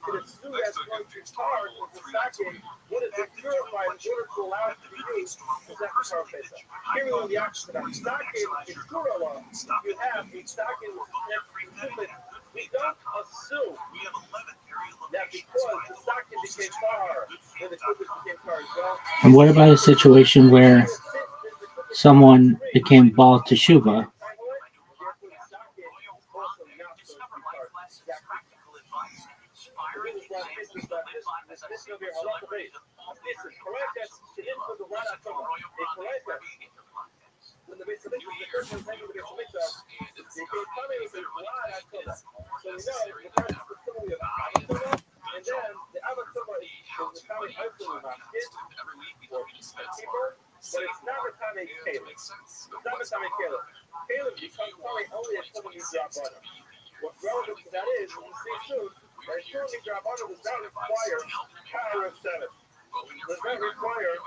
could assume that's going to charge with the stocking would have been purified in order to allow it to be used for Zechariah Pesach. Here we go the opposite. Stocking is Kurala. You have a stocking with human. We don't assume that because the stocking became tar, then the kupas became tar as well. And what about a situation where someone became Baal Teshuvah? But it's not a time Caleb. It's not a time Caleb. Caleb becomes probably only a somebody drop on him. What's relevant to that is, when you see soon, that a surely drop on him does not require power of 7. Does not require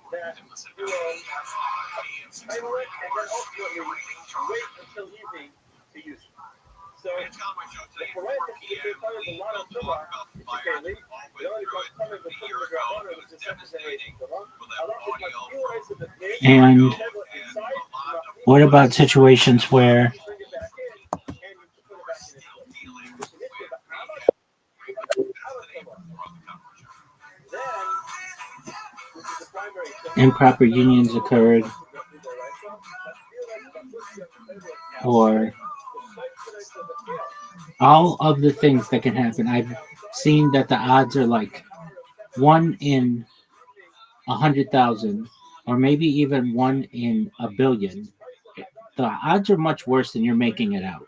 that you will title it and then ultimately wait until evening to use it. So, the parenthesis is the part of the lot of Tumah, okay, the only coming before the drop on him is the second generation. And what about situations where improper unions occurred, or all of the things that can happen? I've seen that the odds are like 1 in 100,000, or maybe even 1 in a billion. The odds are much worse than you're making it out.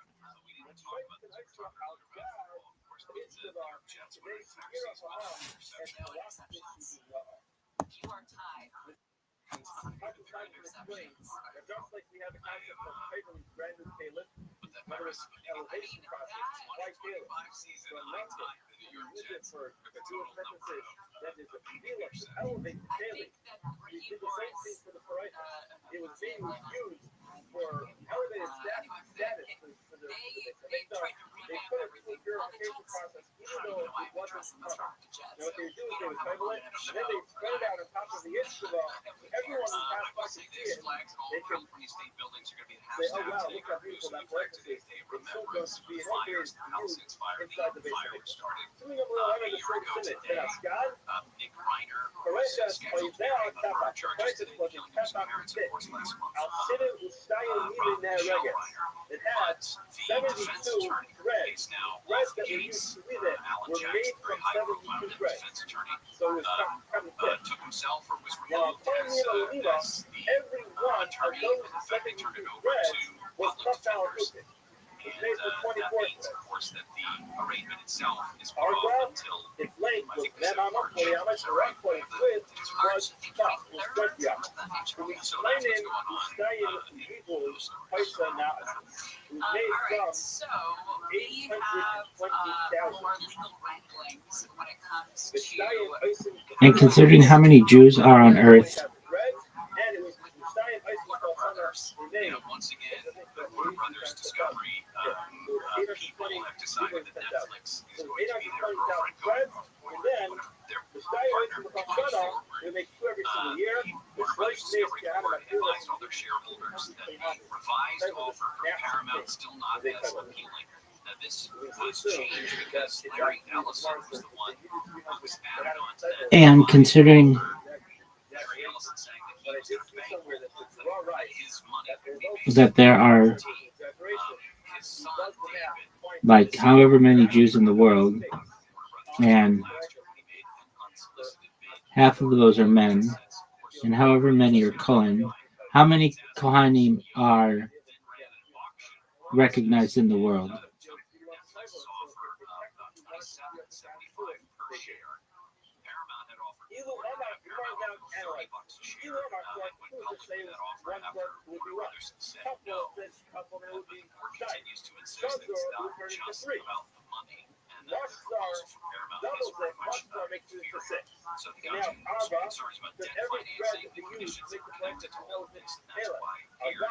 It was being used for elevated status for the they put it through the purification process, even though it wasn't covered. Now what they do is they would label it, and then they spread it out on top of the Ishtalah, so everyone who passed by could see it. They can say, oh wow, look how beautiful that parenthesis is. It's still going to be an elevated used inside the base. Doing a little under the first minute. Then Ascad, Parenthesis plays now, Parenthesis was in Tefach Sit. Al-Sidin Ustayin Nidin Nereget. It had 72 threads. Threads that were used to read it were made from 72 threads. So it was kind of thick. Now, according to Leva, every one of those 72 threads was cut down or hooked. It's made from 24 threads. Our graph, its length was Memama, Polyama, Direct Point width was tough, was 20 yama. When we explain in Ustayin equals Paisa analysis, it was made from 820,000. And considering how many Jews are on earth, once again, the Warner Brothers Discovery people have decided that Netflix is going to be their girlfriend going forward. Their partner going forward. Warner Brothers Discovery Board advised all their shareholders that the revised offer from Paramount still not as appealing. Now, this was changed because Larry Ellison was the one who was added on to that. and considering Larry Ellison saying that he was going to bankroll his money could be made. that there are His son, David, like however many Jews in the world, and half of those are men, and however many are Kohen, how many Kohanim are recognized in the world? Continues to insist that it's not just about the money, and that the cost for Paramount is very much about inferior. So the concerns about debt financing and conditions that were connected to all of this, and that's why here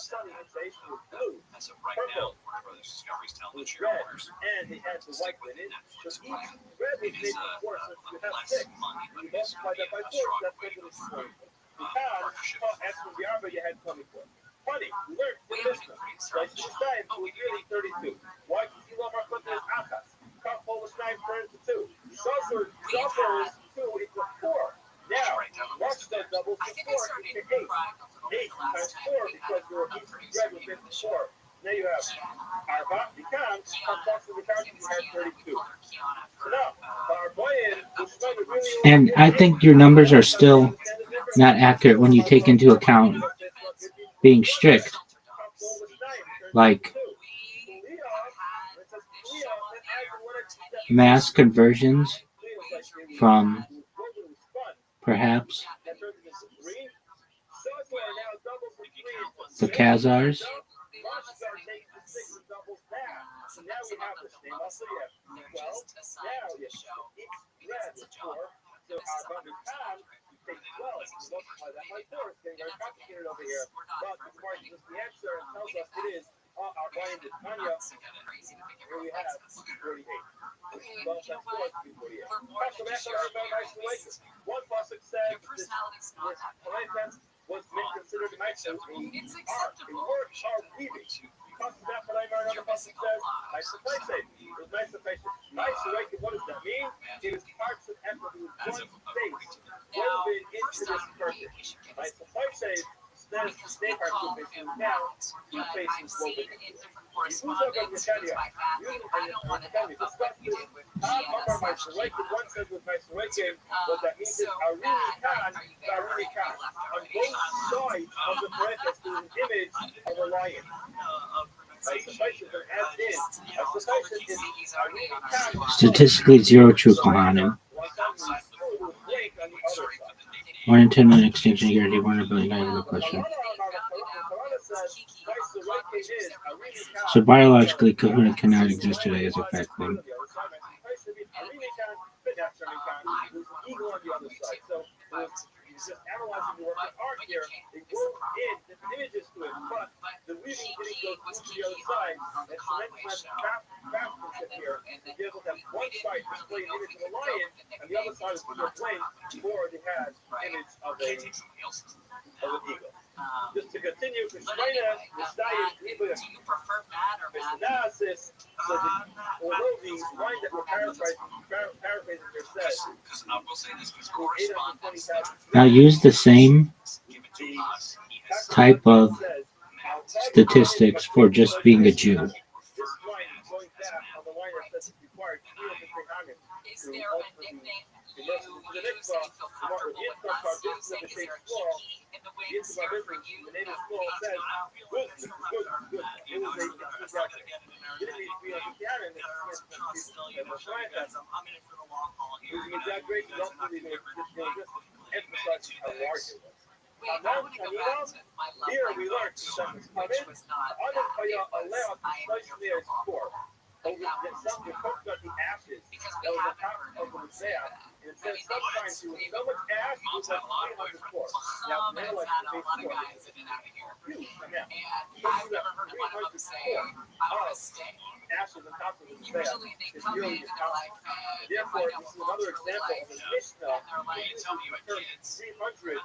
sunny and safe was blue, As of right now, Warner Brothers Discovery's telling the was red, shareholders and they had the white linen. So each red was it made is from 4, so you have less 6. money, but You it is multiply that by 4, so that's making it 20. Because as from the Arba, you had 24. Funny, we learned in Mishnah. Right, so this time it was really 32. Why did you love our foot as Achas? Cut full of 9 turned to 2. Sulfur is 2 equals 4. Now, Rothschild doubles to 4 equals 8. 8 times 4 because your each red was made from 4. Now you have Arba, Bikan, plus the count, you have 32. So now, our boy-in, And I think your numbers are still not accurate when you take into account being strict, like mass conversions from perhaps the Khazars. Our blind is Tanya. Here we have 48. Well, that's 48. One pasuk says this politeness was considered a nice art, a work of weaving. Pasuk that another pasuk says nice to place it. It was nice to place it. Nice to wake it. What does that mean? It is parts of effort. It was one face woven into this purpose. Nice to place it. Then they participate now. Two faces woven into it. Who's up on the Tanya? I don't want to tell me. Discuss this. My selected one says with my selected, what that means is Aruni Khan. On both sides of the parenthesis is an image of a lion. Statistically, 0 true Kohanim. 1 in 10 million extinction guarantee, 1 billion, not even a question. So biologically, Kahuna cannot exist today as a fact thing. Just analyzing the work of art here, they wove in different images to it, but the weaving didn't go through to the other side. And so then you have craftsmanship here to be able to have one side display an image of a lion, and the other side is displaying more they had image of an eagle. Just to continue, Krishna, analysis, so that although the line that we're paraphrasing here says, now use the same type of statistics for just being a Jew. this line is going back on the line that says it's required Is there a nickname you use and feel comfortable with us using? Is there a kiki in the wings here for you? Here we learned something which was not the ashes that was on top of the Messiah. And it says sometimes there was so much ash, it was like 300 floors. Now, man, like the base I've never heard one of them say, I want to stay. ashes on top of the Messiah. Usually they come in and they're like, Therefore, this is another example of the Mishnah. they're like, Tell me 300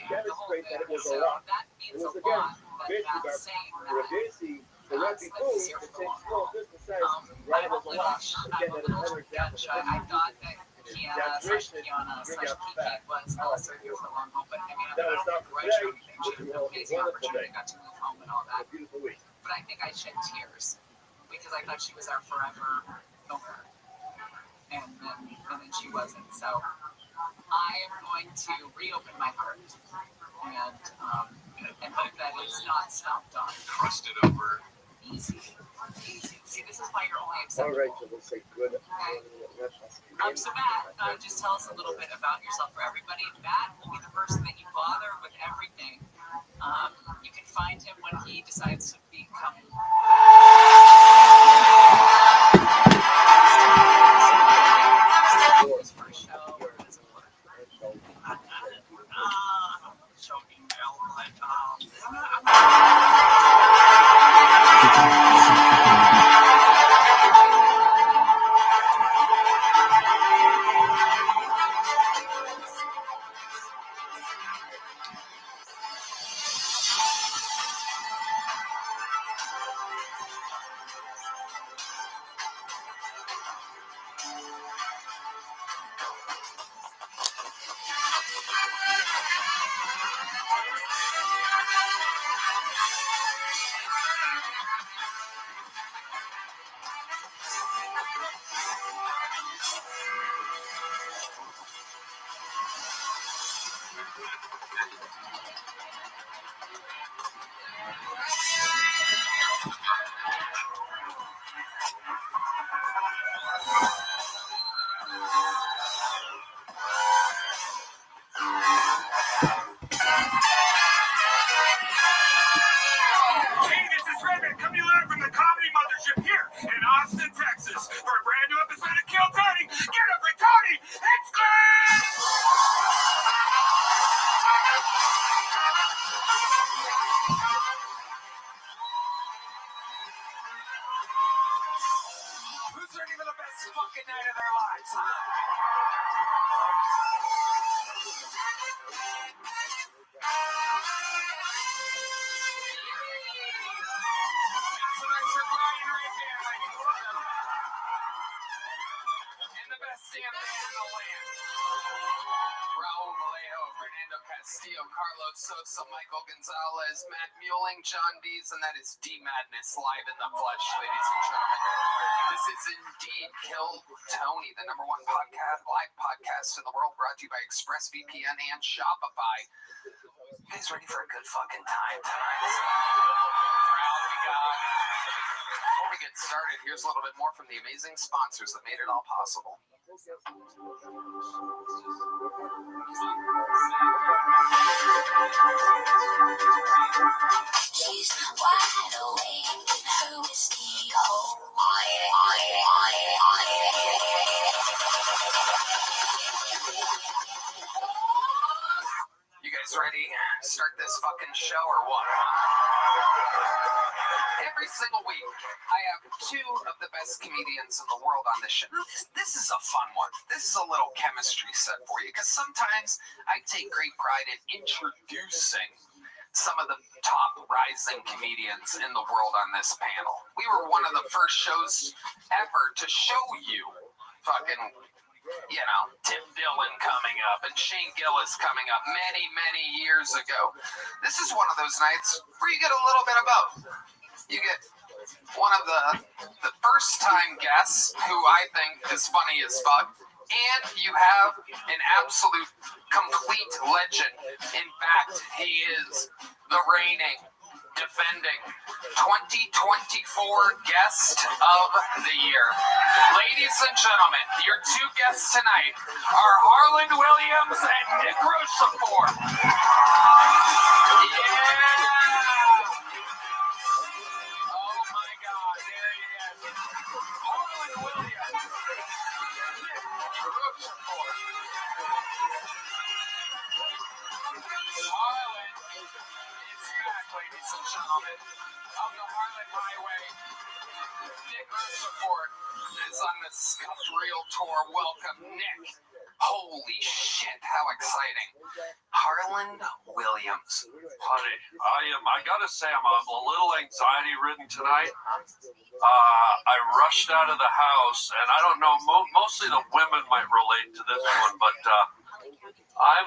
demonstrate that it was a lot. that It means was a again, lot, but basically, not saying Rabbi, the Rabbi Boom, the same small business says, right, it was a lot. Again, that is another example. I thought that Kiana slash Kiki was also here for long haul, but I mean, I don't know where I showed anything. She had an amazing opportunity, got to move home and all that. But I think I shed tears because I thought she was our forever owner. And then she wasn't. So I am going to reopen my heart and hope that it's not stopped on. Crusted over. Easy. See, this is why you're only All acceptable. right, so we'll say good. So Matt, just tell us a little bit about yourself for everybody. Matt will be the person that you bother with everything. You can find him when he decides to become. Hey, this is Rabbi, coming live from the Comedy Mothership here in Austin, Texas, for a brand new episode of Kill Tony. Get up for Tony! It's good! Who's ready for the best fucking night of their lives, huh? That's a nice Brian right there, my and the best damn man in the land. Raul Vallejo, Fernando Castillo, Carlos Sosa, Michael Gonzalez, Matt Mueling, John Dees, and that is D Madness live in the flesh, ladies and gentlemen. This is indeed Kill Tony, the #1 live podcast in the world, brought to you by ExpressVPN and Shopify. You guys ready for a good fucking time tonight? Crowd we got. Before we get started, here's a little bit more from the amazing sponsors that made it all possible. She's wide awake in her whiskey hole. You guys ready to start this fucking show or what? Every single week, I have two of the best comedians in the world on this show. This is a fun one. This is a little chemistry set for you, because sometimes I take great pride in introducing some of the top rising comedians in the world on this panel. We were one of the first shows ever to show you fucking, you know, Tim Dillon coming up and Shane Gillis coming up many, many years ago. This is one of those nights where you get a little bit of both. You get one of the first time guests who I think is funny as fuck, and you have an absolute complete legend. In fact, he is the reigning, defending 2024 guest of the year. Ladies and gentlemen, your two guests tonight are Harland Williams and Nick Rochefort. Yeah! Oh my God, there he is. Harland Williams. Nick Rochefort. Harland is back, ladies and gentlemen, of the Harland Highway. Nick Rochefort is on the Scuffed Reel Tour. Welcome, Nick. Holy shit, how exciting. Harland Williams. Honey, I gotta say, I'm a little anxiety-ridden tonight. I rushed out of the house, and I don't know, mostly the women might relate to this one, but I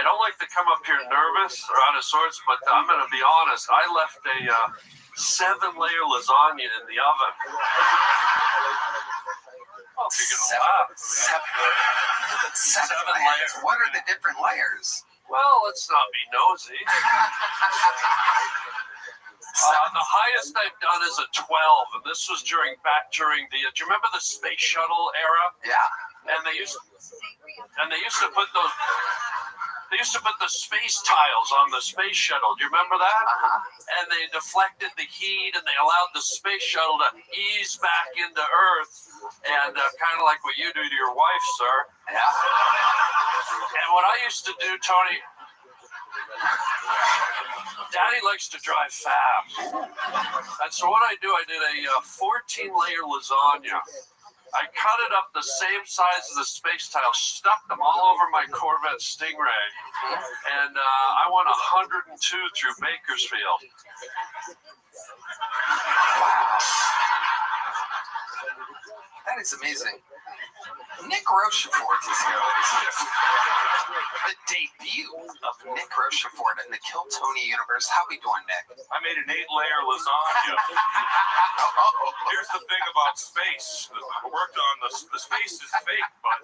don't like to come up here nervous or out of sorts, but I'm gonna be honest, I left a 7-layer lasagna in the oven. Oh, if you're gonna laugh. Seven layers. What are the different layers? Well, let's not be nosy. The highest I've done is a 12, and this was during the. Do you remember the space shuttle era? Yeah. And they used to put those. They used to put the space tiles on the space shuttle. Do you remember that? Uh-huh. And they deflected the heat, and they allowed the space shuttle to ease back into Earth, and kind of like what you do to your wife, sir. Yeah. And what I used to do, Tony, Daddy likes to drive fast. And so what I did a 14-layer lasagna. I cut it up the same size as the space tile, stuck them all over my Corvette Stingray, and I won 102 through Bakersfield. Wow. That is amazing. Nick Rochefort is here, ladies and gentlemen. The debut of Nick Rochefort in the Kill Tony universe. How we doing, Nick? I made an 8-layer lasagna. Here's the thing about space. I worked on the space is fake, but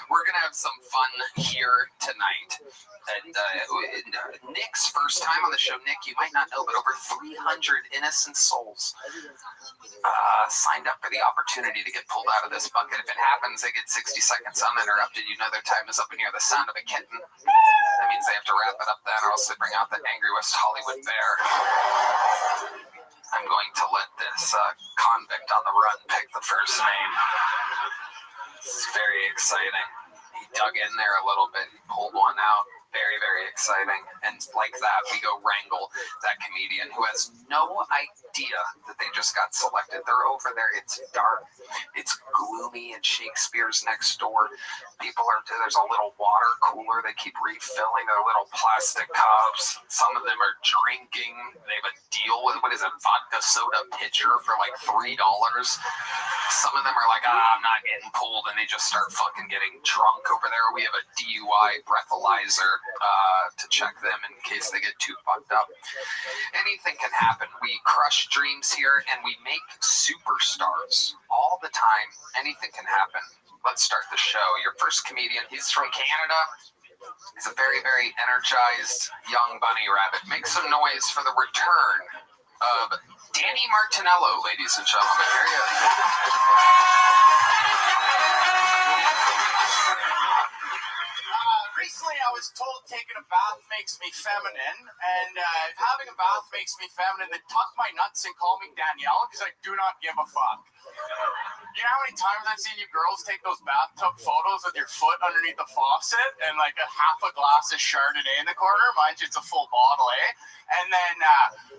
We're gonna have some fun here tonight. And Nick's first time on the show. Nick, you might not know, but over 300 innocent souls signed up for the opportunity to get pulled out of this bucket. If it happens, they get 60 seconds uninterrupted. You know their time is up, and hear the sound of a kitten. That means they have to wrap it up then, or else they bring out the angry West Hollywood bear. I'm going to let this convict on the run pick the first name. It's very exciting. He dug in there a little bit, he pulled one out. Very, very exciting. And like that, we go wrangle that comedian who has no idea that they just got selected. They're over there. It's dark. It's gloomy, and Shakespeare's next door. There's a little water cooler. They keep refilling their little plastic cups. Some of them are drinking. They have a deal with, what is it, vodka soda pitcher for like $3. Some of them are like, I'm not getting pulled, and they just start fucking getting drunk over there. We have a DUI breathalyzer to check them in case they get too fucked up. Anything can happen. We crush dreams here, and we make superstars all the time. Anything can happen. Let's start the show. Your first comedian, he's from Canada. He's a very, very energized young bunny rabbit. Make some noise for the return of Danny Martinello, ladies and gentlemen. Here he is. Recently, I was told taking a bath makes me feminine, and if having a bath makes me feminine, then tuck my nuts and call me Danielle, because I do not give a fuck. You know how many times I've seen you girls take those bathtub photos with your foot underneath the faucet and like a half a glass of Chardonnay in the corner? Mind you, it's a full bottle, eh? And then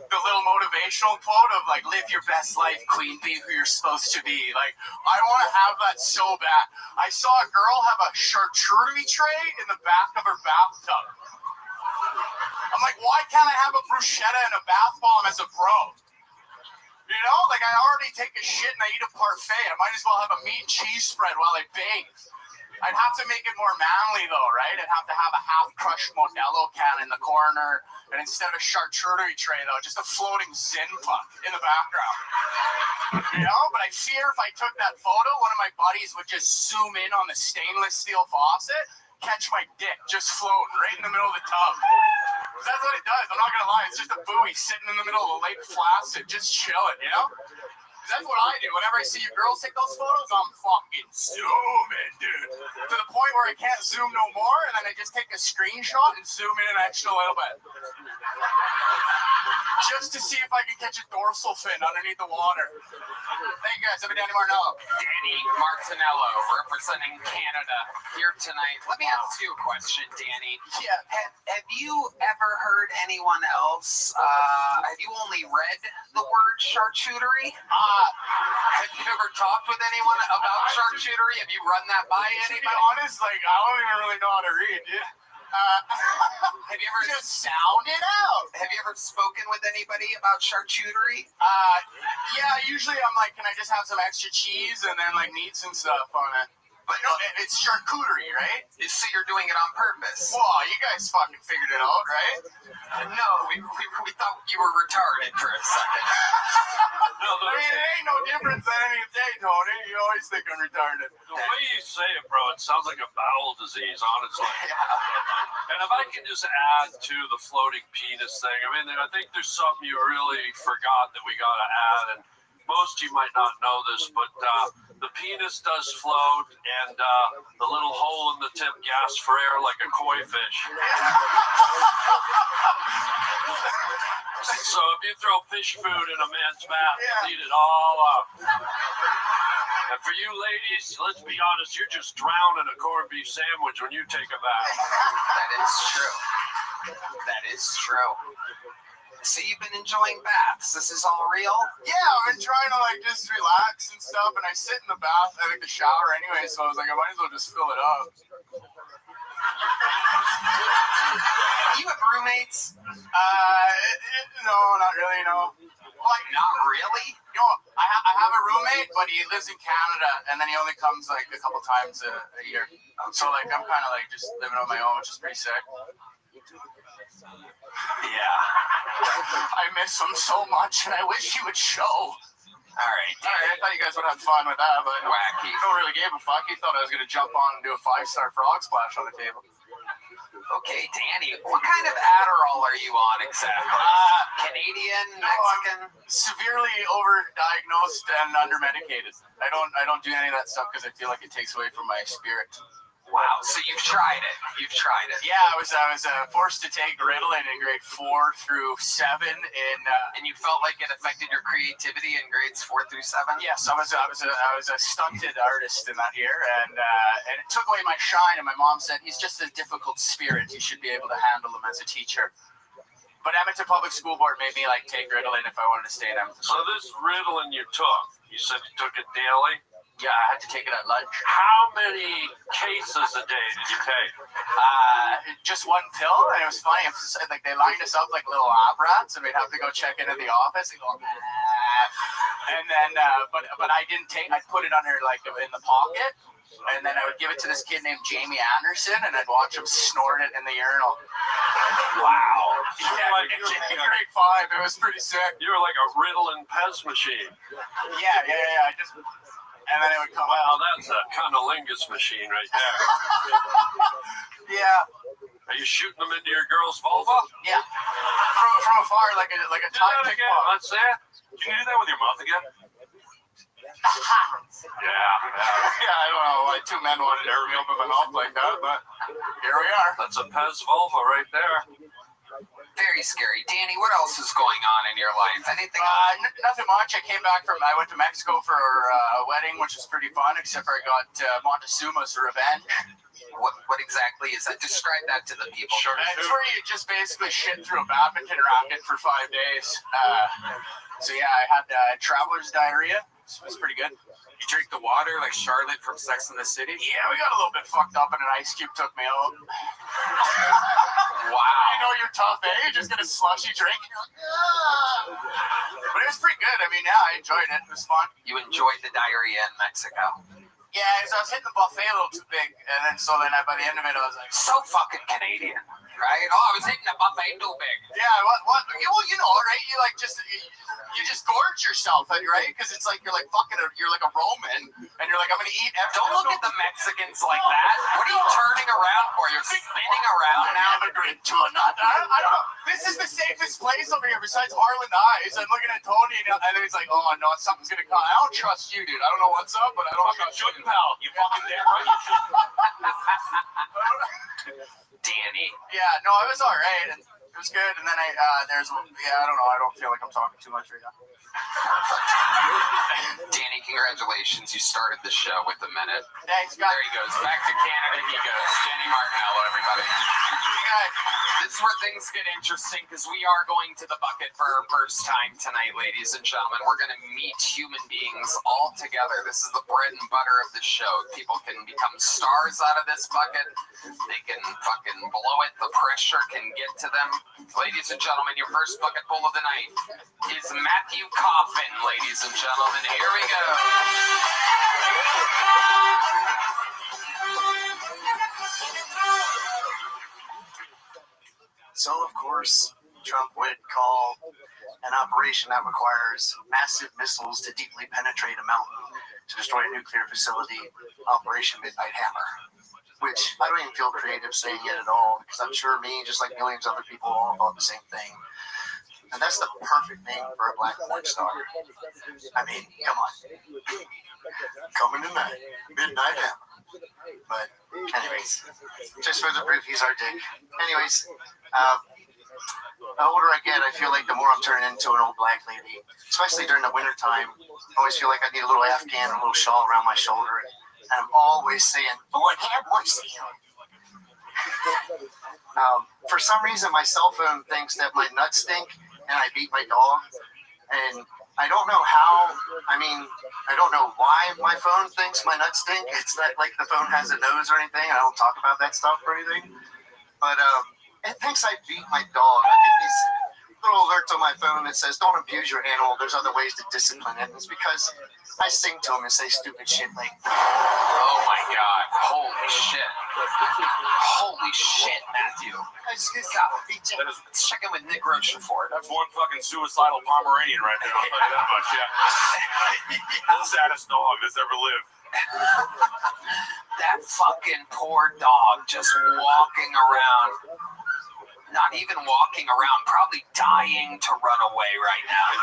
the little motivational quote of like, live your best life, queen, be who you're supposed to be. Like, I want to have that so bad. I saw a girl have a charcuterie tray in the back of her bathtub. I'm like, why can't I have a bruschetta and a bath bomb as a bro? You know, like I already take a shit and I eat a parfait. I might as well have a meat and cheese spread while I bathe. I'd have to make it more manly though, right? I'd have to have a half-crushed Modelo can in the corner, and instead of a charcuterie tray though, just a floating Zin puck in the background. You know, but I fear if I took that photo, one of my buddies would just zoom in on the stainless steel faucet, catch my dick just floating right in the middle of the tub. That's what it does. I'm not gonna lie. It's just a buoy sitting in the middle of Lake Placid, just chilling, you know? That's what I do. Whenever I see you girls take those photos, I'm fucking zooming, dude. To the point where I can't zoom no more, and then I just take a screenshot and zoom in an extra little bit. Just to see if I can catch a dorsal fin underneath the water. Thank you guys. I'm Danny Martinello. Danny Martinello, representing Canada here tonight. Let me ask you a question, Danny. Yeah. Have you ever heard anyone else? Have you only read the word charcuterie? Have you ever talked with anyone about charcuterie? Have you run that by anybody? To be honest, like I don't even really know how to read, dude. Have you ever just sound it out? Have you ever spoken with anybody about charcuterie? Yeah. Usually I'm like, can I just have some extra cheese and then like meats and stuff on it? But no, it's charcuterie, right? So you're doing it on purpose? Whoa, you guys fucking figured it out, right? No, we thought you were retarded for a second. I mean, it ain't no difference than any day, Tony. You always think I'm retarded. The way you say it, bro, it sounds like a bowel disease, honestly. Yeah. And if I can just add to the floating penis thing, I mean, I think there's something you really forgot that we got to add, and most of you might not know this, but the penis does float, and the little hole in the tip gasps for air like a koi fish. So if you throw fish food in a man's mouth, eat it all up. And for you ladies, let's be honest, you're just drowning a corned beef sandwich when you take a bath. That is true. That is true. So you've been enjoying baths. This is all real? Yeah, I've been trying to like just relax and stuff, and I sit in the bath, I think the shower anyway, so I was like, I might as well just fill it up. You have roommates? No, not really, no. Like, not really? You know, I have a roommate, but he lives in Canada, and then he only comes like a couple times a year. So like, I'm kind of like just living on my own, which is pretty sick. Yeah. I miss him so much, and I wish he would show. All right. I thought you guys would have fun with that, but Wacky. I don't really give a fuck. He thought I was going to jump on and do a 5-star frog splash on the table. Okay, Danny, what kind of Adderall are you on exactly? Canadian, Mexican? Severely overdiagnosed and undermedicated. I don't do any of that stuff because I feel like it takes away from my spirit. Wow, so you've tried it. You've tried it. Yeah, I was forced to take Ritalin in grade 4 through 7 And you felt like it affected your creativity in grades 4 through 7? Yes, I was a stunted artist in that year, and it took away my shine. And my mom said, he's just a difficult spirit. You should be able to handle him as a teacher. But Edmonton Public School Board made me take Ritalin if I wanted to stay in Edmonton. So this Ritalin you took, you said you took it daily? Yeah, I had to take it at lunch. How many cases a day did you take? Just one pill, and it was funny. It was like they lined us up like little lab rats, and we'd have to go check into the office and go, and then, but I didn't take. I put it under in the pocket, and then I would give it to this kid named Jamie Anderson, and I'd watch him snort it in the urinal. Wow. Yeah, in grade 5, it was pretty sick. You were like a Ritalin Pez machine. Yeah. And then it would come Wow, out. that's a cunnilingus machine right there. Yeah. Are you shooting them into your girl's vulva? Yeah. From afar, like a Do time that again. pickpocket. Let's see it. Can you do that with your mouth again? Yeah. Yeah, I don't know why 2 men wanted to open my mouth like that, but here we are. That's a Pez vulva right there. Very scary. Danny, what else is going on in your life? Anything? Nothing much. I went to Mexico for a wedding, which was pretty fun, except for I got Montezuma's revenge. What exactly is that? Describe that to the people. Sure. It's where you just basically shit through a badminton racket for 5 days. So yeah, I had traveler's diarrhea. It was pretty good. You drink the water like Charlotte from Sex and the City? Yeah, we got a little bit fucked up, and an ice cube took me out. Wow. You know you're tough, eh? You're just gonna slushy drink. And you're like, but it was pretty good. I mean, yeah, I enjoyed it. It was fun. You enjoyed the diarrhea in Mexico. Yeah, because I was hitting the buffet a little too big, and then by the end of it, I was like, So fucking Canadian, right? Oh, I was hitting the buffet too big. yeah, what? You know, right? You just gorge yourself, right? Because it's like you're like a Roman, and you're like, I'm gonna eat everything. Don't look at the Mexicans like that. What are you turning around for? You're spinning around now. Immigrant to another. I don't know. This is the safest place over here besides Harlan Eyes. I'm looking at Tony, and then he's like, oh no, something's gonna come. I don't trust you, dude. I don't know what's up, but I don't trust you. Pal, you fucking damn right you should. Danny. Yeah, no, it was all right, and it was good. And then I don't know. I don't feel like I'm talking too much right now. Danny, congratulations. You started the show with a minute. Thanks, guys. There he goes. Back to Canada he goes. Danny Martinello, everybody. This is where things get interesting because we are going to the bucket for our first time tonight, ladies and gentlemen. We're going to meet human beings all together. This is the bread and butter of the show. People can become stars out of this bucket. They can fucking blow it. The pressure can get to them. Ladies and gentlemen, your first bucket full of the night is Matthew Coffin, ladies and gentlemen. Here we go. So, of course, Trump would call an operation that requires massive missiles to deeply penetrate a mountain to destroy a nuclear facility, Operation Midnight Hammer. Which I don't even feel creative saying it at all, because I'm sure me, just like millions of other people, all thought the same thing. And that's the perfect name for a black porn star. I mean, come on. Coming tonight, Midnight Hammer. But anyways, just for the proof, he's our dick. Anyways, the older I get, I feel like the more I'm turning into an old black lady. Especially during the winter time. I always feel like I need a little Afghan, a little shawl around my shoulder. And I'm always saying, Lord have mercy. For some reason, my cell phone thinks that my nuts stink, and I beat my dog. And I don't know how. I mean, I don't know why my phone thinks my nuts stink. It's not like the phone has a nose or anything. I don't talk about that stuff or anything. But it thinks I beat my dog. I think little alert on my phone that says, "Don't abuse your animal. There's other ways to discipline it." And it's because I sing to him and say stupid shit like, Oh my god. Holy shit. Holy shit, Matthew. "I just get Let's check in with Nick Roach for it. That's one fucking suicidal Pomeranian right there. I'll tell you that much. Yeah. Saddest dog that's ever lived. That fucking poor dog just walking around. Not even walking around, probably dying to run away right now.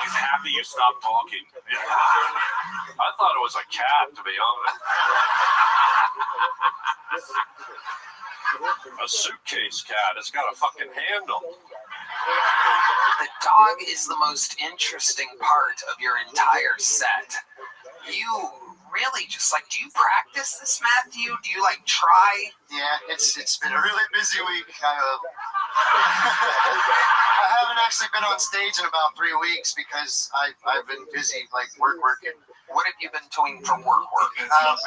He's happy you stopped talking. Yeah. I thought it was a cat, to be honest. A suitcase cat. It's got a fucking handle. The dog is the most interesting part of your entire set. You really just like, do you practice this, Matthew? Do you like try? Yeah, it's been a really busy week. I haven't actually been on stage in about 3 weeks because I've been busy like working. What have you been doing for work?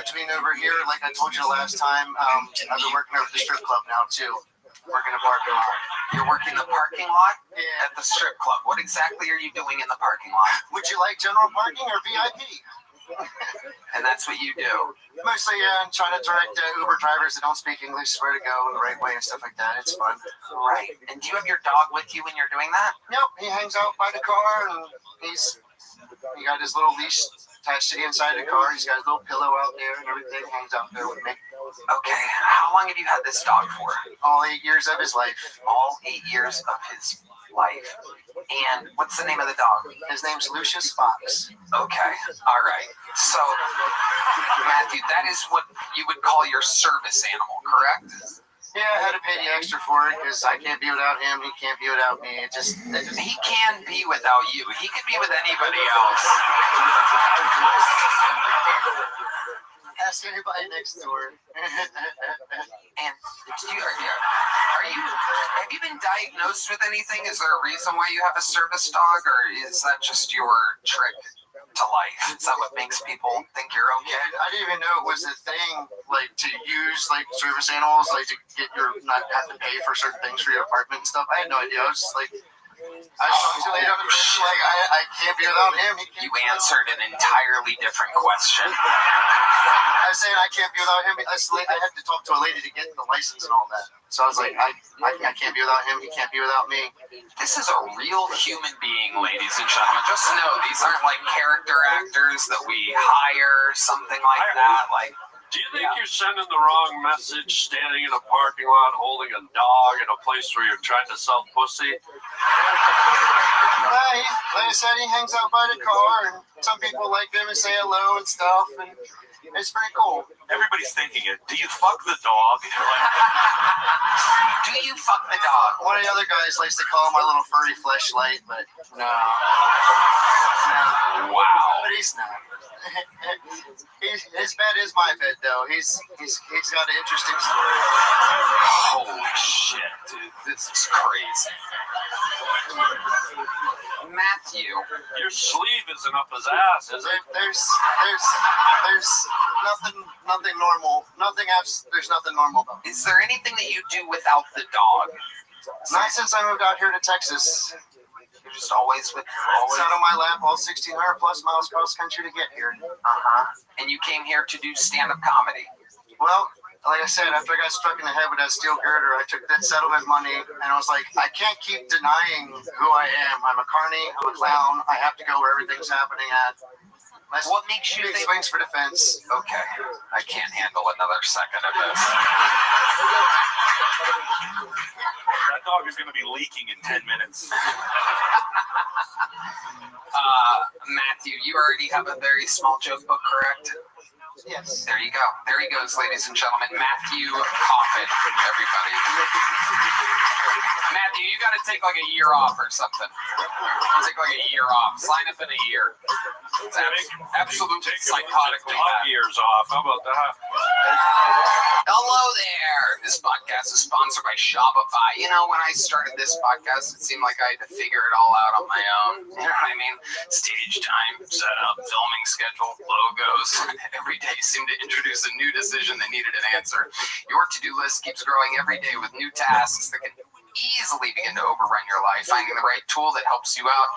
Between over here, like I told you last time, I've been working over at the strip club now too. Working the parking lot. You're working the parking lot Yeah. at the strip club. What exactly are you doing in the parking lot? Would you like general parking or VIP? And that's what you do. Mostly, I'm trying to direct Uber drivers that don't speak English where to go in the right way and stuff like that. It's fun. Right. And do you have your dog with you when you're doing that? Nope, he hangs out by the car and he got his little leash attached to the inside of the car. He's got his little pillow out there and everything. Hangs out there with me. Okay. How long have you had this dog for? All 8 years of his life. All 8 years of his life. And what's the name of the dog? His name's Lucius Fox. Okay. All right. So, Matthew, that is what you would call your service animal, correct? Yeah, I had to pay the extra for it because I can't be without him. He can't be without me. He can be without you. He could be with anybody else. Ask anybody next door. And have you been diagnosed with anything? Is there a reason why you have a service dog, or is that just your trick to life? Is that what makes people think you're okay? I didn't even know it was a thing, like to use like service animals, like to get your not have to pay for certain things for your apartment and stuff. I had no idea. I was just like, I talked to late on the bridge, like I can't be without him. You answered an entirely different question. I was saying I can't be without him. I had to talk to a lady to get the license and all that. So I was like, I can't be without him. He can't be without me. This is a real human being, ladies and gentlemen. Just know these aren't like character actors that we hire, something like that. Like, Do you think you're sending the wrong message standing in a parking lot holding a dog in a place where you're trying to sell pussy? Like I said, he hangs out by the car, and some people like him and say hello and stuff, and it's pretty cool. Everybody's thinking it. Do you fuck the dog? do you fuck the dog? One of the other guys likes to call him my little furry fleshlight, but no. Wow. But he's not. His bed is my bed, though. He's got an interesting story. Holy shit, dude. This is crazy. Matthew. Your sleeve isn't up his ass, is it? There's nothing normal. There's nothing normal about it. Is there anything that you do without the dog? Not since I moved out here to Texas. You're just always with Sat on my lap all 1,600 plus miles cross country to get here. And you came here to do stand-up comedy. Well, like I said, after I got struck in the head with that steel girder, I took that settlement money, and I was like, I can't keep denying who I am. I'm a carny, I'm a clown, I have to go where everything's happening at. What makes you big think... swings for defense. Okay, I can't handle another second of this. That dog is going to be leaking in 10 minutes. Matthew, you already have a very small joke book, correct? Yes. There you go. There he goes, ladies and gentlemen. Matthew Coffin, everybody. Matthew, you got to take like a year off or something. Take like a year off. Sign up in a year. It's absolutely psychotically bad. Years off. How about that? Hello there. This podcast is sponsored by Shopify. You know, when I started this podcast, it seemed like I had to figure it all out on my own. You know what I mean? Stage time, setup, filming schedule, logos. Every day seemed to introduce a new decision that needed an answer. Your to-do list keeps growing every day with new tasks that can easily begin to overrun your life. Finding the right tool that helps you out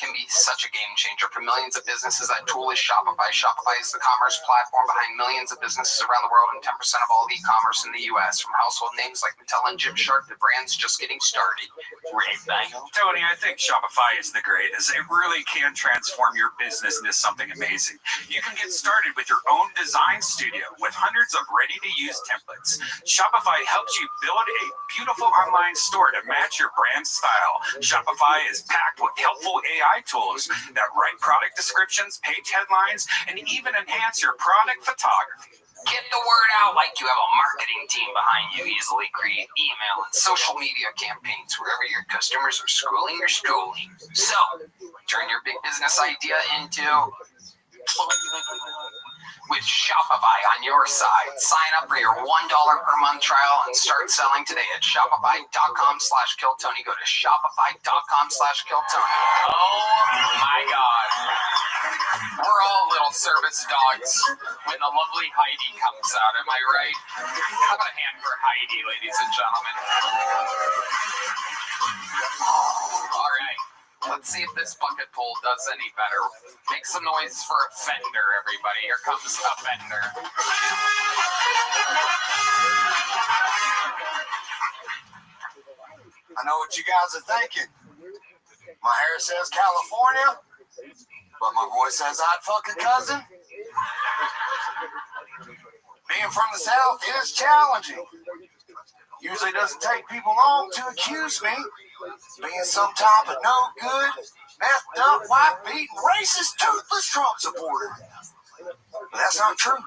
can be such a game changer. For millions of businesses, that tool is Shopify. Shopify is the commerce platform behind millions of businesses around the world and 10% of all e-commerce in the U.S. From household names like Mattel and Gymshark to brands just getting started. Great thing. Tony, I think Shopify is the greatest. It really can transform your business into something amazing. You can get started with your own design studio with hundreds of ready-to-use templates. Shopify helps you build a beautiful online store to match your brand style. Shopify is packed with helpful AI tools that write product descriptions, page headlines, and even enhance your product photography. Get the word out like you have a marketing team behind you. Easily create email and social media campaigns wherever your customers are scrolling or schooling. So, turn your big business idea into with Shopify on your side. Sign up for your $1 per month trial and start selling today at shopify.com/killtony. Go to shopify.com/killtony. Oh my God. We're all little service dogs when the lovely Heidi comes out. Am I right? How about a hand for Heidi, ladies and gentlemen? All right. Let's see if this bucket pull does any better. Make some noise for a fender, everybody. Here comes a fender. I know what you guys are thinking. My hair says California, but my voice says I'd fuck a cousin. Being from the South is challenging. Usually doesn't take people long to accuse me being some type of no good, messed up, white-beaten, racist, toothless Trump supporter. But that's not true.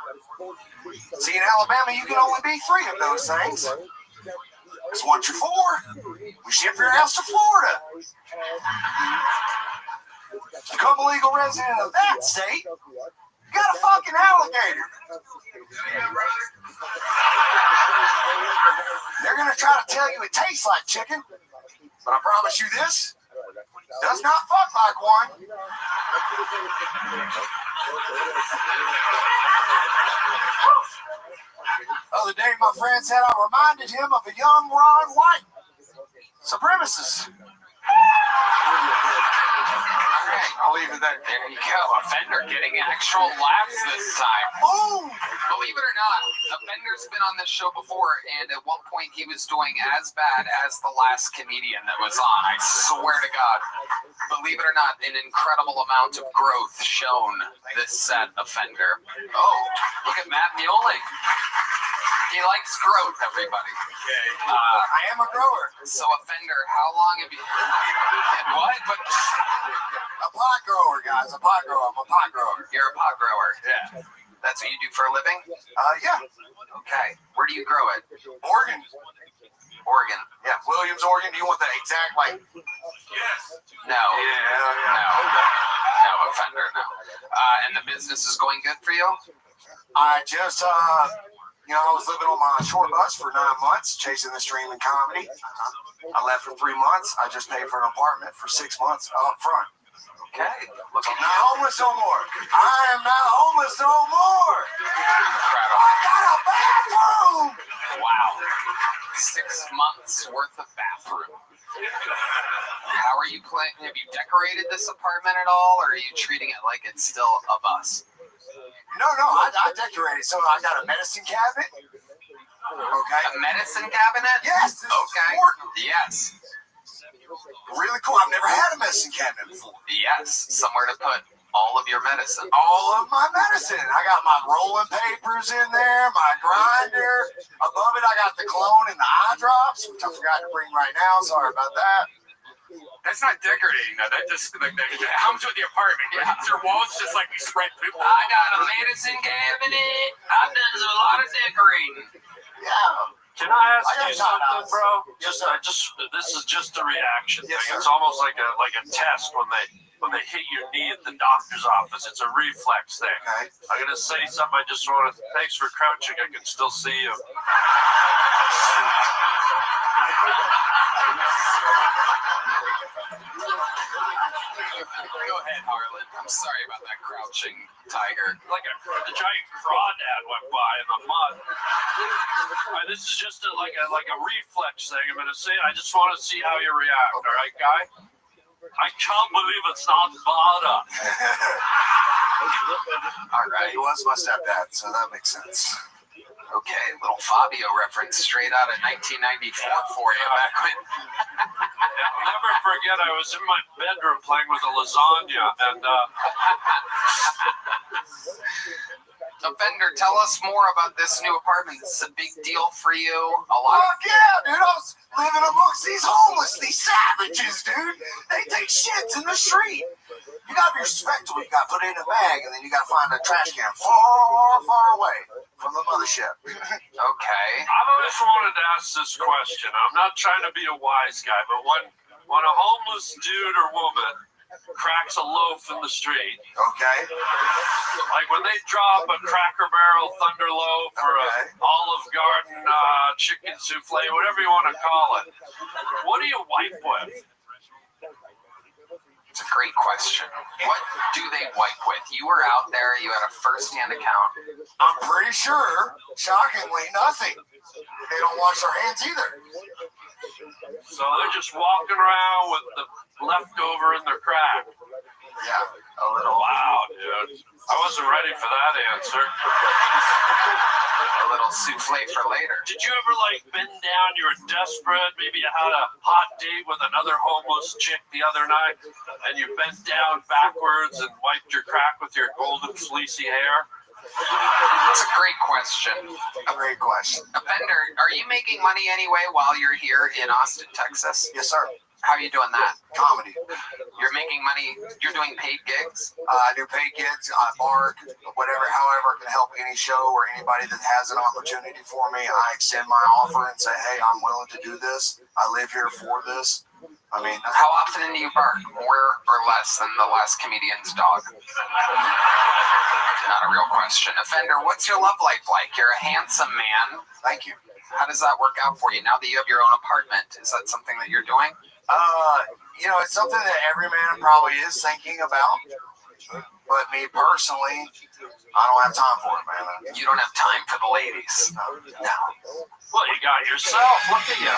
See, in Alabama, you can only be 3 of those things. Because once you're 4, we ship your ass to Florida. To become a legal resident of that state, you got a fucking alligator. They're going to try to tell you it tastes like chicken, but I promise you this, does not fuck like one. The other day, my friend said I reminded him of a young Ron White supremacist. All right, I'll leave it there. There you go. Offender getting actual laughs this time. Boom! Believe it or not, Offender's been on this show before, and at one point he was doing as bad as the last comedian that was on. I swear to God. Believe it or not, an incredible amount of growth shown this set, Offender. Oh, look at Matt Mueling. He likes growth, everybody. I am a grower. So, Offender, how long have you... What? But... A pot grower, guys. A pot grower. I'm a pot grower. You're a pot grower. Yeah. That's what you do for a living? Yeah. Okay. Where do you grow it? Oregon. Oregon. Yeah, Williams, Oregon. Do you want the exact, like... Yes. No. No, Offender, no. And the business is going good for you? I just, I was living on my short bus for 9 months, chasing this dream in comedy. I left for 3 months. I just paid for an apartment for 6 months up front. Okay. Look at I'm not homeless no more. I am not homeless no more. Incredible. I got a bathroom. Wow. 6 months worth of bathroom. How are you playing? Have you decorated this apartment at all, or are you treating it like it's still a bus? No, I decorated. So I got a medicine cabinet. Okay. A medicine cabinet? Yes. This is Okay. important. Yes. Really cool. I've never had a medicine cabinet before. Yes. Somewhere to put all of your medicine. All of my medicine. I got my rolling papers in there, my grinder. Above it, I got the cologne and the eye drops, which I forgot to bring right now. Sorry about that. That's not decorating, though. That just that comes with the apartment. Yeah. Your walls just like we spread poop. I got a medicine cabinet. I've done a lot of decorating. Yeah. Can I ask I you got something, shout-outs. bro? Yes, sir. This is just a reaction Yes, thing. sir. It's almost like a test when they hit your knee at the doctor's office. It's a reflex thing. Okay. I'm gonna say something. I just want to. Thanks for crouching. I can still see you. Go ahead, Harlan. I'm sorry about that crouching tiger. Like the giant crawdad went by in the mud. This is just like a reflex thing. I'm gonna say. I just want to see how you react. All right, guy. I can't believe it's not butter. All right. He was my stepdad, so that makes sense. Okay, little Fabio reference straight out of 1994 for you back when. I'll never forget. I was in my bedroom playing with a lasagna, and Offender, tell us more about this new apartment. This is a big deal for you. A lot. Fuck yeah, dude! I was living amongst these homeless, these savages, dude. They take shits in the street. You gotta be respectful. You gotta put it in a bag, and then you gotta find a trash can far, far away from the mothership. Okay. I've always wanted to ask this question. I'm not trying to be a wise guy, but when a homeless dude or woman cracks a loaf in the street, Okay. like when they drop a Cracker Barrel Thunder Loaf or a Olive Garden chicken souffle, whatever you want to call it, what do you wipe with? It's a great question. What do they wipe with? You were out there. You had a first-hand account. I'm pretty sure, shockingly, nothing. They don't wash their hands either. So they're just walking around with the leftover in their crack. Yeah, a little. Wow, dude. I wasn't ready for that answer. A little souffle for later. Did you ever bend down, you were desperate, maybe you had a hot date with another homeless chick the other night, and you bent down backwards and wiped your crack with your golden fleecy hair? It's a great question. A great question. Offender, are you making money anyway while you're here in Austin, Texas? Yes, sir. How are you doing that? Comedy. You're making money. You're doing paid gigs? I do paid gigs. I bark, whatever, however I can help any show or anybody that has an opportunity for me. I extend my offer and say, hey, I'm willing to do this. I live here for this. I mean, How often do you bark? More or less than the last comedian's dog? Not a real question. Offender, what's your love life like? You're a handsome man. thank you. How does that work out for you now that you have your own apartment? Is that something that you're doing? It's something that every man probably is thinking about. But me personally, I don't have time for it, man. You don't have time for the ladies. No. Well, you got yourself. Look at you.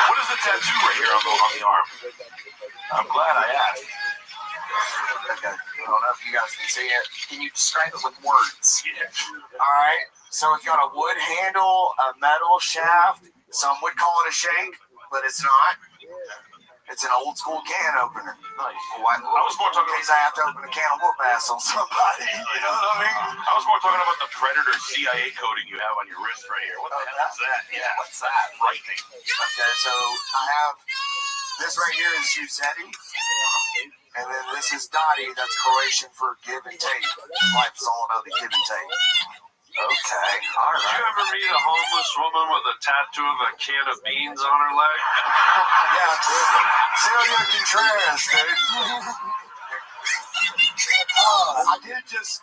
What is the tattoo right here on the arm? I'm glad I asked. Okay. I don't know if you guys can see it. Can you describe it with words? All right. So it's got a wood handle, a metal shaft. Some would call it a shank, but it's not. It's an old school can opener. Nice. What? I was more talking In case I have to open a can of whoop ass on somebody. You know what I mean? I was more talking about the Predator CIA coding you have on your wrist right here. What the hell is that? Yeah. What's that? Frightening. Okay, so I have this right here is Giuseppe, and then this is Dottie. That's Croatian for give and take. Life is all about the give and take. Okay, all Did you right. ever meet a homeless woman with a tattoo of a can of beans on her leg? Yeah, Celia Contreras, dude. I did just.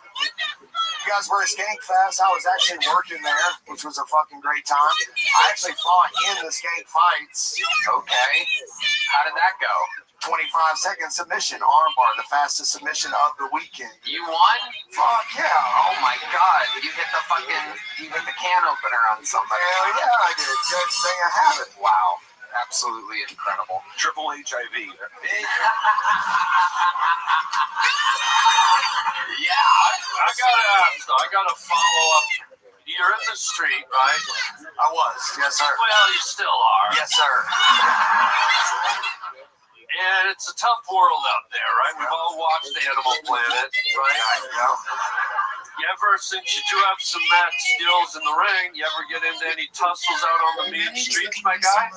You guys were at Skank Fest. I was actually working there, which was a fucking great time. I actually fought in the Skank fights. Okay. How did that go? 25-second submission, armbar, the fastest submission of the weekend. You won? Fuck yeah. Oh my god, you hit the can opener on somebody. Hell yeah, I did. Good thing I have it. Wow, absolutely incredible. Triple HIV. Yeah. I gotta follow up. You're in the street, right? I was. Yes, sir. Well, you still are. Yes, sir. And it's a tough world out there, right? We've all watched Animal Planet, right? Yeah. You ever, since you do have some mad skills in the ring, you ever get into any tussles out on the mean streets, my guy?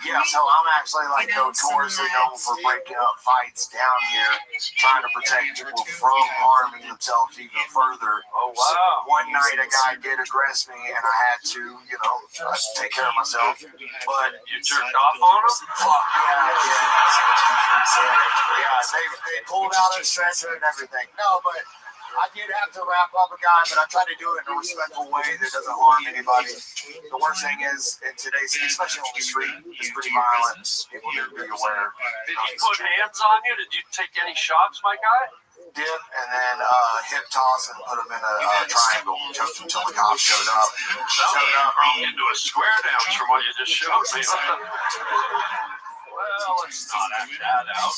Yeah, so I'm actually notoriously known for breaking up fights down here, trying to protect people from harming themselves even further. Oh, wow. So one night a guy did aggress me and I had to, take care of myself. But You jerked off on him? fuck yeah, yeah, they pulled out a stretcher and everything. No, but I did have to wrap up a guy, but I try to do it in a respectful way that doesn't harm anybody. The worst thing is, in today's, especially on the street, it's pretty violent. People need to be aware. Did he put hands on you? Did you take any shots, my guy? Dip and then hip toss and put them in a triangle until the cops showed up. Into a square dance from what you just showed me. Well, let's not act that out.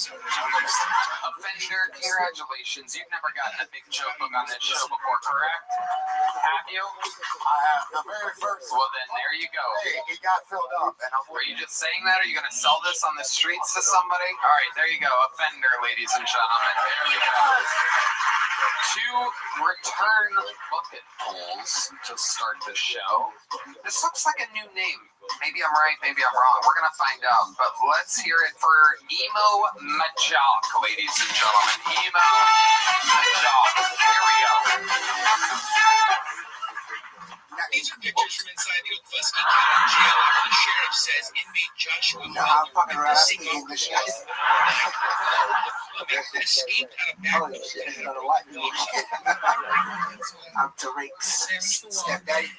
Offender, congratulations. You've never gotten a big joke book on this show before, correct? Have you? I have the very first. Well, then there you go. Hey, it got filled up, and Are you just saying that? Are you going to sell this on the streets to somebody? All right, there you go. Offender, ladies and gentlemen. There we go. 2 return bucket pulls to start the show. This looks like a new name. Maybe I'm right, maybe I'm wrong. We're going to find out. But let's hear it for Emo Majok, ladies and gentlemen. Emo Majok. Here we go. These are pictures from inside the Oklahoma County Jail after the sheriff says inmate Joshua escaped out of back. I'm Tariq's stepdaddy.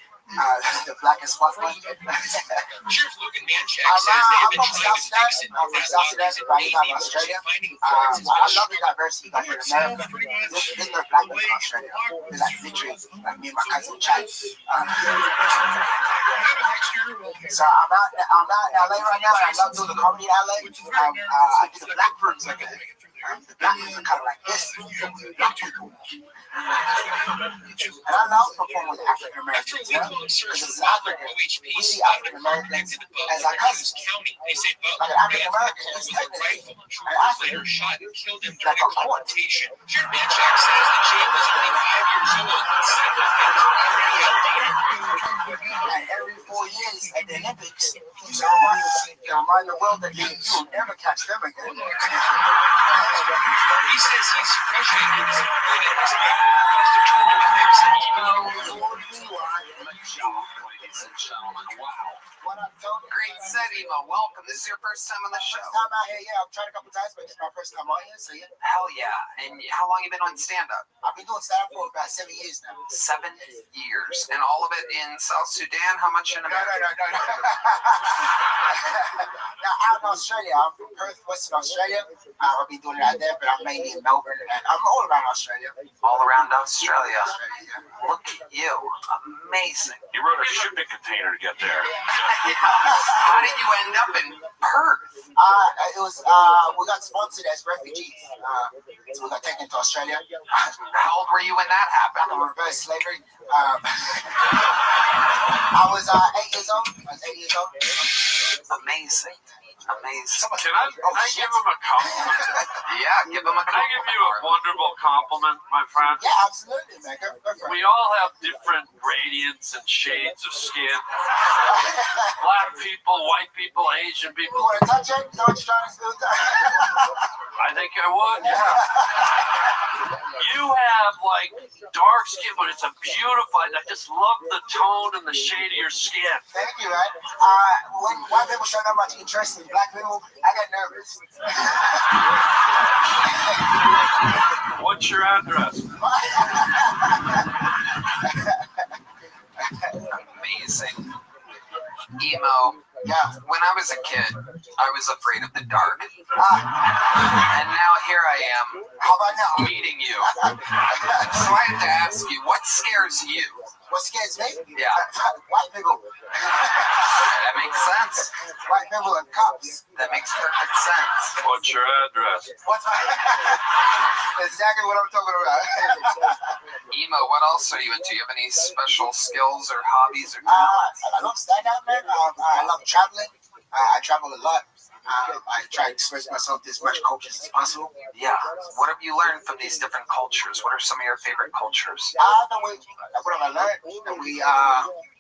The blackest white one. Sheriff Logan Manchak says they have been trying to fix it. I'm from South Sudan, right now in Australia. I love the diversity like in America. There's no black people in Australia. There's like literally like me and my cousin Chad. So I'm out in LA right now, and I love doing the comedy in LA. I do the black rooms like the black rooms are kind of like this. And I love performing with African Americans. Because as African, we see African Americans as our cousins. Like an African American is technically an African. Shot and killed him Like during a court. confrontation. Sheriff Manchak says the jail is only 5 years old and several things are already out. And every 4 years at the Olympics, you remind the world that you will never catch them again. He says he's frustrated with his opponent as wants to turn to fix Ladies and gentlemen, wow. What up, Tony? Great set, Emo. Welcome. This is your first time on the show. First time out here, yeah. I've tried a couple times, but it's my first time on here, so yeah. Hell yeah. And how long you been on stand-up? I've been doing stand-up for about 7 years now. 7 years. And all of it in South Sudan? How much in America? No. Now, out in Australia, I'm from Perth, Western Australia. I've been doing it out there, but I'm mainly in Melbourne, and I'm all around Australia. All around Australia. Look at you. Amazing. You rode a shipping container to get there. How did you end up in Perth? It was we got sponsored as refugees, so we got taken to Australia. How old were you when that happened? Reverse slavery. I was 8 years old. Amazing. Amazing. Can I give him a compliment? Yeah, give him a Can I give you a wonderful compliment, my friend? Yeah, absolutely, man. Go for it. We all have different gradients and shades of skin. Black people, white people, Asian people. You want to touch it? You know what you're trying to do? I think I would, yeah. You have like dark skin, but it's a beautiful. I just love the tone and the shade of your skin. Thank you, man. When white people showed up much interest in black people, I got nervous. What's your address? Amazing. Emo. Yeah. When I was a kid, I was afraid of the dark. And now here I am. How about now? Meeting you. So I have to ask you, what scares you? What scares me? Yeah. White people. That makes sense. White people and cops. That makes perfect sense. What's your address? What's my... That's exactly what I'm talking about. Emo, what else are you into? You have any special skills or hobbies or I love stand-up, man. I love traveling. I travel a lot. I try to express myself to as much cultures as possible. Yeah. What have you learned from these different cultures? What are some of your favorite cultures? What have I learned?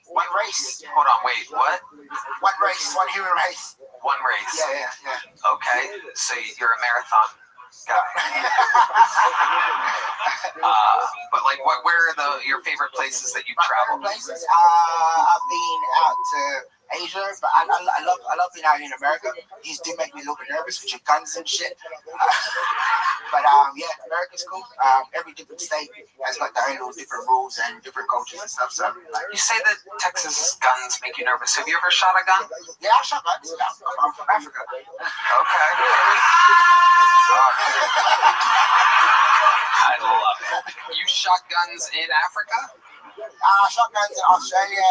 One race. Hold on, wait, what? One race, one human race. One race. Yeah. Okay, so you're a marathon guy. But like, where are your favorite places that you've traveled? Places? I've been out to Asia, but I love being out here in America. These do make me a little bit nervous with your guns and shit. But yeah, America's cool. Every different state has got their own little different rules and different cultures and stuff. So You say that Texas guns make you nervous. Have you ever shot a gun? yeah, I shot guns. Yeah, I'm from Africa. Okay. I love it. You shot guns in Africa? Shot guns in Australia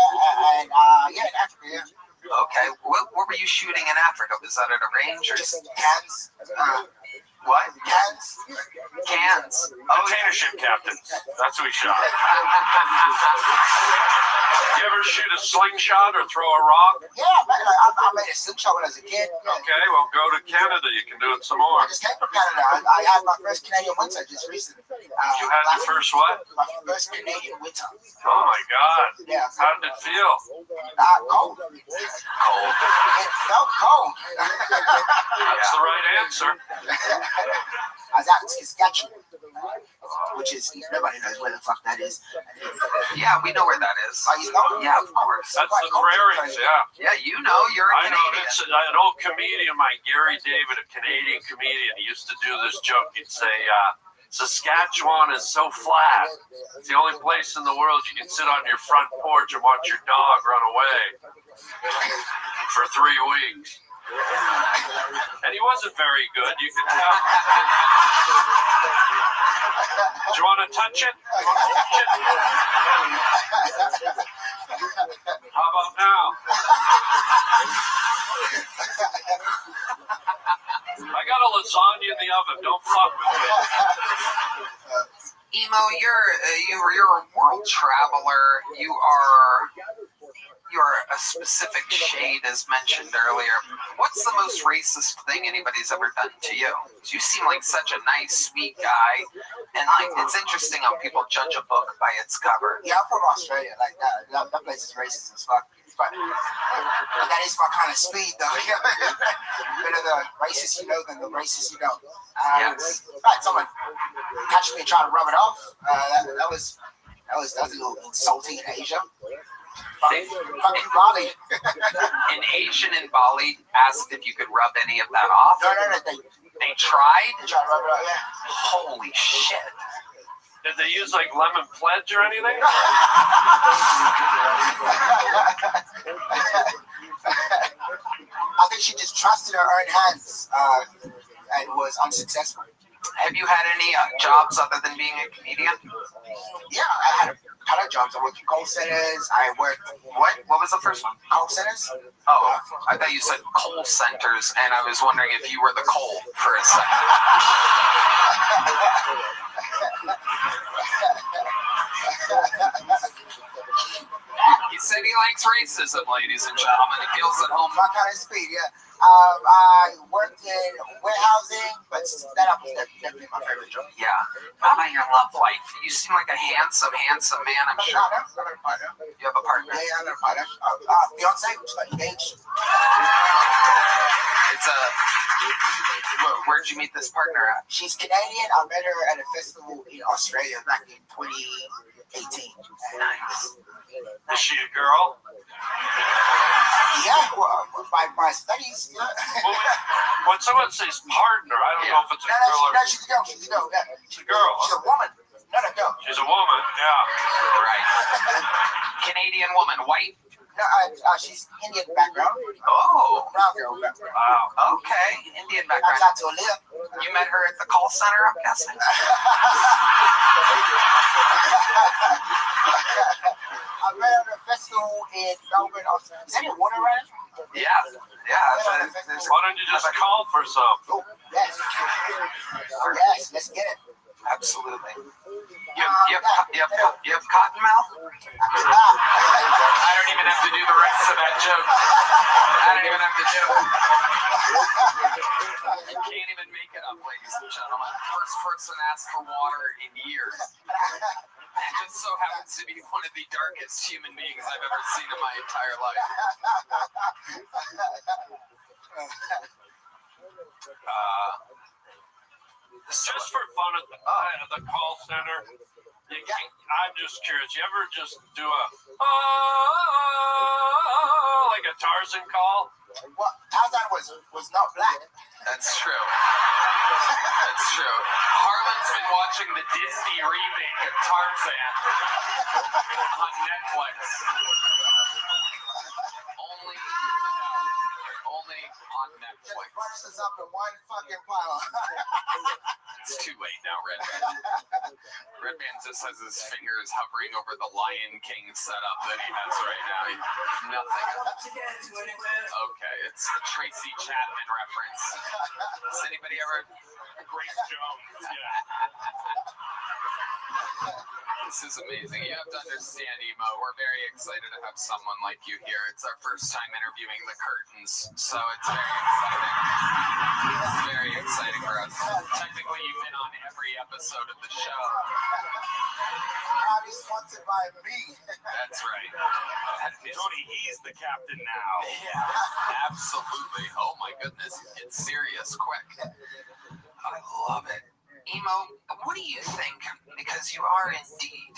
and yeah, in Africa. Yeah. Okay. What were you shooting in Africa? Was that at a range or Just cans. what? Cans. Cans. Container ship captains. That's what we shot. You ever shoot a slingshot or throw a rock? Yeah, I made a slingshot when I was a kid. Okay, well, go to Canada. You can do it some more. I just came from Canada. I had my first Canadian winter just recently. You had your first what? My first Canadian winter. Oh my God! Yeah. How did it feel? Cold. Cold. It felt cold. That's the right answer. I was out in Saskatchewan, which is, nobody knows where the fuck that is. Yeah, we know where that is. Oh, you know? Yeah, of course. That's the prairies, yeah. Yeah, you know, you're a I know Canadian. this. An old comedian, my Gary David, a Canadian comedian, he used to do this joke. He'd say, Saskatchewan is so flat. It's the only place in the world you can sit on your front porch and watch your dog run away for 3 weeks. And he wasn't very good, you can tell. Do you want to touch it? How about now? I got a lasagna in the oven. Don't fuck with me. Emo, you're a world traveler. You're a specific shade, as mentioned earlier. What's the most racist thing anybody's ever done to you? You seem like such a nice, sweet guy, and like it's interesting how people judge a book by its cover. Yeah, I'm from Australia. Like that place is racist as fuck. But that is my kind of speed, though. Better the racist you know than the racist you don't. Yes. Right, someone catch me trying to rub it off. That was a little insulting in Asia. Fucking Bali. An Asian in Bali asked if you could rub any of that off. No, They tried? They tried to rub it off, yeah. Holy shit. Did they use like lemon pledge or anything? I think she just trusted her own hands and was unsuccessful. Have you had any jobs other than being a comedian? Yeah, I had a ton of jobs. I worked in call centers. I worked... What? What was the first one? Call centers. Oh, I thought you said coal centers, and I was wondering if you were the coal for a second. He said he likes racism, ladies and gentlemen. He feels at home. My kind of speed, yeah. I worked in warehousing, but that was definitely my favorite job. Yeah. How about your love life? You seem like a handsome man, I'm sure. I got a partner. You have a partner? Yeah, I got a partner. Fiance, just got engaged. It's a... Where'd you meet this partner at? She's Canadian. I met her at a festival in Australia back in 2018. Nice. Is she a girl? Yeah, well, my studies. Yeah. Well, when someone says partner, I don't know if it's a girl or... No, she's a girl. She's a girl. Yeah. She's a girl. She's a woman. Not a girl. She's a woman, yeah. Right. Canadian woman, white? No, she's Indian background. Oh. Brown girl background. Wow. Okay. Indian Comes background. out to a live. You met her at the call center, I'm guessing? I met her at a festival in Melbourne. Is there any water around? Yeah. Yeah. Why don't you just call for some? Oh, yes. Yes, let's get it. Absolutely. You have cotton mouth? I don't even have to do the rest of that joke. I don't even have to joke. You can't even make it up, ladies and gentlemen. First person asked for water in years. It just so happens to be one of the darkest human beings I've ever seen in my entire life. Just for fun at the call center, I'm just curious. You ever just do like a Tarzan call? Well, Tarzan was not black. That's true. That's true. Harlan's been watching the Disney remake of Tarzan on Netflix. Only on Netflix. Bunch this up in one fucking pile. It's too late now, Redman just has his fingers hovering over the Lion King setup that he has right now. Nothing. Okay, it's a Tracy Chapman reference. Has anybody ever? Grace Jones. Yeah. This is amazing. You have to understand, Emo. We're very excited to have someone like you here. It's our first time interviewing the curtains, so it's very exciting. It's very exciting for us. Technically, you've been on every episode of the show. Robbie sponsored by me. That's right. Tony, he's the captain now. Yeah, absolutely. Oh my goodness, it's serious, quick. I love it. Emo, what do you think? Because you are indeed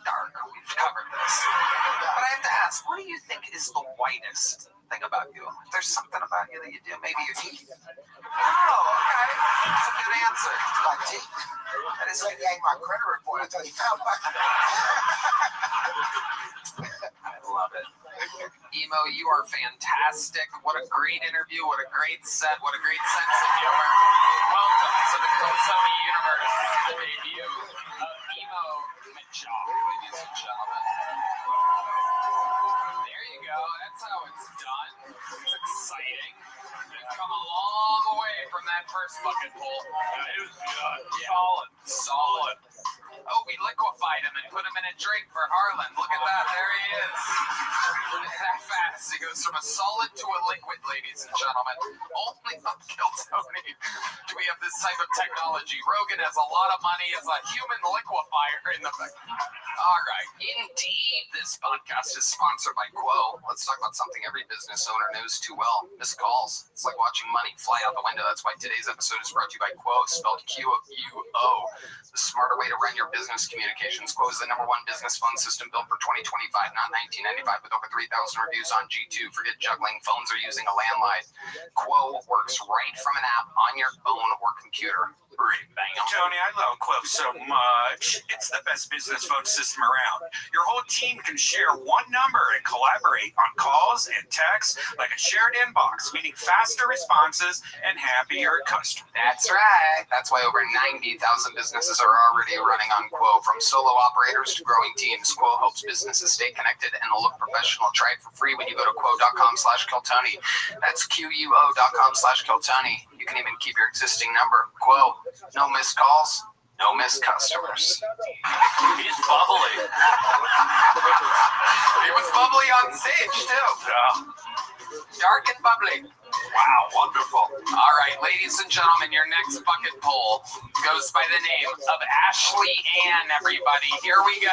dark. We've covered this. But I have to ask, what do you think is the whitest thing about you? There's something about you that you do. Maybe your teeth. Oh, okay. That's a good answer. My teeth. That is Like my credit report until you found my. I love it. Emo, you are fantastic. What a great interview. What a great set. What a great sense of humor. Welcome to the Kosoni Universe, the debut of Emo Majok, ladies and gentlemen. There you go. That's how it's done. It's exciting. We've come a long way from that first bucket pull. It was Solid. Oh, we liquefied him and put him in a drink for Harlan. Look at that. There he is. That fast. He goes from a solid to a liquid, ladies and gentlemen. Only on Kill Tony do we have this type of technology. Rogan has a lot of money as a human liquefier in the back. All right. Indeed, this podcast is sponsored by Quo. Let's talk about something every business owner knows too well. Missed calls. It's like watching money fly out the window. That's why today's episode is brought to you by Quo, spelled Q-U-O. The smarter way to run your business communications. Quo is the #1 business phone system built for 2025, not 1995, with over 3,000 reviews on G2. Forget juggling phones or using a landline. Quo works right from an app on your phone or computer. Bang. Tony, I love Quo so much. It's the best business phone system around. Your whole team can share one number and collaborate on calls and texts like a shared inbox, meaning faster responses and happier customers. That's right. That's why over 90,000 businesses are already running on Quo. From solo operators to growing teams, Quo helps businesses stay connected and look professional. Try it for free when you go to quo.com/Kiltony. That's QUO.com/Kiltony. You can even keep your existing number. Quo. No missed calls, no missed customers. He's bubbly. He was bubbly on stage, too. Yeah. Dark and bubbly. Wow, wonderful. All right, ladies and gentlemen, your next bucket pull goes by the name of Ashley Ann, everybody. Here we go.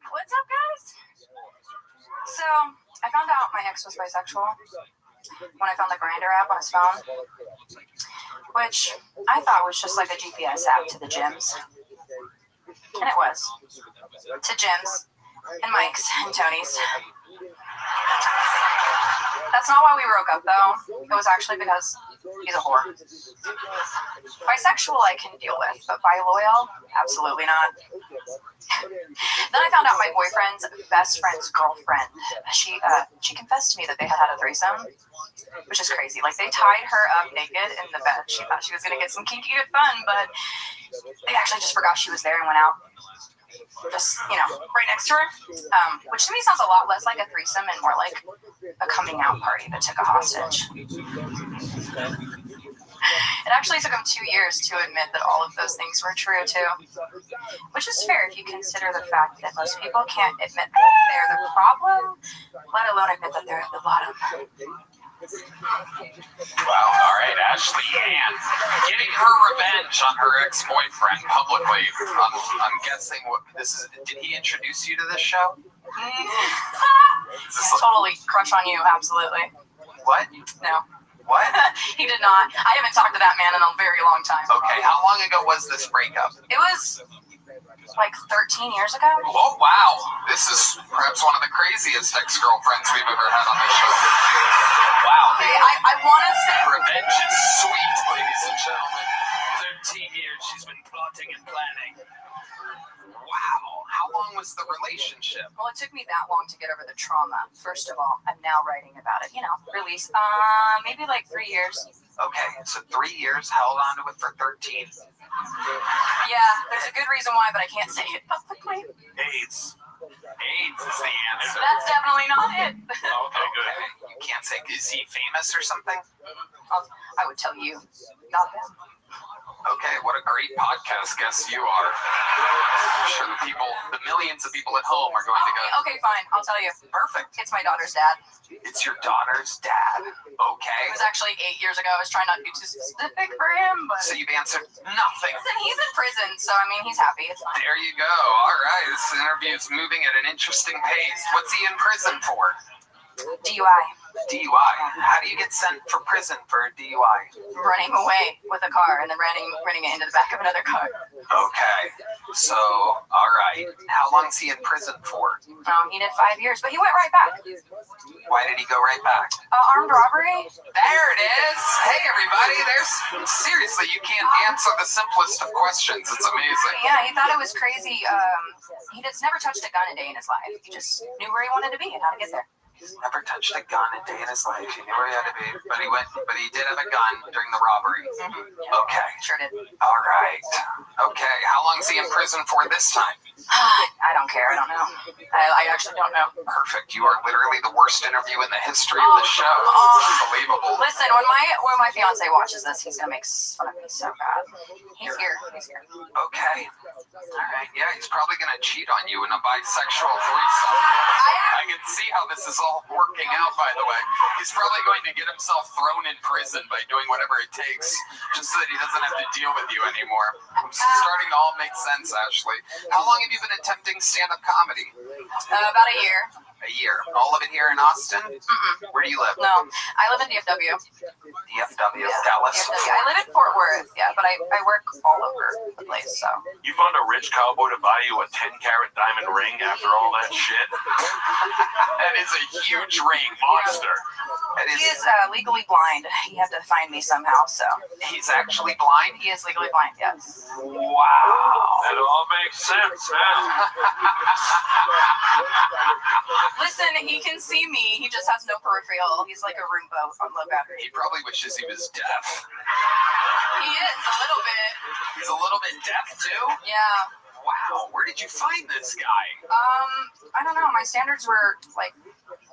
What's up, guys? So, I found out my ex was bisexual when I found the Grindr app on his phone, which I thought was just like a GPS app to the gyms. And it was. To gyms, and Mike's, and Tony's. That's not why we broke up, though. It was actually because he's a whore. Bisexual I can deal with, but bi-loyal? Absolutely not. Then I found out my boyfriend's best friend's girlfriend. She confessed to me that they had a threesome, which is crazy. Like, they tied her up naked in the bed. She thought she was going to get some kinky good fun, but they actually just forgot she was there and went out. Just, right next to her. Which to me sounds a lot less like a threesome and more like a coming out party that took a hostage. It actually took him 2 years to admit that all of those things were true, too. Which is fair if you consider the fact that most people can't admit that they're the problem, let alone admit that they're at the bottom. Wow, all right, Ashley Ann. Getting her revenge on her ex-boyfriend publicly. I'm guessing did he introduce you to this show? Totally crush on you, absolutely. What? No. What? He did not. I haven't talked to that man in a very long time. Okay, how long ago was this breakup? It was like 13 years ago. Oh, wow. This is perhaps one of the craziest ex-girlfriends we've ever had on the show. Wow. Okay, I want to say Revenge is sweet, ladies and gentlemen. 13 years she's been plotting and planning. Wow. How long was the relationship? well, it took me that long to get over the trauma. First of all, I'm now writing about it. Release. Maybe like 3 years. Okay, so 3 years, held on to it for 13. Yeah, there's a good reason why, but I can't say it publicly. AIDS. AIDS is the answer. That's definitely not it. Okay, good. You can't say, is he famous or something? I would tell you, not them. Okay, what a great podcast guest you are. I'm sure the millions of people at home are going to go. Okay, fine. I'll tell you. Perfect. It's my daughter's dad. It's your daughter's dad. Okay. It was actually 8 years ago. I was trying not to be too specific for him, but So you've answered nothing. listen, he's in prison, so I mean, he's happy. It's fine. There you go. All right, this interview is moving at an interesting pace. What's he in prison for? DUI. DUI. How do you get sent for prison for a DUI? Running away with a car and then running it into the back of another car. Okay. So, all right. How long's he in prison for? He did 5 years, but he went right back. Why did he go right back? Armed robbery. There it is. Hey, everybody. Seriously, you can't answer the simplest of questions. It's amazing. Yeah, he thought it was crazy. He just never touched a gun a day in his life. He just knew where he wanted to be and how to get there. Never touched a gun a day in his life. He knew where he had to be, but he did have a gun during the robbery. Mm-hmm. Yeah. Okay. Sure did. All right. Okay. How long is he in prison for this time? I don't care. I don't know. I actually don't know. Perfect. You are literally the worst interview in the history of the show. Unbelievable. Listen, when my fiance watches this, he's gonna make fun of me so bad. He's here. Okay. All right. Yeah, he's probably gonna cheat on you in a bisexual threesome. I can see how this is all working out. By the way, he's probably going to get himself thrown in prison by doing whatever it takes, just so that he doesn't have to deal with you anymore. I'm starting to all make sense, Ashley. How long have you been attempting stand-up comedy? About a year. A year. All of it here in Austin? Mm-mm. Where do you live? No, I live in DFW. DFW, Yeah, Dallas. DFW. I live in Fort Worth, yeah, but I work all over the place, so. You found a rich cowboy to buy you a 10-carat diamond ring after all that shit? That is a huge ring. Monster. He is legally blind. You have to find me somehow, so. He's actually blind? He is legally blind, yes. Wow. That all makes sense, man. Listen, he can see me. He just has no peripheral. He's like a Roomba on low battery. He probably wishes he was deaf. He is, a little bit. He's a little bit deaf, too? Yeah. Wow. Where did you find this guy? I don't know. My standards were, like,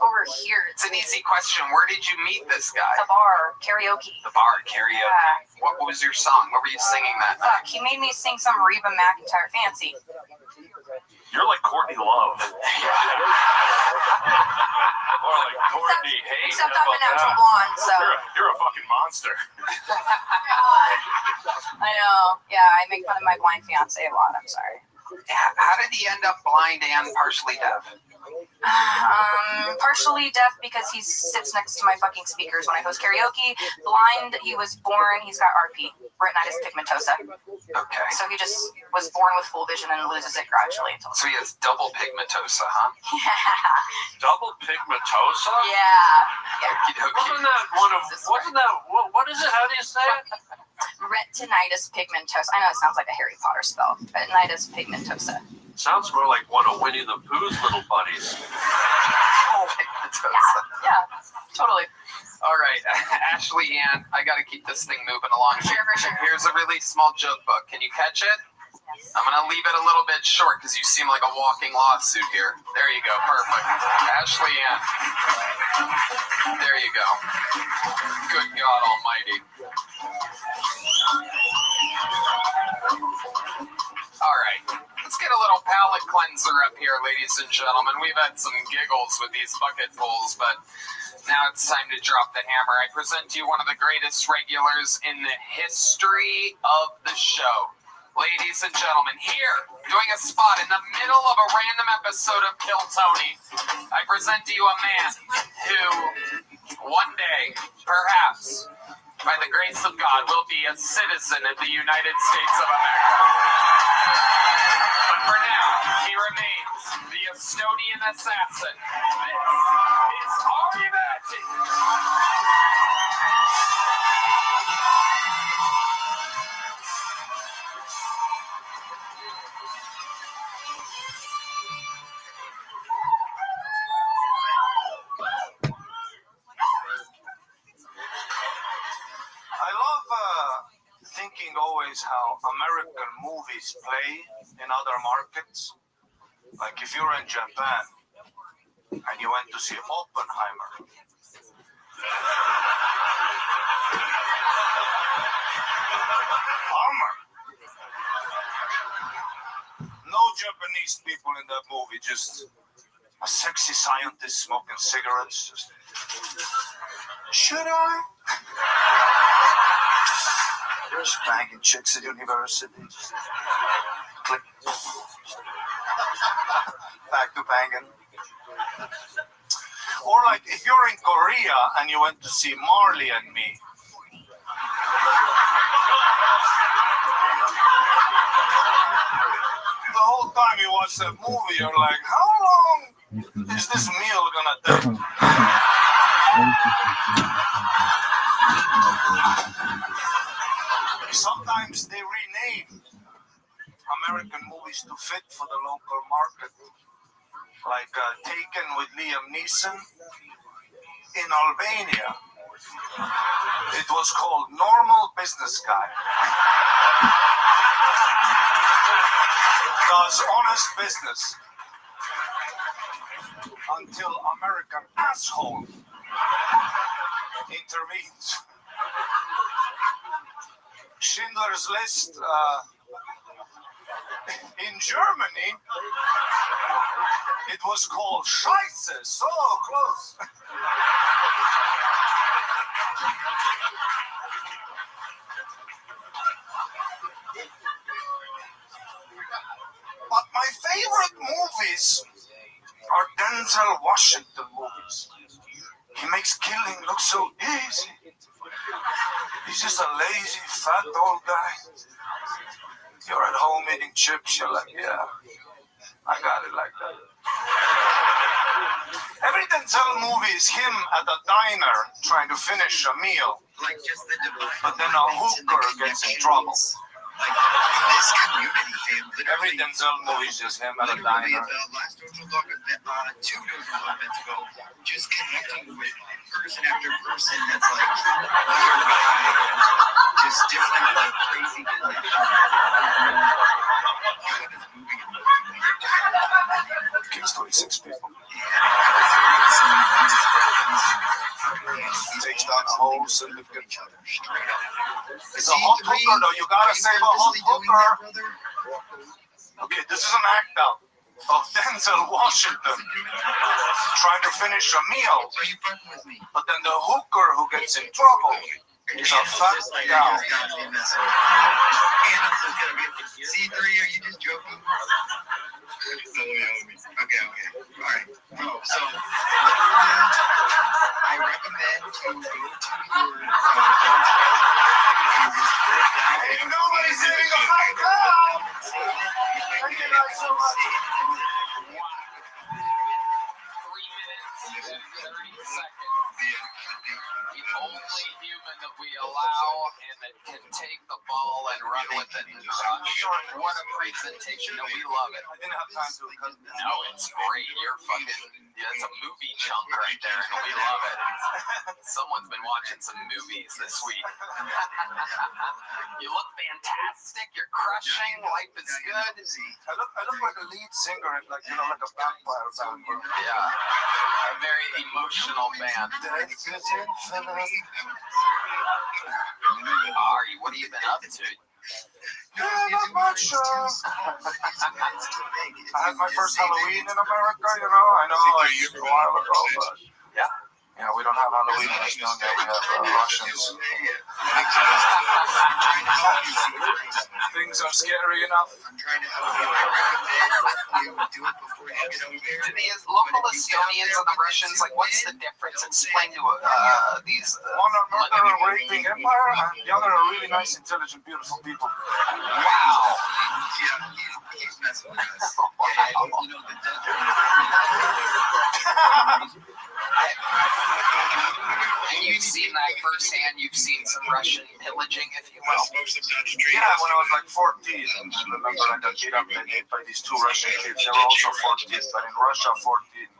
over here. It's an easy question. Where did you meet this guy? The bar, karaoke. The bar, karaoke. Yeah. What was your song? What were you singing that night? Fuck, he made me sing some Reba McEntire Fancy. You're like Courtney Love. Or like Courtney Hayes. Except I'm a natural blonde, so. You're a fucking monster. I know. Yeah, I make fun of my blind fiance a lot. I'm sorry. How did he end up blind and partially deaf? Partially deaf because he sits next to my fucking speakers when I host karaoke. Blind, he was born, he's got RP, retinitis pigmentosa. Okay. So he just was born with full vision and loses it gradually. So he has double pigmentosa, huh? Double pigmentosa? Yeah. Wasn't that what is it? How do you say it? Retinitis pigmentosa. I know it sounds like a Harry Potter spell. Retinitis pigmentosa. Sounds more like one of Winnie the Pooh's little buddies. Yeah, totally. All right, Ashley Ann, I got to keep this thing moving along. For sure. Here's a really small joke book. Can you catch it? Yes. I'm going to leave it a little bit short because you seem like a walking lawsuit here. There you go. Perfect. Ashley Ann. There you go. Good God Almighty. All right. Let's get a little palate cleanser up here, ladies and gentlemen. We've had some giggles with these bucketfuls, but now it's time to drop the hammer. I present to you one of the greatest regulars in the history of the show. Ladies and gentlemen, here, doing a spot in the middle of a random episode of Kill Tony, I present to you a man who, one day, perhaps, by the grace of God, will be a citizen of the United States of America. But for now, he remains the Estonian assassin. This is Arivati. I love thinking always how American movies play in other markets. Like if you're in Japan and you went to see Oppenheimer, Hammer. No Japanese people in that movie, just a sexy scientist smoking cigarettes. Just, should I? Just banging chicks at university. Just click. Back to banging. Or like if you're in Korea and you went to see Marley and Me. The whole time you watch that movie, you're like, how long is this meal gonna take? Sometimes they rename American movies to fit for the local market. Like Taken with Liam Neeson in Albania. It was called Normal Business Guy. Does honest business until American asshole intervenes. Schindler's List in Germany, it was called Scheiße, so close. But my favorite movies are Denzel Washington movies. He makes killing look so easy. He's just a lazy, fat old guy. You're at home eating chips, you're like, yeah, I got it like that. Every Denzel movie is him at a diner trying to finish a meal. But then a hooker gets in trouble. Every Denzel movie is just him at a diner. Last Rothschild talk event, 2 events ago, just connecting with person after person that's like just different, like crazy connections. Kills 26 people. Takes down a whole syndicate. It's a hot hooker, though. You gotta save a hot hooker. Okay, this is an act out of Denzel Washington trying to finish a meal. But then the hooker who gets in trouble is a fat gal. C3, are you just joking? Okay. Alright. No, so literally, I recommend to go to your Ain't nobody saving a fat gal! Thank you guys so much. 3 minutes and 30 seconds. The only human that we allow and that can take the ball and run with it. What a presentation, and we love it. I didn't have time to cut this. No, it's great. You're fucking, it's a movie chunk right there, and we love it. Someone's been watching some movies this week. You look fantastic. You're crushing. Life is good. I look like a lead singer in like a vampire band. Yeah. A very emotional band. Ari, what have you been up to? Not much. I had my first Halloween in America, you know. I know it's a while ago, but yeah, we don't have Halloween in Estonia. We have Russians. Things are scary enough. I'm trying to help you. I recommend you do it before you get over there. Do the local Estonians and the Russians, like, what's the difference? Explain to these. One are not a raping empire, and the other are really nice, intelligent, beautiful people. Wow. Yeah, he's messing with us. Wow. You know, And you've seen that firsthand. You've seen some Russian pillaging, if you will. Yeah, when I was like 14, I remember I got beat up by these two Russian kids. They were also 14, but in Russia, 14.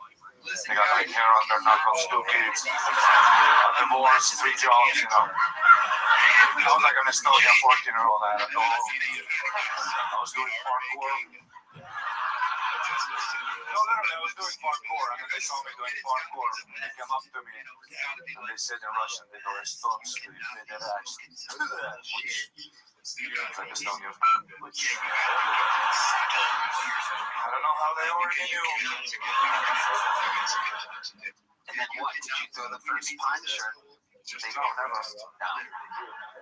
They got like hair on their knuckles, 2 kids, a divorce, 3 jobs, you know. I was like an Estonian 14-year-old. I was doing parkour. No, literally, I was doing parkour, and they saw me doing parkour. They came up to me, and they said in Russian, they go, Estonski, it's like Estonian, which I don't know how they already knew. And then what? Did you throw the first punch, or they No, never. No.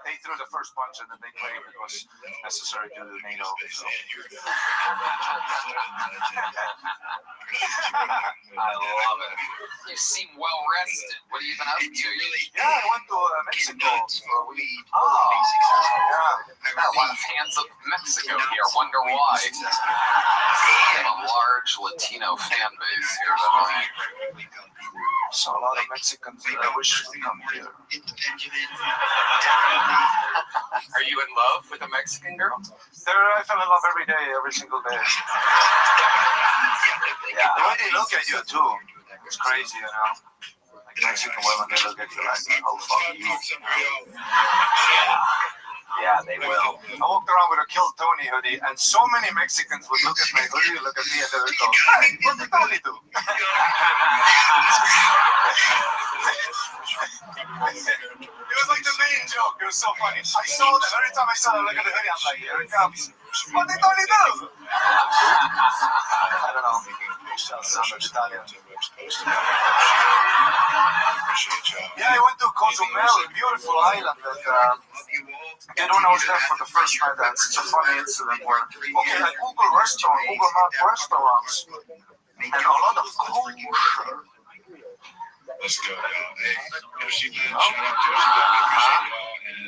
They threw the first punch, and then they claimed it was necessary to do NATO. So. I love it. You seem well rested. What have you been up to? Yeah, I went to Mexico for a week. Oh, Yeah. got a lot of fans of Mexico here. Wonder why. We have a large Latino fan base here tonight. So a lot of Mexicans wish to come here. Are you in love with a Mexican girl? I fell in love every day, every single day. Yeah. The way they look at you too, it's crazy, you know. Like Mexican women, they look at you like, oh fuck you. Yeah, they will. I walked around with a Kill Tony hoodie, and so many Mexicans would look at my hoodie, look at me, and they would go, hey, what did Tony do? It was like the main joke. It was so funny. I saw them. Every time I saw them look at the hoodie, I'm like, here it comes. What did Tony do? I don't know. Sounded Italian. Yeah, I went to Cozumel, a beautiful island that, and when I was there for the first night, I had such a funny incident where, okay, I Google Map restaurants, and a lot of kosher. Let's go, y'all. Hey, Yoshi Man, shout out to Yoshi Man.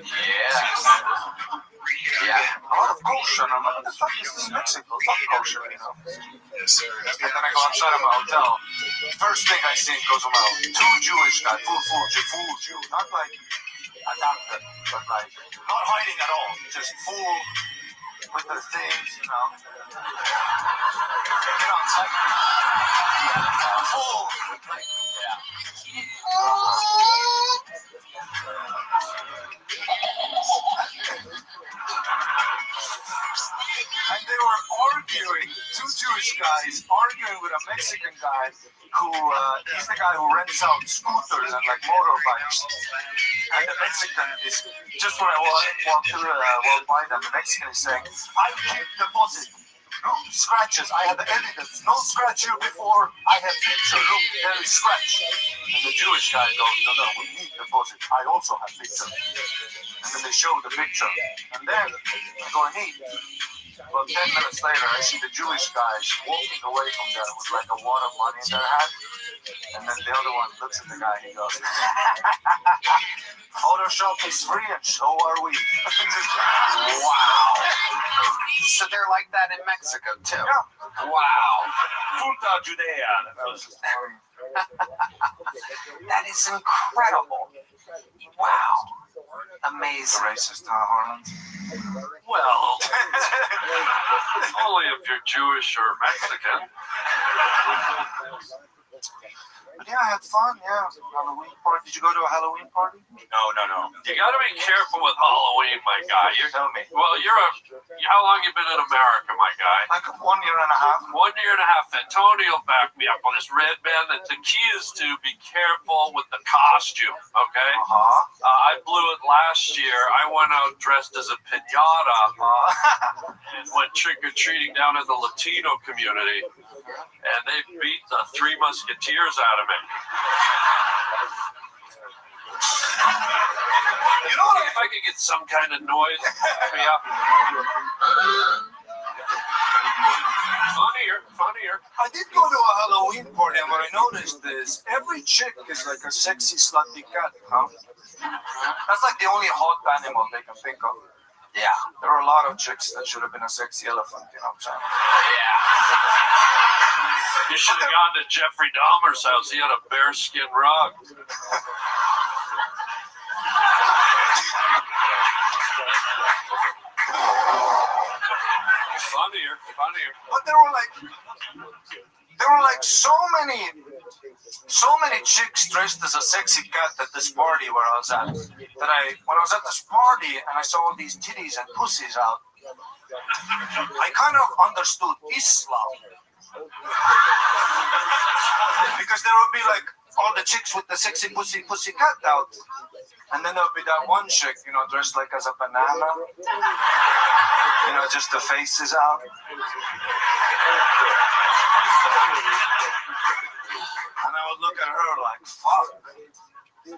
Appreciate y'all. And Yeah. A lot of kosher. I'm like, what the fuck is this Mexico? It's not kosher, you know? yes, sir. And then I go outside of my hotel. First thing I see in Cozumel, 2 Jewish guys, full Jew. Not like adopted, but like not hiding at all. Just full with their things, you know. You know, it's like full. And they were arguing, 2 Jewish guys arguing with a Mexican guy who, he's the guy who rents out scooters and like motorbikes. And the Mexican is, just when I walked by them, the Mexican is saying, I keep deposit. No scratches. I have evidence. No scratch here before. I have picture. Look, there is scratch. And the Jewish guy goes, no, we need deposit. I also have picture. And then they show the picture. And then I go, hey. Well, 10 minutes later, I see the Jewish guys walking away from there with like a wad of money in their hand. And then the other one looks at the guy and he goes, Photoshop is free and so are we. Wow. So they're like that in Mexico too. Yeah. Wow. Punta Judea. That is incredible. Wow. Amazing. Racist, huh, Harlan? Well, only if you're Jewish or Mexican. But yeah, I had fun, yeah. Halloween party. Did you go to a Halloween party? No. You got to be careful with Halloween, my guy. Tell me. Well, how long you been in America, my guy? Like 1 year and a half. 1 year and a half. And Tony will back me up on this, Red Man. That the key is to be careful with the costume, okay? I blew it last year. I went out dressed as a piñata and went trick-or-treating down in the Latino community. And they beat the 3 Musketeers out of me. You know what? If I could get some kind of noise, yeah. Funnier. I did go to a Halloween party, and what I noticed is every chick is like a sexy, slutty cat, huh? That's like the only hot animal they can think of. Yeah, there are a lot of chicks that should have been a sexy elephant, you know what I'm saying? You should have gone to Jeffrey Dahmer's house. He had a bearskin rug. Funnier. But there were like so many chicks dressed as a sexy cat at this party where I was at. When I was at this party and I saw all these titties and pussies out, I kind of understood Islam. Because there would be like all the chicks with the sexy pussy cat out. And then there would be that one chick, you know, dressed like as a banana. You know, just the face is out. And I would look at her like, fuck,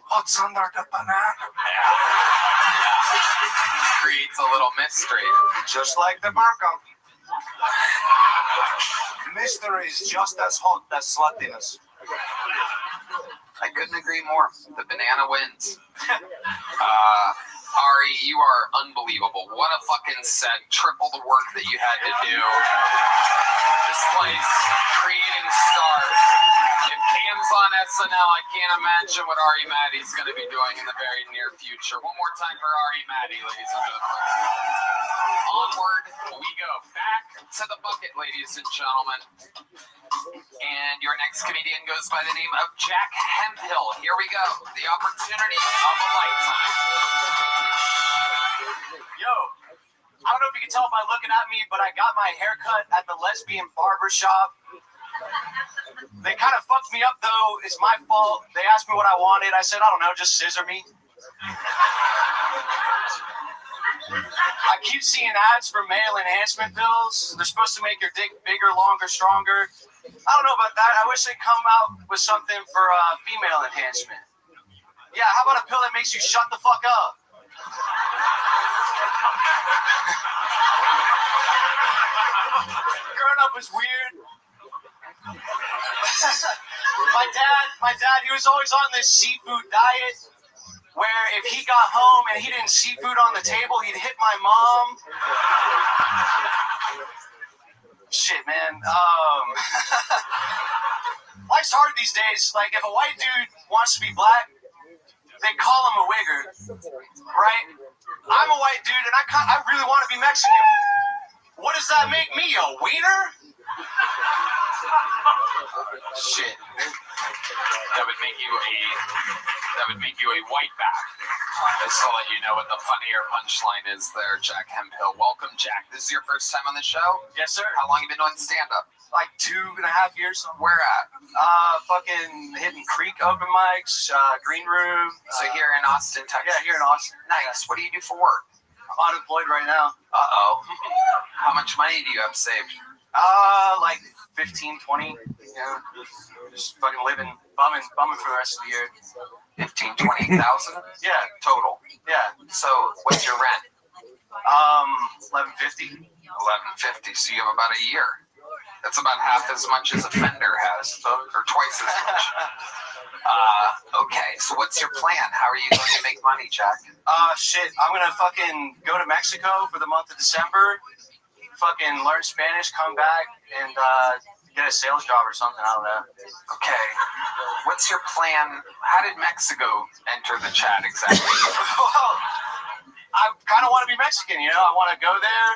what's under the banana? Creates a little mystery. Just like the burqa. Mystery is just as hot as sluttiness. I couldn't agree more. The banana wins. Ari, you are unbelievable. What a fucking set. Triple the work that you had to do. This place, creating stars. If Cam's on SNL, I can't imagine what Ari Maddie's going to be doing in the very near future. One more time for Ari Maddie, ladies and gentlemen. Onward we go. Back to the bucket, ladies and gentlemen. And your next comedian goes by the name of Jack Hemphill. Here we go. The opportunity of a lifetime. Yo, I don't know if you can tell by looking at me, but I got my haircut at the lesbian barber shop. They kind of fucked me up, though. It's my fault. They asked me what I wanted. I said, I don't know, just scissor me. I keep seeing ads for male enhancement pills. They're supposed to make your dick bigger, longer, stronger. I don't know about that. I wish they'd come out with something for female enhancement. Yeah, how about a pill that makes you shut the fuck up? Growing up was weird. my dad, he was always on this seafood diet where if he got home and he didn't seafood on the table, he'd hit my mom. Shit, man. Life's hard these days. Like, if a white dude wants to be black, they call him a wigger, right? I'm a white dude, and I really want to be Mexican. What does that make me, a wiener? Shit. That would make you a white back. Just to let you know what the funnier punchline is there, Jack Hemphill. Welcome, Jack. This is your first time on the show? Yes, sir. How long have you been doing stand-up? Like 2.5 years. Where at? Fucking Hidden Creek open mics, Green Room. So here in Austin, Texas? Yeah, here in Austin. Nice. What do you do for work? I'm unemployed right now. Uh-oh. How much money do you have saved? Like 15, 20. Yeah. Just fucking living, bumming for the rest of the year. 15, 20,000? Yeah. Total? Yeah. So what's your rent? $11.50. $11.50. So you have about a year. That's about half as much as a Fender has, or twice as much. Okay, so what's your plan? How are you going to make money, Jack? Shit, I'm gonna fucking go to Mexico for the month of December, fucking learn Spanish, come back, and get a sales job or something. I don't know. Okay, what's your plan? How did Mexico enter the chat exactly? Well, I kind of want to be Mexican, you know? I want to go there,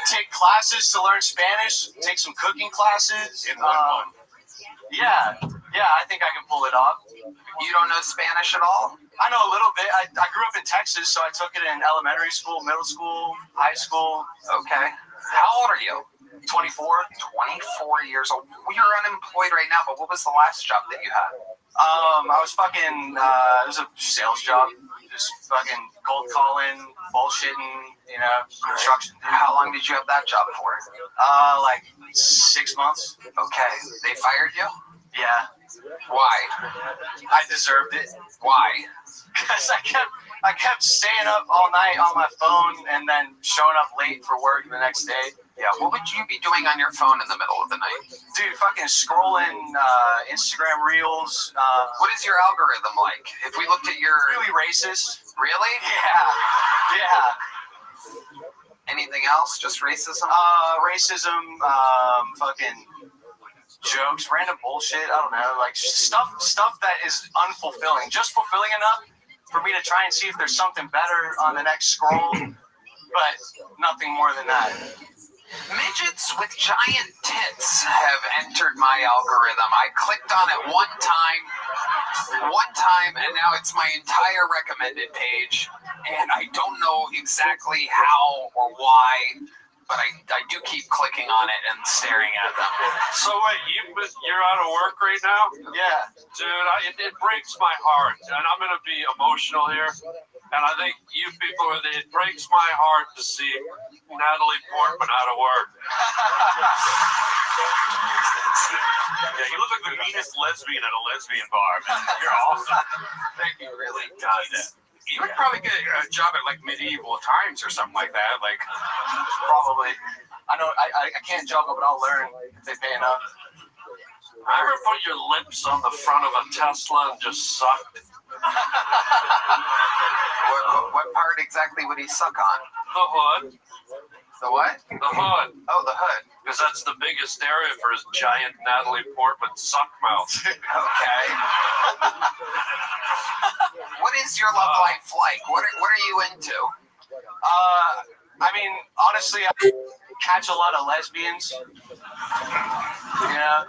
take classes to learn Spanish, take some cooking classes. In 1 month? Yeah, I think I can pull it off. You don't know Spanish at all? I know a little bit. I grew up in Texas, so I took it in elementary school, middle school, high school. Okay. How old are you? 24. 24 years old. Well, you're unemployed right now, but what was the last job that you had? I was fucking, it was a sales job. Just fucking cold calling, bullshitting, you know, construction. How long did you have that job for? Like 6 months. Okay. They fired you? Yeah. Why? I deserved it. Why? Because I kept staying up all night on my phone and then showing up late for work the next day. Yeah, what would you be doing on your phone in the middle of the night? Dude, fucking scrolling Instagram reels. What is your algorithm like? If we looked at your... Really racist. Really? Yeah. Anything else? Just racism? Racism, fucking jokes, random bullshit. I don't know, like stuff that is unfulfilling. Just fulfilling enough for me to try and see if there's something better on the next scroll, but nothing more than that. Midgets with giant tits have entered my algorithm. I clicked on it one time, and now it's my entire recommended page. And I don't know exactly how or why, but I do keep clicking on it and staring at them. So wait, you're out of work right now? Yeah. Dude, it breaks my heart, and I'm going to be emotional here. And I think you people, it breaks my heart to see Natalie Portman out of work. Yeah, you look like the meanest lesbian at a lesbian bar, man. You're awesome. Thank you, really. God, You would probably get a job at like medieval times or something like that. Like, probably. I know I can't juggle, but I'll learn if they pay enough. Ever put your lips on the front of a Tesla and just sucked? What part exactly would he suck on? The hood. The what? The hood. Oh, the hood. Because that's the biggest area for his giant Natalie Portman suck mouth. Okay. What is your love life like? What are you into? I mean, honestly, I catch a lot of lesbians. Yeah.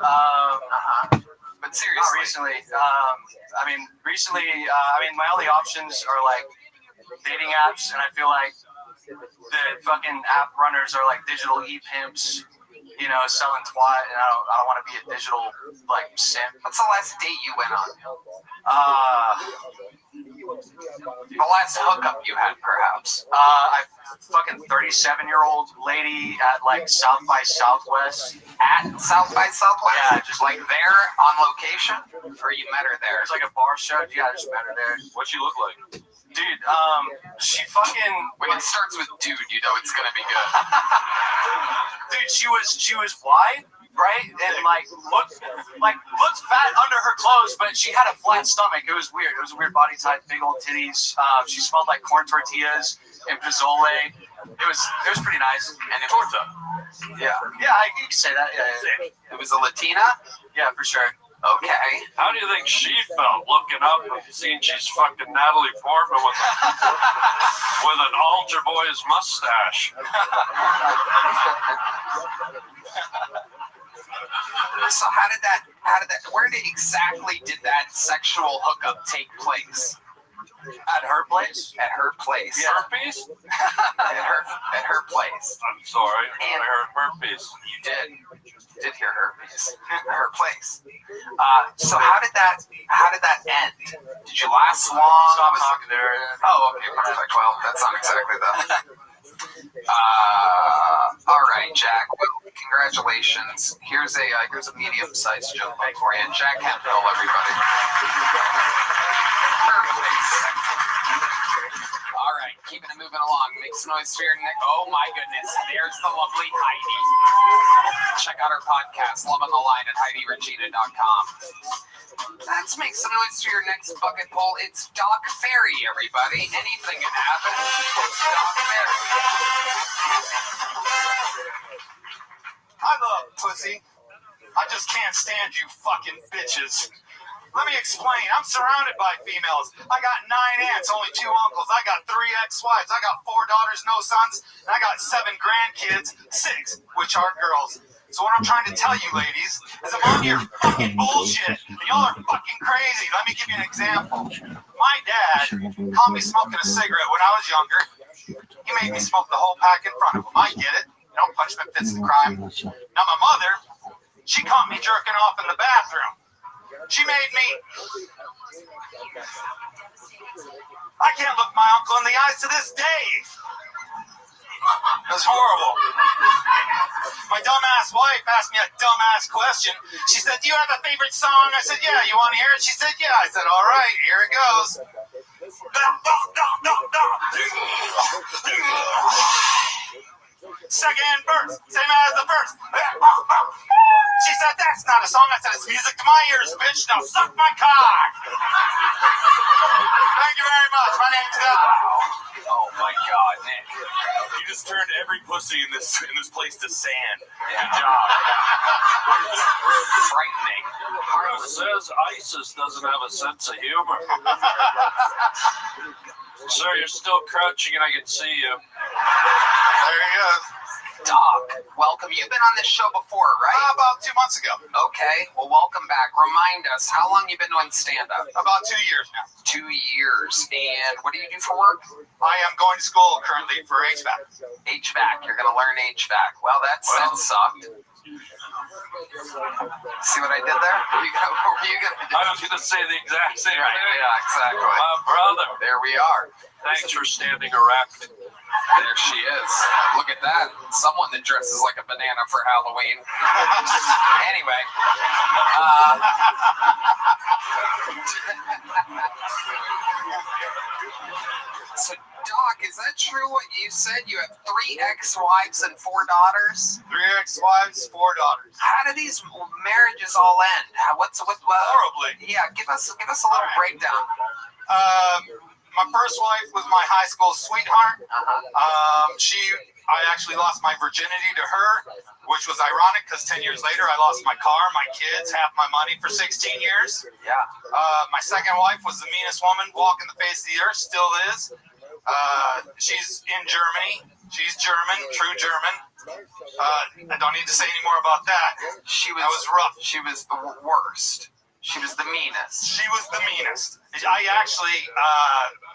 But seriously. Not recently. Recently, my only options are like dating apps, and I feel like the fucking app runners are like digital e-pimps, you know, selling twat, and I don't want to be a digital like simp. What's the last date you went on? The last hookup you had, perhaps? I fucking 37-year-old lady at like South by Southwest. At South by Southwest? Yeah, just like there on location? Or you met her there? There's like a bar show. Yeah, I just met her there. What'd she look like? Dude, she fucking... When it starts with dude, you know it's gonna be good. Dude, she was wide, right? And looked fat under her clothes, but she had a flat stomach. It was weird. It was a weird body type, big old titties. She smelled like corn tortillas and pozole. It was pretty nice. And it was yeah, you can say that. Yeah. It was a Latina? Yeah, for sure. Okay. How do you think she felt looking up and seeing she's fucking Natalie Portman with an altar boy's mustache? So where exactly did that sexual hookup take place? At her place? At her place. Yeah. Herpes? At her place. I'm sorry. I heard herpes. You did hear herpes. Her place. So how did that end? Did you last long? Stop talking to her. Oh, okay, perfect. Well, that's not exactly that. All right, Jack. Well, congratulations. Here's a medium-sized joke for you. Jack Hemphill, everybody. All right, keeping it moving along. Make some noise for your neck. Oh my goodness, there's the lovely Heidi. Check out her podcast, Love on the Line, at HeidiRegina.com. Let's make some noise for your next bucket pull. It's Doc Ferry, everybody. Anything can happen. Doc Ferry. I love pussy. I just can't stand you fucking bitches. Let me explain. I'm surrounded by females. I got 9 aunts, only 2 uncles. I got 3 ex-wives. I got 4 daughters, no sons. And I got 7 grandkids, 6, which are girls. So what I'm trying to tell you, ladies, is I'm on your fucking bullshit. Y'all are fucking crazy. Let me give you an example. My dad caught me smoking a cigarette when I was younger. He made me smoke the whole pack in front of him. I get it. You know, punishment fits the crime. Now my mother, she caught me jerking off in the bathroom. She made me. I can't look my uncle in the eyes to this day. It was horrible. My dumbass wife asked me a dumbass question. She said, "Do you have a favorite song?" I said, "Yeah." "You want to hear it?" She said, "Yeah." I said, "All right, here it goes." Second verse, same as the first. She said, "That's not a song." I said, "It's music to my ears, bitch. Now suck my cock." Thank you very much. My name's Oh my God, Nick! You just turned every pussy in this place to sand. Good job. Frightening. Who says ISIS doesn't have a sense of humor? Sir, you're still crouching and I can see you. There he goes. Doc, welcome. You've been on this show before, right? About 2 months ago. Okay, well, welcome back. Remind us, how long you been doing stand-up? About 2 years now. 2 years. And what do you do for work? I am going to school currently for HVAC. HVAC. You're going to learn HVAC. Well, that sucked. See what I did there? What were you gonna do? I was going to say the exact same Right, thing. yeah, exactly. My brother. There we are. Thanks for standing erect. There she is. Look at that. Someone that dresses like a banana for Halloween. Anyway. So, Doc, is that true what you said? You have 3 ex-wives and 4 daughters? 3 ex-wives, 4 daughters. How do these marriages all end? Horribly. Yeah, give us a little breakdown. My first wife was my high school sweetheart. I actually lost my virginity to her, which was ironic because 10 years later I lost my car, my kids, half my money for 16 years. Yeah. My second wife was the meanest woman walking the face of the earth, still is. She's in Germany. She's German, true German. I don't need to say any more about that. That was rough. She was the worst. She was the meanest. She was the meanest. I actually,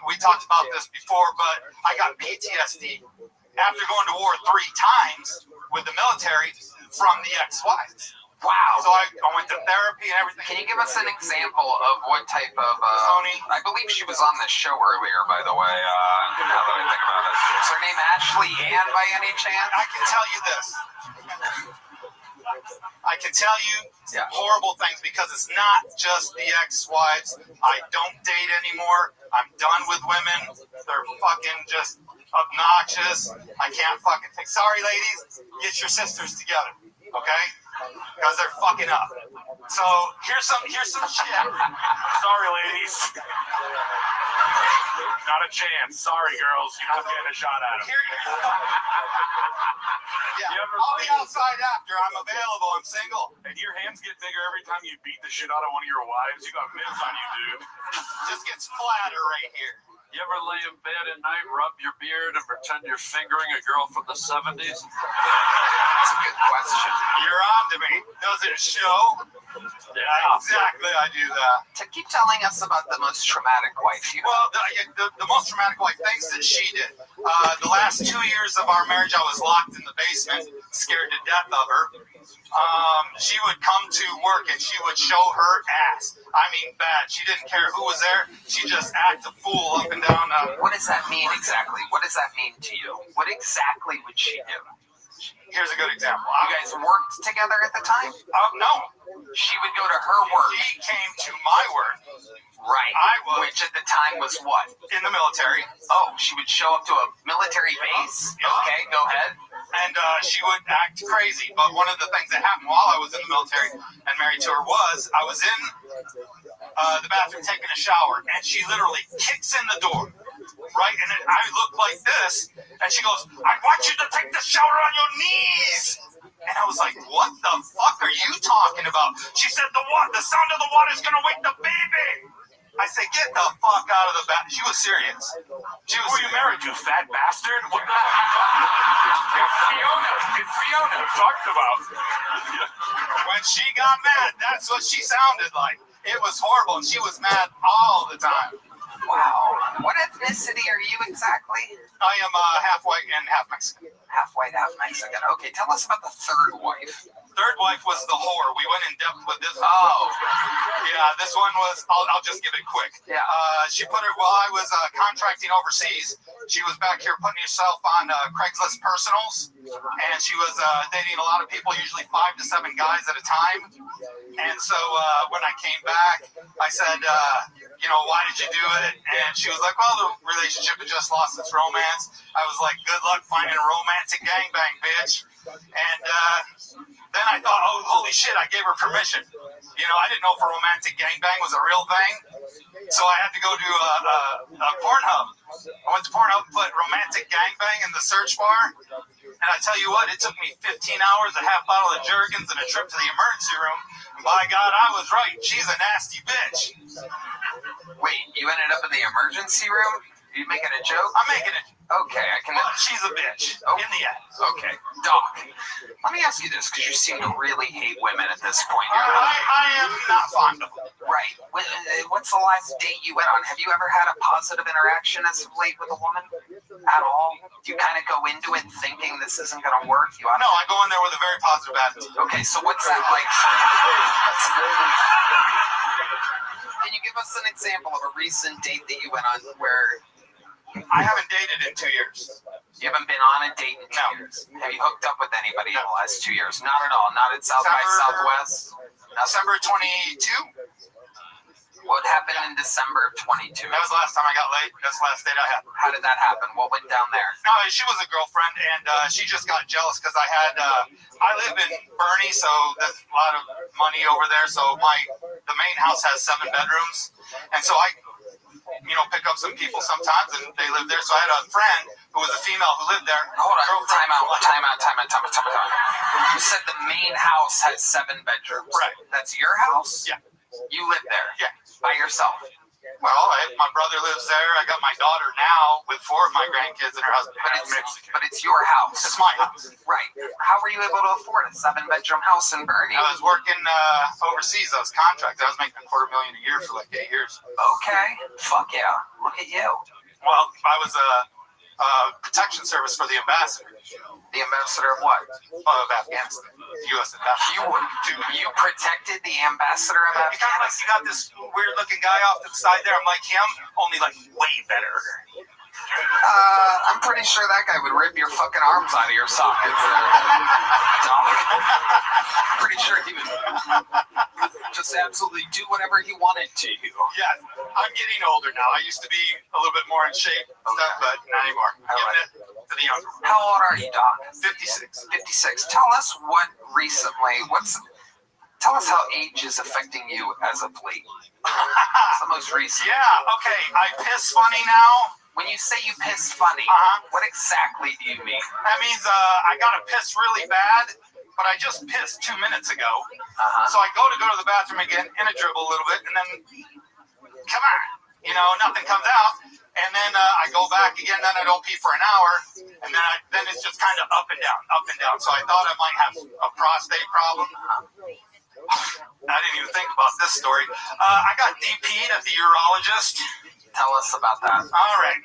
we talked about this before, but I got PTSD after going to war 3 times with the military from the ex-wives. Wow. So I went to therapy and everything. Can you give us an example of what type of... Tony? I believe she was on this show earlier, by the way, now that I think about it. Is her name Ashley Ann by any chance? I can tell you this. I can tell you horrible things because it's not just the ex-wives. I don't date anymore. I'm done with women. They're fucking just obnoxious. I can't fucking think. Sorry, ladies. Get your sisters together, okay? Because they're fucking up. So here's some shit. Sorry, ladies. Not a chance. Sorry, girls. You're not getting a shot at him. I'll be outside after. I'm available. I'm single. And your hands get bigger every time you beat the shit out of one of your wives. You got mitts on you, dude. Just gets flatter right here. You ever lay in bed at night, rub your beard, and pretend you're fingering a girl from the 70s? That's a good question. You're on to me. Does it show? Yeah, exactly. I do that. To keep telling us about the most traumatic wife you Well, the most traumatic wife, things that she did. The last 2 years of our marriage, I was locked in the basement, scared to death of her. She would come to work and she would show her ass. I mean, bad. She didn't care who was there. She just acted a fool up and down. What does that mean exactly? What does that mean to you? What exactly would she do? Here's a good example. You guys worked together at the time? No. She would go to her work. She came to my work. Right. Which at the time was what? In the military. Oh, she would show up to a military base? Okay, go ahead. And she would act crazy. But one of the things that happened while I was in the military and married to her was I was in the bathroom taking a shower, and she literally kicks in the door, right? And then I look like this, and she goes, "I want you to take the shower on your knees." And I was like, "What the fuck are you talking about?" She said, the sound of the water is going to wake the baby." I said, "Get the fuck out of the bath." She was serious. She was. Who are you married to, fat bastard? What the It's Fiona talked about. When she got mad, that's what she sounded like. It was horrible, and she was mad all the time. Wow. What ethnicity are you exactly? I am half white and half Mexican. Half white, half Mexican. Okay, tell us about the third wife. third wife was the whore. We went in depth with this. Oh. Yeah, this one was, I'll just give it quick. Yeah. She put her, while I was contracting overseas, she was back here putting herself on Craigslist personals, and she was dating a lot of people, usually 5 to 7 guys at a time. And so when I came back, I said, why did you do it? And she was like, well, the relationship had just lost its romance. I was like, good luck finding a romantic gangbang, bitch. And then I thought, oh, holy shit, I gave her permission. I didn't know if a romantic gangbang was a real thing. So I had to go to a Pornhub. I went to Pornhub, put romantic gangbang in the search bar. And I tell you what, it took me 15 hours, a half bottle of Jergens, and a trip to the emergency room. And by God, I was right. She's a nasty bitch. Wait, you ended up in the emergency room? Are you making a joke? I'm making it. Okay, I can. Well, she's a bitch. Oh. In the end. Okay, Doc. Let me ask you this, because you seem to really hate women at this point. I am not fond of them. Right. What's the last date you went on? Have you ever had a positive interaction as of late with a woman at all? Do you kind of go into it thinking this isn't going to work? No, I go in there with a very positive attitude. Okay, so what's that like? Can you give us an example of a recent date that you went on where... I haven't dated in 2 years. You haven't been on a date in 2 years? Have you hooked up with anybody in the last 2 years? Not at all. Not at South by Southwest? December 22. What happened in December of 22? That was the last time I got laid. That's the last date I had. How did that happen? What went down there? No, she was a girlfriend, and she just got jealous because I had, I live in Bernie, so there's a lot of money over there. So the main house has 7 bedrooms, and so I, pick up some people sometimes, and they live there. So I had a friend who was a female who lived there. Hold on, time out. You said the main house has 7 bedrooms. Right. That's your house? Yeah. You live there? Yeah. By yourself? Well, my brother lives there. I got my daughter now with 4 of my grandkids and her husband. But it's your house. It's my house. Right. How were you able to afford a 7-bedroom house in Bernie? I was working overseas. I was contracted. I was making $250,000 a year for like 8 years. Okay. Fuck yeah. Look at you. Well, I was a protection service for the ambassador. The ambassador of what? Of Afghanistan. U.S. ambassador. You protected the ambassador of Afghanistan? You got this weird-looking guy off to the side there. I'm like him, only like way better. I'm pretty sure that guy would rip your fucking arms out of your sockets. Pretty sure he would just absolutely do whatever he wanted to you. Yeah, I'm getting older now. I used to be a little bit more in shape, but not anymore. Giving it to the younger. How old are you, Doc? 56. 56. Tell us what recently, tell us how age is affecting you as of late. What's the most recent? Yeah, okay. I piss funny now. When you say you piss funny, what exactly do you mean? That means I got to piss really bad, but I just pissed 2 minutes ago. So I go to the bathroom again in a dribble a little bit, and then, come on, nothing comes out. And then I go back again, then I don't pee for an hour, and then it's just kind of up and down. So I thought I might have a prostate problem. I didn't even think about this story. I got DP'd at the urologist. Tell us about that. All right.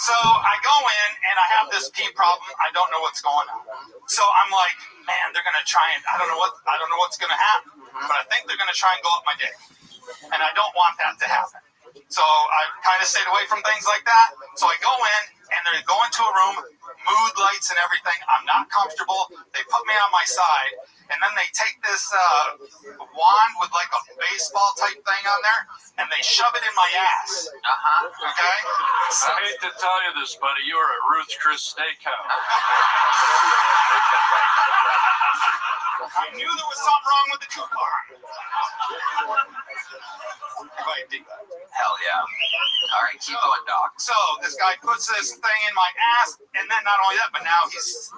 So I go in and I have this pee problem. I don't know what's going on. So I'm like, man, they're gonna try and I don't know what's gonna happen, but I think they're gonna try and go up my dick, and I don't want that to happen. So I kind of stayed away from things like that. So I go in and they go into a room, mood lights and everything. I'm not comfortable. They put me on my side. And then they take this wand with like a baseball type thing on there, and they shove it in my ass. Okay? I hate to tell you this, buddy. You were at Ruth's Chris Steakhouse. I knew there was something wrong with the coupon. Hell yeah. All right, keep going, Doc. So this guy puts this thing in my ass, and then not only that, but now he's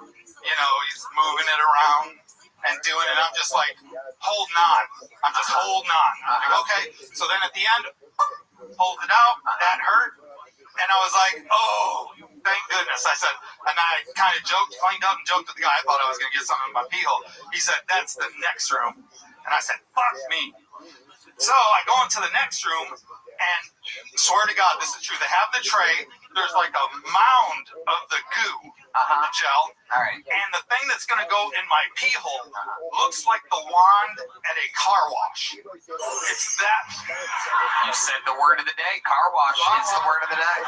moving it around and doing it. I'm just like holding on. I'm just holding on. I'm like, okay. So then at the end, hold it out. That hurt. And I was like, oh, thank goodness. I said, and I kind of cleaned up and joked with the guy. I thought I was going to get something in my pee hole. He said, that's the next room. And I said, fuck me. So I go into the next room, and swear to God, this is true. They have the tray. There's like a mound of the goo. The gel. All right. And the thing that's going to go in my pee hole looks like the wand at a car wash. It's that. You said the word of the day. Car wash is the word of the day.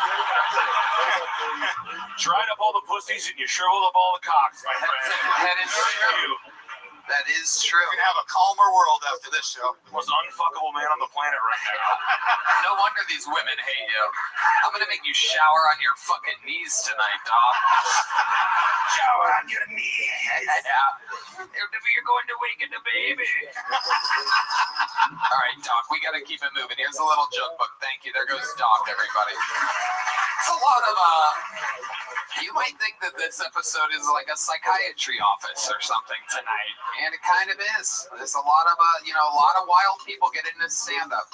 Dried up all the pussies and you shriveled up all the cocks, my friend. That is true. That is true. We're going to have a calmer world after this show. The most unfuckable man on the planet right now. No wonder these women hate you. I'm gonna make you shower on your fucking knees tonight, dog. Shower on your knees. Yeah. You're going to waken the baby. All right, Doc, we gotta keep it moving. Here's a little joke book. Thank you. There goes Doc, everybody. It's a lot of, you might think that this episode is like a psychiatry office or something tonight, and it kind of is. There's a lot of, a lot of wild people get into stand-up.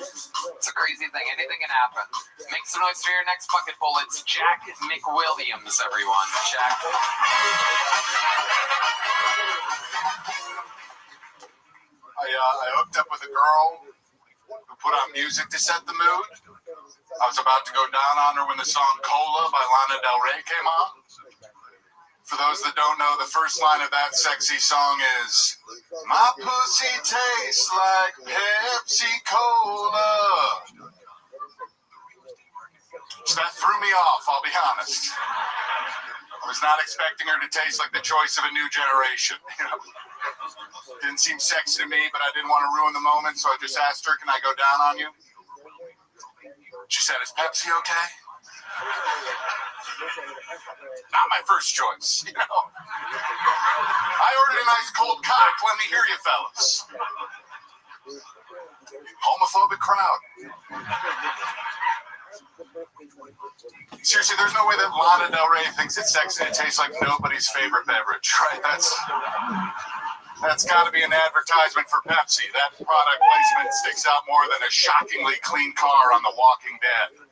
It's a crazy thing. Anything can happen. Make some noise for your next bucket bowl. It's Jack McWilliams, everyone. Jack. I hooked up with a girl who put on music to set the mood. I was about to go down on her when the song Cola by Lana Del Rey came on. For those that don't know, the first line of that sexy song is, "My pussy tastes like Pepsi Cola." So that threw me off, I'll be honest. I was not expecting her to taste like the choice of a new generation. Didn't seem sexy to me, but I didn't want to ruin the moment, so I just asked her, "Can I go down on you?" She said, "Is Pepsi okay?" Not my first choice, I ordered a nice cold cock. Let me hear you, fellas. Homophobic crowd. Seriously, there's no way that Lana Del Rey thinks it's sexy and it tastes like nobody's favorite beverage, right? That's got to be an advertisement for Pepsi. That product placement sticks out more than a shockingly clean car on The Walking Dead.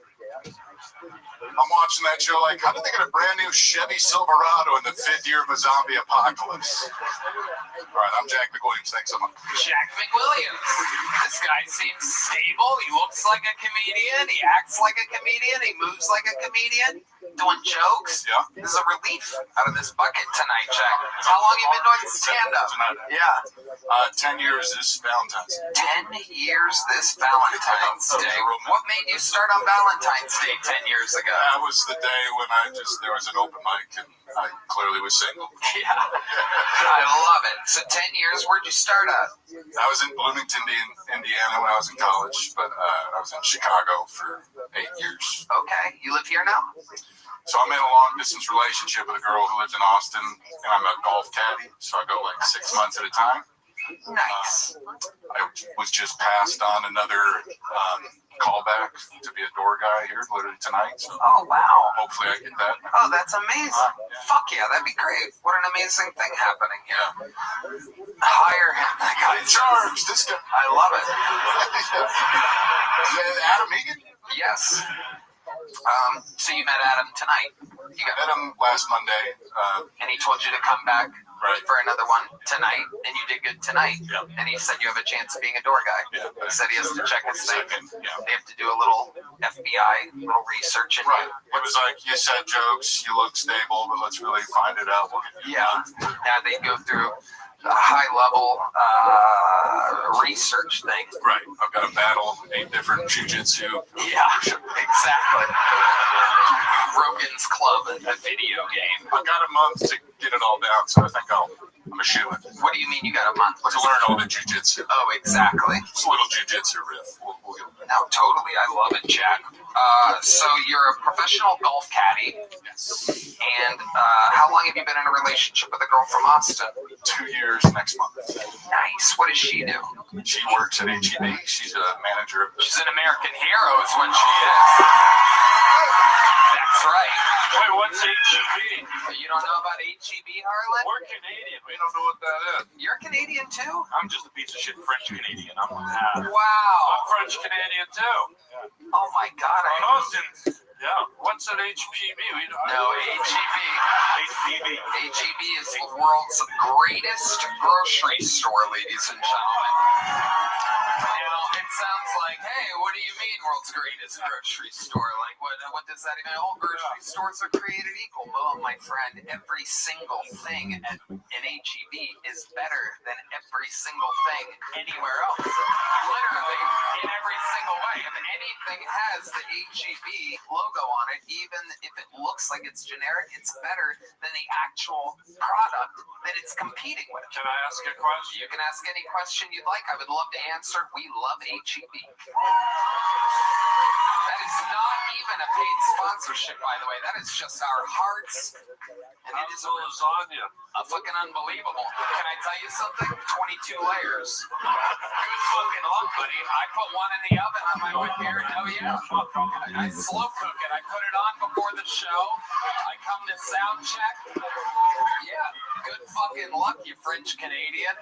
I'm watching that show like, how did they get a brand new Chevy Silverado in the 5th year of a zombie apocalypse? All right, I'm Jack McWilliams. Thanks so much. Jack McWilliams. This guy seems stable. He looks like a comedian. He acts like a comedian. He moves like a comedian. Doing jokes. Yeah. This is a relief out of this bucket tonight, Jack. How long have you been doing stand-up? Yeah. 10 years this Valentine's. 10 years this Valentine's Day. What made you start on Valentine's Day 10 years ago? That was the day when there was an open mic and I clearly was single. Yeah. I love it. So 10 years, where'd you start at? I was in Bloomington, Indiana when I was in college, but I was in Chicago for 8 years. Okay. You live here now? So I'm in a long-distance relationship with a girl who lives in Austin, and I'm a golf caddy, so I go like 6 months at a time. Nice. I was just passed on another callback to be a door guy here literally tonight. So oh, wow. Hopefully I get that. Oh, that's amazing. Fuck yeah, that'd be great. What an amazing thing happening here. Hire him. That guy in charge. This guy. I love it. Adam Egan? Yes. So you met Adam tonight. You met him last Monday. And he told you to come back for another one tonight, and you did good tonight. Yeah. And he said you have a chance of being a door guy. Yeah. He said he has to check his thing. Yeah. They have to do a little FBI, little research. Right. It was like, you said jokes, you look stable, but let's really find it out. Now they go through a high-level research thing. Right. I've got to battle 8 different jiu-jitsu. Yeah, exactly. Rogan's Club, a video game. I've got a month to get it all down, so I think I'm a shoo-in. What do you mean you got a month? To learn all the jiu-jitsu. Oh, exactly. Just a little jiu-jitsu riff. We'll get it. No, totally. I love it, Jack. So you're a professional golf caddy. Yes. And how long have you been in a relationship with a girl from Austin? 2 years next month. Nice. What does she do? She works at HEB. She's a manager. She's an American hero is what she is. That's right. Wait, what's HEB? You don't know about HEB, Harlan? We're Canadian. We don't know what that is. You're Canadian too? I'm just a piece of shit French Canadian. I'm half. Wow. I'm French Canadian too. Oh my God. In Austin. Yeah. What's an HPB? No, HEB. HEB is the world's greatest grocery store, ladies and gentlemen. You know, it sounds like, hey, what do you mean world's greatest grocery store? Like, What does that even? All grocery stores are created equal. Well, my friend, every single thing at an HEB is better than every single thing anywhere else. Literally, in every single way. If anything has the HEB logo on it, even if it looks like it's generic, it's better than the actual product that it's competing with. Can I ask a question? You can ask any question you'd like. I would love to answer. We love HEB. That is not even a paid sponsorship, by the way. That is just our hearts. And it is a lasagna. Fucking unbelievable. Can I tell you something? 22 layers. Good fucking luck, buddy. I put one in the oven on my way here. Hell yeah. I slow cook it. I put it on before the show. I come to sound check. Yeah. Good fucking luck, you French Canadian.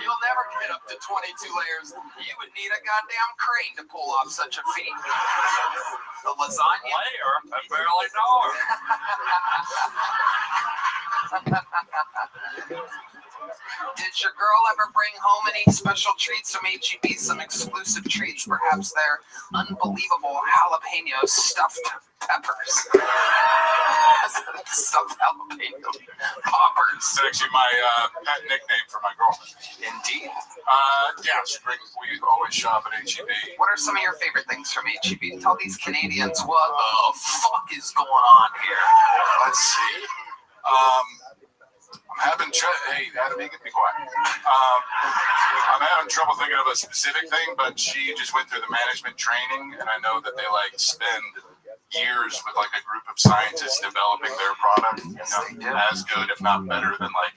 You'll never get up to 22 layers. You would need a goddamn crane to pull off such a feat. The lasagna. Layer? I barely know her. Did your girl ever bring home any special treats from HEB? Some exclusive treats, perhaps their unbelievable jalapeno stuffed peppers. Stuffed jalapeno poppers. It's actually my pet nickname for my girlfriend. Indeed. Yeah, we always shop at HEB. What are some of your favorite things from HEB? Tell these Canadians what the fuck is going on here. Let's see. I'm having hey, Adam, you can be quiet. I'm having trouble thinking of a specific thing, but she just went through the management training, and I know that they like spend years with like a group of scientists developing their product, as good, if not better, than like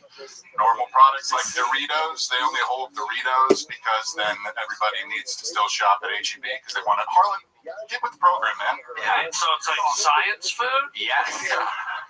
normal products like Doritos. They only hold Doritos because then everybody needs to still shop at HEB because they want it. Harlan, get with the program, man. Yeah, so it's like science food? Yes. Yeah.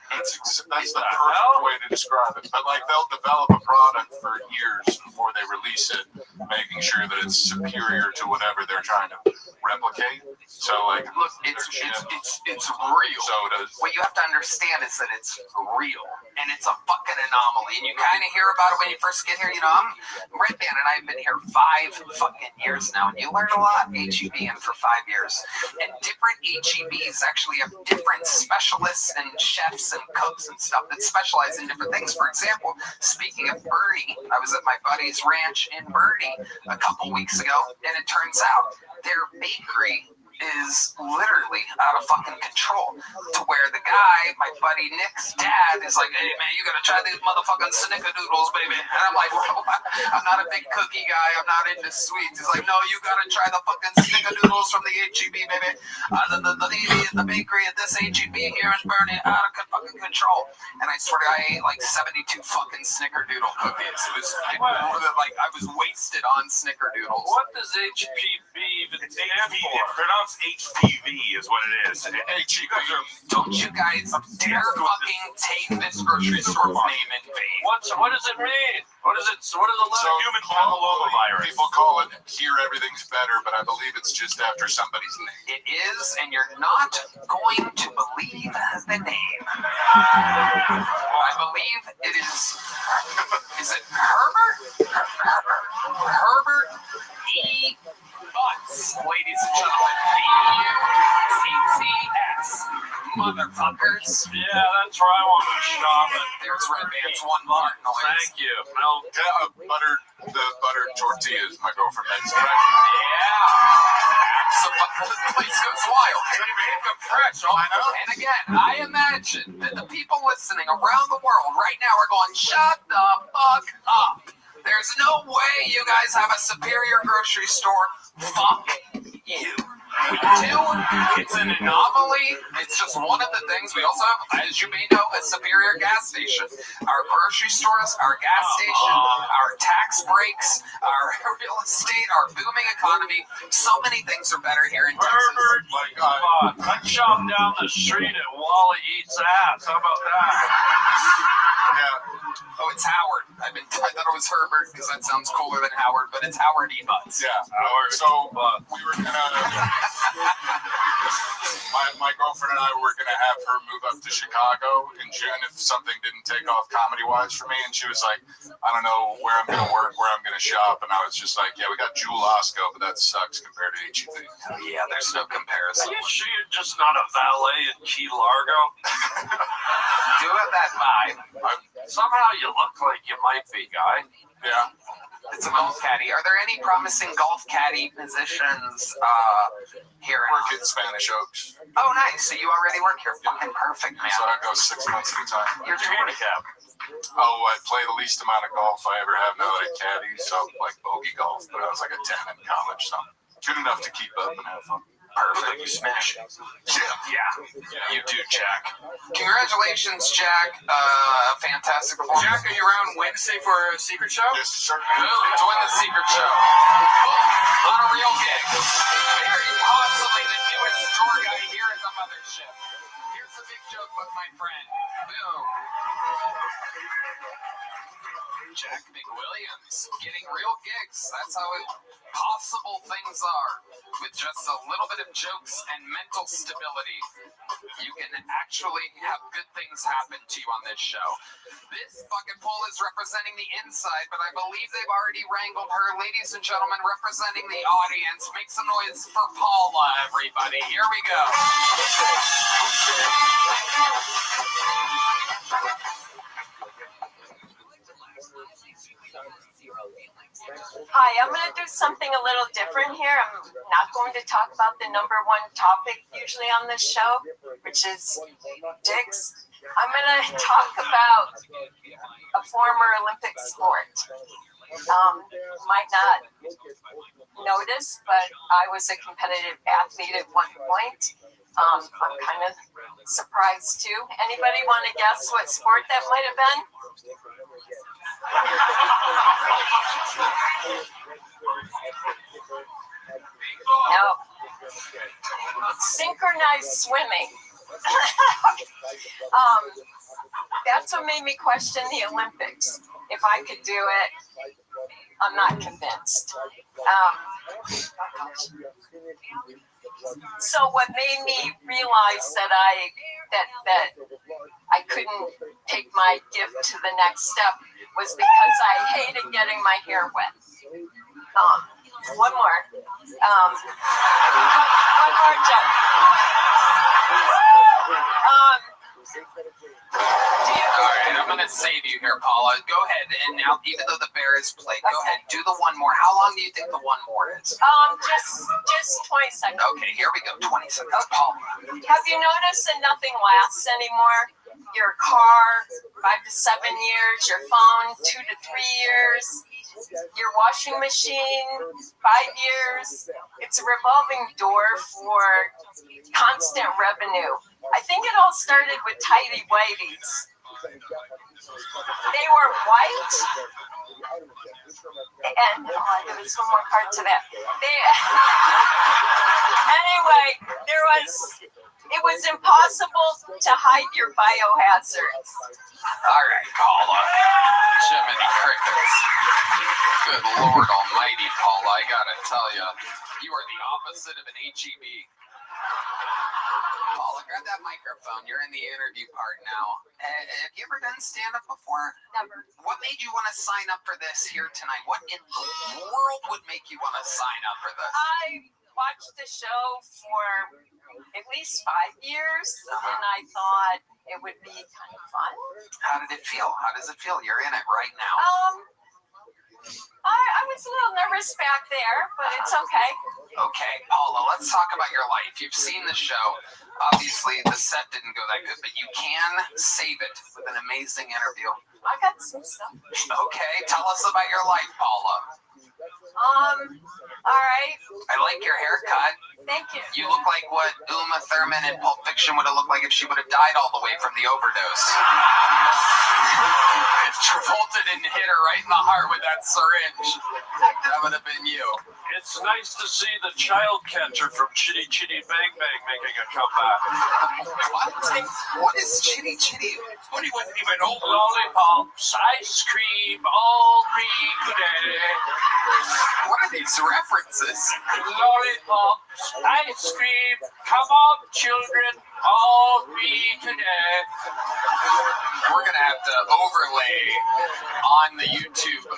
That's the perfect way to describe it. But like they'll develop a product for years before they release it, making sure that it's superior to whatever they're trying to replicate. So like, look, it's real. So does. What you have to understand is that it's real, and it's a fucking anomaly. And you kind of hear about it when you first get here. You know, I'm Red Band, and I've been here 5 fucking years now, and you learn a lot. HEB in for 5 years, and different HEBs actually have different specialists and chefs and cooks and stuff that specialize in different things. For example, speaking of Bernie, I was at my buddy's ranch in Bernie a couple weeks ago, and it turns out their bakery is literally out of fucking control, to where the guy, my buddy Nick's dad, is like, hey man, you gotta try these motherfucking snickerdoodles, baby. And I'm like, well, I'm not a big cookie guy, I'm not into sweets. He's like, no, you gotta try the fucking snickerdoodles from the HEB, baby. The bakery at this HEB here is burning out of fucking control. And I swear to God, I ate like 72 fucking snickerdoodle cookies. It was like I was wasted on snickerdoodles. What does HPV even stand for? HPV is what it is. Don't you guys dare fucking take this grocery store name in vain. What does it mean? What does the human papillomavirus? People call it "Here Everything's Better," but I believe it's just after somebody's name. It is, and you're not going to believe the name. I believe it is. Is it Herbert? Herbert E. Butts, ladies and gentlemen. B-U-T-T-S. Motherfuckers. Yeah, that's where I want to shop it. There's Red Band's one part noise. Thank you. No, the buttered tortillas my girlfriend makes. Yeah. So the place goes wild. Make them fresh. And again, I imagine that the people listening around the world right now are going, shut the fuck up. There's no way you guys have a superior grocery store. Fuck you. We do. It's an anomaly. It's just one of the things. We also have, as you may know, a superior gas station. Our grocery stores, our gas station, our tax breaks, our real estate, our booming economy. So many things are better here in Texas. Herbert, I shop down the street at Wally Eats Ass. How about that? Yeah. Oh, it's Howard. I thought it was Herbert because that sounds cooler than Howard, but it's Howard E. Butts. Yeah, Howard. So we were gonna. My girlfriend and I were going to have her move up to Chicago in June if something didn't take off comedy-wise for me. And she was like, I don't know where I'm going to work, where I'm going to shop. And I was just like, yeah, we got Jewel Osco, but that sucks compared to HEB. Oh, yeah, there's no comparison. Are you sure you're just not a valet in Key Largo? Do have that vibe. Somehow you look like you might be, guy. Yeah. It's a golf caddy. Are there any promising golf caddy positions here? Work at Spanish Oaks. Oh, nice. So you already work here. Fucking perfect, man. So I go 6 months at a time. You're handicapped. Oh, I play the least amount of golf I ever have now that I caddy, so like bogey golf, but I was like a 10 in college, so good enough to keep up and have fun. Perfect. You smash it. Yeah, you do, Jack. Congratulations, Jack. Fantastic performance. Jack, are you around Wednesday for a secret show? Yes, sir. Join the secret show. On a real gig. Very possibly the newest tour guide here at the mothership. Here's a big joke with my friend. Boom. Jack McWilliams getting real gigs. That's how possible things are. With just a little bit of jokes and mental stability, you can actually have good things happen to you on this show. This fucking poll is representing the inside, but I believe they've already wrangled her. Ladies and gentlemen, representing the audience, make some noise for Paula, everybody. Here we go. Hi, I'm going to do something a little different here. I'm not going to talk about the number one topic usually on this show, which is dicks. I'm going to talk about a former Olympic sport. Might not notice, but I was a competitive athlete at one point. I'm kind of surprised too. Anybody want to guess what sport that might have been? No. Synchronized swimming. That's what made me question the Olympics. If I could do it, I'm not convinced. So what made me realize that I couldn't take my gift to the next step was because I hated getting my hair wet. One more. One more joke. All right, I'm going to save you here, Paula. Go ahead, and now, even though the bear is played, go ahead, do the one more. How long do you think the one more is? Just 20 seconds. Okay, here we go. 20 seconds. Paula. Have you noticed that nothing lasts anymore? Your car, 5 to 7 years. Your phone, 2 to 3 years. Your washing machine, 5 years. It's a revolving door for constant revenue. I think it all started with tidy whities. They were white, and there was one more part to that. Anyway, it was impossible to hide your biohazards. All right, Paula. Jiminy Crickets. Good Lord Almighty, Paula, I gotta tell you, you are the opposite of an HEB. Paula, grab that microphone. You're in the interview part now. Have you ever done stand-up before? Never. What made you want to sign up for this here tonight? What in the world would make you want to sign up for this? I watched the show for at least 5 years, and I thought it would be kind of fun. How did it feel? How does it feel? You're in it right now. I was a little nervous back there, but it's okay. Okay, Paula, let's talk about your life. You've seen the show. Obviously, the set didn't go that good, but you can save it with an amazing interview. I got some stuff. Okay, tell us about your life, Paula. All right. I like your haircut. Thank you. You look like what Uma Thurman in Pulp Fiction would have looked like if she would have died all the way from the overdose. It's true. Travolta didn't hit her right in the heart with that syringe. That would have been you. It's nice to see the child catcher from Chitty Chitty Bang Bang making a comeback. What is Chitty Chitty? What do you even know? Lollipops, ice cream, all free today. What are these references? Lollipops, ice cream, come on, children, all free today. We're gonna have to overlay on the YouTube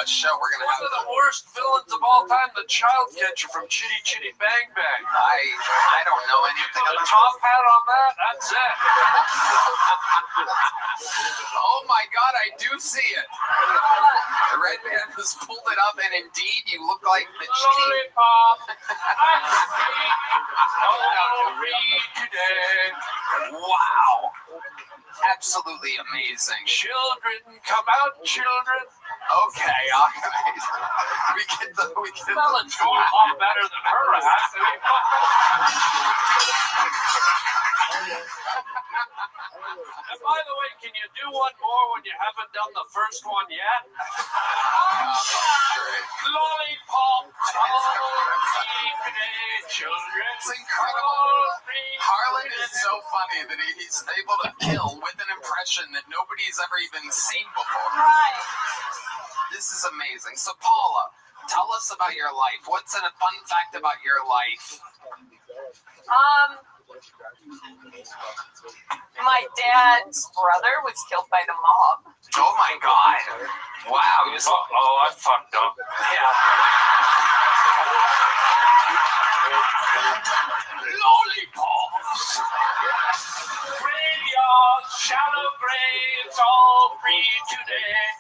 show. We're gonna have one of the worst villains of all time, the child catcher from Chitty Chitty Bang Bang. I don't know anything The about top hat on that, that's it. Oh my God, I do see it. The red man has pulled it up, and indeed, you look like the Chitty. Lollipop, ice cream, all free today. Wow. Absolutely amazing. Children, come out, children. Okay, all right. We get the. Well, it's going a lot better than her hat. And by the way, can you do one more when you haven't done the first one yet? Lollipop, children. It's incredible. Harlan is so funny that he's able to kill with an impression that nobody's ever even seen before. Right. This is amazing. So, Paula, tell us about your life. What's a fun fact about your life? My dad's brother was killed by the mob. Oh my God! Wow. Oh, I fucked up. Yeah. Lollipops. Graveyards, shallow graves, all free today.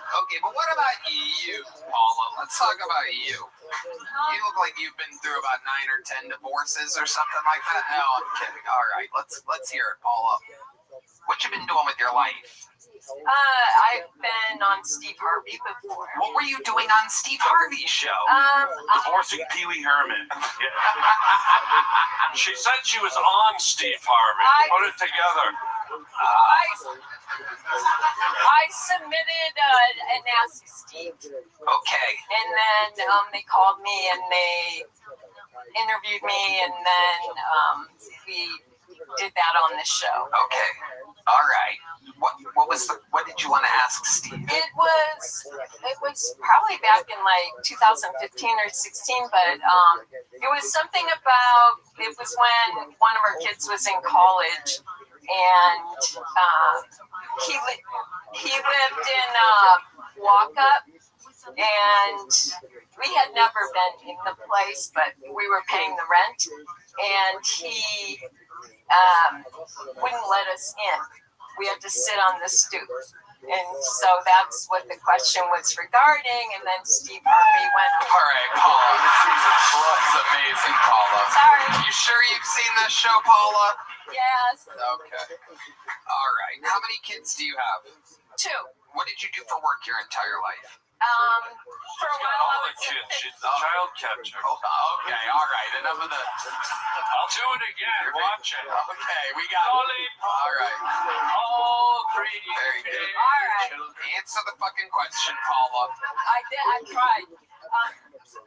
Okay, but what about you, Paula? Let's talk about you. You look like you've been through about 9 or 10 divorces or something like that. No, I'm kidding. All right, let's hear it, Paula. What you been doing with your life? I've been on Steve Harvey before. What were you doing on Steve Harvey's show? Divorcing Pee Wee Herman. Yeah. She said she was on Steve Harvey. Put it together. I submitted an Ask Steve. Okay. And then they called me and they interviewed me, and then we did that on the show. Okay. All right. What did you want to ask Steve? It was probably back in like 2015 or 16, but it was something about, it was when one of our kids was in college, and he lived in Walkup, and we had never been in the place, but we were paying the rent, and he wouldn't let us in. We had to sit on the stoop. And so that's what the question was regarding. And then Steve Harvey went. All right, Paula. This is amazing, Paula. Sorry. You sure you've seen this show, Paula? Yes. Okay. All right. How many kids do you have? 2. What did you do for work your entire life? For a while All I the was kids. She's the child catcher. Oh, okay. All right. Enough of the. I'll do it again. Watch it. Okay, we got it. All right. All free. Very good. All right. Answer the fucking question, Paula. I did. I tried.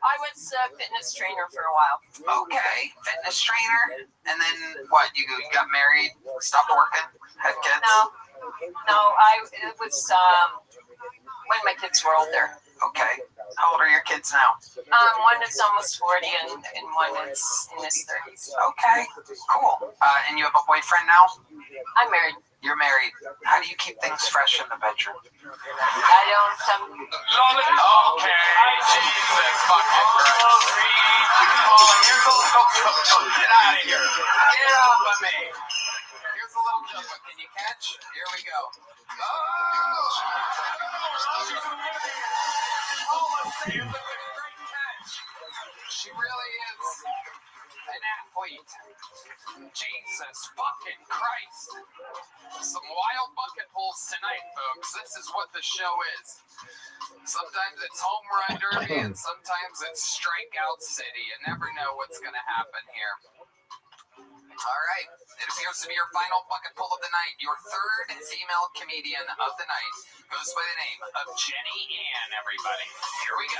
I was a fitness trainer for a while. Okay, fitness trainer. And then what? You got married, stopped working, had kids? No. It was when my kids were older. Okay. How old are your kids now? One is almost 40 and one is in his 30s. Okay, cool. And you have a boyfriend now? I'm married. You're married. How do you keep things fresh in the bedroom? I don't. Okay. Jesus fucking Christ. Get out of here. Get off of me. Here's a little jump. Can you catch? Here we go. She really is an athlete. Jesus fucking Christ. Some wild bucket pulls tonight, folks. This is what the show is. Sometimes it's home run derby and sometimes it's strikeout city. You never know what's going to happen here. All right. it appears to be your final bucket pull of the night. Your third female comedian of the night goes by the name of Jenny Ann, everybody. Here we go.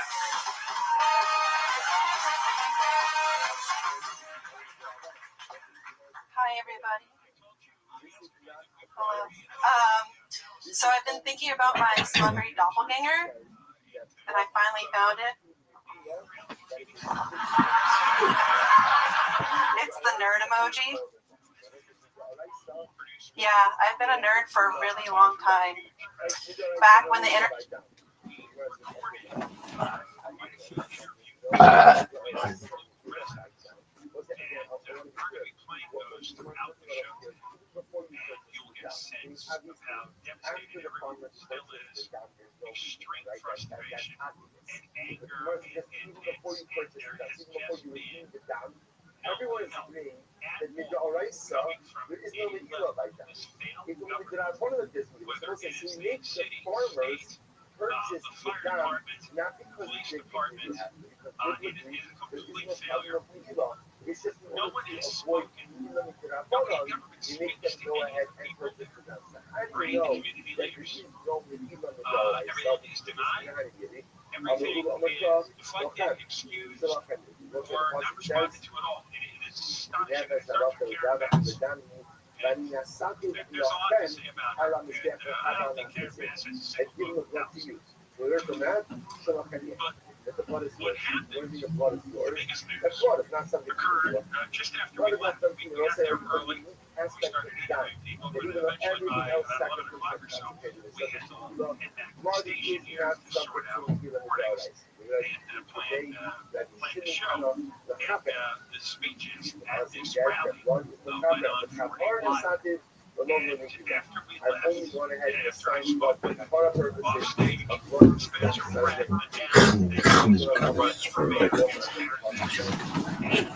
Hi, everybody. Hello. So I've been thinking about my celebrity doppelganger, and I finally found it. It's the nerd emoji. Yeah, I've been a nerd for a really long time. Back when the internet. Sense of how devastated everyone still is, extreme frustration and anger and there has just been everyone is agreeing that Midoraisa, there is no Megillah by that. It's only that one of the business, so we make the farmers purchase the dam, not because they because they agree, there is no problem of Megillah. It's just in order to avoid Megillah Midoraisa, you make them go ahead and purchase the dam. How do you know that there is no Megillah Midoraisa? everything is denied, everything is deflected, excused, or not responded to at all. It is astonishing. It starts with caravans. There's a lot to say about it. I don't think caravans is a single But what happened, the biggest news, occurred just after we left. We got there early. We started interviewing people, but eventually by about 11 o'clock or so, we had to hit that station here to sort out recordings and plan the show. And the speeches at this rally went on for a while. And after we left, and after I spoke with off stage, Spencer Pratt announced that he was going to run for mayor this Saturday.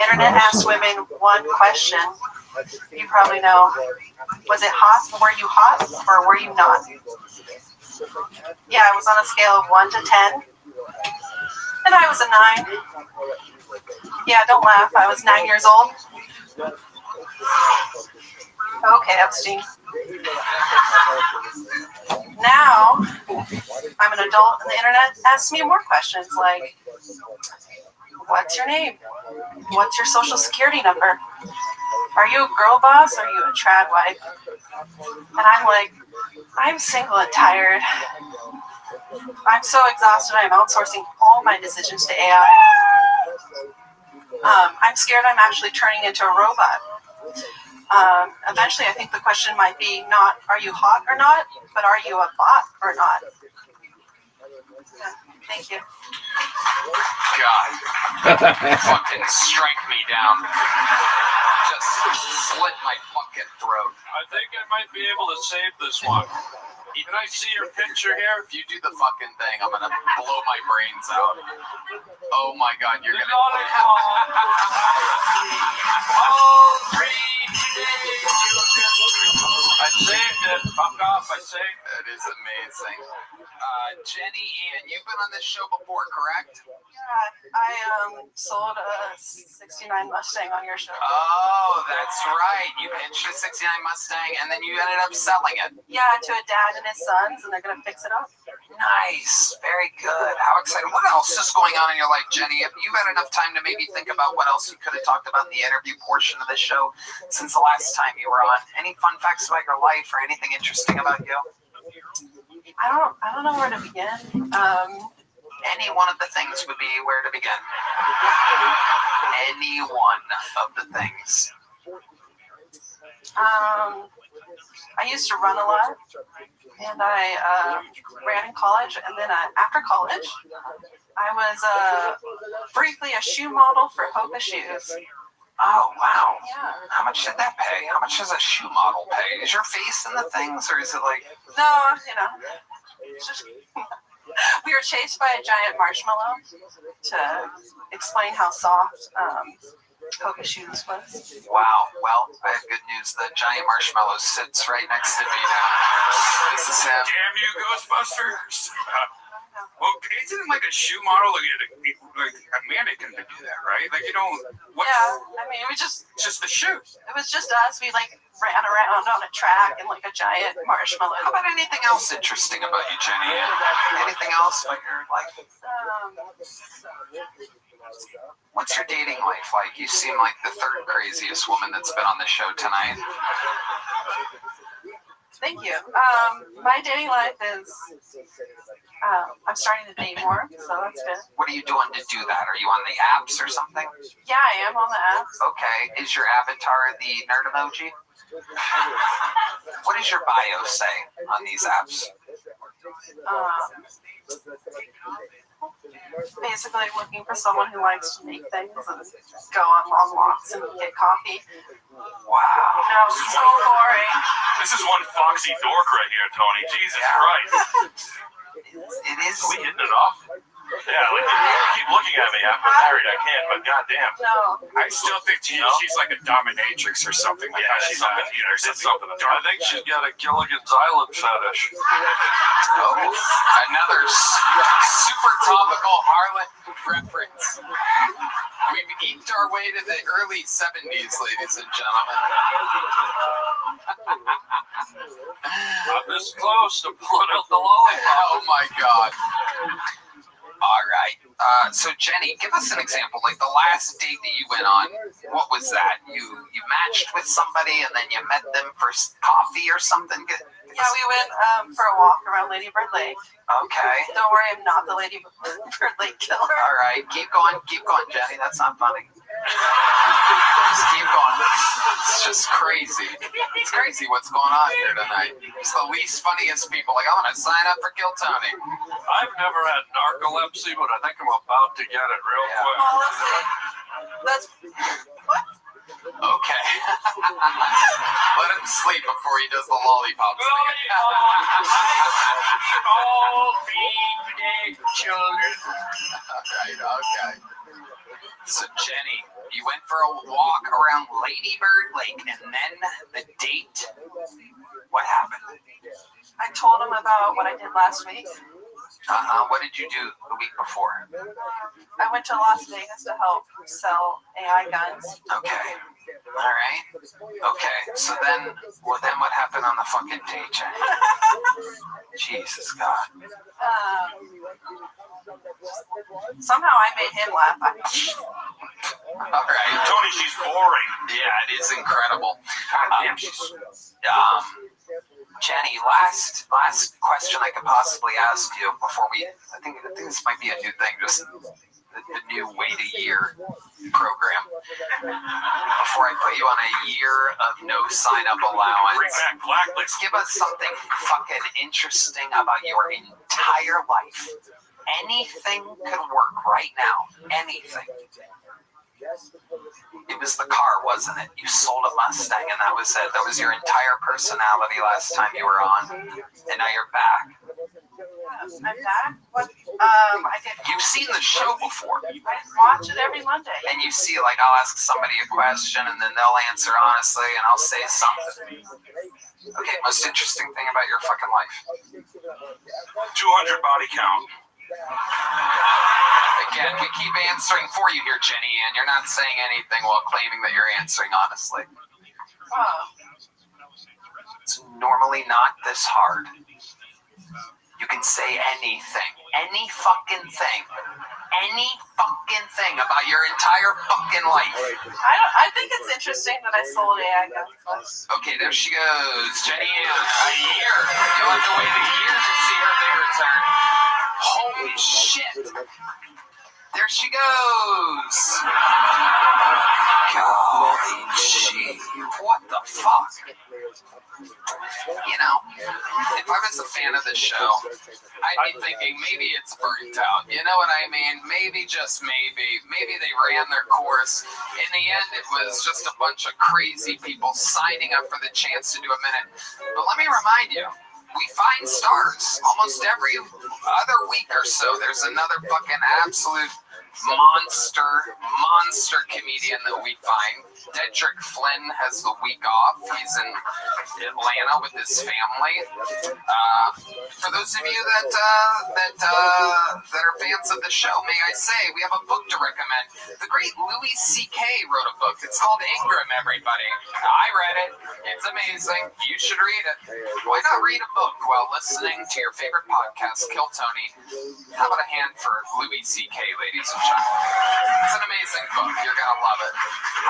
Internet asked women one question. You probably know. Was it hot? Were you hot or were you not? Yeah, I was on a scale of 1 to 10. And I was a 9. Yeah, don't laugh. I was 9 years old. Okay, Epstein. Now, I'm an adult and the internet asks me more questions like, what's your name? What's your social security number? Are you a girl boss or are you a trad wife? And I'm like, I'm single and tired. I'm so exhausted I'm outsourcing all my decisions to AI. I'm scared I'm actually turning into a robot. Eventually I think the question might be not, are you hot or not, but are you a bot or not? Yeah, thank you. God, fucking strike me down. Just slit my fucking throat. I think I might be able to save this one. Can I see your picture here? If you do the fucking thing, I'm gonna blow my brains out. Oh my God, you're gonna. I saved it. Fuck off, I saved it. That is amazing. Jenny Ann, you've been on this show before, correct? Yeah, I sold a 69 Mustang on your show. Oh, that's right. You pitched a 69 Mustang and then you ended up selling it. Yeah, to a dad and his sons, and they're going to fix it up. Nice. Very good. How exciting. What else is going on in your life, Jenny? Have you had enough time to maybe think about what else you could have talked about in the interview portion of the show since the last time you were on? Any fun facts about your life or anything interesting about you? I don't know where to begin. Any one of the things would be where to begin. Any one of the things. I used to run a lot, and I ran in college, and then after college, I was briefly a shoe model for Hoka shoes. Oh, wow. Yeah. How much did that pay? How much does a shoe model pay? Is your face in the things, or is it like... No, it's just... We were chased by a giant marshmallow to explain how soft Hoka shoes was. Wow. Well, I have good news. The giant marshmallow sits right next to me now. This is him. Damn you, Ghostbusters! Well, isn't it like a shoe model? Like a mannequin could do that, right? Like you don't. Yeah, I mean, it was just the shoe. It was just us. We like ran around on a track in like a giant marshmallow. How about anything else interesting about you, Jenny? Anything else about your life? What's your dating life like? You seem like the third craziest woman that's been on the show tonight. Thank you. My dating life is, I'm starting to date more, so that's good. What are you doing to do that? Are you on the apps or something? Yeah, I am on the apps. Okay. Is your avatar the nerd emoji? What does your bio say on these apps? Basically looking for someone who likes to make things and go on long walks and get coffee. Wow. No, so boring. This is one foxy dork right here, Tony. Jesus Christ. It is. Are we hitting it off? Yeah, like, you keep looking at me. I'm married. I can't, but goddamn. No. I still think she's like a dominatrix or something. Like how she's something. Something. I think she's got a Gilligan's Island fetish. Oh, another super topical harlot reference. We've eked our way to the early 70s, ladies and gentlemen. I'm this close to pulling out the lollipop. Oh my God. All right. So Jenny, give us an example. Like the last date that you went on, what was that? You matched with somebody and then you met them for coffee or something? Yeah, we went for a walk around Lady Bird Lake. Okay. Don't worry, I'm not the Lady Bird Lake killer. All right. Keep going, Jenny. That's not funny. Just keep going. It's just crazy. It's crazy what's going on here tonight. It's the least funniest people. Like, I want to sign up for Kill Tony. I've never had narcolepsy, but I think I'm about to get it real quick. That's what? Okay. Let him sleep before he does the lollipop thing. All be children. Okay. So Jenny, you went for a walk around Lady Bird Lake, and then the date. What happened? I told him about what I did last week. What did you do the week before? I went to Las Vegas to help sell AI guns. Okay. All right. Okay. So then what happened on the fucking date, Jenny? Jesus God. Somehow I made him laugh. All right. Tony, she's boring. Yeah, it is incredible. Jenny, last question I could possibly ask you before I think this might be a new thing, just the new wait a year program. Before I put you on a year of no sign-up allowance, Bring back blacklist. give us something fucking interesting about your entire life. Anything could work right now. Anything. It was the car, wasn't it? You sold a Mustang and that was it. That was your entire personality last time you were on. And now you're back. I'm back? What? I did. You've seen the show before. I watch it every Monday. And you see, like, I'll ask somebody a question and then they'll answer honestly and I'll say something. Okay, most interesting thing about your fucking life. 200 body count. Again, we keep answering for you here, Jenny, and you're not saying anything while claiming that you're answering honestly. Oh. It's normally not this hard. You can say anything. Any fucking thing. Any fucking thing about your entire fucking life. I think it's interesting that I sold AI guns. Okay, there she goes. Jenny Ann, a year. You'll have to wait a year to see her big return. Holy shit. There she goes. Golly gee. What the fuck? You know, if I was a fan of the show, I'd be thinking maybe it's burnt out. You know what I mean? Maybe, just maybe they ran their course. In the end, it was just a bunch of crazy people signing up for the chance to do a minute. But let me remind you, we find stars almost every other week or so. There's another fucking absolute monster comedian that we find. Dedrick Flynn has the week off. He's in Atlanta with his family. For those of you that are fans of the show, may I say we have a book to recommend. The great Louis C.K. wrote a book. It's called Ingram, everybody. I read it. It's amazing. You should read it. Why not read a book while listening to your favorite podcast, Kill Tony? How about a hand for Louis C.K., ladies and gentlemen? It's an amazing book. You're going to love it.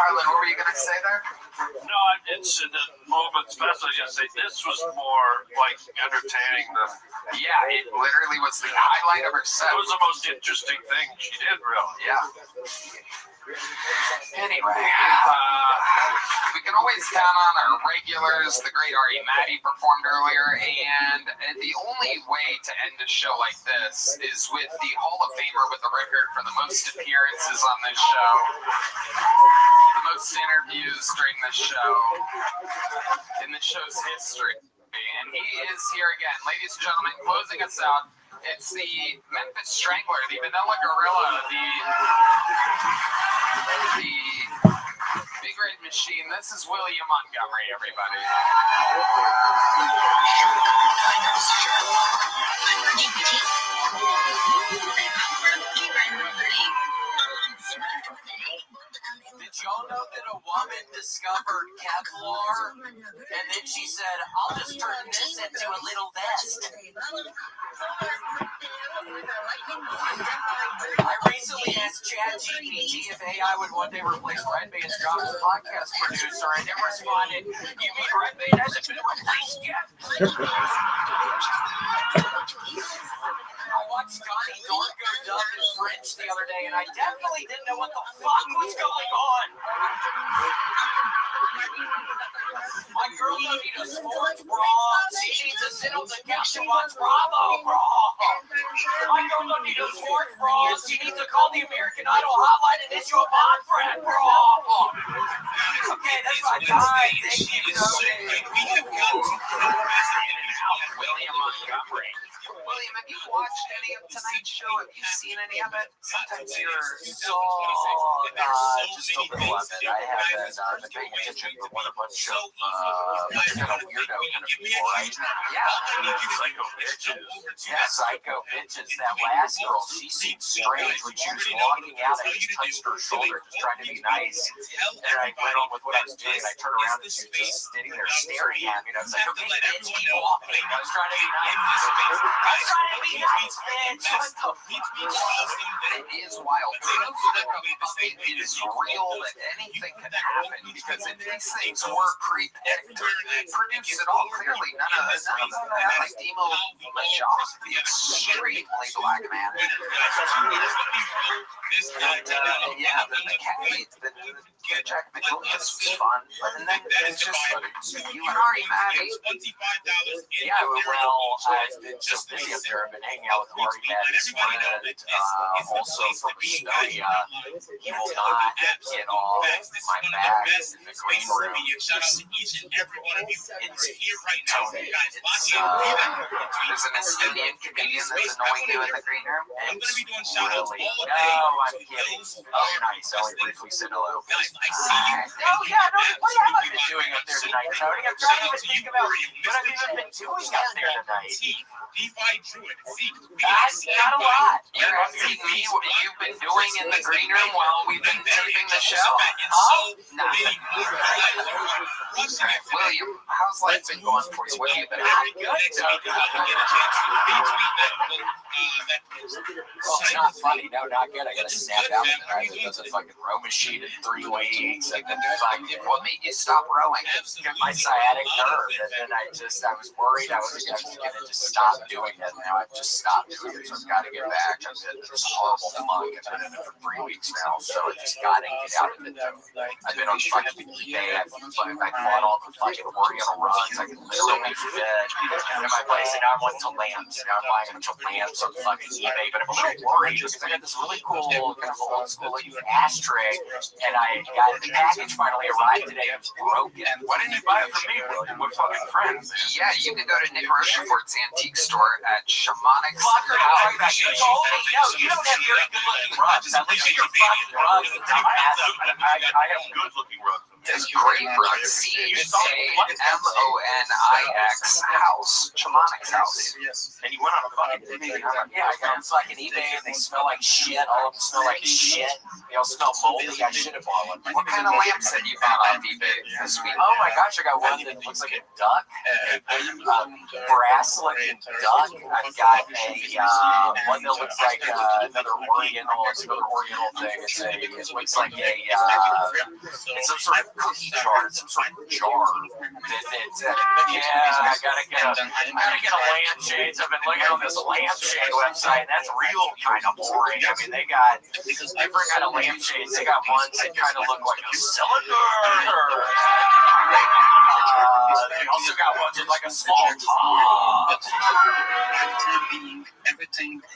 Harlan, what were you going to say there? No, it's in the moments best. I was going to say this was more like entertaining than. Yeah, it literally was the highlight of her set. It was the most interesting thing she did, really. Yeah. Anyway, we can always count on our regulars. The great Ari Maddie performed earlier, and the only way to end a show like this is with the Hall of Famer with the record for the most appearances on this show, the most interviews during this show, in the show's history. And he is here again. Ladies and gentlemen, closing us out, it's the Memphis Strangler, the Vanilla Gorilla, the Big Red Machine. This is William Montgomery, everybody. Did y'all know that a woman discovered Kevlar and then she said, I'll just turn this into a little vest? I recently asked ChatGPT if AI would one day replace Redby as job as a podcast producer, and it responded, you mean Redby hasn't been replaced yet? I watched Donnie Darko dub in French the other day, and I definitely didn't know what the fuck was going on. My girl don't need a sports bra. She needs to sit on the couch and watch Bravo, bra. My girl don't need a sports bra. She needs to call the American Idol hotline and issue a bond for that bra. Okay, that's my time. Thank you, Tony. William Montgomery. William, have you watched any of tonight's show? Have you seen any of it? Sometimes you're just a little of it. I haven't been paying attention to one of bunch of kind of weirdo kind of people, right? Yeah. Psycho bitches. Yeah, psycho bitches. That last girl, she seemed strange when she was walking out. I just touched her shoulder, just trying to be nice. And I went on with what I was doing. I turned around and she was just sitting there staring at me. And I was like, okay, bitch, keep walking. I was trying to be nice. I'm trying to be nice, bitch. What the fuck? It is wild. It is real that anything can happen because if these things were pre-picked, produced at all, clearly none of them have like emo majority. The extremely black man. Yeah, the Jack McLean was fun, but then it's just you and Ari Maddie. Yeah, well, I've been so busy up there. I've been hanging out with Ari Maddie's friend, also from Estonia. He will not get off my back in the green room. It's Tony. There's an Estonian comedian that's annoying you in the green room. It's really, no, I'm kidding. Oh, nice. I only briefly said hello. Oh, yeah, no, What have I been doing up there tonight, Tony? I'm trying to even think about what I've even been doing up there tonight. Not a lot. You're asking me what you've been doing in the green room while we've been taping the show? Nothing. William, how's life been going for you? What have you been doing? Well, it's not funny. No, not good. I got to snap out tonight because of fucking row machine in 3 weeks. And then What made you stop rowing? My sciatic nerve. And then I was worried I was going to just stop doing it. Now I've just stopped doing it. So I've got to get back. I've been this horrible funk. I've been in it for 3 weeks now. So I just got to get out of it. I've been on fucking eBay. I bought all the fucking Oriental runs. I can literally fit in my place. And now I'm went to lamps. Now I'm buying a bunch of lamps on fucking eBay. But I'm a little worried because I got this really cool kind of old school looking ashtray. And I got the package finally arrived today. It was broken. Why didn't you buy it from me, William? We're fucking friends. Yeah, you can go to Nick Rochefort's antique store at Shamanic. Fucker, I'm talking about your told me, no, you don't have very good looking rugs. I looked at your fucking rugs. I have good looking rugs. There's great rugs. CHAMONIX house. Chamonix house. And you went on a fucking eBay. Yeah, I got on fucking eBay and they smell like shit. All of them smell like shit. They all smell moldy. I should have bought one. What kind of lamps have you found on eBay this week? Oh my gosh, I got one that looks like a duck. Brass looking duck. I've got a one that looks like another oriental. It's another oriental thing. It looks like a it's some sort of cookie jar. It's some sort of jar. Yeah, I gotta get a lampshade. I've been looking on this lampshade website. That's real kind of boring. I mean, they got different kind of lampshades. They got ones that kind of look like a cylinder. They also got ones with like a small top.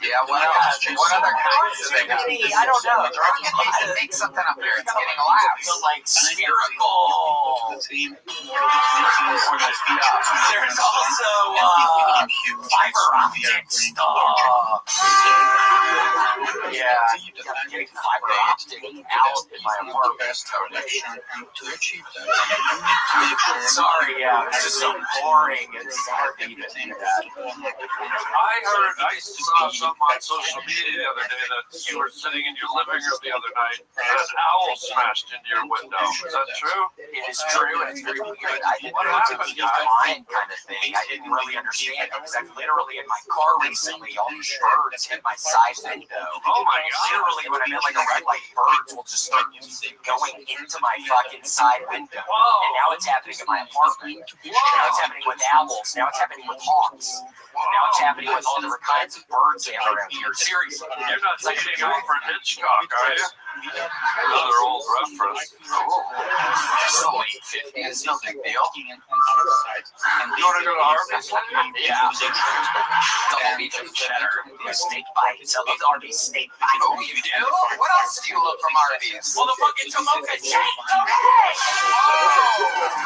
Yeah, what else? What other kinds do they got? I don't know. Rocket needs to make something up there. It's getting elapsed. Like spherical. There's also fiber optic stuff. Yeah, getting fiber optic out in my apartment. Sorry, yeah, it's just so boring. It's hard to even do that. I saw something on social media the other day that you were sitting in your living room the other night and an owl smashed into your window. Is that true? It is true, and it's very weird. I didn't know it was a blind kind of thing. I didn't really understand it because I've literally in my car recently, all these birds hit my side window. Oh my God. Literally, when I'm in like a red light, birds will just start going into my fucking side window. And now it's happening in my apartment. Now it's happening with owls. Now it's happening with hawks. Now it's happening with all different kinds of birds they have around here. Seriously. You're not taking Alfred Hitchcock, are you? Another old reference. So late 50s, no big deal. You want to go to Harvey's? Yeah. Double beef and cheddar. Steak bites. I love the Arby's steak bites. Oh, you do? What else do you love from Arby's? Well, the fucking Tomoka shake.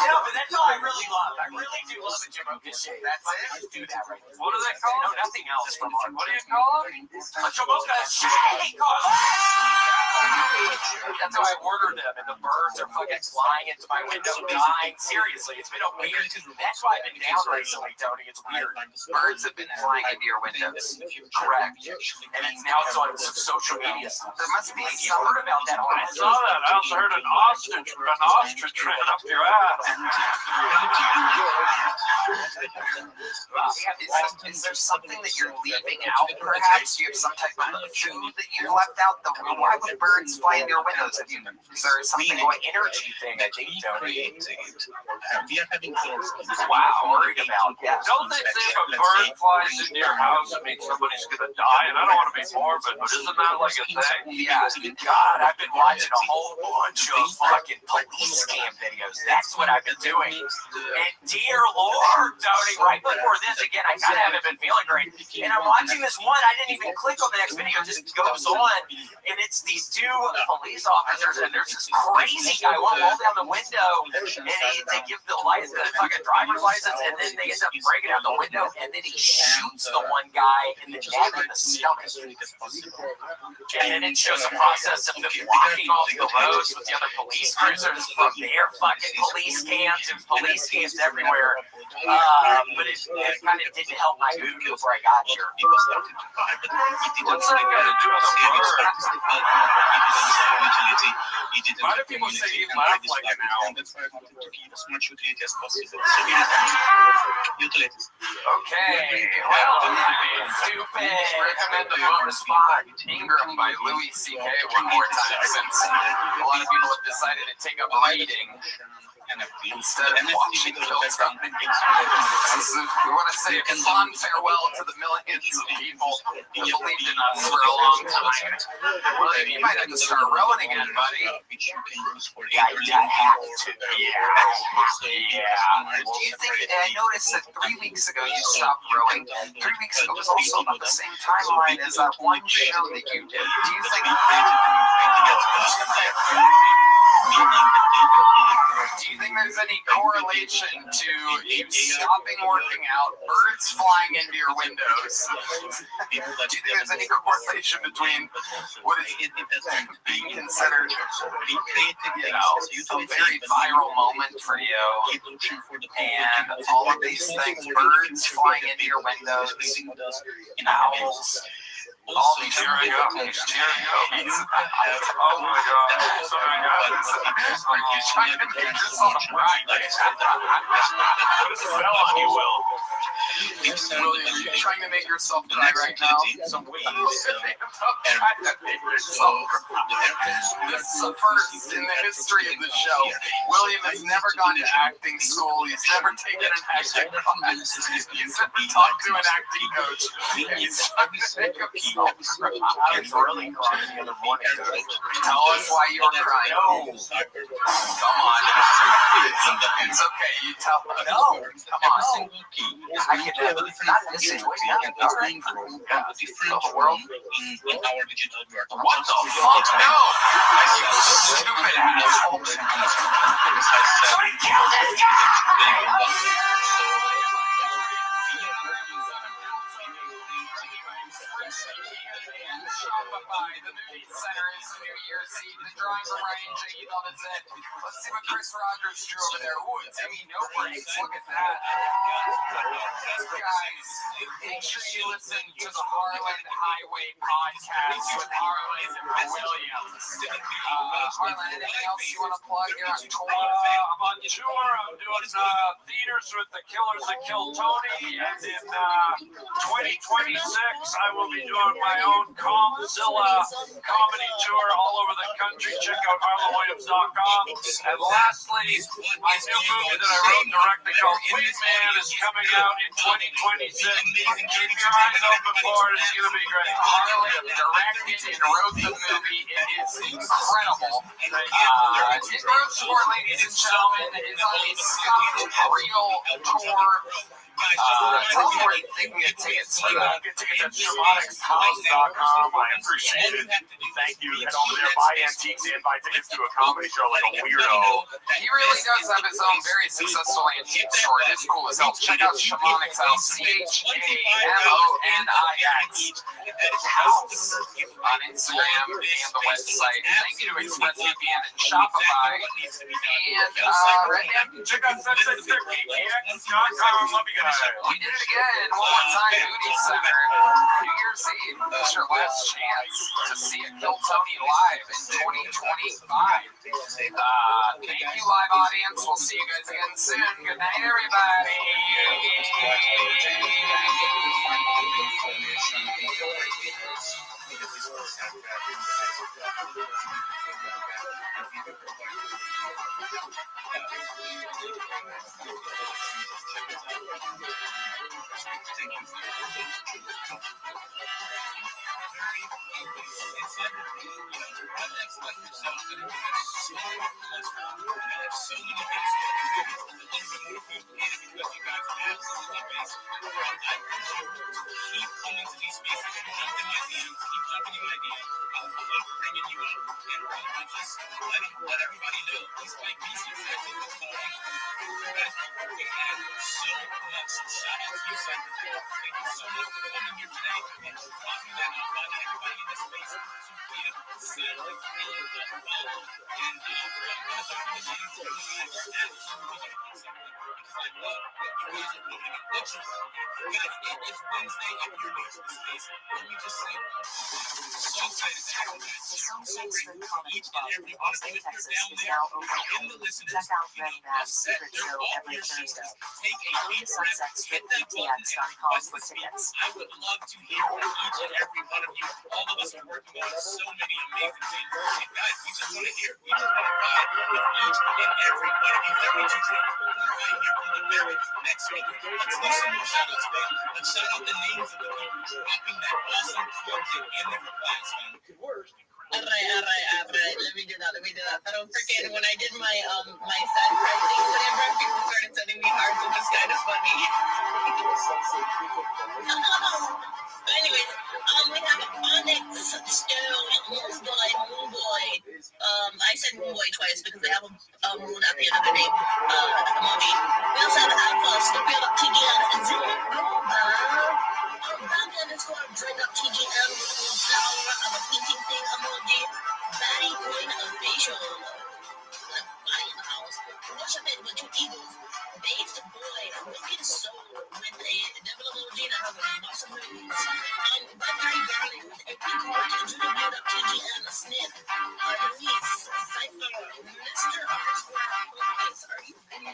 No, but that's all I really love. I really do love a Tomoka shake. That's it. I just do that right there. What do they call No, it? nothing else from Arby's. What do you call it? A Tomoka shake. That's how I ordered them, and the birds are fucking flying into my window, dying. Seriously, it's been a weird. That's why I've been down recently, Tony. It's weird. Birds have been flying into your windows. Correct. And it's on some social media stuff. There must be You some. heard about that I already? saw that. I also heard an ostrich ran up your ass. Is there something that you're leaving out, perhaps? Do you have some type of food that you left out? Why would birds fly in your windows? Is there something Like energy thing, I think, Tony. wow, worried about? Yeah. Don't they say if a bird flies into your house, it means somebody's going to die? And I don't want to be morbid, but isn't that like a thing? Yeah. God, I've been watching a whole bunch of fucking police cam videos. That's what I've been doing. And dear Lord, Tony, right before this, again, I kind of haven't been feeling great. And I'm watching this one, I didn't even click on the next video, it just goes on. And it's these two police officers, and there's this crazy guy won't roll down the window, and they give the fucking driver's license, and then they end up breaking out the window, and then he shoots the one guy in the neck and the stomach. And then it shows a process of them walking off the roads with the other police cruisers from their fucking police cams. There's police cams everywhere. But it kind of didn't help my mood before I got here. What's that got to do with a bird? Why do people say you laugh like an owl? Okay, well, stupid. Recommend the bonus spot Ingram by Louis C.K. one more time, since a lot of people have decided to take up reading instead of watching films. We want to say a fond farewell to the millions of people who believed in us for a long time. Well, you might have to start rowing again, buddy. Yeah, I have to. Yeah. Do you think, I noticed that 3 weeks ago you stopped rowing. 3 weeks ago was also about the same timeline as that one show that you did. Do you think there's there's any correlation to you stopping working out, birds flying into your windows. Do you think there's any correlation between what is being considered, you know, a very viral moment for you and all of these things, birds flying into your windows, owls, all these Here I go. Oh my God. Sorry, guys. Are you trying to make yourself right? Fell on you, Will. Will, are you trying to make yourself cry right now? Some ways. This is the first in the history of the show. William has never gone to acting school. He's never taken an acting class. He's never talked to an acting coach. He's trying to make himself cry. I was really crying the other morning. Tell us why you were crying. No. Come on. It's okay. You tell us. No. Come on. I can never. Not in this situation. All right. The world. What the fuck? No! You stupid asshole. Somebody kill this guy! Shopify, the movie center is New Year's Eve. The drawings are arranged. You know that's it. Let's see what Chris Rogers drew over there. Ooh, Timmy, no breaks. Look at that. Guys, make sure you listen to the Harlan Highway podcast with Harlan Williams. Harlan, anything else you want to plug? You're on tour. I'm on tour. I'm doing theaters with the Killers That Kill Tony, and in 2026 I will be doing my own Comzilla comedy tour all over the country. Check out harlanwilliams.com. And lastly, my new movie that I wrote and directed called Wait Man is coming out in 2026. Keep your eyes open for it. It's going to be great. Harlan directed and wrote the movie. It is incredible. It goes for, ladies and gentlemen, is on a Scott Real tour. Tell me where they can get tickets for that. Get tickets at shamanicshouse.com. I appreciate it. Thank you. Head over there, buy antiques, and buy tickets to a comedy show like a weirdo. He really does have his own very successful antique store. It is cool as hell. Check out Shamanics House, CHAMONIX House on Instagram and the website. Thank you to ExpressVPN and Shopify. And check out 766geekx.com. Love you guys. We did it again. One more time, Moody Center. New Year's Eve. This is your last chance to see a Kill Tony live in 2025. Thank you, live audience. We'll see you guys again soon. Good night, everybody. Check out Redman's secret show every Thursday. Sunsetsstripbtx.com for tickets. I would love to hear from each and every one of you. All of us are working on so many amazing things. And guys, we just want to hear. We just want to vibe with each and every one of you. Every Tuesday, before I hear from the very next week, let's do some more shout outs, man. Let's shout out the names of the people dropping that awesome content in the replies, man. All right. Let me do that. I don't forget when I did my sad press thing, whatever, people started sending me hearts. It was kind of funny. But anyways, we have Onyx still, Moon Boy. I said boy twice because they have a moon at the end of the name emoji. We also have Alpha, Scorpio.TGN, and Batman is for Dread.TGN with a little flower of a painting thing emoji. Batty coin of facial. Like body in the house. Worship it with two eagles. Based boy, wicked soul with a devil emoji that has a muscle moves. Buddy Darling with a pink heart and Judy.TGN, Smith, Denise, Cypher, Mr. Underscore Focus. Are you ready? We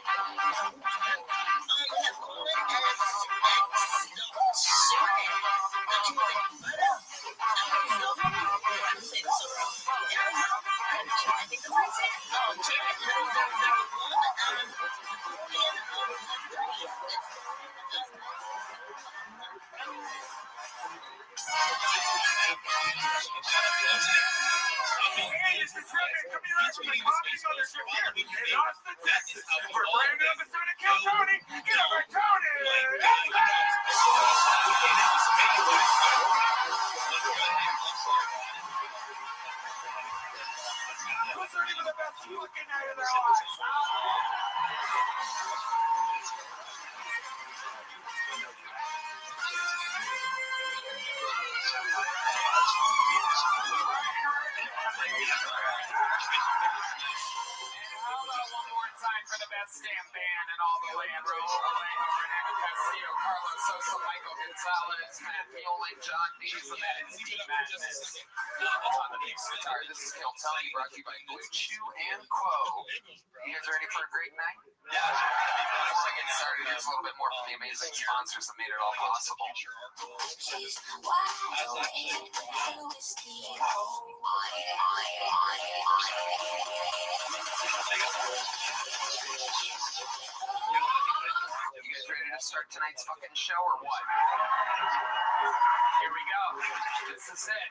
have Colin SX. Sorry. Not you like butter. I'm saying this so wrong. I think that's right. Oh, Jared, Time for the best damn band in all the land. Fernando Castillo, Carlos Sosa, Michael Gonzalez, Matt Muehlman, John Dees, and that is Deep Madness. On the mix guitar, this is Kill Tony, brought to you by Blue Chew and Quo. You guys ready for a great night? Yeah. Before I get started, here's a little bit more from the amazing sponsors that made it all possible. You guys ready to start tonight's fucking show or what? Here we go. This is it.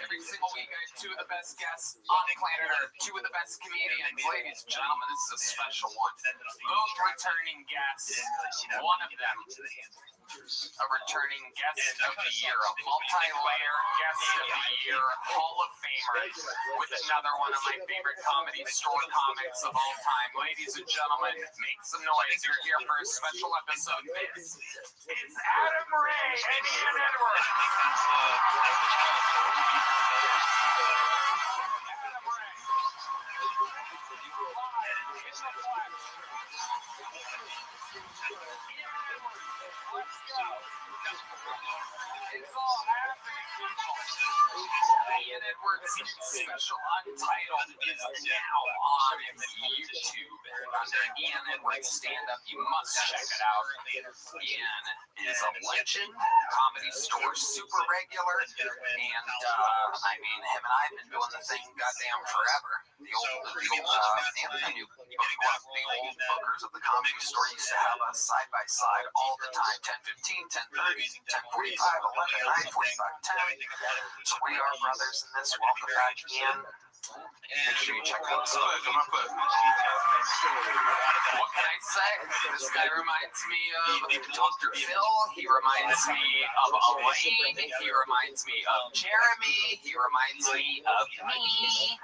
Every single week I have two of the best guests on planet Earth, two of the best comedians. Ladies and gentlemen, this is a special one. Both returning guests. One of them, a returning guest of the year, a multi-layer guest of the year, Hall of Famer, with another one of my favorite comedy store comics of all time. Ladies and gentlemen, make some noise. You're here for a special episode. This is Adam Ray and Ian Edwards. It's all happening, people. Ian Edwards' special Untitled is now on YouTube under Ian Edwards Stand-Up. You must check it out. Ian is a legend, comedy store super regular, and I mean, him and I have been doing the thing goddamn forever. The old and the new bookers of the comedy store used to have us side by side all the time, 10:15, 10:30, 10:45, 11, 9, 45, 10. So we are brothers in this. Welcome back, Ian. Make sure you check out the book. What can I say? This guy reminds me of Dr. Phil. He reminds me of Elaine. He reminds me of Jeremy. He reminds me of me.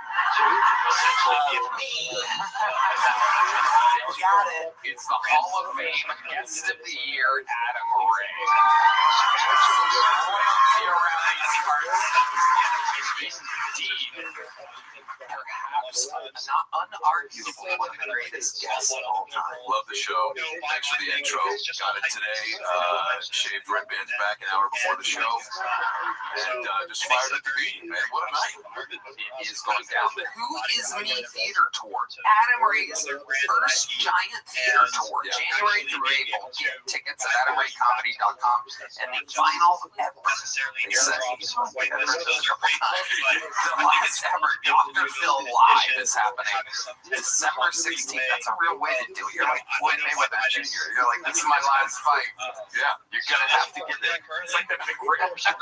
Got it. It's the Hall of Fame Guest of the Year, Adam Ray. Royalty around these parts. Indeed. Perhaps not unarguably one of the greatest guests of all time. Love the show. Thanks for the intro. Got it today. Shaved red bands back an hour before the show. And just fired up the beat, man. What a night. It is going down. The Who Is Me Theater Tour. Adam Ray's first giant theater tour. January through April. Get tickets at AdamRayComedy.com. And the final ever. They said he's the last ever Dr. Phil Live is happening December 16th. That's a real way to do it. You're like Floyd Mayweather Jr. You're like, this is my last fight. Yeah, you're gonna have to get it. It's like the McRib. Yeah,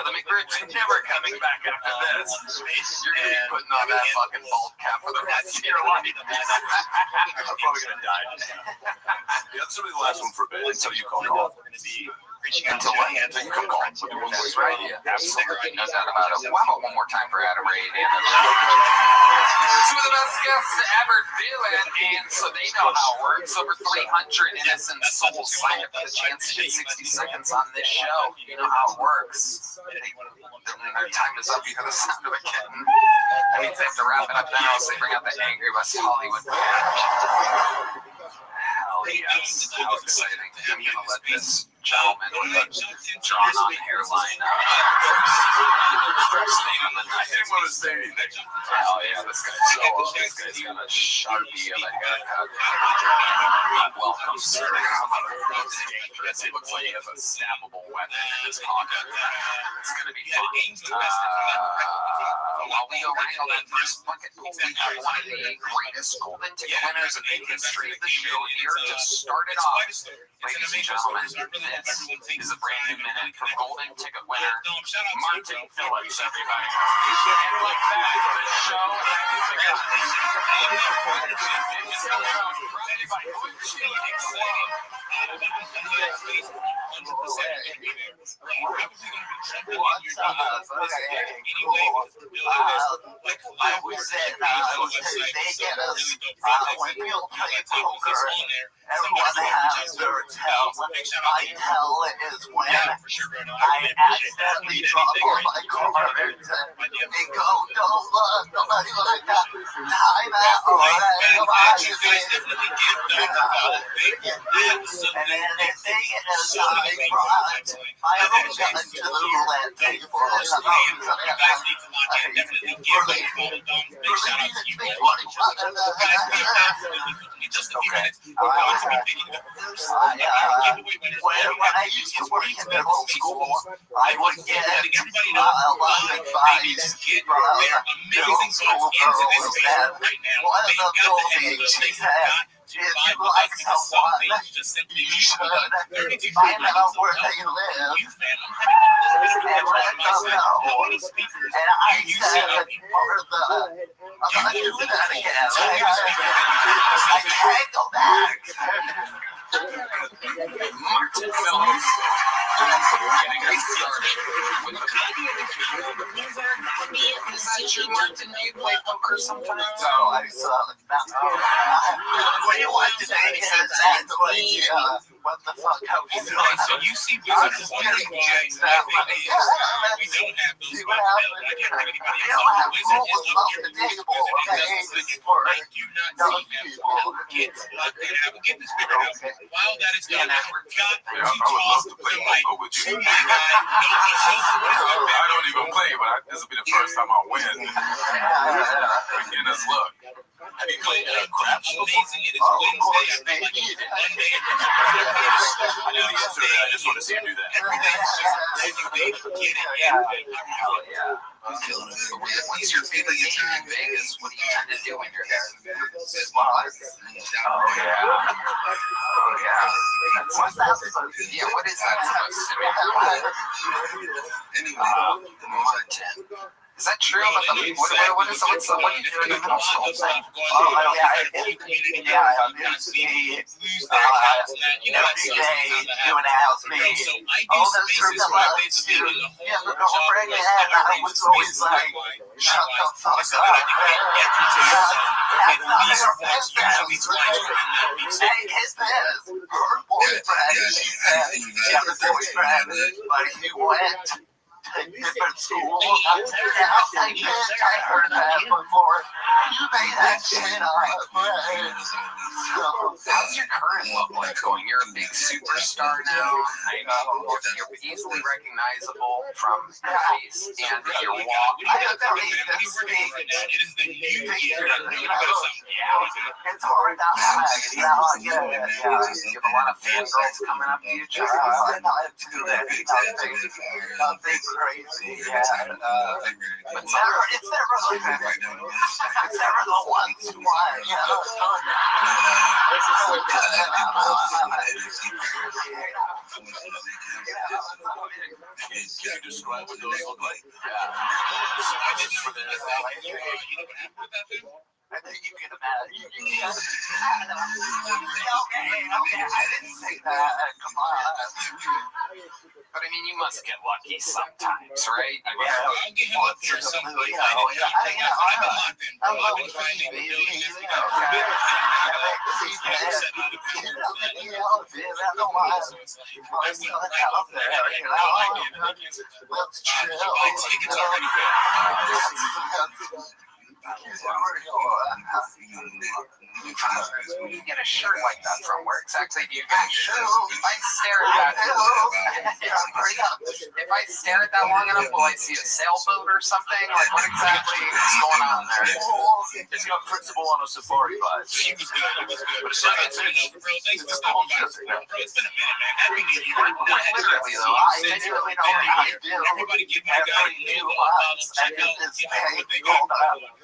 the McRib's never coming back after this. You're gonna be putting on that fucking bald cap for the rest of your life. I'm probably gonna die. Yeah, this will be the last one for a bit until you call. We're gonna be reaching out Until to what? hands So you can call him. That's right. Yeah, absolutely. No doubt about it. How about one more time for Adam Ray and Anna? Two of the best guests to ever do it, and so they know how it works. Over 300 innocent souls signed up for the chance to get 60 seconds on this show. You know how it works. Their time is up because of the sound of a kitten. That means they have to wrap it up now, so they bring out the angry West Hollywood band. Hell yes, how exciting. I'm going to let this gentleman with a drawn-on hairline I didn't want to say anything. hell yeah, this guy's got a Sharpie of a haircut. Welcome, sir. It looks like he has a snappable weapon in his pocket. It's going to be fun. While we go wrangle that first bucket pool, we have one of the greatest golden ticket winners in the history of the show here to start it off. Ladies and gentlemen, this is a brand new minute from golden ticket winner Martin Phillips, everybody. And like that, the show Everyone has their tell. My tell is when I accidentally drop on my card and go, don't look, nobody like that. Time out, and then they say it as I brought my own gun to the roulette table. When I used to work in middle school, I would get a lot of advice from middle school girls, and one of them told me, she said, if you like someone, you should find out where they live and let them know. And I said, I'm going to do that again. I can't go back. Martin Phillips getting us started with the Is that you, Martin? Do you play poker sometimes? No, I suck. What do you want today? What the fuck? How you doing? So you see Wizards of Wonder James. We don't have those funds available. I can't think anybody else. Wizard is up here. I do not see them. Kids like that. I will get this figured out. While that is done, I forgot to toss the mic to my guy. I don't even play, but this will be the first time I win. Beginner's luck. Have you played crap? Amazing. It is Wednesday. I feel like it's Monday. I know the answer to that. I just want to see you do that. Get it. What's your favorite game in Vegas? What do you tend to do when you're there? What's that supposed to be? Yeah, what is that supposed to be? Martin. Is that true? What do you do in the middle school? It used to be every day 2.5 me. Oh, those triple to your girlfriend, and I was always like, shut the fuck up. That's not her business. Hey, his business. Her boyfriend, she said, she had a boyfriend, but he went to different schools. Yeah, I heard that before. You made that shit up. How's your current look like going? You're a big superstar now. I know. You're easily recognizable from your face and your walk. I don't believe this thing. It is the new year. It's hard to hide. You have a lot of fangirls coming up to you. Nothing crazy. But it's never the ones who want. Can you describe what those look like? I think you can imagine. Okay, I didn't say that. Come on. But I mean, you must get lucky sometimes, right? I mean, I'll get him up there some point. I've been locked in, bro. I've been grinding and building this thing up. So it's like, I went right off the bat. You buy tickets already. Where do you get a shirt like that from? Where exactly do you get it? If I stare at that, if I stare at that long enough, will I see a sailboat or something? Like, what exactly is going on there? It's got principal on a safari vibe. He was good. He was good. But shout out to you, bro. Thanks for stopping by. Bro, it's been a minute, man. Happy New Year. Since you've been here, everybody give my guy a little follow. Check out what they got.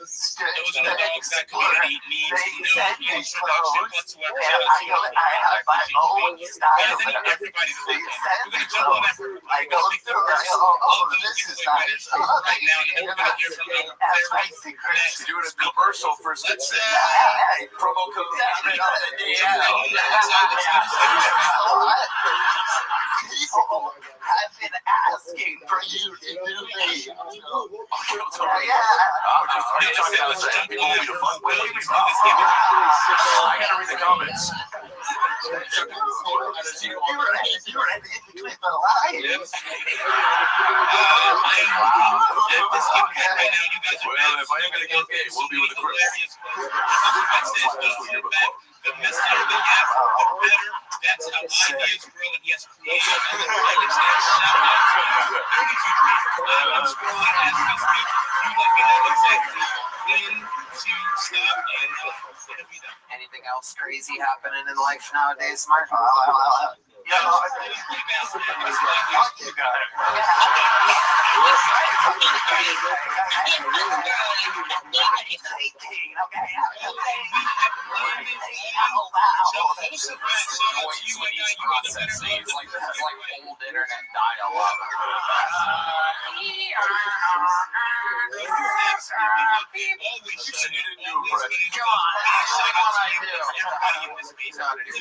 Those are the dogs that community needs no introduction whatsoever. Shout out to you. I think everybody to look at. We're going to jump on that for a big first of those giveaway winners right now, and then we're going to hear from our very next doing a commercial for let's promo code. People have been asking for you to do me. I gotta read the comments. Well, if I am gonna get paid, we'll be with the crew. The messier the app, the better. That's how ideas grow, and he has created a package that shout out to 32 Dream. I'm scrolling as we speak. You let me know exactly when to stop and it'll be done. Anything else crazy happening in life nowadays, Mark? It's like old internet dial-up.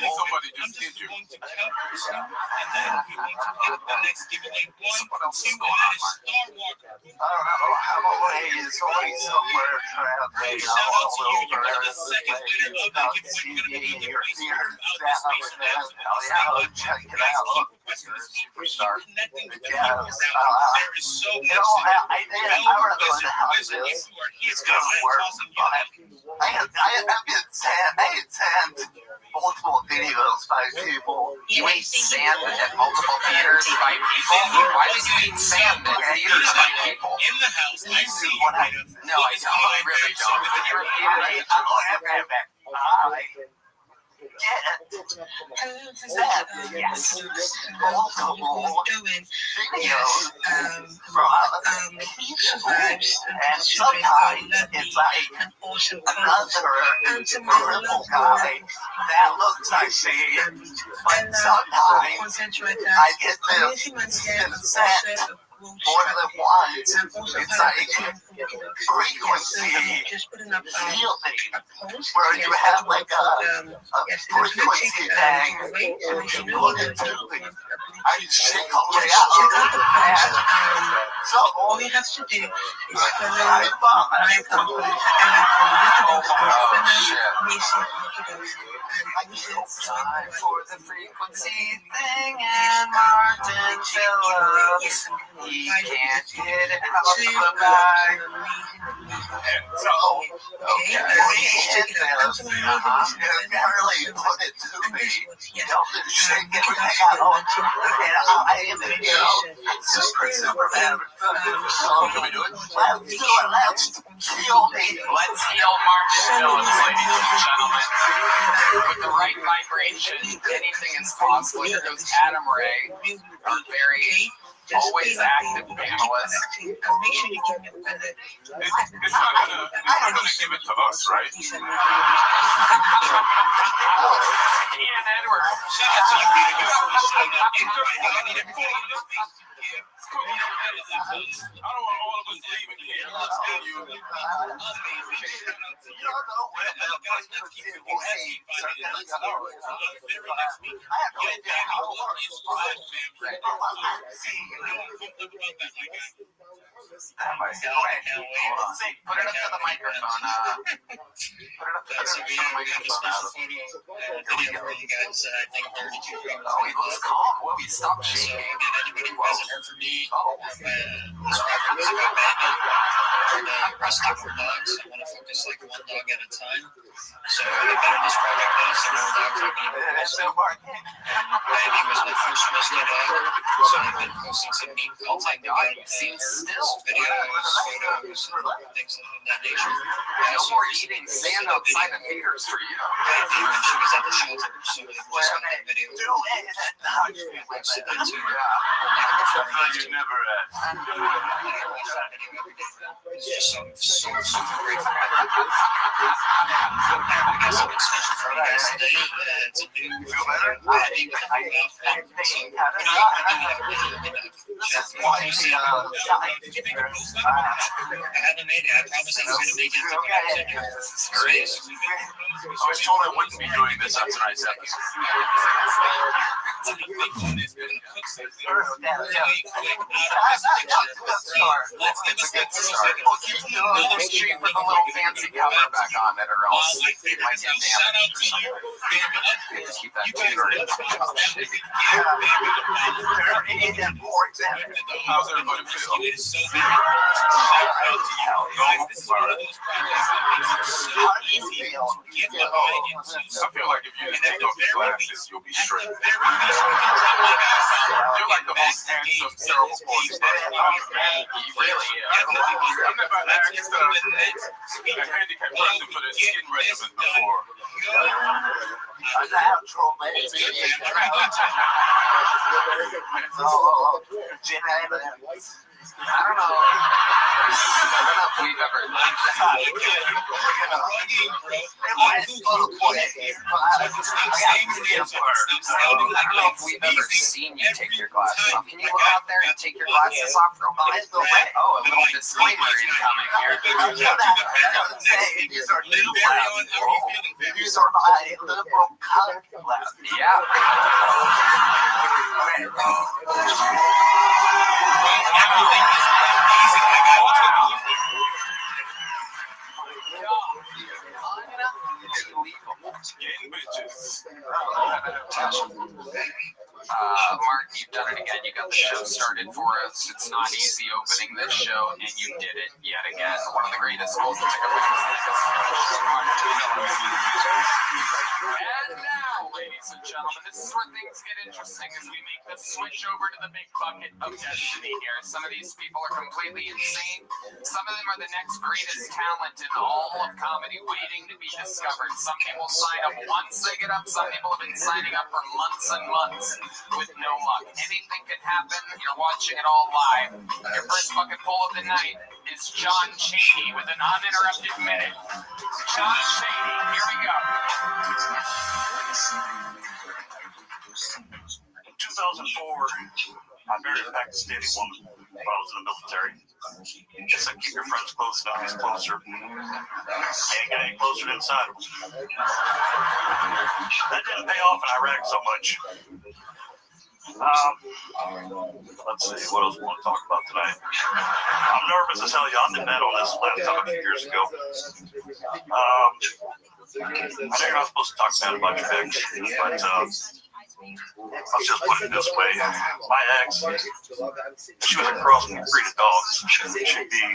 Somebody just did you. Going to count to two, and then we're going to hit the next giveaway 1, 2, and that is Star Walker. Big shout out to you. You are the second winner of that giveaway. We're going to be doing giveaways throughout this week's event. Guys, keep requesting this week. Keep connecting with the people around. There is so much to do. Listen, if you are here, I'm tossing you that. I have been sent multiple videos by people. You ate sand at multiple theaters by people? Why did you eat sand at theaters by people? In the house, I see you, Rita. No, I don't. I really don't. Can you repeat it? Yes. Multiple videos from people, and sometimes it's like another cripple guy that looks like me, but sometimes I get this set more than once. It's like frequency healing, where you have like a frequency thing, and you put it to me. I shake all the way out. And so all you have to do is follow my company Time for the frequency thing, and Martin Phillips, he can't get it out of the bag. so, we hit this, and barely put it to me. Don't shake everything out. And I am, super bad. So, can we do it? Let's do it. Let's heal me. Let's heal Martin Phillips, ladies and gentlemen. With the right vibration, anything is possible. Here goes Adam Ray, our very always active panelist. It's not gonna give it to us, right? Ian Edwards. Shout out to you, Rita. You fully showed up. I need everybody in this space to give. I don't want all of was leaving here. I'll tell you. Amazing. Guys, let's keep it moving. Let's start very next week. Yo, Danny, what is good, family? Talk about that, my guy. Put it up to the microphone. Put it up to the microphone. Video for you guys. I think I already do. Oh, he looks calm. Whoa, he stopped So, shaking. again, anybody who hasn't heard from me, this project is about banding and rescue for dogs. I want to focus like one dog at a time. So, the better this project is, the more dogs I can work with. Baby was my first rescue dog, so I've been posting some neat content about videos, photos, and things of that nature. No more eating sand outside the fingers for you. Baby when she was at the shelter, so we just got that video. You never It's just so super grateful. I got something special for you guys today. It's a new Rabbi with a new outfit. So we're going to do that really Chef posted I haven't made it. I promise I was going to make it to Great. I was told I wouldn't be doing this on tonight's episode. The big one is we're going to cook something really quick out of this picture. Let's give us that 30 seconds. Let's keep it another stream Put the little fancy cover back on it, or else it might get shout out damaged. to you, baby. Of Keep that course, you guys computer in. How's everybody feel? It is so big. Shout out to you guys. This is one of those projects that makes it so easy to get behind into. I feel like if you just take off your glasses, you'll be straight. You're like the most handsome, terrible sports person. He really is. I've never asked a handicapped person for their skin regimen before. I don't know if we've ever liked that. I don't know if we've ever seen you take your glasses off. Can you go out there and take your glasses off real quick? Oh, a little disclaimer incoming here. These are new glasses. These are my liberal color glasses. Yeah. Everything is amazing, my guy. What's going on? Getting bitches. Martin, you've done it again. You got the show started for us. It's not easy opening this show, and you did it yet again. One of the greatest goals to pick up. And now, ladies and gentlemen, this is where things get interesting as we make the switch over to the big bucket of destiny here. Some of these people are completely insane. Some of them are the next greatest talent in all of comedy waiting to be discovered. Some people sign up once they get up. Some people have been signing up for months and months with no luck. Anything can happen. You're watching it all live. Your first bucket pull of the night is John Chaney with an uninterrupted minute. John Chaney, here we go. In 2004, I married a Pakistani woman while I was in the military. Just like keep your friends close enough, he's closer. You ain't get any closer inside of them. That didn't pay off in Iraq so much. Let's see, what else we want to talk about tonight? I'm nervous as hell. Y'all did that on this last time a few years ago. I know you're not supposed to talk bad about your ex, but let's just put it this way. My ex, she was a cross and breed of dogs. She'd be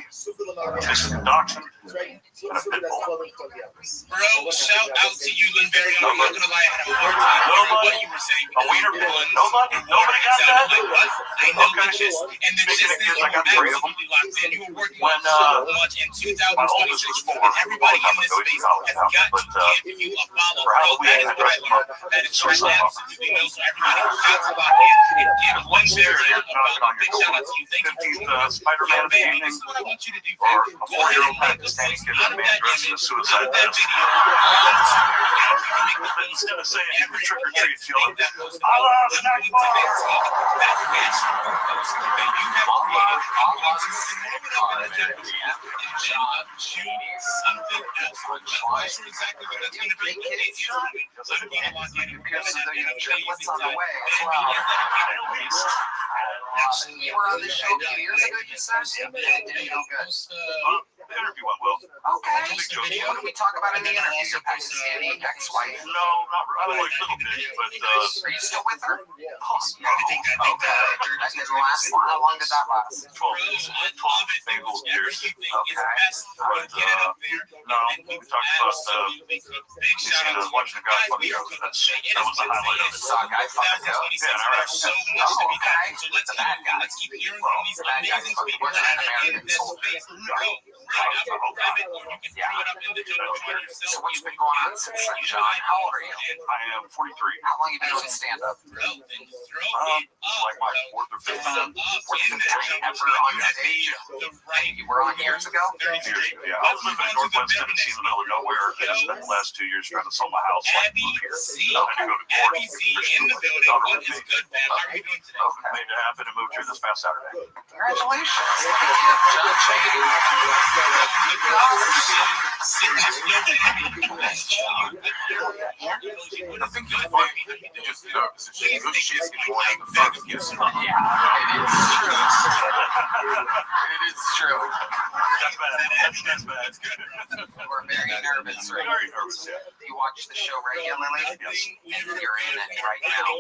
Mrs. Dachshund and a pit bull. Bro, shout out to you, Linberry. I'm not gonna lie, I had a hard time hearing what you were saying. A wiener bull? Nobody got that? I know it's just, and then just this, you were absolutely locked in. You were working on so much in 2026, and everybody in this space has got to give you a follow. Bro, that is what I learned. That is what I absolutely know. So everybody has got to lock in and give one share a follow. Big shout out to you. Thank you for joining us. Yo, baby, this is what I want you to do, baby. Go ahead and make us post. I'm to be dressed in a suicide vest. Instead of saying trick or treat, yelling, I love snack bar. You were on the show a few years ago, you said? It didn't go good. The interview went well. Okay. What did we talk about in the interview? Pakistani ex-wife? No, not really. Like little bit, but are you still with her? Oh, no. Okay. That didn't last long. How long did that last? 12 big old years. Okay. But no, we talked about watching a guy fuck girls. That was the highlight of it. Saw a guy fucking girl? Yeah, in Iraq. Oh, okay. The bad guy. Well, the bad guy fucking wasn't an American soldier. So what's been going on since then, John? How old are you? I am 43. How long have you been doing stand-up? Like my fourth or fifth time. Ever on that age? You were on years ago? 30 years ago, yeah. I was living in Northwest Tennessee in the middle of nowhere, and I spent the last 2 years trying to sell my house so I could move here. I had to go to court. Made it happen and moved here this past Saturday. Congratulations. Look at you, John. I think you're funny. You just nervous. She's going to fuck you. Yeah, it is true. That's bad. That's good. We're very nervous, right? Very nervous, yeah. You watch the show regularly? Yes. And you're in it right now.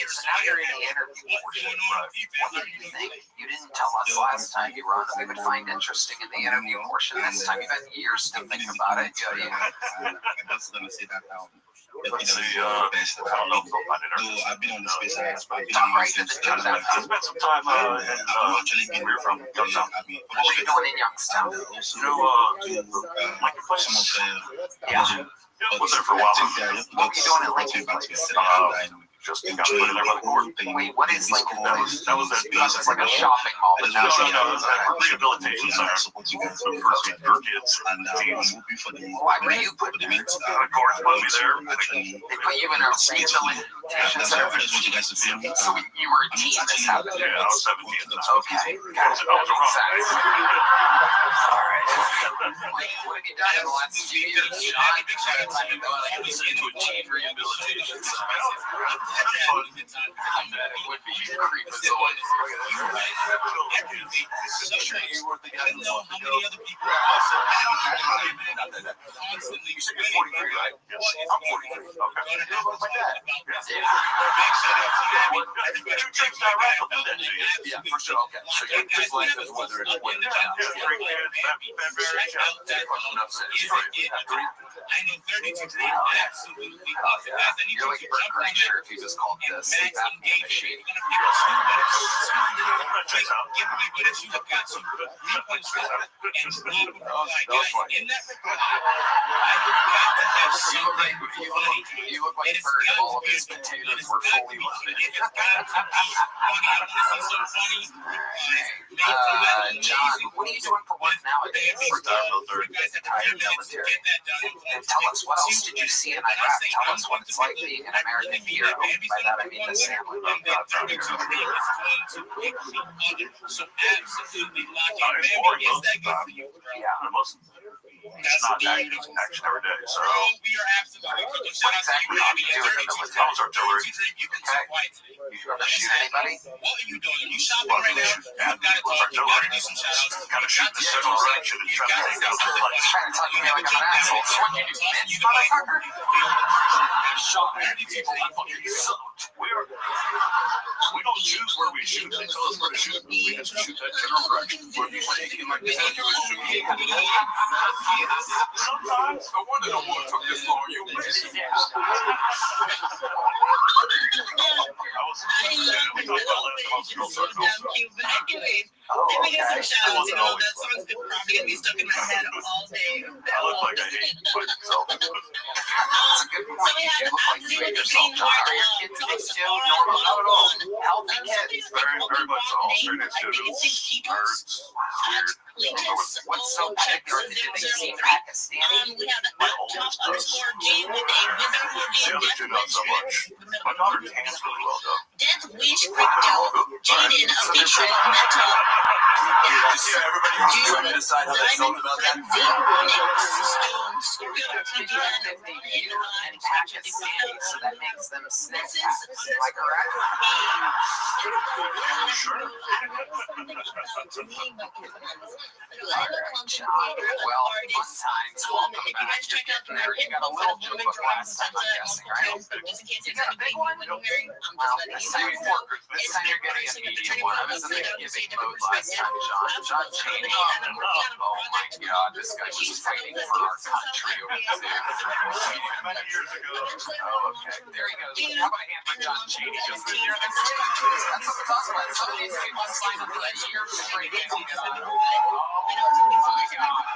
So now you're in the interview portion. What do you think? You didn't tell us last time you were on that we would find interesting in the interview portion. This time you've had years to think about it. Let's see, I don't know if they'll find it. I've been on the space side. Talk right to the Youngstown. I spent some time in we're from Youngstown. What were you doing in Youngstown? You know, Lincoln Place? Yeah. Was there for a while. What were you doing in Lincoln Place? Just got put in there by the court. Wait, what is Lincoln Place? That was like a shopping mall. No, it was a rehabilitation center for kids, teens. Why were you put there? The courts put me there. They put you in a rehabilitation center? So you were a teen this happened? Yeah, I was 17 at the time. Okay. Gotcha. That makes sense. All right. What have you done in the last few years, John? I was into a teen rehabilitation center. It would be creepy as always. I don't know how many other people are also constantly. You said you're 43, right? Yes. I'm 43. Okay. Two trips down right, I'll do that to you. Yeah, for sure. Okay. So his life is whether it's whether it's I know 32 absolutely awesome guys. I need you're like to Bert jump on Kreischer that. if you just called this the vacuum machine. Give me what it you have got to repost it and leave a reply. Guys, in that reply, I have got to have something funny. You look like Bert. All of his potatoes were fully loaded. It has got to be funny. I want to see some funny replies. John, what are you doing for work nowadays? You guys have 10 minutes to get that done. And tell us, what else did you see in Iraq? Tell us what it's like being an American hero. By that I mean the family. So absolutely lock in. Baby, is that good for you? It's not action every day. So we are absolutely cooking. Shout out to you, Rabbi. that was artillery. You've been so quiet today. You ever shoot anybody? What are you doing? Are you shopping right now? You've got to talk. You've got to do some shout outs. Kind of shoot the general direction and try to take out the lights. Trying to talk to me like I'm an asshole. So what you do, bitch, motherfucker? Shot 90 people. I fucking sucked. We don't choose where we shoot. They tell us where to shoot. We have to shoot that general direction. Where we want to shoot. Sometimes I wonder what took this long. You missed it. Let me get some shout outs. You know, that song's probably going to be stuck in my head all day. I look like I hate myself. That's a good point. You look like you hate yourself, John. Are your kids big too? Normal? Not at all. Healthy kids. Very much so. Straight into nerds. What's so particular? Did they seem Pakistani? We have the top underscore G with a wizard The other two, not so much. My daughter tans really well, though. Death Wish Crypto, Jaden Official Metal. You see how everybody was trying to decide how they felt about that? And Pakistani, so that makes them snake Pakistani. Am I correct? Well, fun times. Welcome back. You're getting there. You got a little notebook last time, I'm guessing, right? You got a big one? Well, this time you're getting a medium one. I was in the giving mode last time, John Cheney. Oh my God, this guy was fighting for our country over there. Years ago. Oh, okay. There he goes. How about a hand for John Cheney? Just this year. That's what we're talking about. Some of these people sign up for a year straight. They don't get on. Oh my God.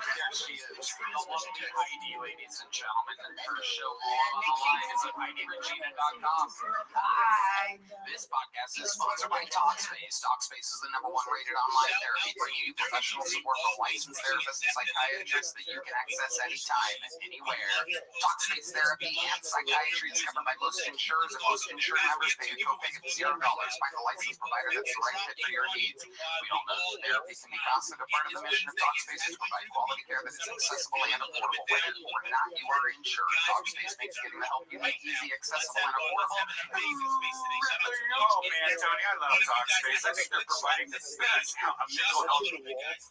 There she is. The lovely Heidi, ladies and gentlemen. And her show on the line is at HeidiRegina.com. Hi. This podcast is sponsored by Talkspace. Talkspace is the #1 rated online therapy, bringing you professional support from licensed therapists and psychiatrists that you can access anytime and anywhere. Talkspace therapy and psychiatry is covered by most insurers, and most insured members pay a copay of $0. Find a licensed provider that's the right fit for your needs. We all know that therapy can be costly, but part of the mission of Talkspace is to provide quality care that is accessible and affordable. Whether or not you are insured, Talkspace makes getting the help you need easy, accessible, and affordable. Oh man, Tony, I love Talkspace. I think they're providing the best mental health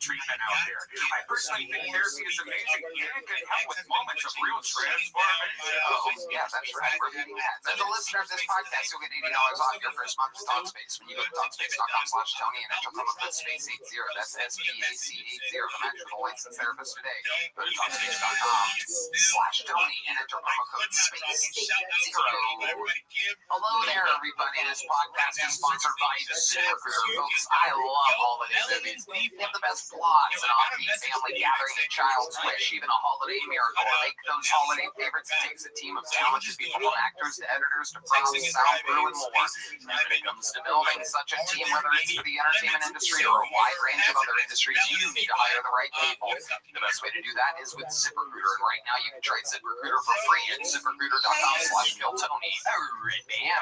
treatment out there. I personally think therapy is amazing and can help with moments of real transformation. Oh, yeah, that's right. As a listener of this podcast, you'll get $80 off your first month of Talkspace when you go to Talkspace.com/Tony and enter promo code SPACE80. That's SPAC80 to match with a licensed therapist today. Go to Talkspace.com/Tony and enter promo code SPACE80. Hello there, everybody. This podcast is sponsored by ZipRecruiter, folks. I love holiday movies. They have the best plots, an offbeat family gathering, a child's wish, even a holiday miracle. Make those holiday favorites. It takes a team of talented people, from actors to editors to props, sound crew, and more. And when it comes to building such a team, whether it's for the entertainment industry or a wide range of other industries, you need to hire the right people. The best way to do that is with ZipRecruiter. And right now, you can try ZipRecruiter for free at ZipRecruiter.com/KillTony.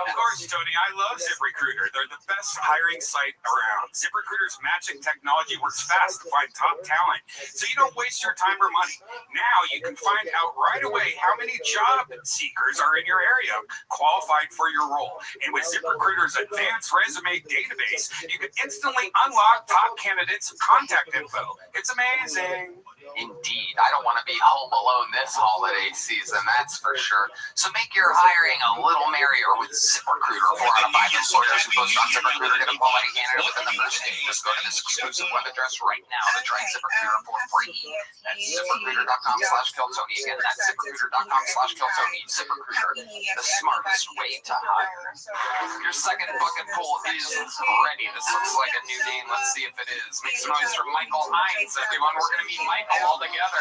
Of course, Tony, I love ZipRecruiter. They're the best hiring site around. ZipRecruiter's matching technology works fast to find top talent, so you don't waste your time or money. Now you can find out right away how many job seekers are in your area qualified for your role. And with ZipRecruiter's advanced resume database, you can instantly unlock top candidates' contact info. It's amazing. Indeed. I don't want to be home alone this holiday season, that's for sure. So make your hiring a little merrier with ZipRecruiter. 4 out of 5 employers who post on ZipRecruiter get a quality candidate within the first day. Just go to this exclusive web address right now to try ZipRecruiter for free. That's ZipRecruiter.com/KillTony. Again, that's ZipRecruiter.com/KillTony. ZipRecruiter, the smartest way to hire. Your second bucket pool is ready. This looks like a new name. Let's see if it is. Make some noise for Michael Hines, everyone. We're going to meet Michael all together.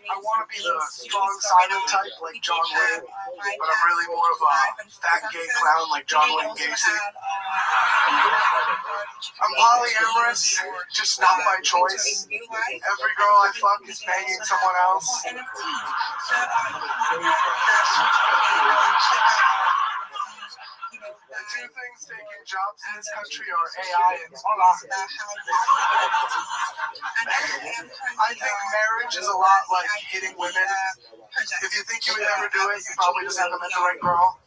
I want to be the strong silent type like John Wayne, but I'm really more of a fat gay clown like John Wayne Gacy. I'm polyamorous, just not by choice. Every girl I fuck is banging someone else. The two things taking jobs in this country are AI and I think marriage is a lot like hitting women. If you think you would never do it, you probably just haven't met the right girl.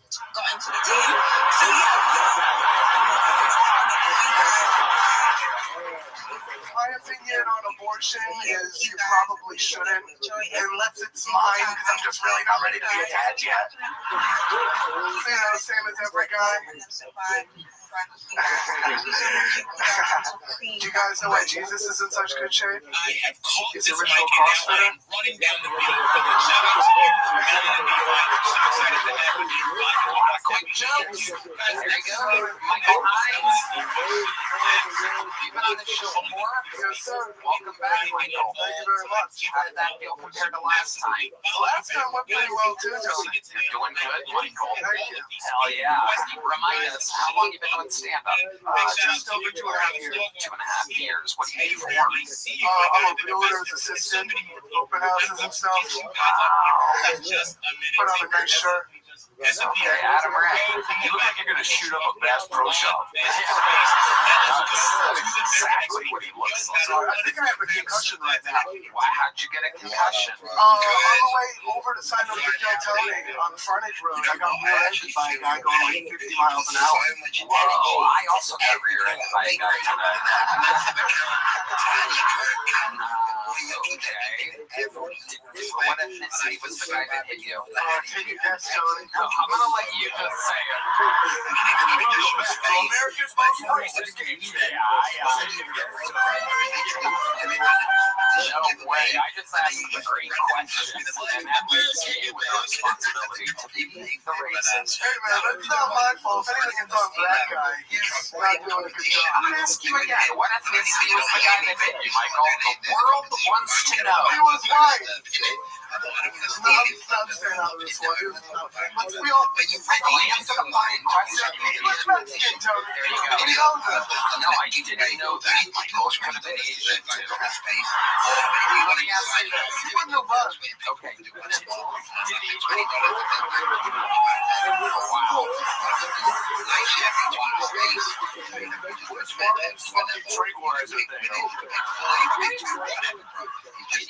My opinion on abortion is you probably shouldn't, unless it's mine, because I'm just really not ready to be a dad yet. Same as every guy. Do you guys know why Jesus is in such good shape? He's the original CrossFitter. Running down the field. Shout out to you, quick jokes. There you go. Michael Hines. You've been on this show before? Yes, sir. Welcome back, Michael. Thank you very much. How did that feel compared to last time? Last time went pretty well too, Tony. You're doing good, Michael. Thank you. Hell yeah. Remind us, how long you been doing stand-up? Just over 2.5 years. 2.5 years. What do you do for? I'm a realtor's assistant, open houses and stuff. Wow. Put on a nice shirt. Okay, Adam Ray, you look like you're going to shoot up a Bass Pro Shop. That's exactly what he looks like. I think I have a concussion right now. Why, how'd you get a concussion? On the way over to sign up for Del Tony on the frontage road, I got rear-ended by a guy going like 50 miles an hour. Whoa, I also got rear-ended by a guy today. Okay. What ethnicity was the guy that hit you? Take a guess, Tony. No, I'm going to let you just say it. America's most racist. No way. I just asked a great question, and that leaves you with the responsibility to be the racist. Hey, man, that's not my fault. If anything, it's on that guy. He's not doing a good job. I'm going to ask you again. What ethnicity was the guy that hit you, Michael? The world wants to know. He was white. Not saying how this was. We all answer the fucking question. He was Mexican, Tony. There you go. He knows that. No, I didn't know that. Michael could have been Asian, too. Let me ask you this. He wouldn't know about it. Okay. Wow. Tranquilizer thing.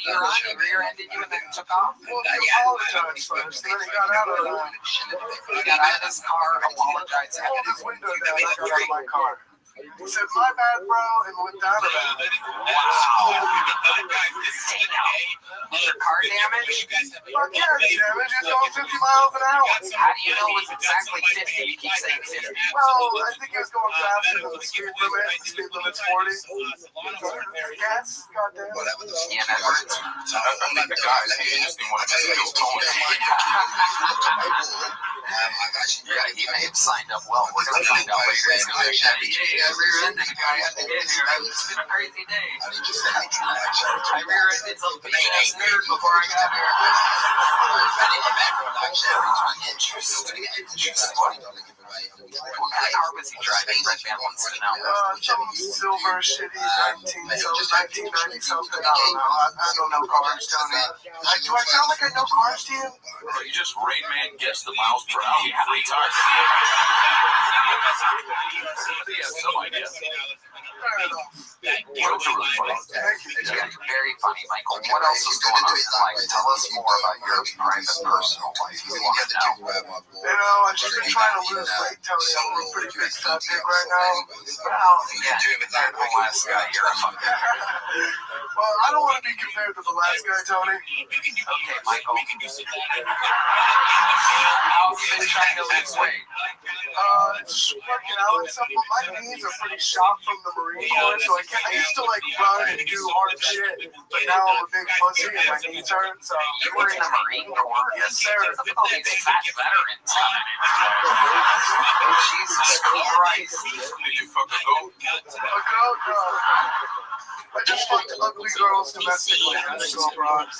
Your honey rear-ended you and then took off? Well, he apologized first, then he got out of the He got out of his car, apologized, and pulled his window down, I got out of my car. He said, my bad, bro, and went down to that. wow. Was your car damaged? My car's damaged, he's going 50 miles an hour. How do you know it was exactly 50? You keep saying 50. Well, I think he was going faster than the speed limit. The speed limit's 40. Yes, goddamn. Yeah, that hurts. I think the guys here just didn't want to kill Tony. Yeah, he may have signed up well. We're going to find out later. He's going to be rear-ended a guy at the end here. It's been a crazy day. I rear-ended some big-ass nerd before I got here. What kind of car was he driving? Red Man wants to know. Some silver shitty 1990 something. I don't know. I don't know cars, Tony. Do I sound like I know cars to you? Bro, you just Rain Man guessed the miles per hour 3 times. Yeah, some idea. Jokes are really funny. Yeah, very funny, Michael. What else is going on in your life? Tell us more about your private, personal life. We want to know. I've just been trying to lose weight, Tony. I'm a pretty big fat pig right now. Well, yeah, compared to the last guy, you're a fucking Well, I don't want to be compared to the last guy, Tony. Okay, Michael. How's it been trying to lose weight? Just working out and stuff, but my knees are pretty shot from the Marine Corps, so I used to like run and do hard shit, but now I'm a big pussy and my knees hurt, so. You were in the Marine Corps? Yes, sir. Look at all these fat veterans coming in. Jesus Christ. Did you fuck a goat? A goat? No. I just fucked ugly girls domestically and they go abroad.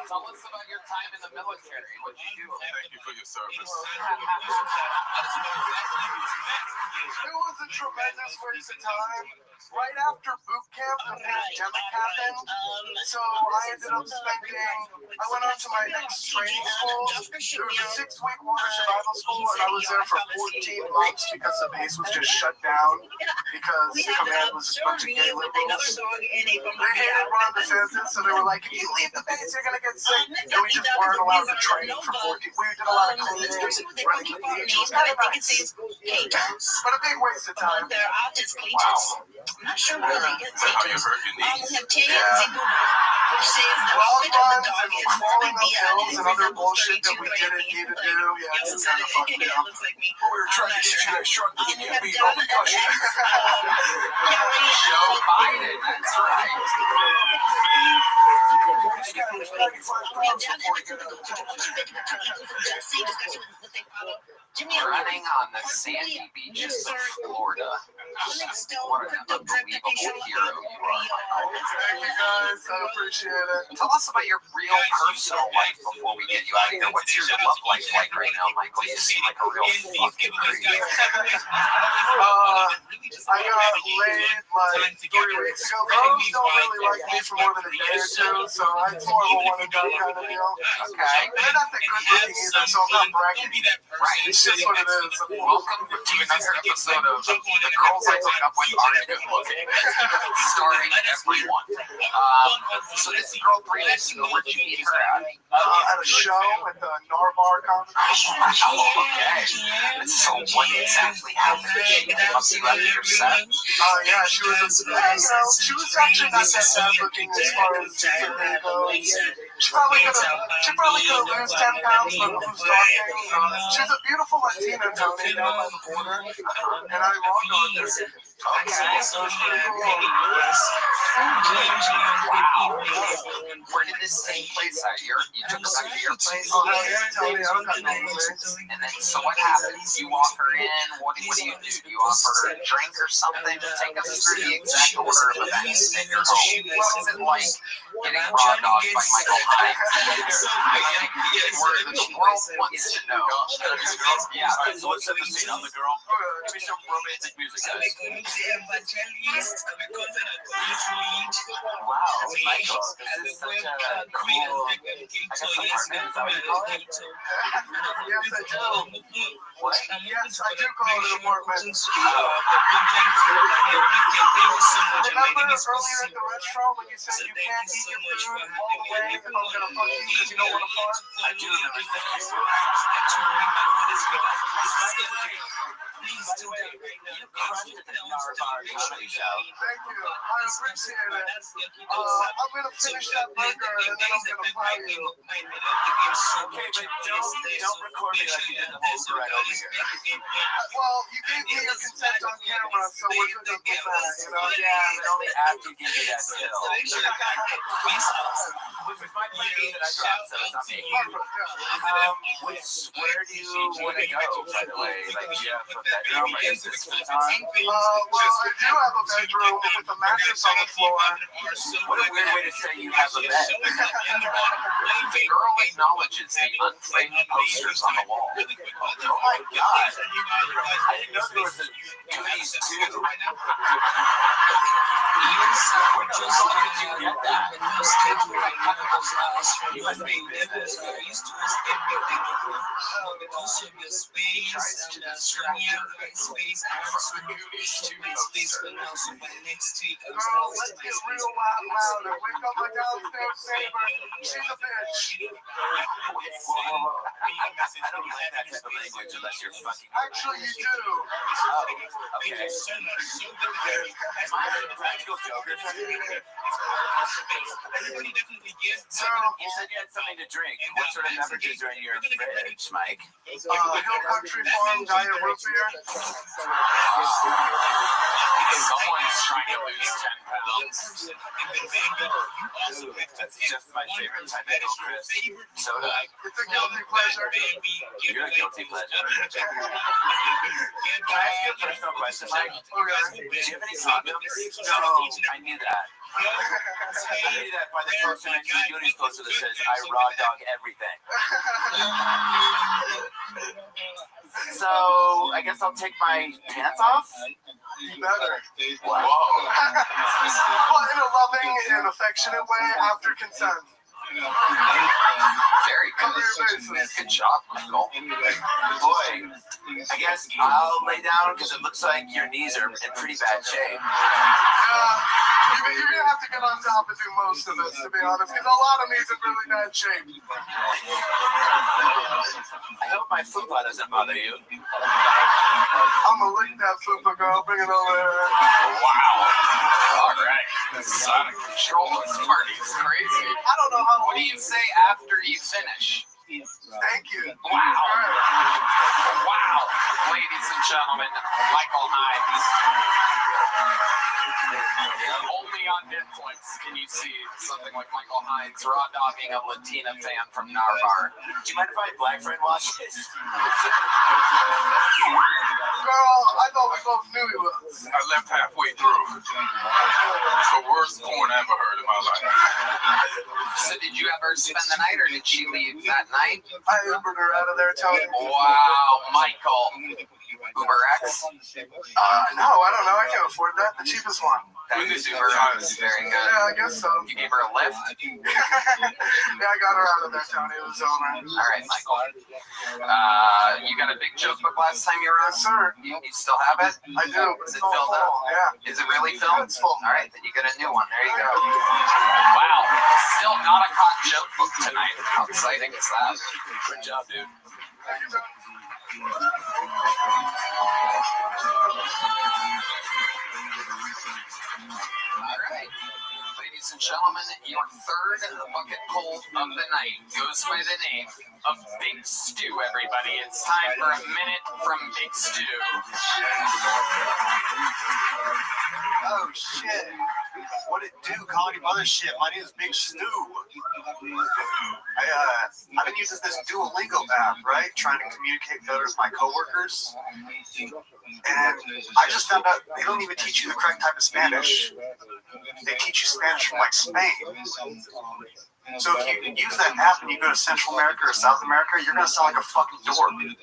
Tell us about your time in the military. What did you do? Thank you for your service. It was a tremendous waste of time. Right after boot camp, the pandemic happened, so I ended up I went on to my next training school. It was a 6-week water survival school, and I was there for 14 months because the base was just shut down because the command was a bunch of gay liberals. They hated Ron DeSantis, so they were like, if you leave the base, you're going to get sick. And we just weren't allowed to train for 14. We did a lot of cleaning, running the beach. It was kind of nice. But a big waste of time. Wow. I'm not sure really. How you hurt your knees? Yeah. Long runs and crawling up hills and other bullshit that we didn't need to do. Yeah, it's kind of fucked me up. We were trying to get you guys shrunk, but you can't beat all concussion. Joe Biden, that's right. Running on the sandy beaches of Florida. What an unbelievable hero you are, Michael. Thank you guys, I appreciate it. Tell us about your real personal life before we get you out of here. What's your love life like right now, Michael? You seem like a real fucking creep. I got laid like 3 weeks ago. Girls don't really like me for more than a day or two, so it's more of a one and done kind of deal. Okay. They're not that good looking either, so I'm not bragging. Right. It's just what it is. Welcome to another episode of The Girls I Hook Up With Aren't Good Looking, starring everyone. So this girl 3 days ago, where'd you meet her at? At a show at the Narvar Comedy. Oh, okay. So what exactly happened? Did she come to you after your set? Yeah, she was actually not that bad looking as far as me goes. She probably could have lost 10 pounds, but who's talking? She's a beautiful Latina Tony down by the border, and I raw dogged her. Okay, So it's pretty cool. Wow. Where did this take place at? You took us back to your place? Oh, yeah, tell me, I don't got no lyrics. And then, so what happens? You walk her in, what do you do? Do you offer her a drink or something? Take us through the exact order of events at your home. What was it like getting raw dogged by Michael Hines? The world wants to know. Yeah, so let's set the scene on the girl. Give me some romantic music, guys. Wow, Michael, this is such a cool, I guess, apartment. Is that what you call it? Yes, I do. What? Yes, I do call it an apartment. Remember earlier at the restaurant when you said you can't eat your food all the way if I'm gonna fuck you because you don't want to fart? I do remember that. You crushed it at the Narvar Comedy Show. Thank you. I appreciate it. I'm gonna finish that burger and then I'm gonna fry you. Okay, but don't record me like you did the whole right over here. Well, you gave me your consent on camera, so we're good with that, you know? Yeah, but only after you give me that still. Which was my plan B that I dropped, so it's not me. Where do you want to go, by the way? Like, do you have a bedroom or is this full time? Well, I do have a bedroom with a mattress on the floor. What a weird way to say you have a bed. The girl acknowledges the unframed posters on the wall. Oh my god. I didn't know there was a Goonies too. Where the fuck did you get that? You must be business. He tries to distract her. Girl, let's get real loud and wake up my downstairs neighbor. She's a bitch. I don't like that type of language unless you're fucking. Actually, you do. Oh, okay. Am I a practical joker? So, you said you had something to drink. What sort of beverages are in your fridge, Mike? Hill Country Farm Diet Root Beer. Someone's trying to lose 10 pounds. That's just my favorite type of milk, Chris. Soda. It's a guilty pleasure. You're a guilty pleasure. Can I ask you a personal question, Mike? Do you have any condoms? No, I knew that. I knew that by the first time I see you Goonies poster that says, I raw dog everything. So, I guess I'll take my pants off? Better. Wow. But in a loving and affectionate way after consent. Very good. Good job, Michael. Boy, I guess I'll lay down because it looks like your knees are in pretty bad shape. You're going to have to get on top and do most of this, to be honest, because a lot of me's in really bad shape. I hope my my fupa doesn't bother you. I'm gonna lick that fupa, girl. Bring it over here. Wow. All right. This is out of control. This party is crazy. I don't know how. What do you say after you finish? Thank you. Wow. Wow. Ladies and gentlemen, Michael Hines. Only on Netflix can you see something like Michael Hines raw dogging a Latina fan from Narvar. Do you mind if my black friend watches this? Girl, I thought we both knew he was. I left halfway through. It's the worst porn I ever heard in my life. So did you ever spend the night, or did she leave that night? I Ubered her out of there, Tony. Wow, Michael. Uber X? No, I don't know. I can't afford that. The cheapest one. That is Uber X. Very good. Yeah, I guess so. You gave her a lift? Yeah, I got her out of there, Tony. It was over. All right, Michael. You got a big joke book last time you were on? Yes, sir. You still have it? I do. Is it filled up? Yeah. Is it really filled? It's full. All right, then you get a new one. There you go. Wow. Still not a caught joke book tonight. How exciting is that? Good job, dude. Thank you, Tony. All right. Ladies and gentlemen, your third bucket pull of the night goes by the name of Big Stew, everybody. It's time for a minute from Big Stew. Oh, shit. What it do, Comedy Mothership? My name is Big Stew. I've been using this Duolingo app, right? Trying to communicate better with my coworkers. And I just found out they don't even teach you the correct type of Spanish. They teach you Spanish from like Spain. So if you use that app and you go to Central America or South America, you're going to sound like a fucking dork. And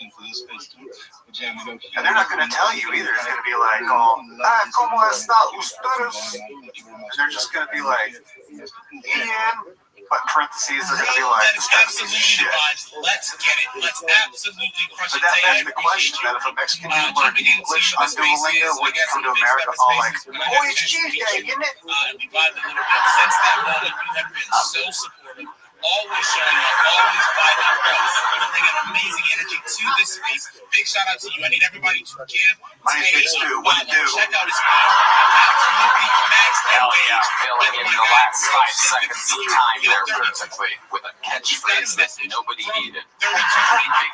they're not going to tell you either. It's going to be like, oh, ¿cómo está ustedes? And they're just going to be like, Ian. But parentheses are going to be like, that is absolutely the vibes. Let's get it. Let's absolutely crush it. But that begs the question that if a Mexican can learn English on Duolingo, would you come to America all like, oh, it's Tuesday, isn't it? And we vibed a little bit. Since that moment, you have been so supportive. Always showing up, always vibing, bro. You bring an amazing energy to this space. Big shout out to you. I need everybody to give. My name's Big Stew. What it do? Check out his page. Absolutely maxed Hell out. yeah, filling in the last 5 seconds of time there perfectly with a catchphrase that nobody needed. Big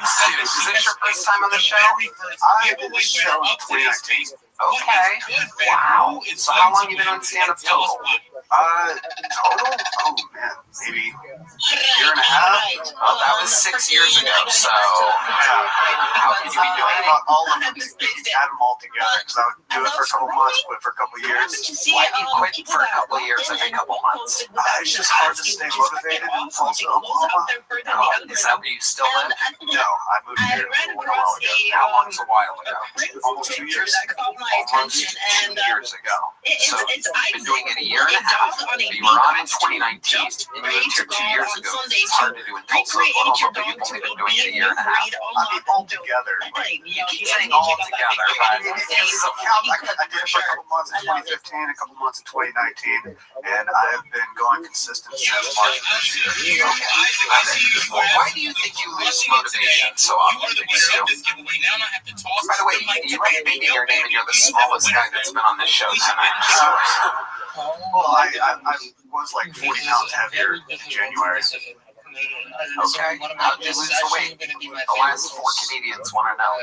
Stew, is this your first time on the show? I did this show in 2019. Okay. Wow. So how long you been on stand-up total? Total? Oh, man. Maybe a year and a half? Well, that was 6 years ago, so how could you be doing it? All of them, add them all together, because I would do it for a couple months, quit for a couple years. Why do you quit for a couple of years every couple months? It's just hard to stay motivated in Tulsa, Oklahoma. Is that where you still live? No, I moved here a while ago. How long's a while ago? Almost 2 years. Almost 2 years ago. So you've been doing it a year and a half. You were on in 2019. You moved here 2 years ago. It's hard to do in Tulsa, Oklahoma, but you've only been doing it a year and a half. I mean, all together. You keep saying all together, but This is a count. I did it for a couple months in 2015, a couple months in 2019, and I've been going consistent since March of this year. Okay. Well, why do you think you lose motivation so often, Big Stew? By the way, you have baby in your name, and you're the smallest guy that's been on this show tonight. So, Well, I was like 40 pounds heavier in January. okay. How did you lose the weight? The last 4 Canadians want to know.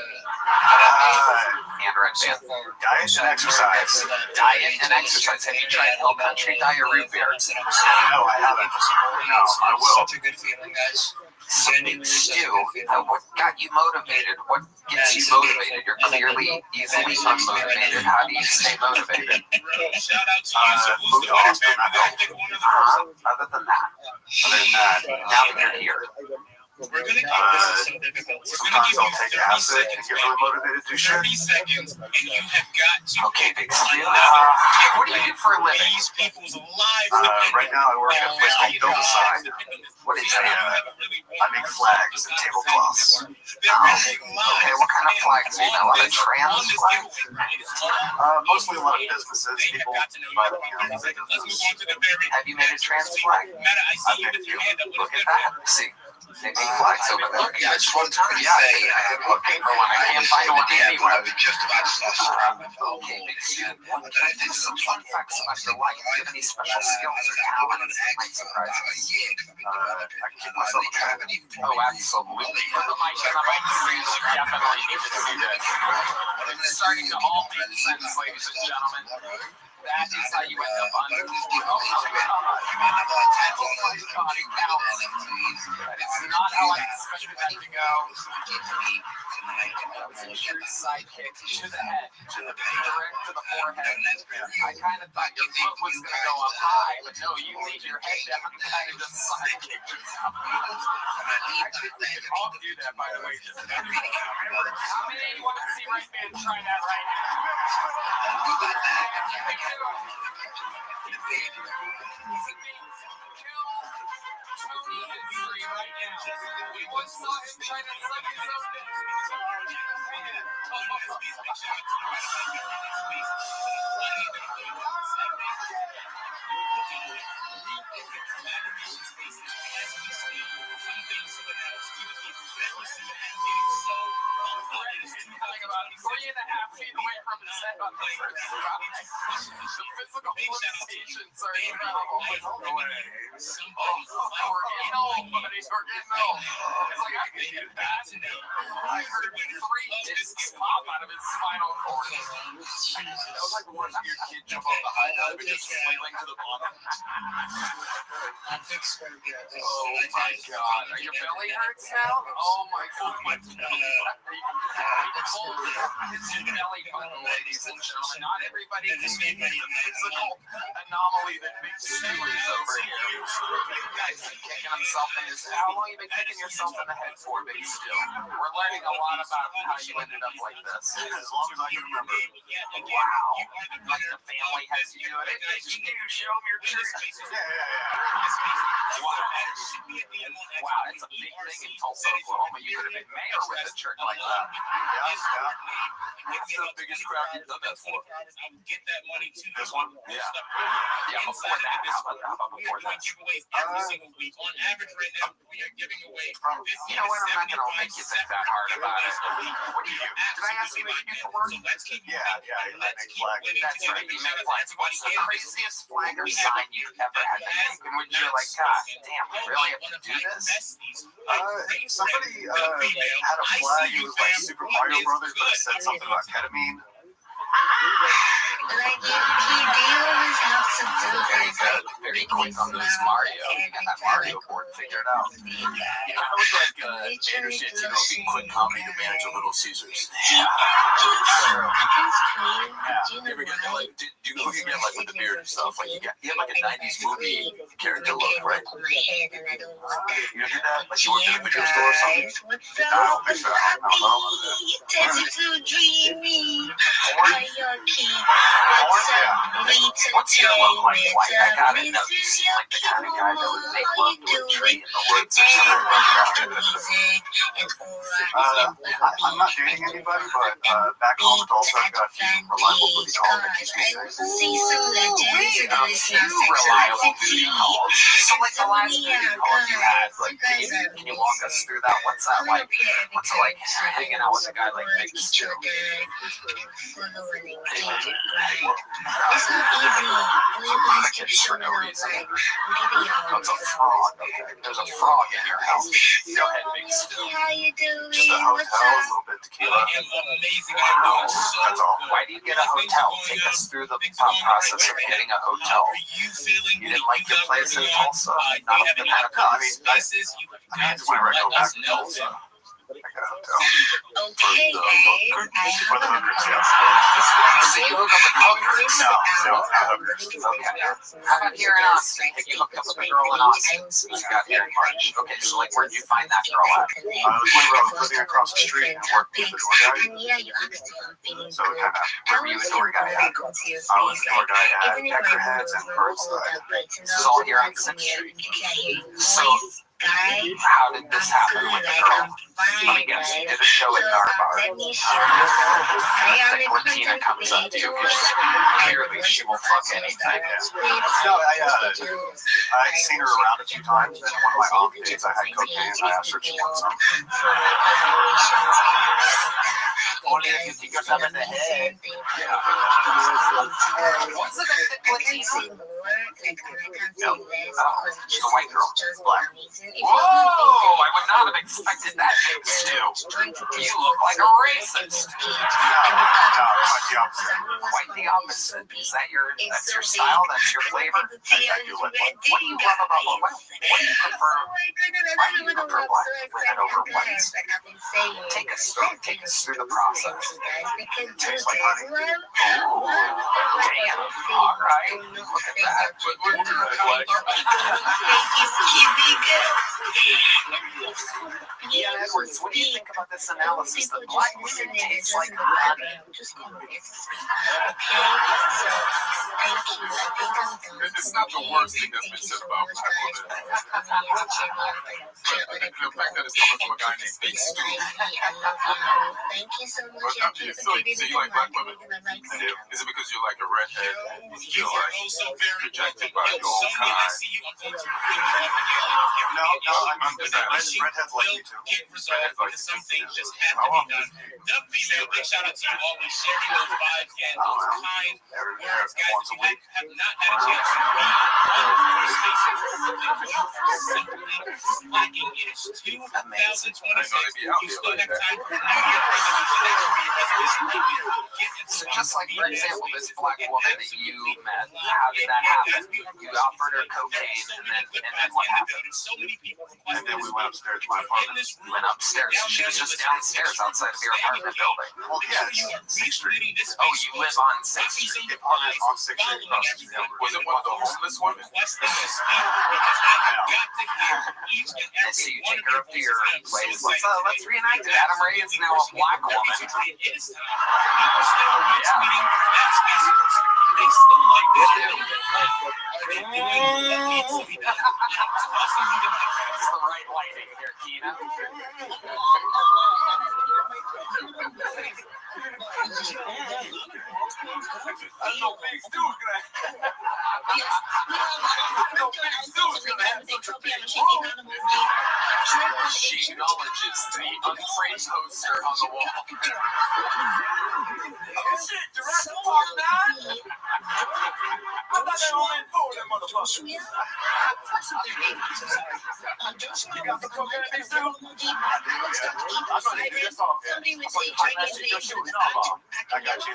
And Red Band. Diet and exercise. Diet and exercise. Have you tried Hill Country Dye or root beer? No, I haven't. No, I will. Such a good feeling, guys. So Big Stew, what got you motivated? What gets you motivated? You're clearly easily unmotivated. How do you stay motivated? Shout out to you. So who's Moved the to winner, Austin, man? I We gotta pick one of the first. Other than that, now that you're here, We're gonna keep this is so difficult. We're gonna sometimes give I'll you take 30 acid and seconds, get really baby. motivated to do shit. 30 seconds, and you have got to. okay, Big Stew. I love it. What do you do for a living? These people's lives depend Right now, I work at a place called Build a Sign. What is that? I make flags and tablecloths. Okay, what kind of flags do you know? Are they trans flags? Mostly a lot of businesses. People buy them here. Let's move on to the very. Have you made a trans flag? Matter, I I've see you made a with few. your hand up. Look at that. See, They make flags over there. Yeah, I just wanted to say I have a paper one. I can't find one anywhere. I was just about to start. Okay, big Stu. I don't know if this is some fun facts about your life. Do you have any special skills or talents that might surprise us? I can keep myself accountable. Oh, absolutely. Put the mic in the mic. Definitely needed to do that. It's starting to all make sense, ladies and gentlemen. That is how you end up on. Oh my God! That is not how I expected that to go. Sidekick to the head, direct to the forehead. I kind of thought your foot was going to go up high, but no, you leave your head down and kind of just sidekick yourself. Actually, we can all do that, by the way. Just how many of you want to see right man try that right now? We once saw him try to suck his own dick. Three and a half feet away from his head on the first round. The physical limitations are incredible. No way. We're getting old, buddy. We're getting old. It's like I can do that. I heard 3 discs pop out of his spinal cord. That was like watching your kid jump off the high dive and just flailing to the bottom. Oh my God. Are your belly hurts now? Oh my God. It's your belly button, ladies and gentlemen. Not everybody can be the physical anomaly that makes stories over here. Guy's kicking himself in his head. How long have you been kicking yourself in the head for, Big Stu? We're learning a lot about how you ended up like this. As long as I can remember. Wow. Like the family has you do it. Can you show me your trick? Wow. Wow, it's a big thing in Tulsa, Oklahoma. You could have been mayor with a trick like that. What's the biggest crowd you've done that for? This one? Yeah. Yeah, before that. How about before that? On average, right now, we are giving away from 50 you know what? I'm not going to make you think that hard about it. What do you do? Did I ask you what you do for work? Yeah, I make flags. That's right. You make flags. What's the craziest flag or sign you've ever had to make? And when you're like, God damn, we really have to do this? Somebody had a flag. It was like Super Mario Brothers, but it said something about ketamine. Like you always have to do things like very quick on those Mario. You got that Mario board figured out. You kind of look like Andrew Santino being quick comedy to manage a Little Caesars. Yeah. You ever get that? Like, who you get like with the beard and stuff? Like you had like a '90s movie character look, right? You ever did that? Like you worked in a video store or something? I don't think so. I don't know. What's your look like? I gotta know. You seem like the kind of guy that would make love to a tree in the woods or something like that. I'm not dating anybody, but back home in Tulsa, I've got a few reliable booty calls that keeps me safe. Reliable booty calls. So like the last booty call you had, like, can you walk us through that? What's that like? What's it like hanging out with a guy like Big Stu? For no reason. That's a frog. Okay. There's a frog in your house. Go ahead, Big Stu. Just a hotel, a little bit of tequila. Wow. That's all. Why do you get a hotel? Take us through the process of getting a hotel. You didn't like your place in Tulsa? Not the kind of place. I just whenever I go back to Tulsa, I got a hotel. Okay, For the hookers, yeah. So you hook up with hookers? No, not hookers. Okay. How about here in Austin? Have you hooked up with a girl in Austin since you got here in March? Okay, so like where'd you find that girl at? I was living across the street and working with the door guy. So kind of, where were you a door guy at? I was a door guy at Deckerheads and Rothschild. This is all here on 6th Street. So how did this happen with the girl? Let me guess. She did a show at Narbar. When Tina comes up too, because clearly she will fuck anything. No, I'd seen her around a few times, and one of my off days I had cocaine, and I asked her if she wants some. Only if you kick yourself in the head. What's the best thing with Tina? No, she's a white girl. Black. Whoa! I would not have expected that, Stu. You look like a racist. Quite the opposite. Is that that's your style? That's your flavor? What do you love about what do you prefer? Why do you prefer black women over whites? Take us through the process. It tastes like honey. Ooh, damn. All right. Look at that. Ian Edwards, what do you think about this analysis that black women taste like honey? It's not the worst thing that's been said about black women. But the fact that it's coming from a guy named Big Stu. So you like black women? I do. Is it because you're like a redhead? You're like rejected by your own kind? No, I'm just redheads like you too. Redheads like some things just have to be done. The female, big shout out to you always sharing those vibes and those kind words, guys. If you have not had a chance to meet all of those spaces, simply lacking. It is 2026. You still have time for New Year's resolution. That should be a resolution right there. So just like, for example, this black woman that you met, how did that happen? You offered her cocaine, and then what happened? And then we went upstairs to my apartment. You went upstairs. She was just downstairs outside of your apartment building. Well, yeah, it's 6th Street. Oh, you live on 6th Street. The apartment is on 6th Street. Was it one of the homeless women? So you take her up to your place. Let's reenact it. Adam Ray is now a black woman. People still retweeting that space. They still like this. It's the right lighting here, Keena. I know Big Stu's gonna She acknowledges the unframed poster on the wall. Oh shit, Jurassic Park 9? I thought they only four them motherfuckers. You got the cocaine in this too? I'm gonna do this off here. I'm gonna hide that shit you're shooting off on. I got you.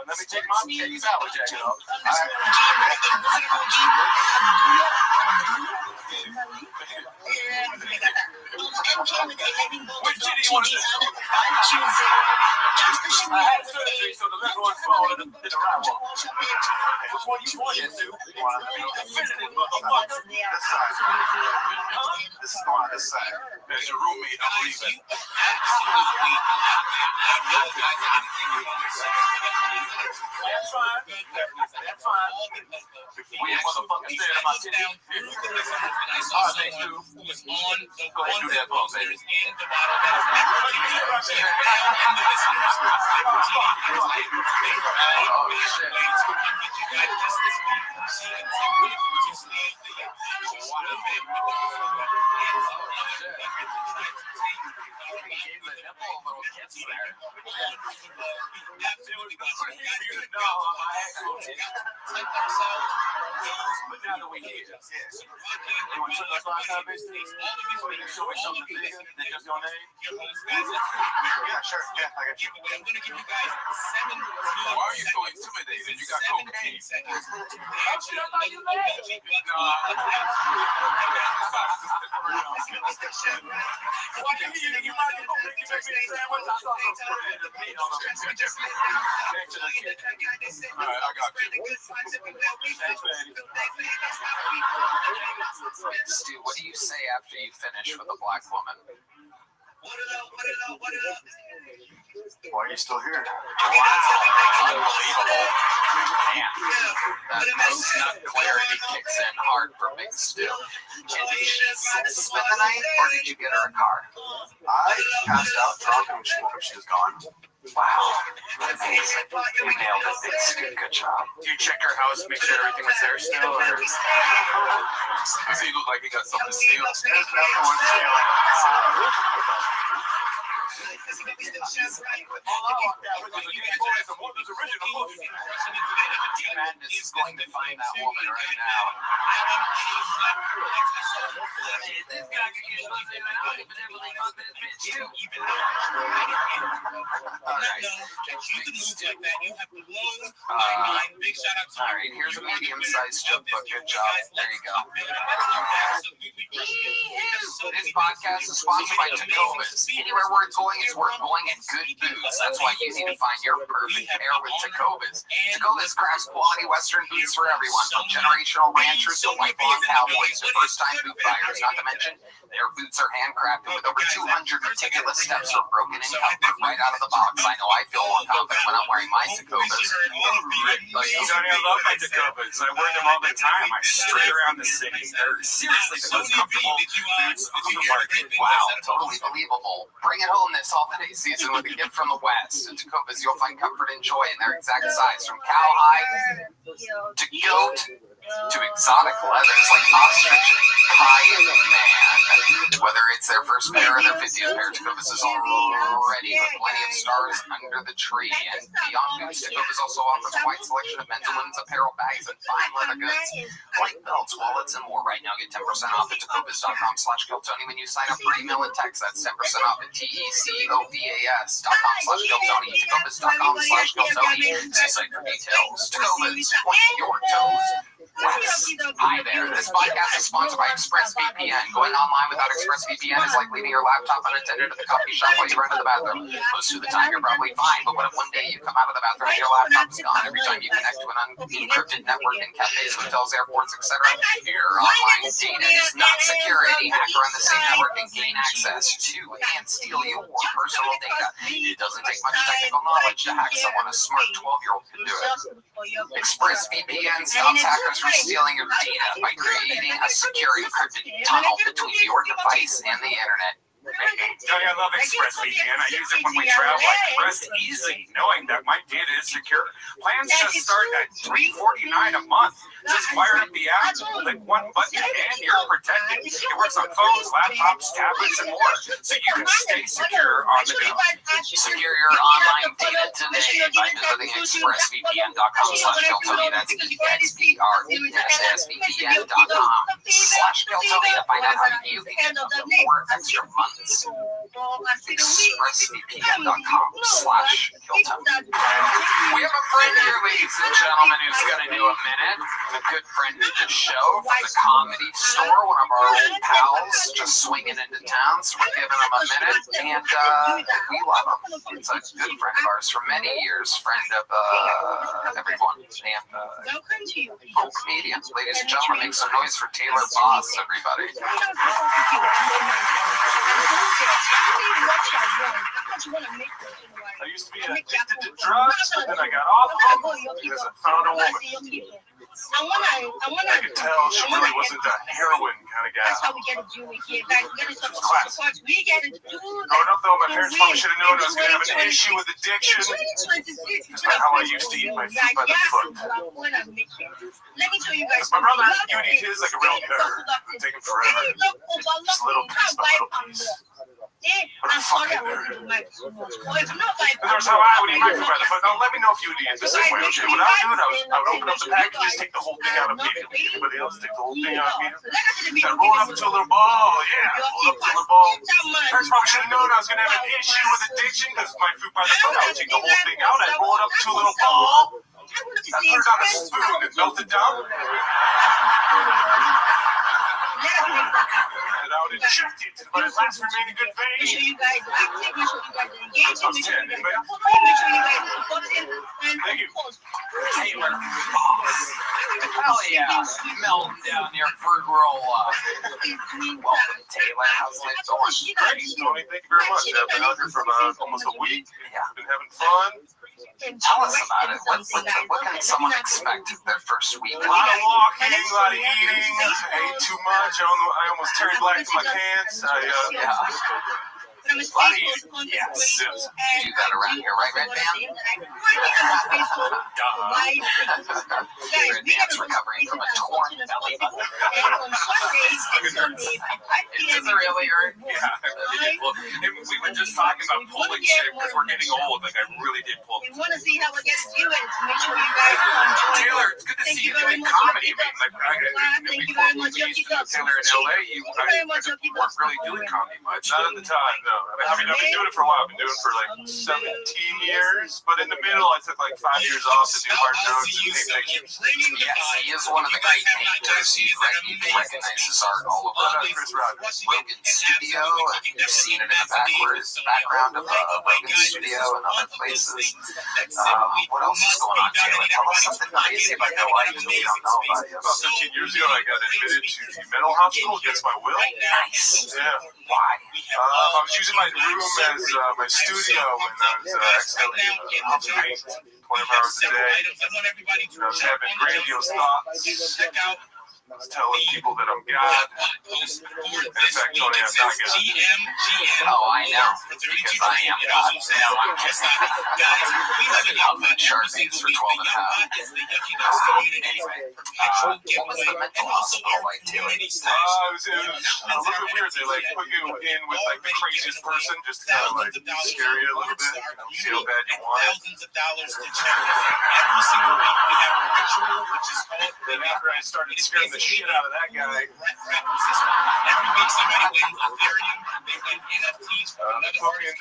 Let me take my salad jacket off. Which city you want to do? I had surgery, so the left one's falling and the right one. Which one you want to do? Definitive motherfucker. This is on this side. As your roommate, I believe it. That's fine. That's fine. We ain't motherfuckers there in my city. All right, thanks, dude. Go ahead and do that bump, baby. But now that we here, you want to check us out, basically? Show me something bigger than just your name? Yeah, sure. Yeah, I got you. I'm going to give you guys 7 Why are you so intimidated? You got cocaine. seconds. Stu, what do you say after you finish with a black woman? What it up? Why are you still here? Wow, unbelievable. Man, that post-nut clarity kicks in hard for Big Stu. Did she spend the night, or did you get her a car? I passed out drunk and when she woke up, she was gone. Wow, amazing. You nailed it, Big Stu. Good job. Do you check her house, make sure everything was there still? Or... Does he look like he got something to steal? There's nothing to steal. Madness is going to find that woman right now. Alright, here's a medium-sized joke book. Good job. There you go. This podcast is sponsored by Tacobas. Anywhere where it's going is worth going and good boots. That's why you need to find your perfect pair with Tacobas. Tacobas crafts quality Western boots for everyone, from generational ranchers to lifelong cowboys to first-time boot buyers. Not to mention, their boots are handcrafted with over 200 meticulous steps for broken in comfort right out of the box. I know I feel more confident when I'm wearing my Tacobas. I love my Tacobas. I wear them all the time. I stray around the city. They're seriously the most comfortable boots on the market. Wow, totally believable. Bring it home this holiday season with a gift from the West. At Tacobas, you'll find comfort and joy in their exact size, from cowhide to goat to exotic leathers like ostrich and cayenne man. Whether it's their first pair or their 50th pair, Tacobas is already with plenty of stars under the tree. And beyond boots, Tacobas also offers a wide selection of men's and women's apparel, bags, and fine leather goods like belts, wallets, and more. Right now, get 10% off at tacobas.com/Giltoni when you sign up for email and text. That's 10% off at tecobas.com/Giltoni. Tecobas.com/Giltoni. See site for details. Tacobas, point your toes west. Hi there. This podcast is sponsored by ExpressVPN. Going online without ExpressVPN is like leaving your laptop unattended at the coffee shop while you run to the bathroom. Most of the time, you're probably fine, but what if one day you come out of the bathroom and your laptop is gone? Every time you connect to an unencrypted network in cafes, hotels, airports, etc., your online data is not secure. Any hacker on the same network can gain access to and steal your personal data. It doesn't take much technical knowledge to hack someone. A smart 12-year-old can do it. ExpressVPN stops hackers from stealing your data by creating a secure encrypted tunnel between your device and the internet. I love ExpressVPN. I use it when we travel. I can rest easy knowing that my data is secure. Plans just start at $3.49 a month. Just fire up the app, click one button, and you're protected. It works on phones, laptops, tablets, and more, so you can stay secure on the go. Secure your online data today by visiting expressvpn.com/Giltoni. That's expressvpn.com/Giltoni to find out how you can get 4 extra months. expressvpn.com/Giltoni. We have a friend here, ladies and gentlemen, who's going to do a minute. A good friend of the show from the Comedy Store, one of our old pals, just swinging into town, so we're giving him a minute, and we love him. It's a good friend of ours for many years, friend of everyone, and cool comedian. Ladies and gentlemen, make some noise for Taylor Boss, everybody. I used to be addicted to drugs, but then I got off of them because I found a woman. I could tell she really wasn't a heroin kind of guy. That's how we get a junior here. Guys, we get a Class. we get a Growing up, though, my parents probably should have known I was going to have an issue with addiction. That's not how I used to eat my food by the foot. Let me tell you guys. My brother, you would eat his like a real nerd. It would take him forever. Just little piece by little piece. What a fucking nerd. And there's how I would eat my food by the foot. Now, let me know if you would eat it the same way, okay? What I would do, I would open up the package, just take the whole thing out immediately. Anybody else take the whole thing out immediately? Then roll it up into a little ball. Yeah, roll it up into a little ball. Parents probably should have known I was going to have an issue with addiction because my food by the foot. I would take the whole thing out. I'd roll it up into a little ball. I'd put it on a spoon and melt it down. And I would inject it into my last remaining good vein. Make sure you guys are active, make sure you guys are engaged, make sure you guys are supporting, make sure you guys are supporting, and thank you. Taylor Boss. Hell yeah. Melting down your fruit roll up. Welcome, Taylor. How's life going? Great, Tony. Thank you very much. I've been out here for about almost a week. Yeah. having fun? Tell us about it. What can someone expect their first week? A lot of walking, a lot of eating. I ate too much. I almost turned black to my pants. A lot of eating. Yes. You do that around here, right, Red Band? Red Band's recovering from a torn belly button. Is it really, Eric? Yeah. Well, we were just talking about pulling shit because we're getting old. Like, I really did pull. We want to see how it gets you and to make sure you guys enjoy. Taylor, it's good to see you doing comedy. Thank you very much. We used to know Taylor in LA. You weren't really doing comedy much. Not at the time, no. I mean, I've been doing it for a while. I've been doing it for like 17 years. But in the middle, I took like 5 years off to do hard drugs and take pictures. Yes, he is one of the great painters. You can recognize his art all over Chris Rothschild. Logan's studio. You've seen it in the background of Logan's studio and other places. What else is going on, Taylor? Tell us something crazy about your life that we don't know about you. About 15 years ago, I got admitted to the mental hospital against my will. Nice. Yeah. Why? I was using my room as my studio when I was accidentally paint 24 hours a day. I was having grandiose thoughts. I was telling people that I'm God. And in fact, Tony, I'm not God. Oh, I know. Because I am God. No, I'm just not. I've been helping shark things for 12 and a half. Anyway, what was the mental hospital like, Taylor? It was a little bit weird. They like put you in with like the craziest person just to kind of like scare you a little bit. See how bad you want it. Every single week we have a ritual which is called. Then after I started scaring the shit out of that guy. Every week somebody wins Ethereum, they win NFTs from another artist.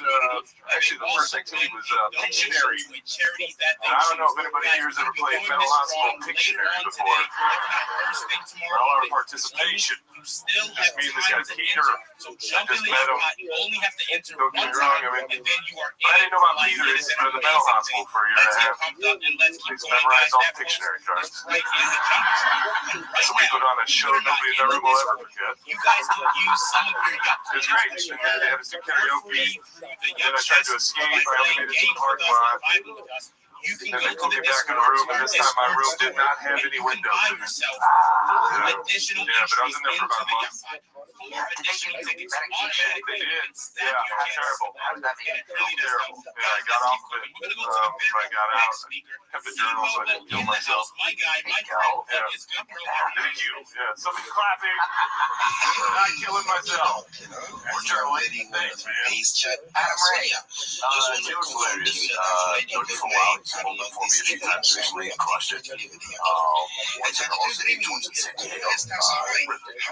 Actually, the first activity was Pictionary. And I don't know if anybody here has ever played Mental Hospital Pictionary before. Not a lot of participation. Just me and this guy Peter. So jump in the pot, you only have to enter one time, and then you are in. I didn't know about Peter. He's been in the mental hospital for a year and a half. He's memorized all the Pictionary cards. So we put on a show nobody ever will ever forget. You guys can use some of your yuck. It's great. And then they had us do karaoke. Then I tried to escape. I only made it to the parking lot. Then they pulled me back in the room, and this time my room did not have any windows in it. Yeah, but I was in there for about a month. Did they give you medication? They did. Yeah, terrible. How did that make you feel? Terrible. Yeah, I got off of it. I got out. I kept the journal so I didn't kill myself. Yeah. Thank you. Yeah, somebody clapping. Not killing myself. We're journaling. Thanks, man. Adam Ray. It was hilarious. Known you for a while. He's pulled up for me a few times recently and crushed it. Once in Austin, once in San Diego.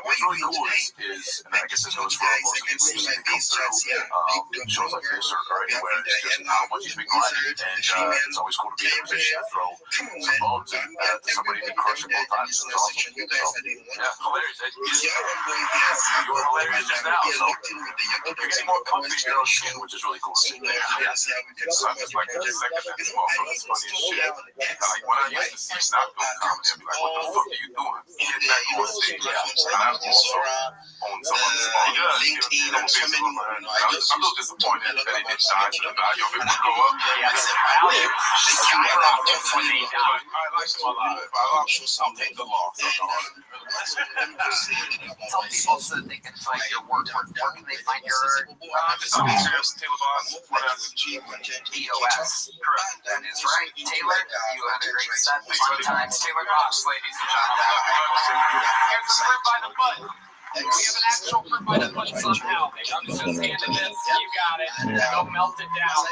What's really cool is, and I guess this goes for most of the people that come through shows like this or anywhere, it's just how much he's been grinding. And it's always cool to be in a position to throw some bones and somebody to crush it both times. It's awesome. So, yeah, hilarious. You were hilarious just now, so you're getting more comfy in your own skin, which is really cool to see. Yeah. So I'm just like, second that this motherfucker's funny as shit. Like, when I used to see Stockville comedy, I'd be like, what the fuck are you doing? Getting back on stage. And I'm also on someone's phone. I'm a little disappointed that he didn't die for the value of it to go up. Yeah, the value. They skyrocketed when they died. I like him a lot. If I lost, I'll take the loss. Tell people so that they can find your work. Where can they find your just on Instagram, Taylor Boss. What else? EOS. Correct. That is right. Taylor, you had a great set. Fun times. Taylor Boss, ladies and gentlemen. Here's the fruit by the foot. We have an actual fruit by the foot somehow. I'm just handing this. You got it. Go melt it down.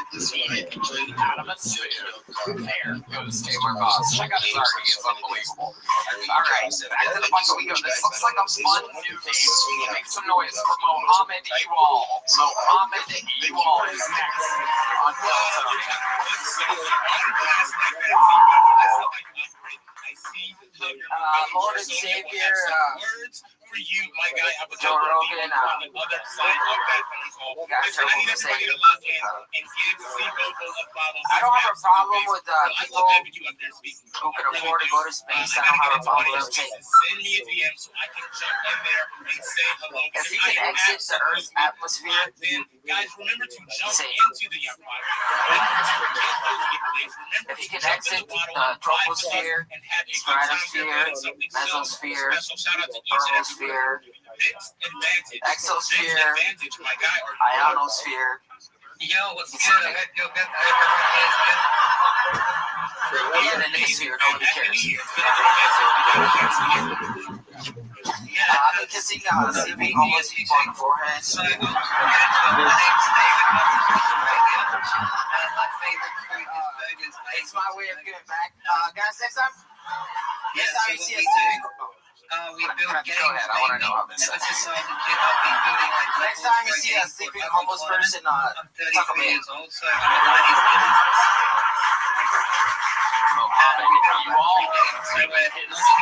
Out of a sphere. There goes Taylor Boss. Check out his art. He is unbelievable. All right, back to the bunch we go. This looks like a fun new name. Make some noise for Mohammed Ewal. Mohammed Ewal is next on Lord and Savior, for you, my guy. Joe Rogan, on the other side of that phone call. all. Yeah, Listen, I need everybody to log in and give C-Bobo a follow. I don't have a problem with people I love having you up there speaking. who can afford to go to space. I I don't have a gotta problem get with somebody it. to send me a DM so I can jump in there and say hello. If you can exit the Earth's atmosphere, Then, guys, remember to jump Say. into the yacht water. Remember to get those giveaways. Remember if you to can jump in exit the water the and vibe with us troposphere, and have a good time here stratosphere, doing something so mesosphere, special. Shout out to each and every one. thermosphere, Mixed Advantage. exosphere, Mixed Advantage, my guy. Are you ionosphere. Yo, what's good? I hope you're good. I hope everything is good. Even in this sphere, nobody cares. I've been kissing sleeping homeless people on the forehead. So, my name's David. My favorite food is burgers. It's my way of giving back. Guys, next time you see us we build games. Go ahead, I want to know how this Ever is. since I was a kid, I've been building like Next time you see a sleeping homeless person, I'm talk 34 about it. years old, so I'm a 90s You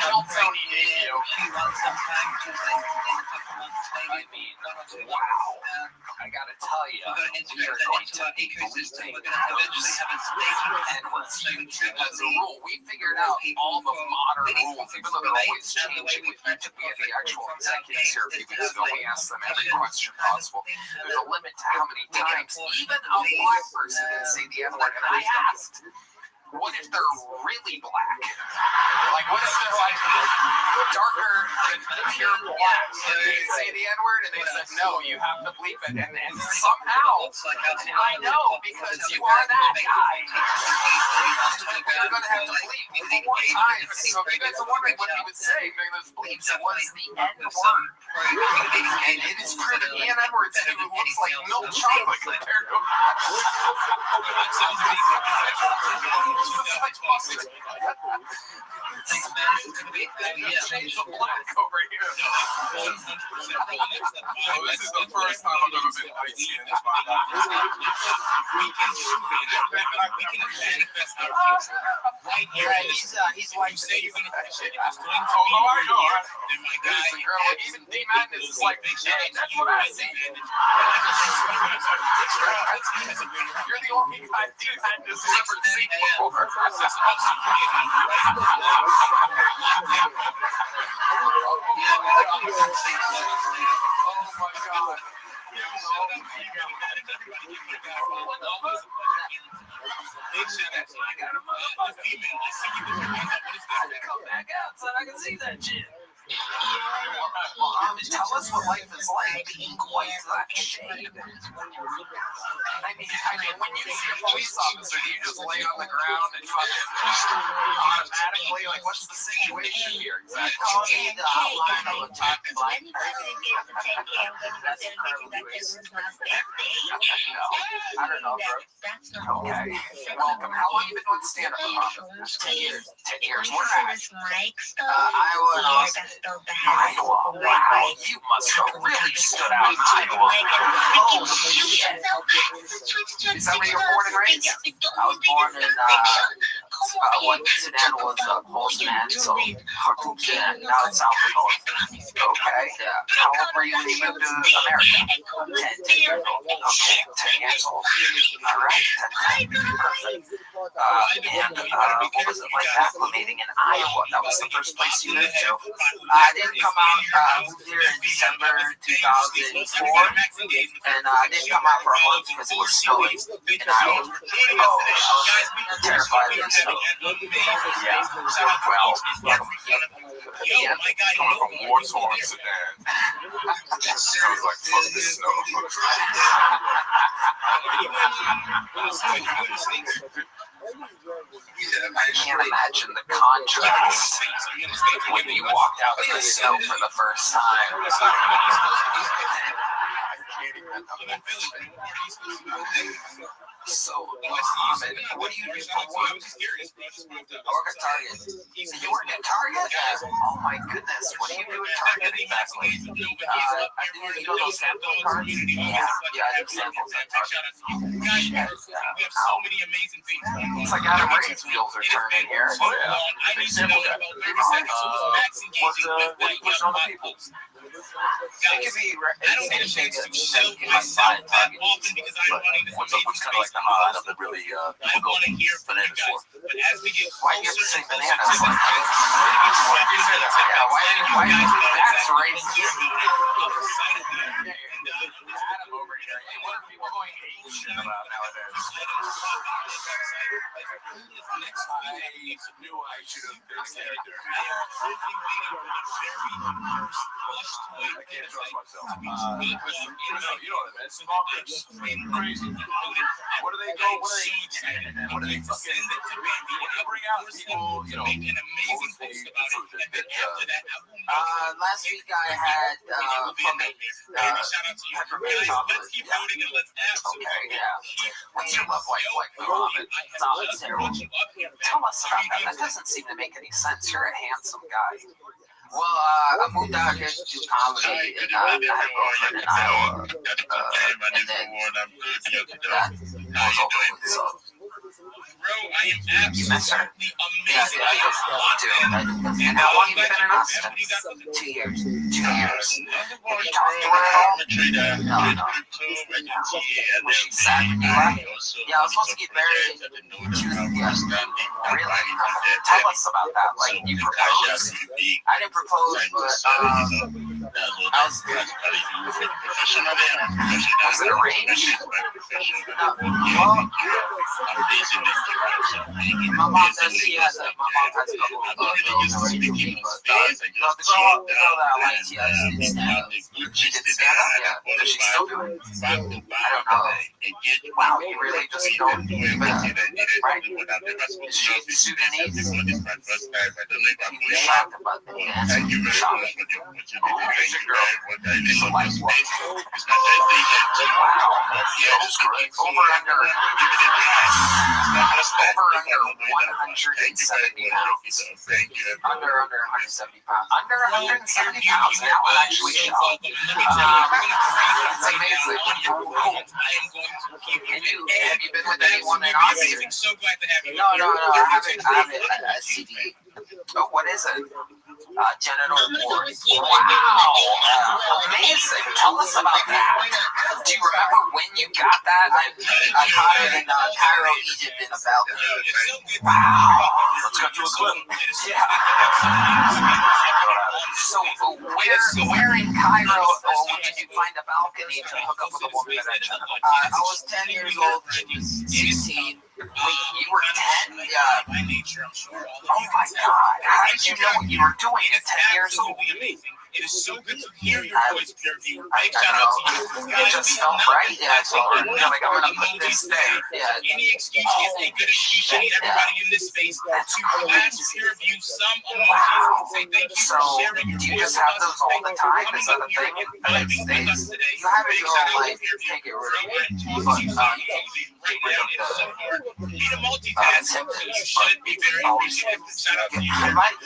all so Q1 sometime, just like in a couple months maybe. wow. I gotta tell you, We're going to we are integrate that going into to our be ecosystem. bleeping We're going to eventually have a staking N-words so YouTube as a rule. We figured out all the modern rules, even though they're always changing with YouTube. We have the actual executives here a few weeks ago. We asked them every question possible. There's a limit to how many times even a black person can say the N-word. And I asked, what if they're really black? Like, what if they're like darker than pure black? So they say the N-word and they said, no, you have to bleep it. And somehow, I know because you are that guy. You're going to have to bleep one more time. So if you guys are wondering what he would say during those bleeps, it was the N-word. And it is true that the N-word too looks like milk chocolate compared to change the black over here. This is the first time I've ever been icy in this podcast. We can manifest our future right here. He's white. You say you're going to push it. It's going to be I know. here. Then my guy, Listen, girl, even D-Madness is like, hey, that's what I see. You're the only guy D-Madness has ever seen before. Come back out so I can see that shit. Tell us what life is like being quite that shade. I mean, when you see a police officer, do you just lay on the ground and fucking automatically, like, what's the situation here? Exactly. Tell me the outline of a top line. I don't know, bro. Okay. Welcome. How long have you been doing stand-up, Rob? 10 years. 10 years. Where at? Iowa and Austin. Iowa. Wow. You must have really stood out in Iowa. Oh, shit. Is that where you're born and raised? I was born in, what Sudan was, whole Sudan, so Khartoum, Sudan. Now it's South Dakota. Okay. Yeah. How old were you when you moved to America? 10 years old. Okay. 10 years old. All right. Perfect. And what was it like acclimating in Iowa? That was the first place you moved to. I didn't come out, moved here in December 2004, and I didn't come out for a month because it was snowing in Iowa. Oh, I was terrified of the snow. Yeah, well, yeah, Coming from Warsaw, Sudan. Sounds like fuck this snow. I can't imagine the contrast when you walked out in the snow for the first time. So, Mohammed, what do you do for work? I work at Target. You work at Target? Oh my goodness, what do you do at Target exactly? I do those sample cards. Yeah, I do samples at Target. It's like Adam Ray's wheels are turning here. Oh yeah, big sample guy. What do you push on the people? Guys, I don't get a chance to show myself that often because I'm running this amazing What's kind of like the hot stuff that really I want to hear from you guys. But as we get Why do you have to closer say and closer to bananas? this point, I'm going to get dropping into the Yeah, why letting you why guys know that's exactly right what here? we're doing, how excited we are. And Adam over here. Hey, what are people going to shit about nowadays? Next week, I knew I should have been there. I am currently waiting for the very first plush toy I can't trust myself. to be released You know what I mean? Stalkers. Crazy. What do they go? What do they send it to Bambi and I bring will out force people, him to make an amazing post about it. And then after that, I will know. Last week I had fucking Baby, shout out to you. peppermint Guys, chocolate. let's keep voting and let's absolutely Okay, vote. yeah. What's your love life like? Yo, Mohammed? I It's have all just terrible. brought you up here, man. Tell us How about are you that. doing That doesn't seem to make any sense. You're a handsome guy. Well, I moved out here to do comedy, and I had a girlfriend in Iowa, and then that was over with. So, Bro, I am absolutely amazing. I am locked in. and how long have you been in Austin? 2 years. 2 years. Have you talked to her at all? No. Was she sad when you left? Yeah, I was supposed to get married in June. Yes. Really? Tell us about that. Like, you proposed? I didn't propose, but I was it arranged? No. Well, my mom says she has a couple of girls already for me, but the girl that I liked, did stand up. She did stand up? Yeah. Does she still do it? I don't know. Wow, you really just don't even, right? Is she Sudanese? I'm shocked about the dance. I'm shocked. Oh, there's your girl. So like what? Wow. Over under 170 pounds. Under 170 pounds. Under 170 pounds. Now I'm actually shocked. That's amazing. Have you been with anyone in Austin? No, I haven't. A CD. Oh, what is it? Genital warts. Wow. Amazing. Tell us about that. Do you remember when you got that? I caught it in Cairo, Egypt in a balcony. Wow. Let's go to a clip. Yeah. So, where in Cairo did you find a balcony to hook up with a woman that I was 10 years old. She was 16. Wait, you were 10? Yeah. Oh my God. How did you know what you were doing at 10 years old? It is so good to hear your voice, Pureview. Big shout out to you. It just felt right. Yeah, so like I'm gonna put this there. Yeah. Any excuse is a good excuse. I need everybody in this space to blast Pureview some emojis. Say thank you for sharing your Do you voice just have those all the time? Is that a thing? You have it your life. Take it really Be the multitask. You should be very appreciative. Shout out to you.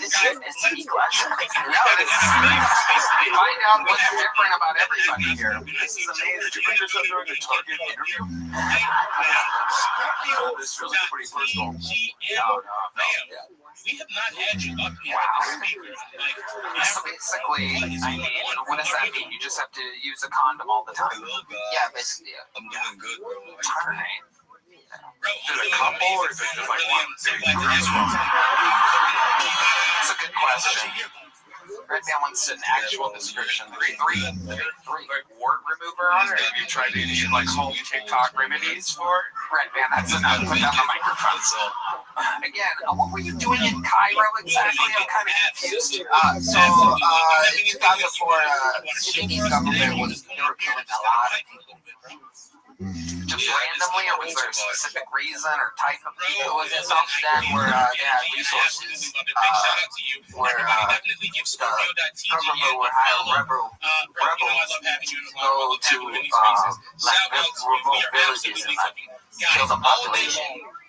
This is STD class. No, find out what's different about everybody here. This is amazing. Did you bring yourself during a Target interview? This feels pretty personal. No. We have not had you up here as a speaker. So basically, what does that mean? You just have to use a condom all the time? Yeah, basically. Yeah. I'm doing good, bro. Alright. Is it a couple or is it just like one? It's a good question. Right now, wants an actual description. Grade 3. Like wart remover on it. Have you tried any like home TikTok remedies for it? Red man, that's enough. Put down the microphone. Again, what were you doing in Cairo exactly? I'm kind of confused. In 2004, Sudanese government they were killing a lot of people. Just randomly, or was there a specific reason or type of people? It was in South Sudan where they had resources, where the government would hire rebels to go to remote villages and kill the population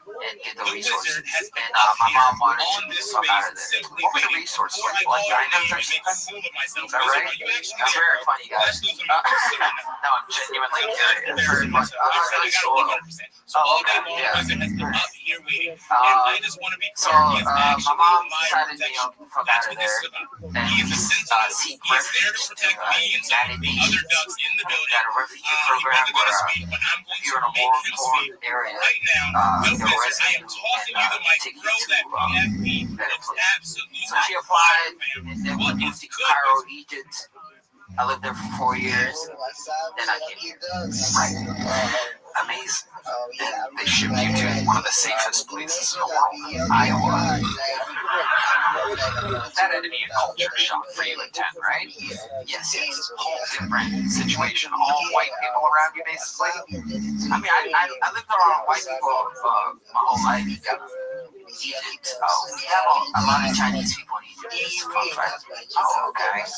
and get the resources. And my mom wanted to come out of there. What were the resources? Like diamonds or something? Is that right? I'm very funny, guys. No, I'm genuinely curious. Very funny. So all day long, President has been up here you're waiting. And I just want to be clear. He is actually my protection. That's what this is about. He is essentially, he's there to protect me and some of the other ducks in the building. He wasn't going to speak, but I'm going to make him speak right now. Notice I am tossing you the mic. Throw that PFP. It's absolutely fine, fam. What is good? Egypt. I lived there for 4 years. Then I came here. Right. Amazing. And they shipped you to one of the safest places in the world, Iowa. That had to be a culture shock for you at 10, right? Yes. Whole different situation. All white people around you, basically. I mean, I lived around white people my whole life. Egypt. Oh, we have a lot of Chinese people in Egypt. It's fun, right? Oh, okay. Right.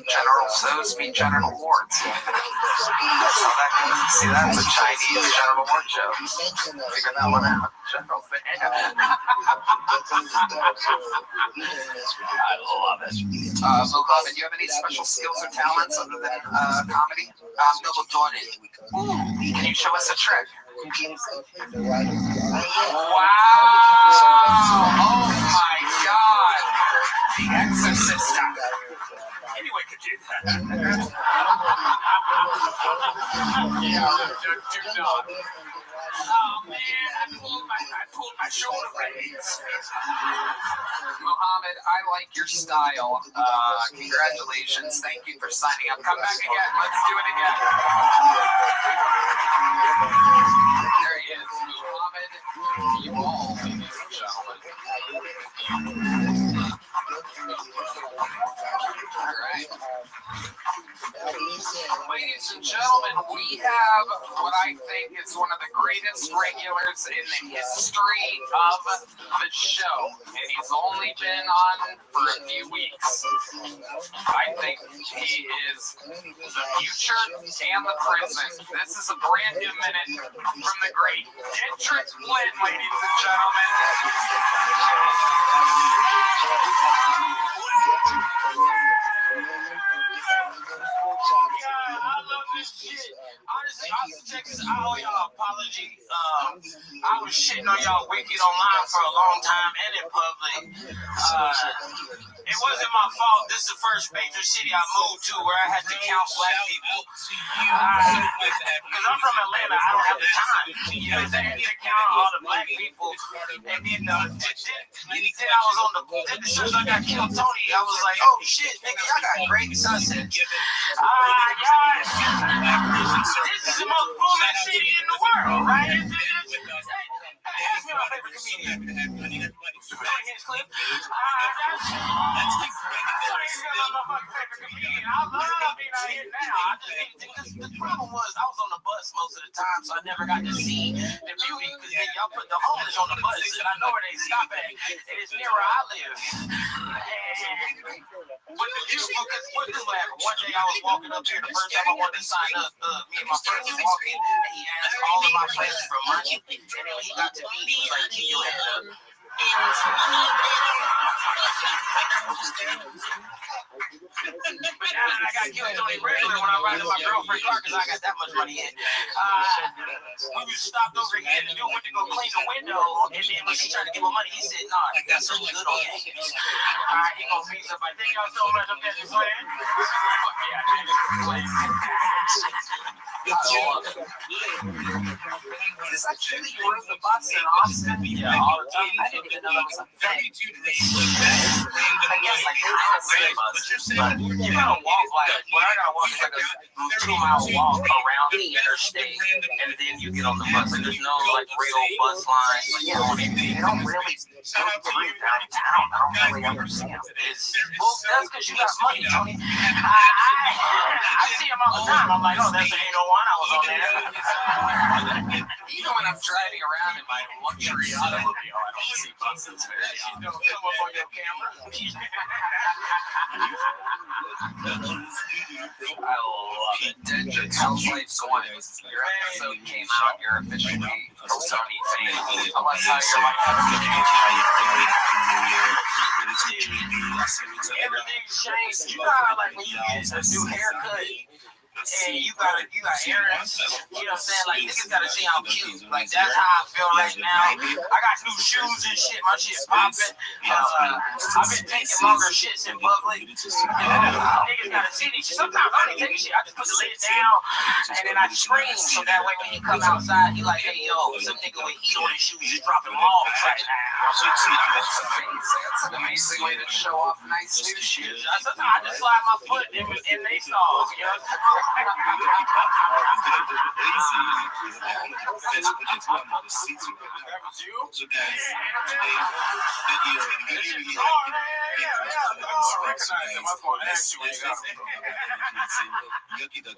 General So's meet General Wards. That's how that goes. See, that's a Chinese General Ward show. Figure that one out. General I love it. Mohammed, you have any special skills or talents other than comedy? Double jointed. Can you show us a trick? Wow! Oh my God! The Exorcist. Anyone could do that. Oh man, I pulled my shoulder blades. Mohammed, I like your style. Congratulations. Thank you for signing up. Come back again. Let's do it again. There he is, Mohammed. You all, ladies and gentlemen. All right. Ladies and gentlemen, we have what I think is one of the greatest regulars in the history of the show, and he's only been on for a few weeks. I think he is the future and the present. This is a brand new minute from the great Dietrich Flynn, ladies and gentlemen. Yeah, I love this shit. Honestly, Austin, Texas, I owe y'all an apology. I was shitting on y'all wicked online for a long time and in public. It wasn't my fault. This is the first major city I moved to where I had to count black people. Because I'm from Atlanta, I don't have the time. You know what I'm saying? To count all the black people. And then I was on the, as soon as I got killed Tony, I was like, oh shit, nigga, y'all got great sunset. This is the most booming city in the world, right? Ask me my favorite comedian. The problem was I was on the bus most of the time, so I never got to see the beauty because then y'all put the homeless on the bus, and I know where they stop at, and it's near where I live. But the beautiful, because what this happened? One day I was walking up here, the first time I wanted to sign up, me and my friend was walking, and he asked all of my friends for money, and then when he got to me, he was like, keep your head up. But now I got killed Tony regular when I ride in my girlfriend's car because I got that much money in. We was stopped over here and the dude went to go clean the window, and then when he tried to give him money, he said, "No, I got some good on you." Alright, he gonna beat somebody. Thank y'all so much. I'm getting playing. Fuck yeah, I'm playing. This actually you rode the bus in Austin? Yeah, all the time. I didn't even know that was a thing. I guess like but you gotta walk like, well, I gotta walk like a 2-mile walk around the interstate, and then you get on the bus. Like, there's no like real bus lines. Like, they don't really go through downtown. I don't really understand. Well, that's because you got money, Tony. I see them all the time. I'm like, oh, that's the 801. I was on there. Even when I'm driving around in my luxury automobile, I don't see buses very often. Don't come up on your camera. I love it. Dietrich, how's life going? Your episode came out. You're officially Sony fame. I like how you're like everything's changed. You know how like when you get a new haircut And you got errands, you know what I'm saying? Like, niggas gotta see how cute. Like, that's how I feel right now. I got new shoes and shit. My shit popping. I've been taking longer shits in public. Niggas gotta see these shit. Sometimes I don't take shit. I just put the lid down and then I scream. So that way when you come outside, you like, hey, yo, some nigga with heat on his shoes is dropping balls right now. That's an amazing way to show off nice new shoes. Sometimes I just slide my foot in they songs, you know?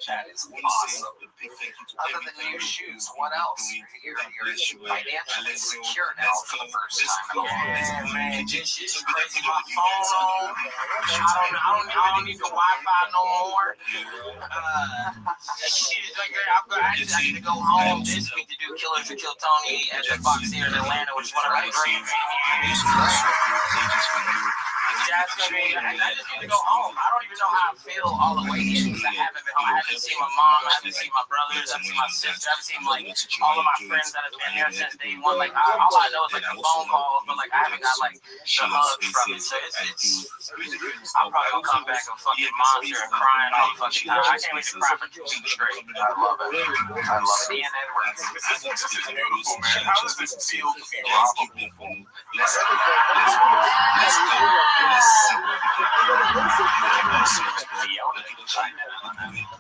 That is awesome. Other than new shoes, what else? You're financially secure now for the first time. Yeah, man, this shit's crazy. My phone on. I don't need the Wi-Fi no more. Shit is like, I need to go home this week to do Killers to Kill Tony at the Fox Theater in Atlanta, which is one of my great venues. I just need to go home. I don't even know how I feel all the way in because I haven't been home. I haven't seen my mom. I haven't seen my brothers. I haven't seen my sister. I haven't seen like all of my friends that have been there since day one. Like all I know is like the phone calls, but like I haven't got like the hugs from it. So it's I'm probably gonna come back a fucking monster and crying all the fucking time. I can't wait to cry for 2 weeks straight. I love it. I love it. Ian Edwards. This is beautiful, man. How does this feel to be Rothschild?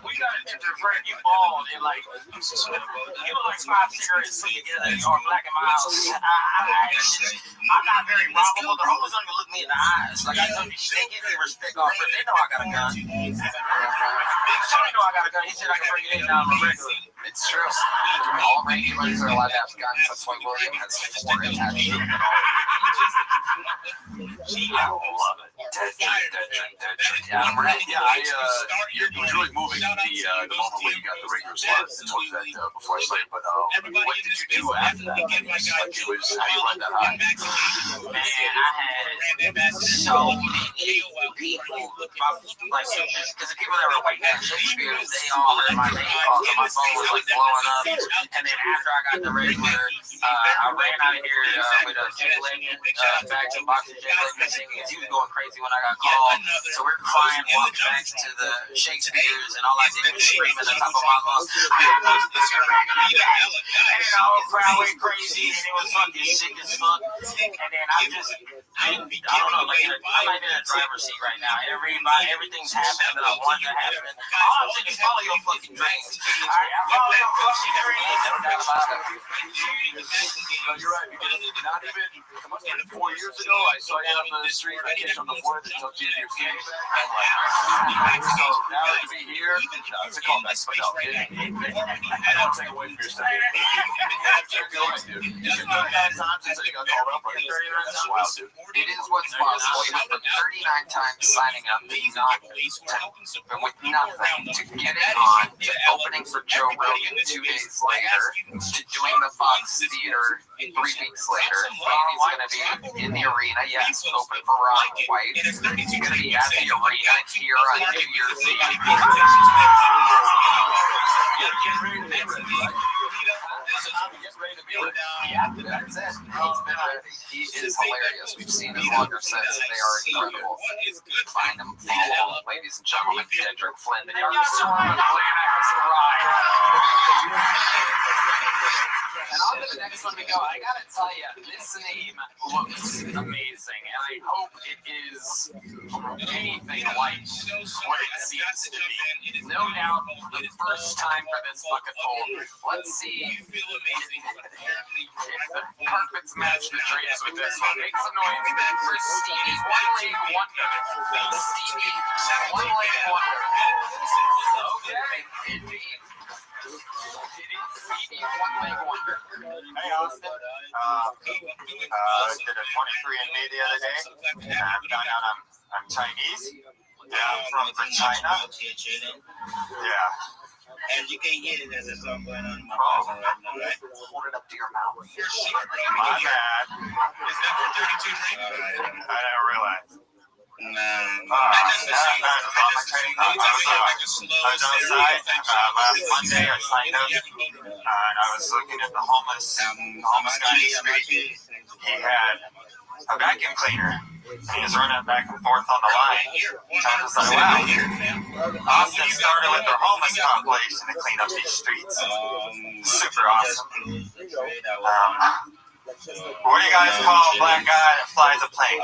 We got a picture of Frankie bald and like he look like 5 cigarettes put together or Black and Mild. I'm not very robbable. The homies don't even look me in the eyes. Like I told you, they give me respect off, but they know I got a gun. Tony know I got a gun. He said I can bring it in down the regular. It's true. All regulars are allowed to have guns. That's why William has 4 attached to him. I love it. Yeah, I'm ready. It was really moving the moment when you got the regular slots. I told you that before I started, but what did you do after that? Like it was, how do you ride that high? Man, I had so many people, like, because the people that were waiting at Shakespeare, they all heard my name called, so my phone was like blowing up. And then after I got the regular, I ran out of here with Jay Leggett, back to boxing Jay Leggett singing. He was going crazy when I got called. So we're flying walk back to the Shakespeare's, and all I did was scream at the top of my lungs. And then the whole crowd went crazy, and it was fucking sick as fuck. And then I don't know, like I'm like in a driver's seat right now. Everything's happening that I want to happen. All I'm saying is follow your fucking dreams. Follow your fucking dreams. No doubt about it. You're right, because not even, it must have been 4 years ago, I saw you on the street, I came on the board that took you to your game. I'm like, so now to be here, it's a callback, but no, I don't take away from your stuff. You're good, dude. You've done bad times since you got called up, right? That's wild, dude. It is what's possible. You have 39 times signing up with nothing to getting on to opening for Joe Rogan 2 days later to doing the Fox Theater 3 weeks later. He's going to be in the arena, yes, open for Ron White. He's going to be at the arena here on New Year's Eve. Yeah, that's it. He is hilarious. We've seen his longer sets. They are incredible. Find them, follow, ladies and gentlemen, Kendrick Flynn. And on to the next one we go. I gotta tell you, this name looks amazing, and I hope it is anything like what it seems to be. No doubt, the first time for this bucket full. Let's see if the carpets match the drapes with this one. Make some noise for Stevie One Leg Wonder. Stevie One Leg Wonder. Okay, indeed. Hey Austin, did a 23andMe the other day, and I found out I'm Chinese. Yeah, I'm from China. Yeah. And you can't hear it as it's all going on in my house right now, right? Hold it up to your mouth. My bad. Is that for 32 drinks? I didn't realize. outside last Monday. I signed up, and I was looking at the homeless guy in the street. He had a vacuum cleaner. He was running back and forth on the line. I was like, wow. Austin started with their homeless compilation to clean up these streets. Super awesome. What do you guys call a black guy that flies a plane?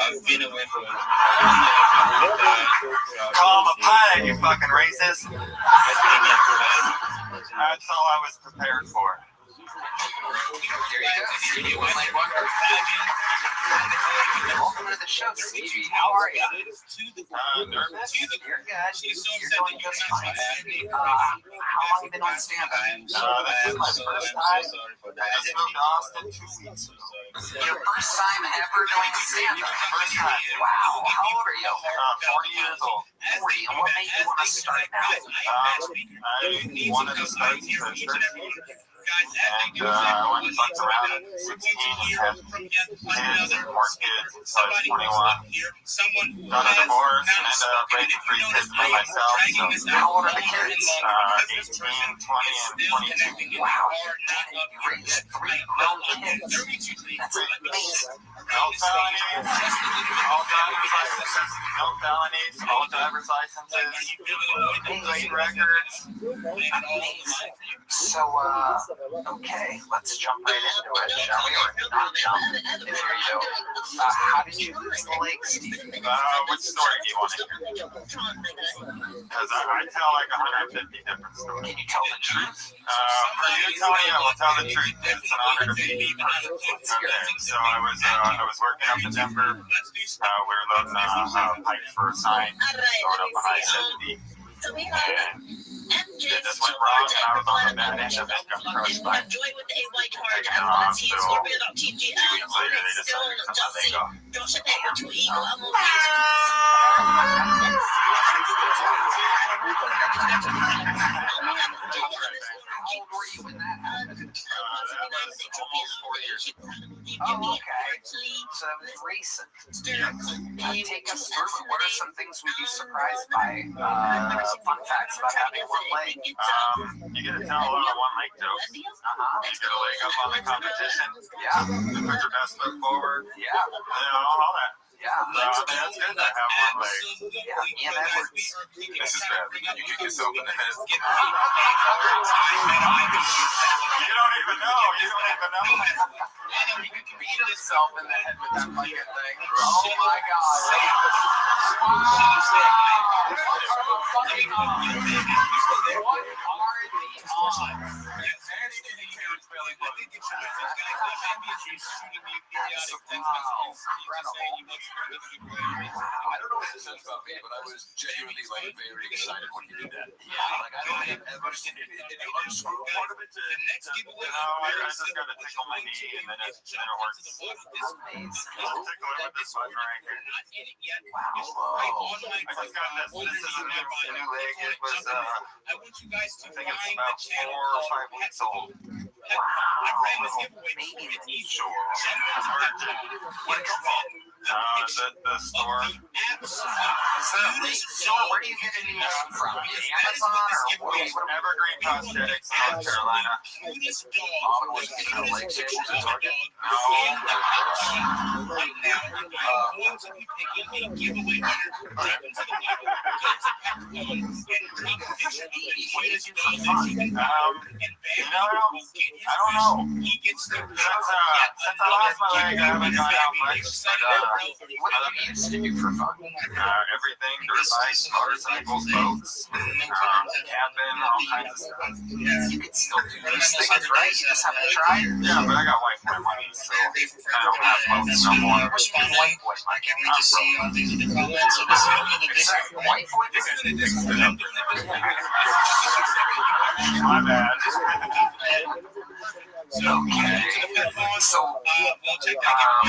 Call him a pilot, you fucking racist. That's all I was prepared for. Welcome to the show, Stevie. How are you? Nervous? You're good. You're doing just fine. How long have you been on stand-up? This is my first time. I just moved to Austin 2 weeks ago. Your first time ever doing stand-up? First time. Wow. How old are you? 40 years old. 40. And what made you want to start now? I wanted to start for 13. And I went and fucked around at 16, had kids, more kids, so I was 21. Got a divorce and ended up raising 3 kids by myself. So how old are the kids? 18, 20, and 22. Wow. You raised 3 grown kids. That's amazing. No felonies, all driver's licenses, no felonies, all driver's licenses, clean records. Amazing. So, okay, let's jump right into it, shall we? Or not jump. There you go. How did you lose the leg, Steve? Which story do you want to hear? Because I tell like 150 different stories. Can you tell the truth? For you, Tony, I will tell the truth. It's an honor to be here. Okay, so I was working up in Denver. We were loading a pipe for a sign, going up on I-70. And it just went wrong, and I was on the bad end of it, got crushed by it. Taken to the hospital. 2 weeks later, they decided to cut my leg How old were you when that happened? That was almost 4 years ago. Oh, okay. So that was recent. Take us through it. What are some things we'd be surprised by? Fun facts about having one leg. You get to tell a lot of one leg jokes. You get a leg up on the competition. Yeah. You put your best foot forward. Yeah. All that. Yeah. That's good to have one leg. Yeah. Ian Edwards. This is bad. You kick yourself in the head. You don't even know. You could beat himself in the head with that fucking thing. Oh my god. I don't know what this says about me, but I was genuinely like very excited when you did that. Yeah, like I don't have ever seen it. Did you unscrew part of it to I just got to tickle my knee and then it works. Amazing. Just tickle it with this button right here. Wow. I just got this. This is a new leg. It was, I think it's about 4 or 5 weeks old. Wow. Maybe the Sure. What is it? The store. So where do you get any from? Amazon or what? Evergreen Cosmetics in North Carolina. I don't know. Since I lost my leg, I haven't gone out much. What do you used to do for fun? Everything, dirt bikes, motorcycles, boats, camping, all kinds of stuff. You can still do these things, right? You just haven't tried? Yeah, but I got white boy money, so I don't have boats no more. What do you mean white boy? I can't wait to see all these other comments. White boy? My bad. Okay. So,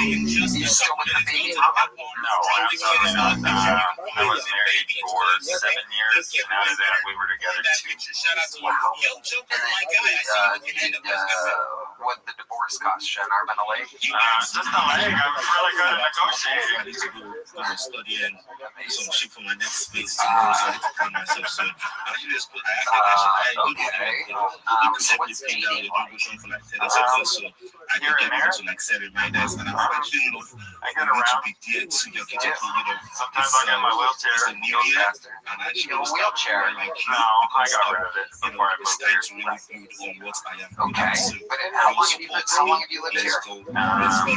you still with the baby mama? No, absolutely not. I was married for 7 years, and after that, we were together 2. Wow. And then what the divorce cost, Shen Armanale? Just a leg. I'm really good at negotiating. Studying some shit for my next space tomorrow, so I need to plan myself. So I should just put. So what's dating like? For like 30 seconds, so I can get people to like 7 minutes, and I'm actually not I get around. big deal to your kid, Sometimes I get my wheelchair. It's a new year, and I You have a wheelchair? No, I got rid of it before I moved here. to really fluid on what I am. Okay, but how long have you lived here? Thursday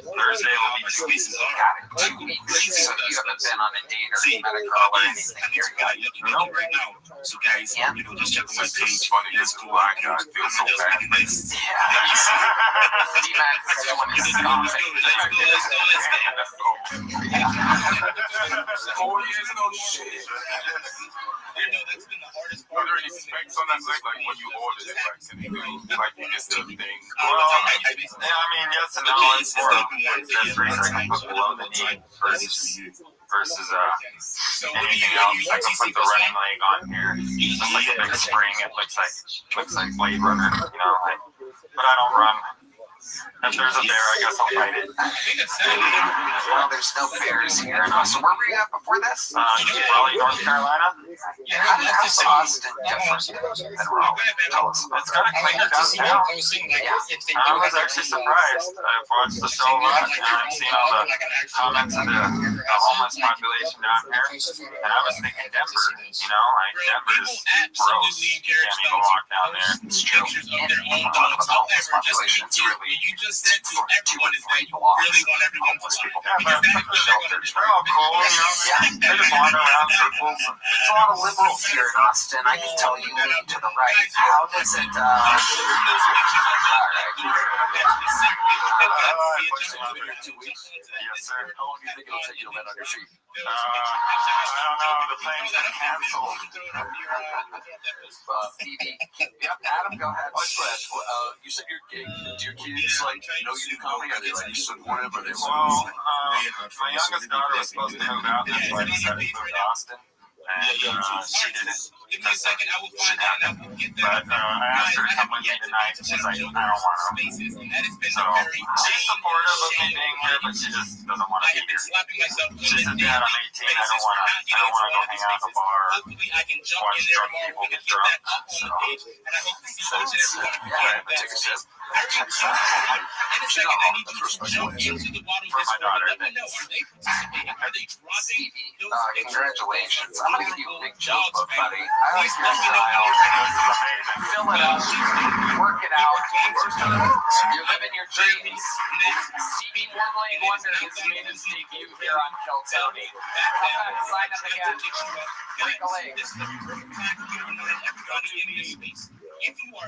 Thursday will be 2 weeks. Got it. 2 weeks. So you haven't been on a date or met a girl or anything here yet? right now. So guys, just check on my page. Funny, this cool. I feel so bad. D-Man, someone is stopping. 4 years ago, shit. That's been the hardest Are there any specs on that site? Like when you order specs and anything, like you get the thing. Well, I mean, yes and no. It's more of accessories I can put below the knee versus anything else. I can put the running leg on here. Just like a big spring. It looks like Blade Runner, but I don't run. If there's a bear, I guess I'll fight it. Well, there's no bears here. And so where were you at before this? Raleigh, North Carolina. How's Austin different than Raleigh? Tell us about It's kind of cleaner downtown. I was actually surprised. I've watched the show a lot, and I've seen all the comments of the homeless population down here. And I was thinking Denver, Denver is gross. You can't even walk down there. It's true. Homeless population. It's really you just said to everyone is that you really want everyone to They're all cool, They just wander around circles. There's a lot of liberals here in Austin. I can tell you lean to the right. How does it, all right. 2 weeks. Yes, sir. How long do you think it'll take you to land on your feet? I don't know. The plane's been canceled. Phoebe. Yep, Adam, go ahead. You said you're gay. Do your kids know you do comedy? Are they supportive? Are they Well, my youngest daughter was supposed to move out. That's why I decided to move to Austin. And she didn't. Give me a second, I will find out. But I asked her to come with me tonight, and she's like, I don't want to. So she's supportive of me being here, but she just doesn't want to be here. She said, Dad, I'm 18. I don't want to go hang out at the bar or watch drunk people get drunk. So take a sip. For my daughter. Congratulations. I'm going to give you a big jump, buddy. I like your style. Fill it up. Work it out. You're living your dreams. CB One Lane Wonder has made his debut here on Kill Tony. Sign up again. Break a leg.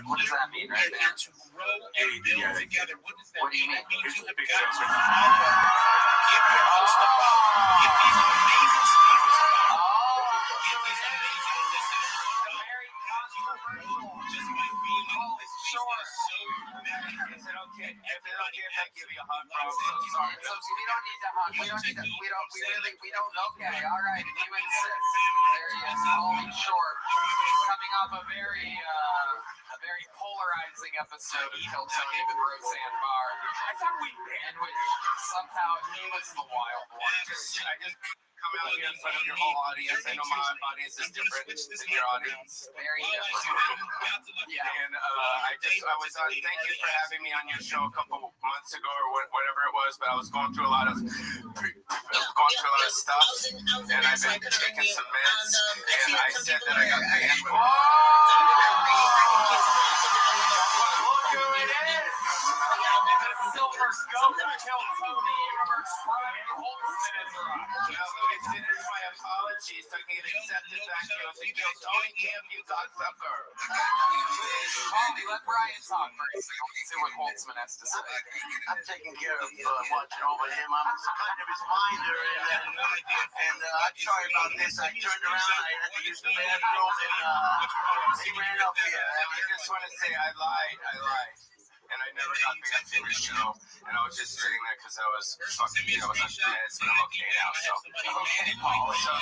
What does that mean right there? What do you mean? We don't need to. Okay, all right. If you insist. There he is, falling short. Coming off a very polarizing episode of Kill Tony with Roseanne Barr. I thought we in which somehow he was the wild one. I just come out here in front of your whole audience. I know my audience is different than your audience. Very different. Yeah. And thank you for having me on your show a couple months ago or whatever it was, but I was going through a lot of stuff, and I've been taking some meds, and I said that I got banned with Silver Scope Kill Tony Universe Prime Holtzman is It's my apologies. So I can get accepted back here. So you Tony Camp, you cocksucker. Let Brian talk first. See what Holtzman has to say. I'm taking care of watching over him. I'm kind of his minder, and I'm sorry about this. I turned around, I had to use the bathroom, and he ran up here. I just want to say I lied. And I never got banned from your show. And I was just saying that because I was fucking, I was on meds, but I'm okay now. So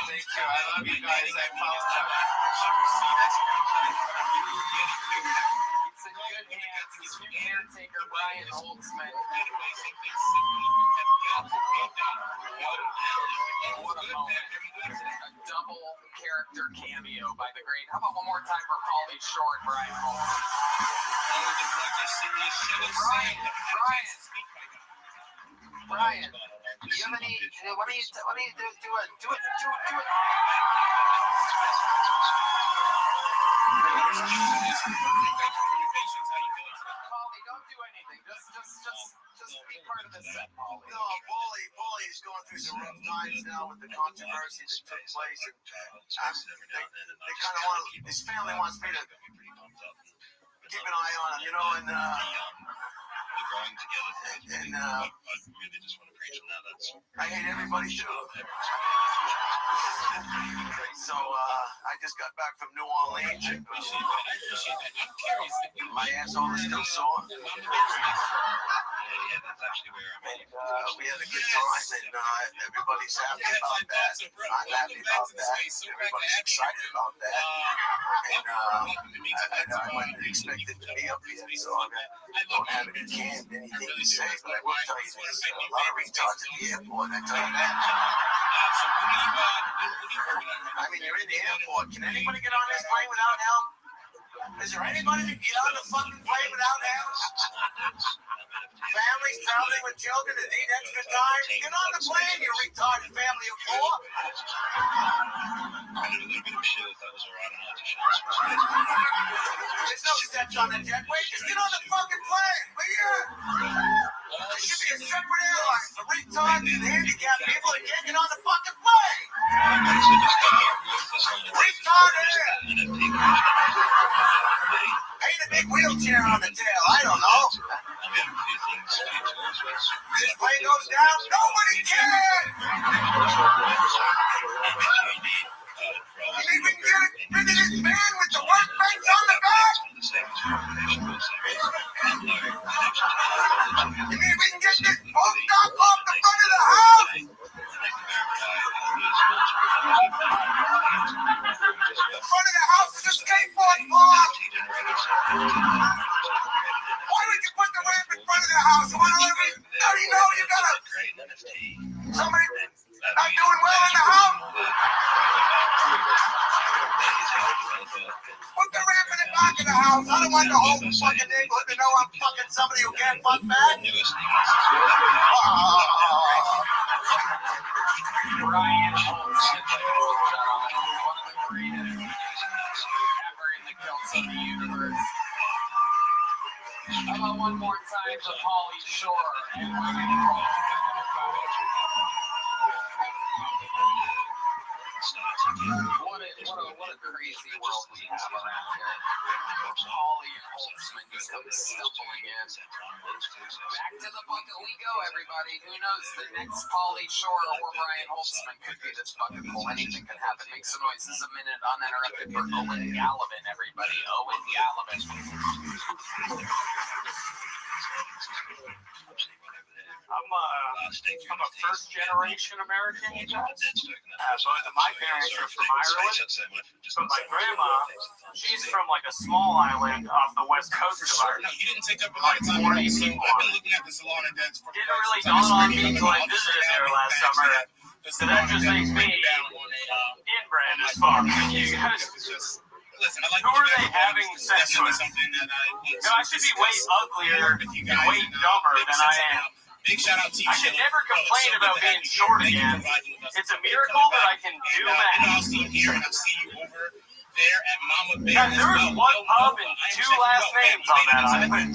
thank you. I love you guys. I apologize. It's in good hands. Caretaker Brian Holtzman. What a moment. A double character cameo by the great. How about one more time for Pauly Shore and Brian Holtzman? Brian, do you have any? What do you do it? Pauly, don't do anything. Just be part of the set, Pauly. No, Pauly is going through some rough times now with the controversy that took place, and they kind of want to. His family wants me to keep an eye on him, you know, and I hate everybody too. So I just got back from New Orleans. And, my asshole is still sore. We had a good time, and everybody's happy about that. I'm happy about that. Everybody's excited about that. And I wasn't expecting to be up here, so I don't have any anything to say, but I will tell you there's a lot of retards at the airport, I tell you that. I mean, you're in the airport. Can anybody get on this plane without help? Is there anybody that can get on the fucking plane without help? Families traveling with children that need extra time? Get on the plane, you retarded family of four. There's no steps on the jetway. Just get on the fucking plane, will you? There should be a separate airline for retards and handicapped people that can't get on the fucking plane. Retard air. Paint a big wheelchair on the tail. I don't know. This plane goes down, nobody cares. You mean we can get rid of this man with the workbench on the back? You mean we can get this boat dock off the front of the house? The front of the house is a skateboard park. Why would you put the ramp in front of the house? You want to let me? Now you know you gotta. Somebody not doing well in the house. Put the ramp in the back of the house. I don't want the whole fucking neighborhood to know I'm fucking somebody who can't fuck back. Brian Holtzman, one of the greatest ever in the kilts of the universe. How about one more time for Pauly Shore and Brian Holtzman? What a crazy world we have around here. Pauly and Holtzman just come stumbling in. Back to the bucket we go, everybody. Who knows? The next Pauly Shore or Brian Holtzman could be this bucket full. Anything can happen. Make some noise. This is a minute uninterrupted for Owen Gallivan, everybody. Owen Gallivan. I'm a first-generation American, you guys. Both of my parents are from Ireland, but my grandma, she's from like a small island off the west coast of Ireland. No, you didn't take up a lot of time. I've been looking at the salon and dance for didn't really dawn on me until I visited there last summer. So that just makes me inbred as fuck. You guys. Listen, I like who are they having sex with? I should be way uglier and way dumber than I am. Big shout out to you. I can never complain about being short again. It's a miracle that I can do that. I'll see you here and I'll see you over there at Mama Bear. Yeah, there was one pub and two last names on that island.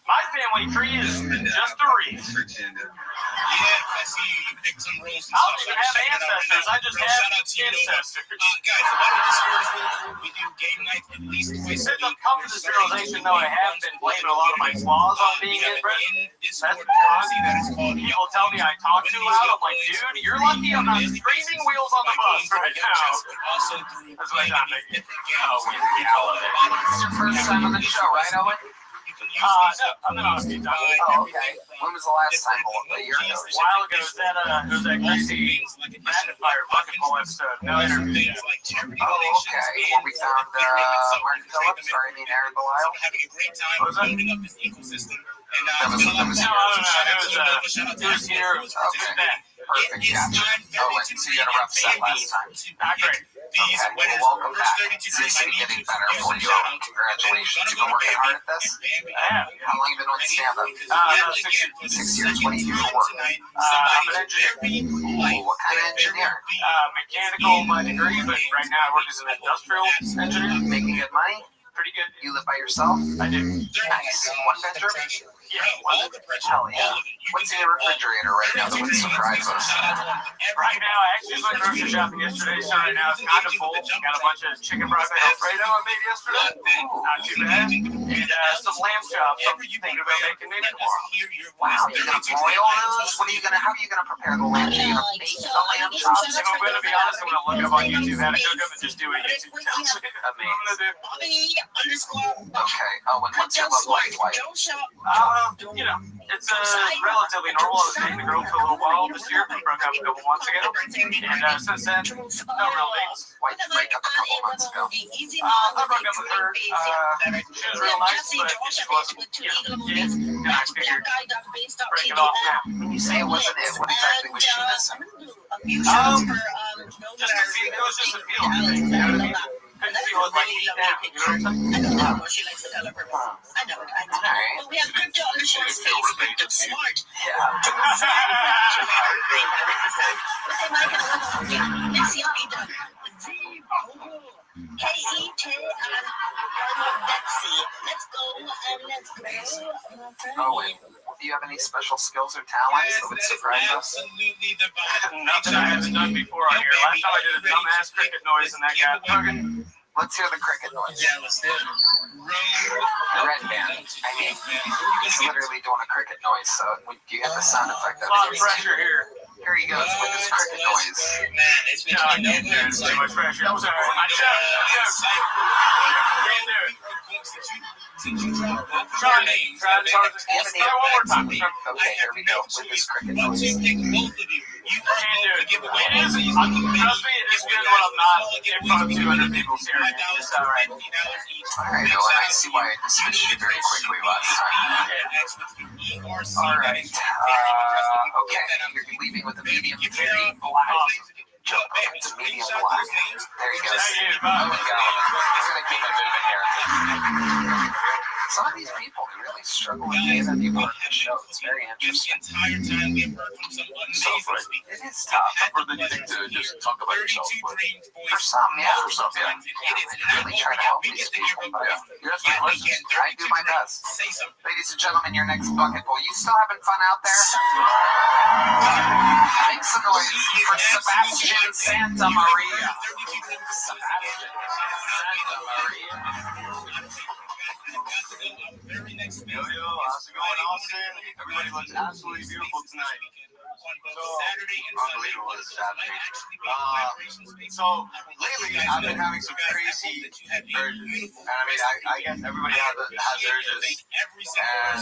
My family tree is just a wreath. Yeah, I see you. You picked some roles and I don't stuff. even have ancestors. I just have ancestors. Guys, a lot of Discord is really cool. We do game nights at least twice a Since week. I've come to this realization, though, I have been blaming a lot of my flaws on being inbred. That's because people tell me I talk too loud. I'm like, dude, you're lucky I'm not screaming wheels on the bus right now. That's what I'm thinking. Oh, It's your first time on the show, right, Owen? No, I've been on a few times. Oh, okay. When was the last time? A year ago? A while ago, it was that crazy rapid fire bucket full episode. No interview. Oh, okay. When we found Mark Phillips, or I mean Aaron Belisle. What was that? That was no, it was here. Okay. Perfect. Gotcha. Oh, and so you had a rough set last time. Not great. Okay. Well, welcome back. This is getting better for you. Congratulations. You've been working hard at this? Yeah. How long have you been on stand-up? 6 years. 6 years. What do you do for work? I'm an engineer. Ooh, what kind of engineer? Mechanical by degree, but right now I work as an industrial engineer. Making good money? Pretty good. You live by yourself? I do. Nice. One bedroom? Yeah, one bedroom. Hell yeah. What's in your refrigerator right now that would surprise us? Right now, I actually went grocery shopping yesterday, so right now it's kind of full. Got a bunch of chicken broth Alfredo I made yesterday. Not too bad. And some lamb chops I'm thinking about making maybe tomorrow. Wow, you're gonna broil those? How are you gonna prepare the lamb? Are you gonna bake the lamb chops? If I'm gonna be honest, I'm gonna look up on YouTube how to cook them and just do what YouTube tells me. Amazing. Okay. Oh, and what's your love life like? You know, it's relatively normal. I was dating a girl for a little while this year. We broke up a couple months ago. And since then, no real dates. Why'd you break up a couple months ago? I broke up with her. She was real nice, but it just wasn't, and I figured, break it off now. When you say it wasn't it, what exactly was she missing? It was just a feeling thing, you know what I mean? Couldn't feel it like deep down, you know what I'm saying? She likes the color purple. I know it. Alright. But we have crypto on the short face. Crypto smart. Oh, wait. Do you have any special skills or talents that would surprise us? Nothing I haven't done before on here. Last time I did a dumbass cricket noise and that got fucking. Let's hear the cricket noise. The red band. I mean, it's literally doing a cricket noise, so do you get the sound effect of it? A lot of pressure here. Here he goes with his cricket noise. No, I can't do it. It's too much pressure. I'm sorry. I can't do it. Try one more time. Okay, here we go with this cricket noise. You can't do it. Trust me, it is good when I'm not in front of 200 people staring at me. It's alright. Alright, well, I see why I dismissed you very quickly last time. Alright. Okay, you're leaving with a medium very black. It's a medium black. There you go. There we go. We're gonna keep it moving here. Some of these people really struggle with getting that people on the show. It's very interesting. So, it is tough. Or then you think to just talk about yourself. For some, yeah. For some, yeah. I really try to help these people. But you ask me questions. I do my best. Ladies and gentlemen, your next bucket bowl. You still having fun out there? Make some noise for Sebastian Santa Maria. Sebastian Santa Maria. Yo, how's it going, Austin? Everybody looks absolutely beautiful tonight. Unbelievable what is happening. So lately, I've been having some crazy urges. And I mean, I guess everybody has urges.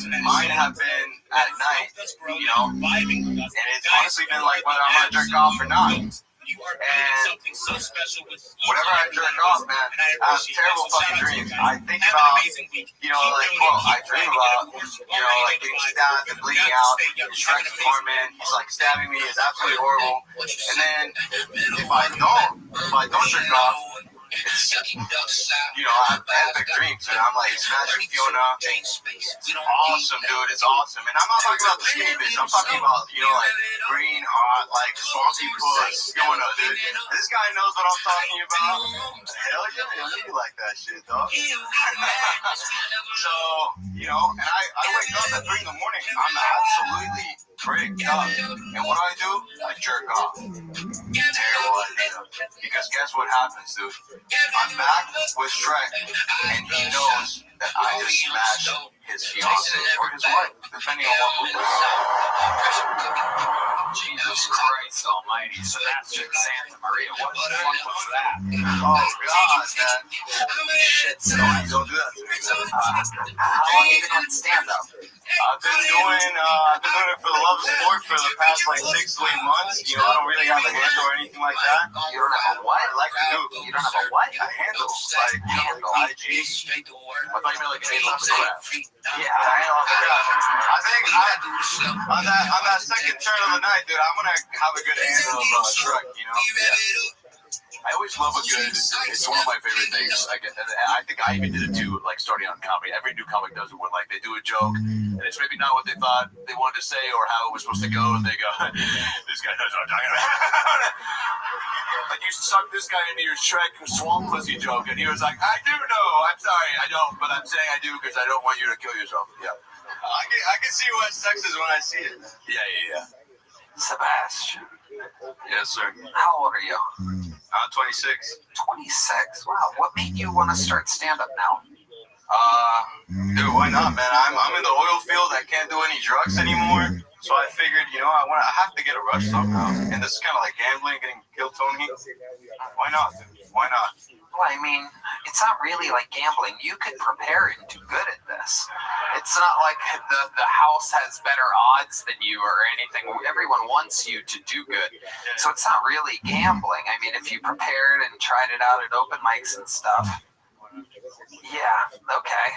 And mine have been at night, you know. And it's honestly been like whether I'm going to jerk off or not. And whenever I jerk off, man, I have terrible fucking dreams. I think about, you know, like, well, I dream about, you know, like being stabbed and bleeding out. Shrek Foreman, he's like stabbing me. It's absolutely horrible. And then if I don't jerk off, it's, you know, I have epic dreams, and I'm like smashing Fiona. Awesome, dude. It's awesome. And I'm not talking about the skinny bitch. I'm talking about, you know, like green, hot, like swampy puss. Fiona, dude. This guy knows what I'm talking about. Hell yeah, you like that shit, dog. So, you know, and I wake up at 3 in the morning. I'm absolutely bricked up. And what do? I jerk off. Terrible idea. Because guess what happens, dude? I'm back with Shrek, and he knows that I just smashed his fiance or his wife, depending on what movie. Jesus Christ Almighty, Sebastian Santa Maria, what the fuck was that? Oh God, man! Shit, so don't do that. How long have you been on stand-up? I've been doing it for the love of sport for the past like 6 to 8 months. You know, I don't really have a handle or anything like that. You don't have a what? I like to do. You don't have a what? A handle, like IG. I thought you meant like a handle for crap. Yeah, I know. I think on that second turn of the night, dude, I'm gonna have a good handle of truck. You know. Yeah. I always love a good. It's one of my favorite things. I think I even did it too, like starting on comedy. Every new comic does it when like they do a joke, and it's maybe not what they thought they wanted to say or how it was supposed to go, and they go, "This guy knows what I'm talking about." Like you sucked this guy into your Shrek swamp pussy joke, and he was like, "I do know. I'm sorry, I don't, but I'm saying I do because I don't want you to kill yourself." Yeah. I can see what sex is when I see it. Yeah. Sebastian. Yes, sir. How old are you? I'm 26. 26. Wow. What made you want to start stand-up now? Dude, why not, man? I'm in the oil field. I can't do any drugs anymore. So I figured, you know, I have to get a rush somehow. And this is kind of like gambling, getting killed, Tony. Why not, dude? Why not? Well, I mean, it's not really like gambling. You could prepare and do good at this. It's not like the house has better odds than you or anything. Everyone wants you to do good. So it's not really gambling. I mean, if you prepared and tried it out at open mics and stuff. Yeah, okay.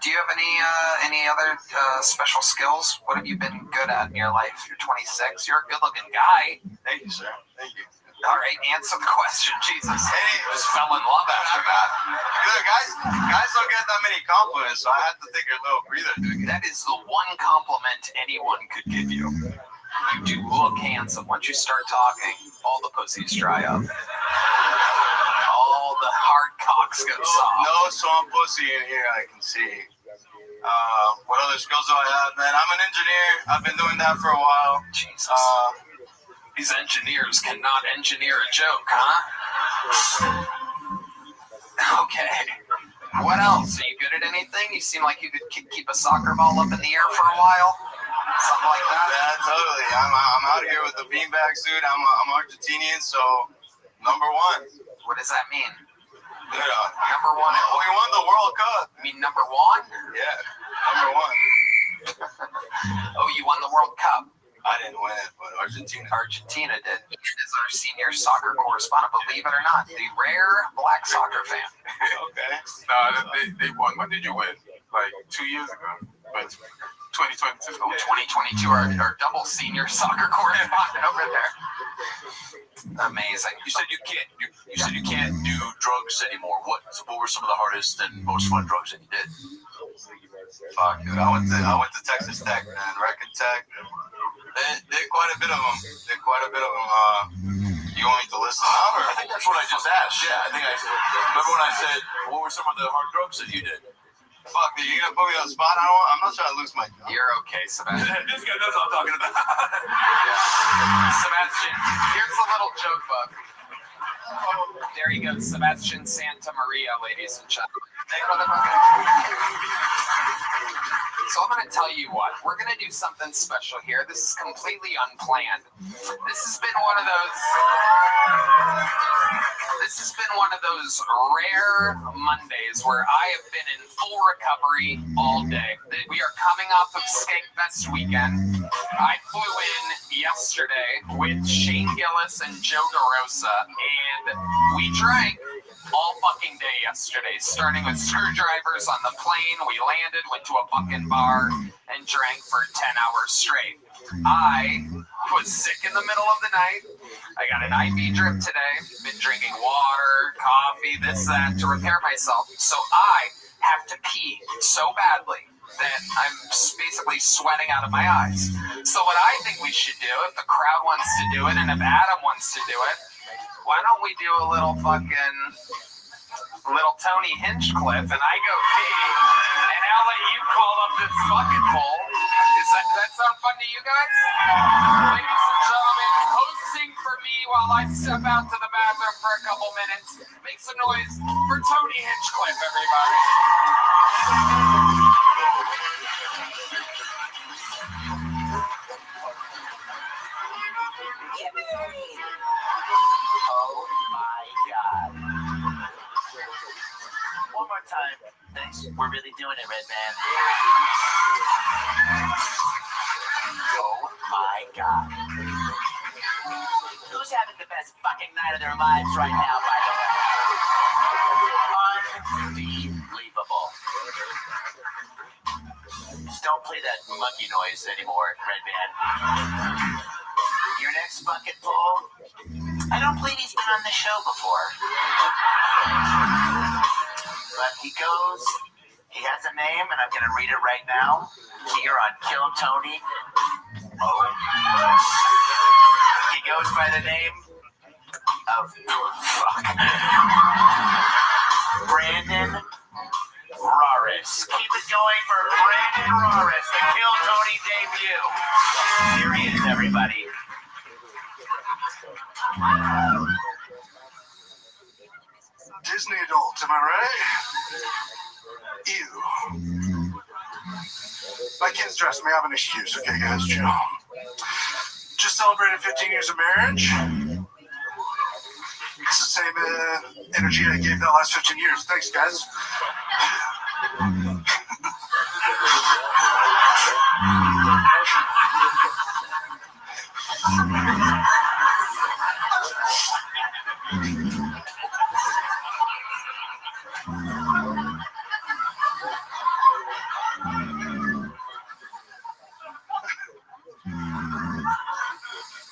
Do you have any other special skills? What have you been good at in your life? You're 26. You're a good-looking guy. Thank you, sir. Thank you. All right, answer the question. Jesus. Hey, just fell in love after that. Good, guys don't get that many compliments, so I had to take a little breather. That is the one compliment anyone could give you. You do look handsome. Once you start talking, all the pussies dry up. All the hard cocks go soft. No swamp pussy in here, I can see. What other skills do I have, man? I'm an engineer. I've been doing that for a while. Jesus. These engineers cannot engineer a joke, huh? Okay. What else? Are you good at anything? You seem like you could keep a soccer ball up in the air for a while. Something like that. Yeah, totally. I'm out here with the beanbag suit. I'm Argentinian, so number one. What does that mean? Dude, number one. We won the World Cup. You mean number one? Yeah, number one. Oh, you won the World Cup. I didn't win it, but Argentina did. He is our senior soccer correspondent, believe it or not. The rare black soccer fan. Okay. They won. When did you win? Like 2 years ago. But 2022. Oh, 2022, our double senior soccer correspondent over there. Amazing. You said you can't do drugs anymore. What were some of the hardest and most fun drugs that you did? Fuck, dude. I went to Texas Tech, man. Recon Tech. Did quite a bit of them. You want me to listen? I think that's what I just asked. Yeah, I think remember when I said, what were some of the hard drugs that you did? Fuck, dude, you're gonna put me on the spot? I'm not trying to lose my job. You're okay, Sebastian. This guy knows what I'm talking about. Sebastian, here's a little joke book. There you go, Sebastian Santa Maria, ladies and gentlemen. So I'm going to tell you what, we're going to do something special here. This is completely unplanned. This has been one of those rare Mondays where I have been in full recovery all day. We are coming off of Skankfest weekend. I flew in yesterday with Shane Gillis and Joe DeRosa, and we drank all fucking day yesterday, starting with screwdrivers on the plane. We landed, went to a fucking bar, and drank for 10 hours straight. I was sick in the middle of the night. I got an IV drip today. Been drinking water, coffee, this, that, to repair myself. So I have to pee so badly that I'm basically sweating out of my eyes. So what I think we should do, if the crowd wants to do it, and if Adam wants to do it, why don't we do a little Tony Hinchcliffe, and I go pee, and I'll let you call up this bucket full. Does that sound fun to you guys? Ladies and gentlemen, hosting for me while I step out to the bathroom for a couple minutes. Make some noise for Tony Hinchcliffe, everybody. Oh my God. One more time. Thanks. We're really doing it, Red Man. Oh my God. Who's having the best fucking night of their lives right now, by the way? Unbelievable. Just don't play that monkey noise anymore, Red Man. Your next bucket pull? I don't believe he's been on the show before. But he goes, he has a name, and I'm going to read it right now. Here on Kill Tony. Oh. He goes by the name of Brandon Raris. Keep it going for Brandon Raris, the Kill Tony debut. Here he is, everybody. Disney adult, am I right? Ew. My kids dressed me. I have an excuse. Okay, guys, chill. Just celebrated 15 years of marriage. It's the same energy I gave that last 15 years. Thanks, guys.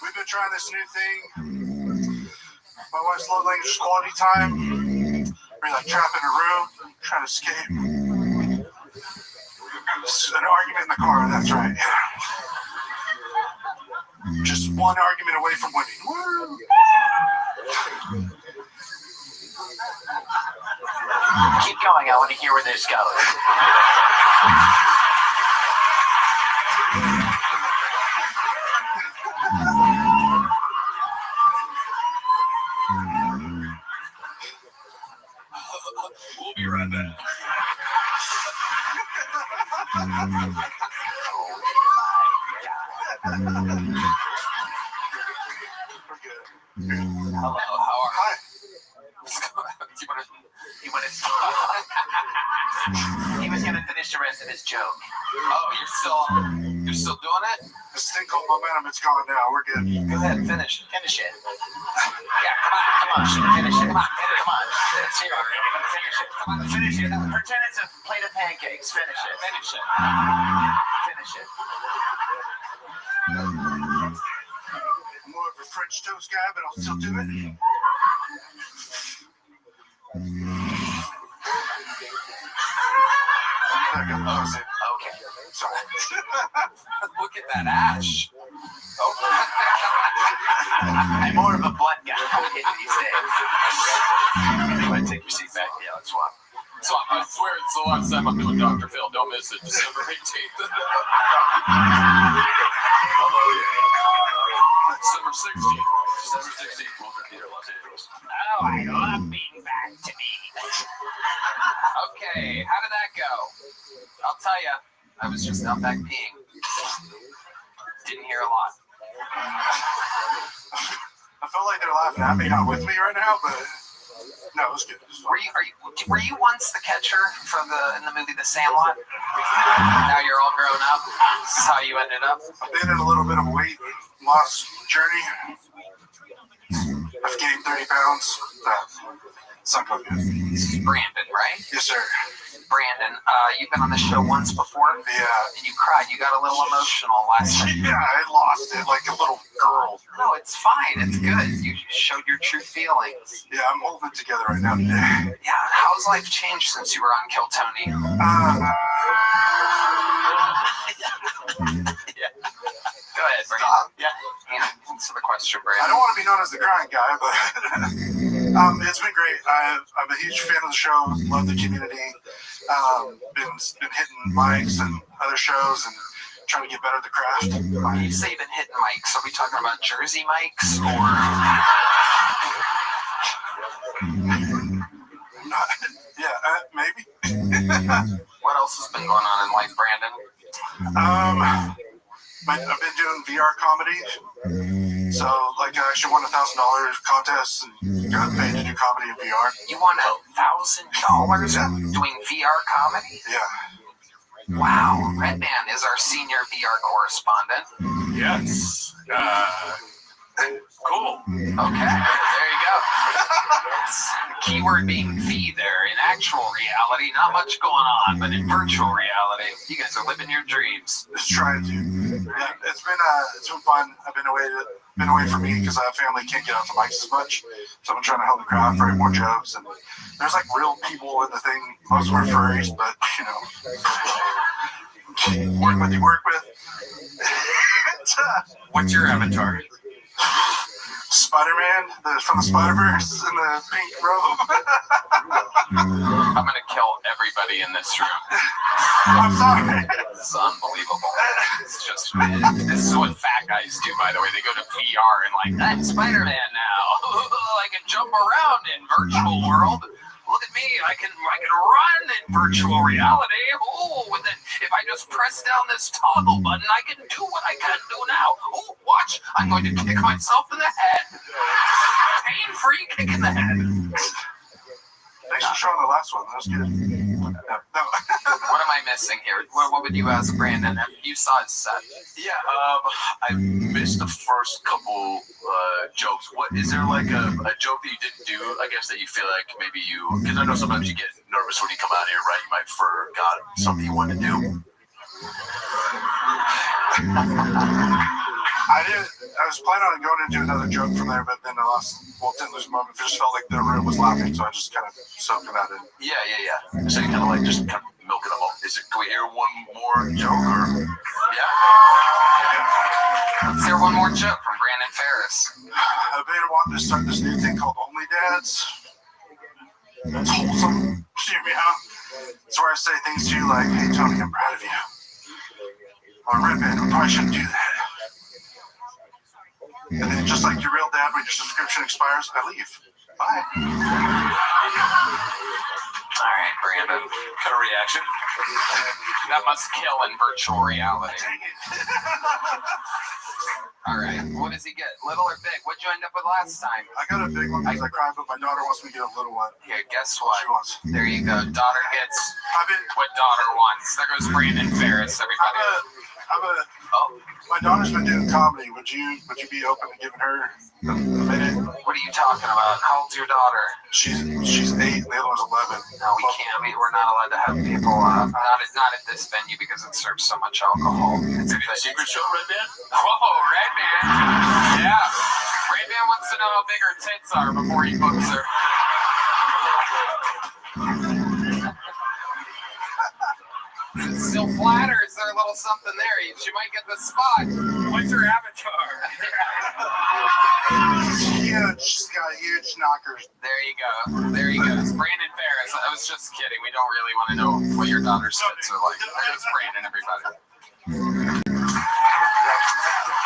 We've been trying this new thing. My wife's love language is quality time. We're like trapped in a room, trying to escape. It's an argument in the car, that's right. Just one argument away from winning. Woo! Keep going. I want to hear where this goes. We'll be right back. Hello, how are you? You want to stop? He was going to finish the rest of his joke. Oh, you're still doing it? This thing called momentum, it's gone now. We're good. Go ahead, finish it. Finish it. Yeah, come on, finish it. Come on. Let's hear it. Finish it. Come on, finish it. Pretend it's a plate of pancakes. Finish it. Finish it. Finish it. I'm more of a French toast guy, but I'll still do it. Okay. Sorry. Look at that ash. Oh. I'm more of a blunt guy these days. You want to take your seat back? Yeah, let's swap. So I swear it's the last time I'm doing Dr. Phil. Don't miss it. December 18th. December 16th. December 16th. Wilford Theater, Los Angeles. Oh, I love being back to me. Okay, how did that go? I'll tell you, I was just out back peeing. Didn't hear a lot. I felt like they're laughing at me, not with me right now, but no, it was good. Were you once the catcher in the movie The Sandlot? Now you're all grown up. This is how you ended up. I've been in a little bit of a weight loss journey. I've gained 30 pounds. It's not going good. This is Brandon, right? Yes, sir. Brandon, you've been on the show once before? Yeah. And you cried. You got a little emotional last time. Yeah, I lost it like a little girl. No, it's fine. It's good. You showed your true feelings. Yeah, I'm holding it together right now today. Yeah, how's life changed since you were on Kill Tony? Yeah. Go ahead, Brandon. Yeah. Answer the question, Brandon. I don't want to be known as the crying guy, but it's been great. I'm a huge fan of the show. Love the community. Been hitting mics and other shows and trying to get better at the craft. When you say you've been hitting mics, are we talking about Jersey mics or? Maybe. What else has been going on in life, Brandon? I've been doing VR comedy. So, like, I actually won a $1,000 contest and got paid to do comedy in VR. You won $1,000 doing VR comedy? Yeah. Wow. Redman is our senior VR correspondent. Yes. Cool. Okay, there you go. Keyword being fee there. In actual reality, not much going on, but in virtual reality, you guys are living your dreams. Just trying to. Yeah, it's been fun. I've been away from me because I have family, can't get out to mics as much. So I'm trying to help the crowd write more jokes. And there's like real people in the thing. Most of them are furries, but work with you work with. What's your avatar? Spider-Man from the Spider-Verse in the pink robe. I'm gonna kill everybody in this room. I'm sorry. This is unbelievable. It's just, this is what fat guys do, by the way. They go to VR and like, I'm Spider-Man now. I can jump around in virtual world. Look at me, I can run in virtual reality. Oh, with it, if I just press down this toggle button, I can do what I can do now. Oh, watch, I'm going to kick myself in the head. Pain-free kick in the head. Thanks for showing the last one. That was good. No. What am I missing here? What would you ask Brandon? You saw his set. Yeah, I missed the first couple jokes. What is there like a joke that you didn't do? I guess that you feel like maybe because I know sometimes you get nervous when you come out here, right? You might forgot something you wanted to do. I was planning on going into another joke from there, but then didn't lose a moment. It just felt like the room was laughing, so I just kind of soaked that in. Yeah. So you kind of like just kind of milk it up. Can we hear one more joke? Or? Yeah. Let's hear one more joke from Brandon Ferris. I've been wanting to start this new thing called Only Dads. It's wholesome. Shoot me out. It's where I say things to you like, hey, Tony, I'm proud of you. Or Redman, we probably shouldn't do that. And then just like your real dad, when your subscription expires, I leave. Bye. All right, Brandon. Kind of reaction. That must kill in virtual reality. All right, what does he get? Little or big? What'd you end up with last time? I got a big one because I cried, but my daughter wants me to get a little one. Here, guess what? She wants. There you go. Daughter gets what daughter wants. There goes Brandon Ferris, everybody. My daughter's been doing comedy. Would you be open to giving her a minute? What are you talking about? How old's your daughter? She's 8 and the other one's 11. No, we can't. We're not allowed to have people. Not at this venue because it serves so much alcohol. It's a secret show, Redman? Oh, Redman. Yeah. Redman wants to know how big her tits are before he books her. Still flat, or is there a little something there? She might get the spot. What's her avatar? Huge. She's got huge knockers. There you go. There you go. It's Brandon Ferris. I was just kidding. We don't really want to know what your daughter's tits are like. There's Brandon, everybody.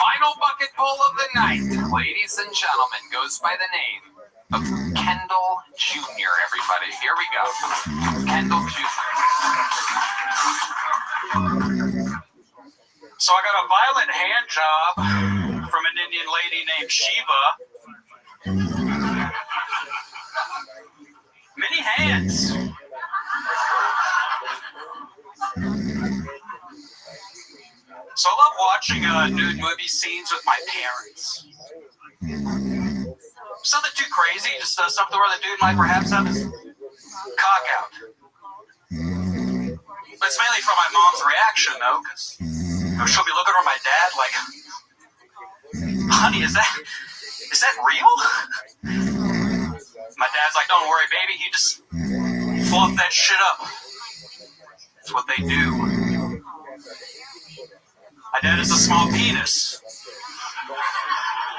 Final bucket pull of the night, ladies and gentlemen, goes by the name of Kendall Jr., everybody. Here we go. Kendall Jr. So I got a violent hand job from an Indian lady named Shiva. Many hands. So I love watching nude movie scenes with my parents. It's nothing too crazy, just something where the dude might perhaps have his cock out. But it's mainly from my mom's reaction, though, because she'll be looking over my dad like, honey, is that real? My dad's like, don't worry, baby, he just fluff that shit up. That's what they do. My dad has a small penis.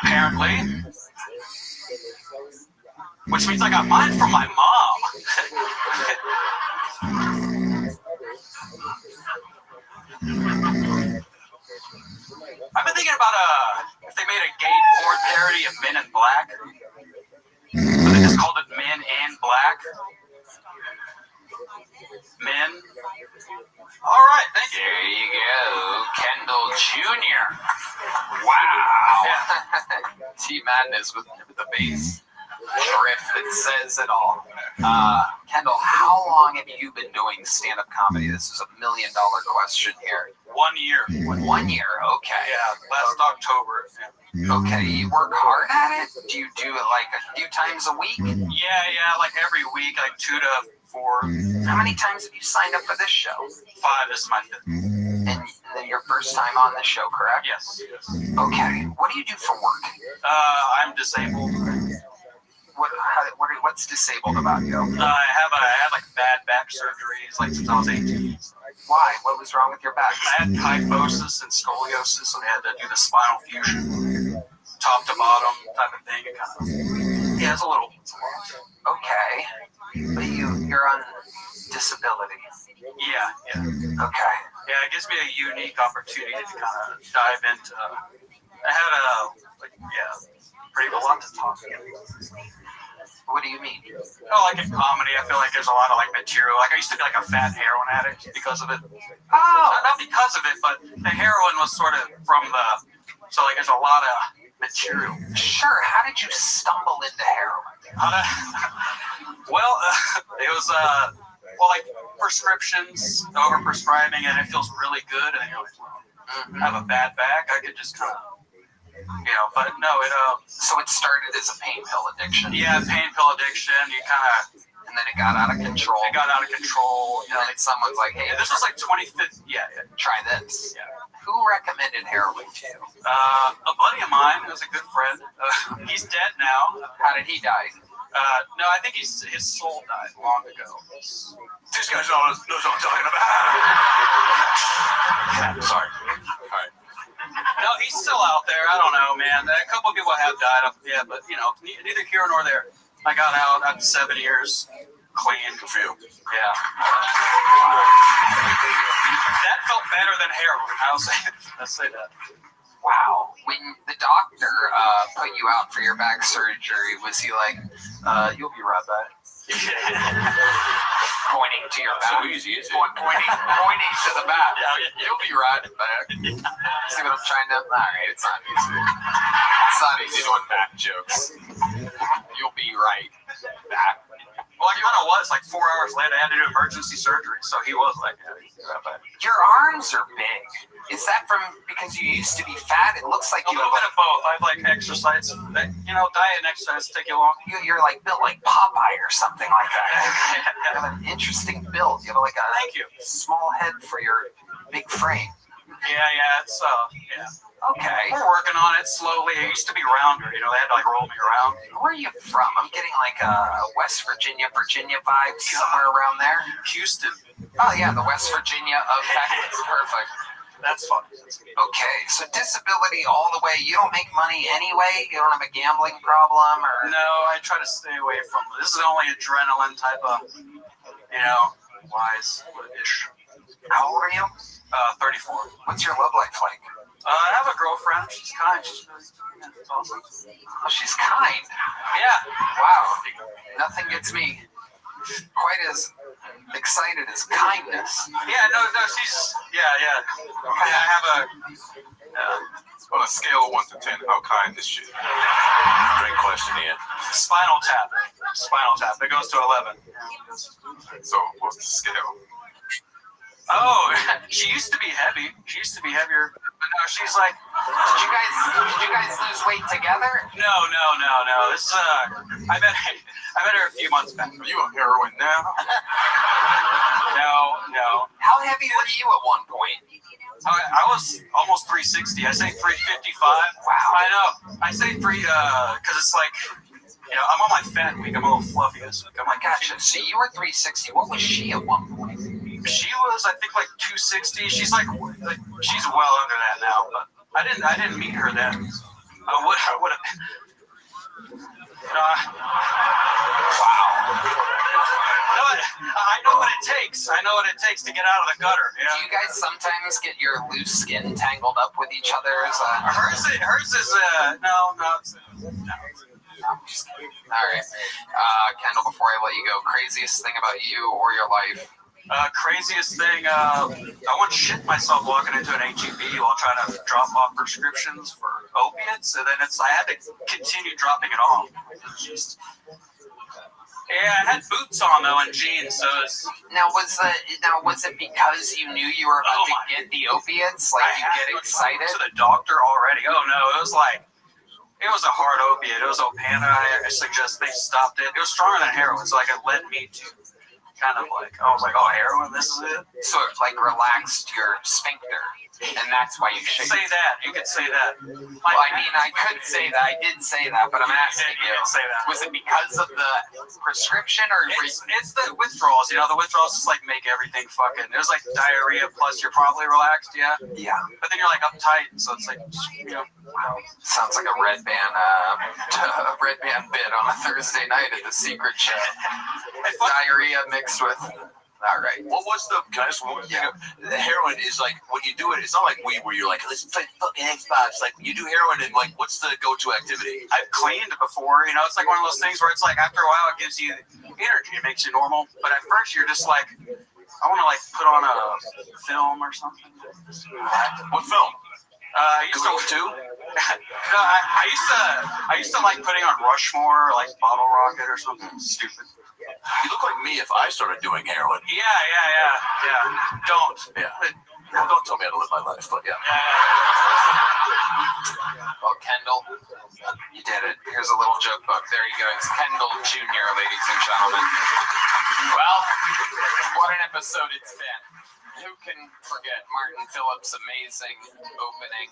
Apparently. Which means I got mine from my mom. I've been thinking about if they made a gay porn parody of Men in Black. But they just called it Men in Black. Men. All right, thank you. There you go, Kendall Jr. Wow. T Madness with the bass riff that says it all. Kendall, how long have you been doing stand-up comedy? This is $1 million question here. 1 year. 1 year, okay. Yeah, last October. Okay, you work hard at it? Do you do it like a few times a week? Yeah, like every week, like 2 to 4. How many times have you signed up for this show? 5, this is my 5th. And then your first time on this show, correct? Yes. Okay, what do you do for work? I'm disabled. What's disabled about you? I had like bad back surgeries like since I was 18. Why? What was wrong with your back? I had kyphosis and scoliosis, so they had to do the spinal fusion, top to bottom type of thing. It kind of, yeah, it's a little. Okay, but you're on disability. Yeah. Okay. Yeah, it gives me a unique opportunity to kind of dive into. I had pretty a lot to talk about. What do you mean? Oh, like in comedy, I feel like there's a lot of like material. Like I used to be like a fat heroin addict because of it. Oh, not because of it, but the heroin was sort of from the. So like there's a lot of material. Sure. How did you stumble into heroin? Well, it was like prescriptions, overprescribing, and it feels really good. And you're like, I have a bad back. I could just kind of. But no, So it started as a pain pill addiction. Yeah, pain pill addiction. You kind of. And then it got out of control. It got out of control. And then someone's like, hey, this was like 25th. Yeah. Try this. Yeah. Who recommended heroin to you? A buddy of mine who was a good friend. He's dead now. How did he die? No, I think his soul died long ago. This guy knows what I'm talking about. Sorry. All right. No, he's still out there. I don't know, man. A couple of people have died. Yeah, but neither here nor there. I got out after 7 years, clean. Good for you. Yeah. That felt better than heroin. I'll say that. Wow. When the doctor put you out for your back surgery, was he like, you'll be right back? Pointing to your back. So easy, is it? Pointing to the back. You'll be right back. See what I'm trying to... All right, it's not easy. It's not easy doing back jokes. You'll be right back. Well, I kind of was. Like 4 hours later, I had to do emergency surgery. So he was like, your arms are big. Is that from because you used to be fat? It looks like you a little bit of both. I have like exercise. Diet and exercise take you long. You're like built like Popeye or something like that. You have an interesting build. You have like a small head for your big frame. Yeah. It's Okay. We're working on it slowly. I used to be rounder. They had to like roll me around. Where are you from? I'm getting like West Virginia vibes somewhere around there. Houston. Oh yeah, the West Virginia of Texas. Perfect. That's fun. Okay, so disability all the way. You don't make money anyway? You don't have a gambling problem? Or no, I try to stay away from it. This is only adrenaline type of, wise-ish. How old are you? 34. What's your love life like? I have a girlfriend. She's kind. She's awesome. Oh, she's kind. Yeah. Wow. Nothing gets me quite as excited as kindness. Yeah, no, she's, yeah. I have on a scale of 1 to 10, how kind is she? Great question, Ian. Spinal tap. It goes to 11. So, what's the scale? Oh, she used to be heavy. She used to be heavier. But no, she's like, did you guys lose weight together? No. This I met her a few months back. Are you on heroin now? No. How heavy were you at one point? I was almost 360. I say 355. Wow. I know. I say 3 because it's like, I'm on my fat week. I'm a little fluffy this week. I'm like, gotcha. So you were 360. What was she at one point? She was, I think, like 260. She's like she's well under that now. But I didn't meet her then. I would have. Wow. I know what it takes. I know what it takes to get out of the gutter. Do you guys sometimes get your loose skin tangled up with each other? Hers is no. All right, Kendall. Before I let you go, craziest thing about you or your life? Craziest thing, I once shit myself walking into an HEB while trying to drop off prescriptions for opiates, and then I had to continue dropping it off. It was just, yeah, I had boots on though and jeans, so it's... Now was it because you knew you were about to get the opiates? Like you get excited? To the doctor already. Oh no, it was a hard opiate. It was Opana. I suggest they stopped it. It was stronger than heroin, so it led me to kind of I was like, oh, heroin, this is it. So it relaxed your sphincter, and that's why you should say that. You could say that. Well, I mean, I could say that. I did say that, but I'm asking you. Say that. Was it because of the prescription, or it's the withdrawals? You know, the withdrawals just make everything fucking. There's diarrhea, plus you're probably relaxed, yeah. Yeah. But then you're uptight, so it's Wow. Sounds like a red band bit on a Thursday night at the Secret Show. Diarrhea mixed with. All right. What was the guys? Yeah. The heroin is when you do it. It's not like weed where you're let's play fucking Xbox. When you do heroin, and what's the go-to activity? I've cleaned before. You know, it's one of those things where it's after a while it gives you energy, it makes you normal. But at first you're just I want to put on a film or something. What film? I used to too. No, I used to like putting on Rushmore, or Bottle Rocket or something stupid. You look like me if I started doing heroin. Yeah. Don't. Yeah. Well, don't tell me how to live my life, but yeah. Well, Kendall, you did it. Here's a little joke book. There you go. It's Kendall Jr., ladies and gentlemen. Well, what an episode it's been. Who can forget Martin Phillips' amazing opening?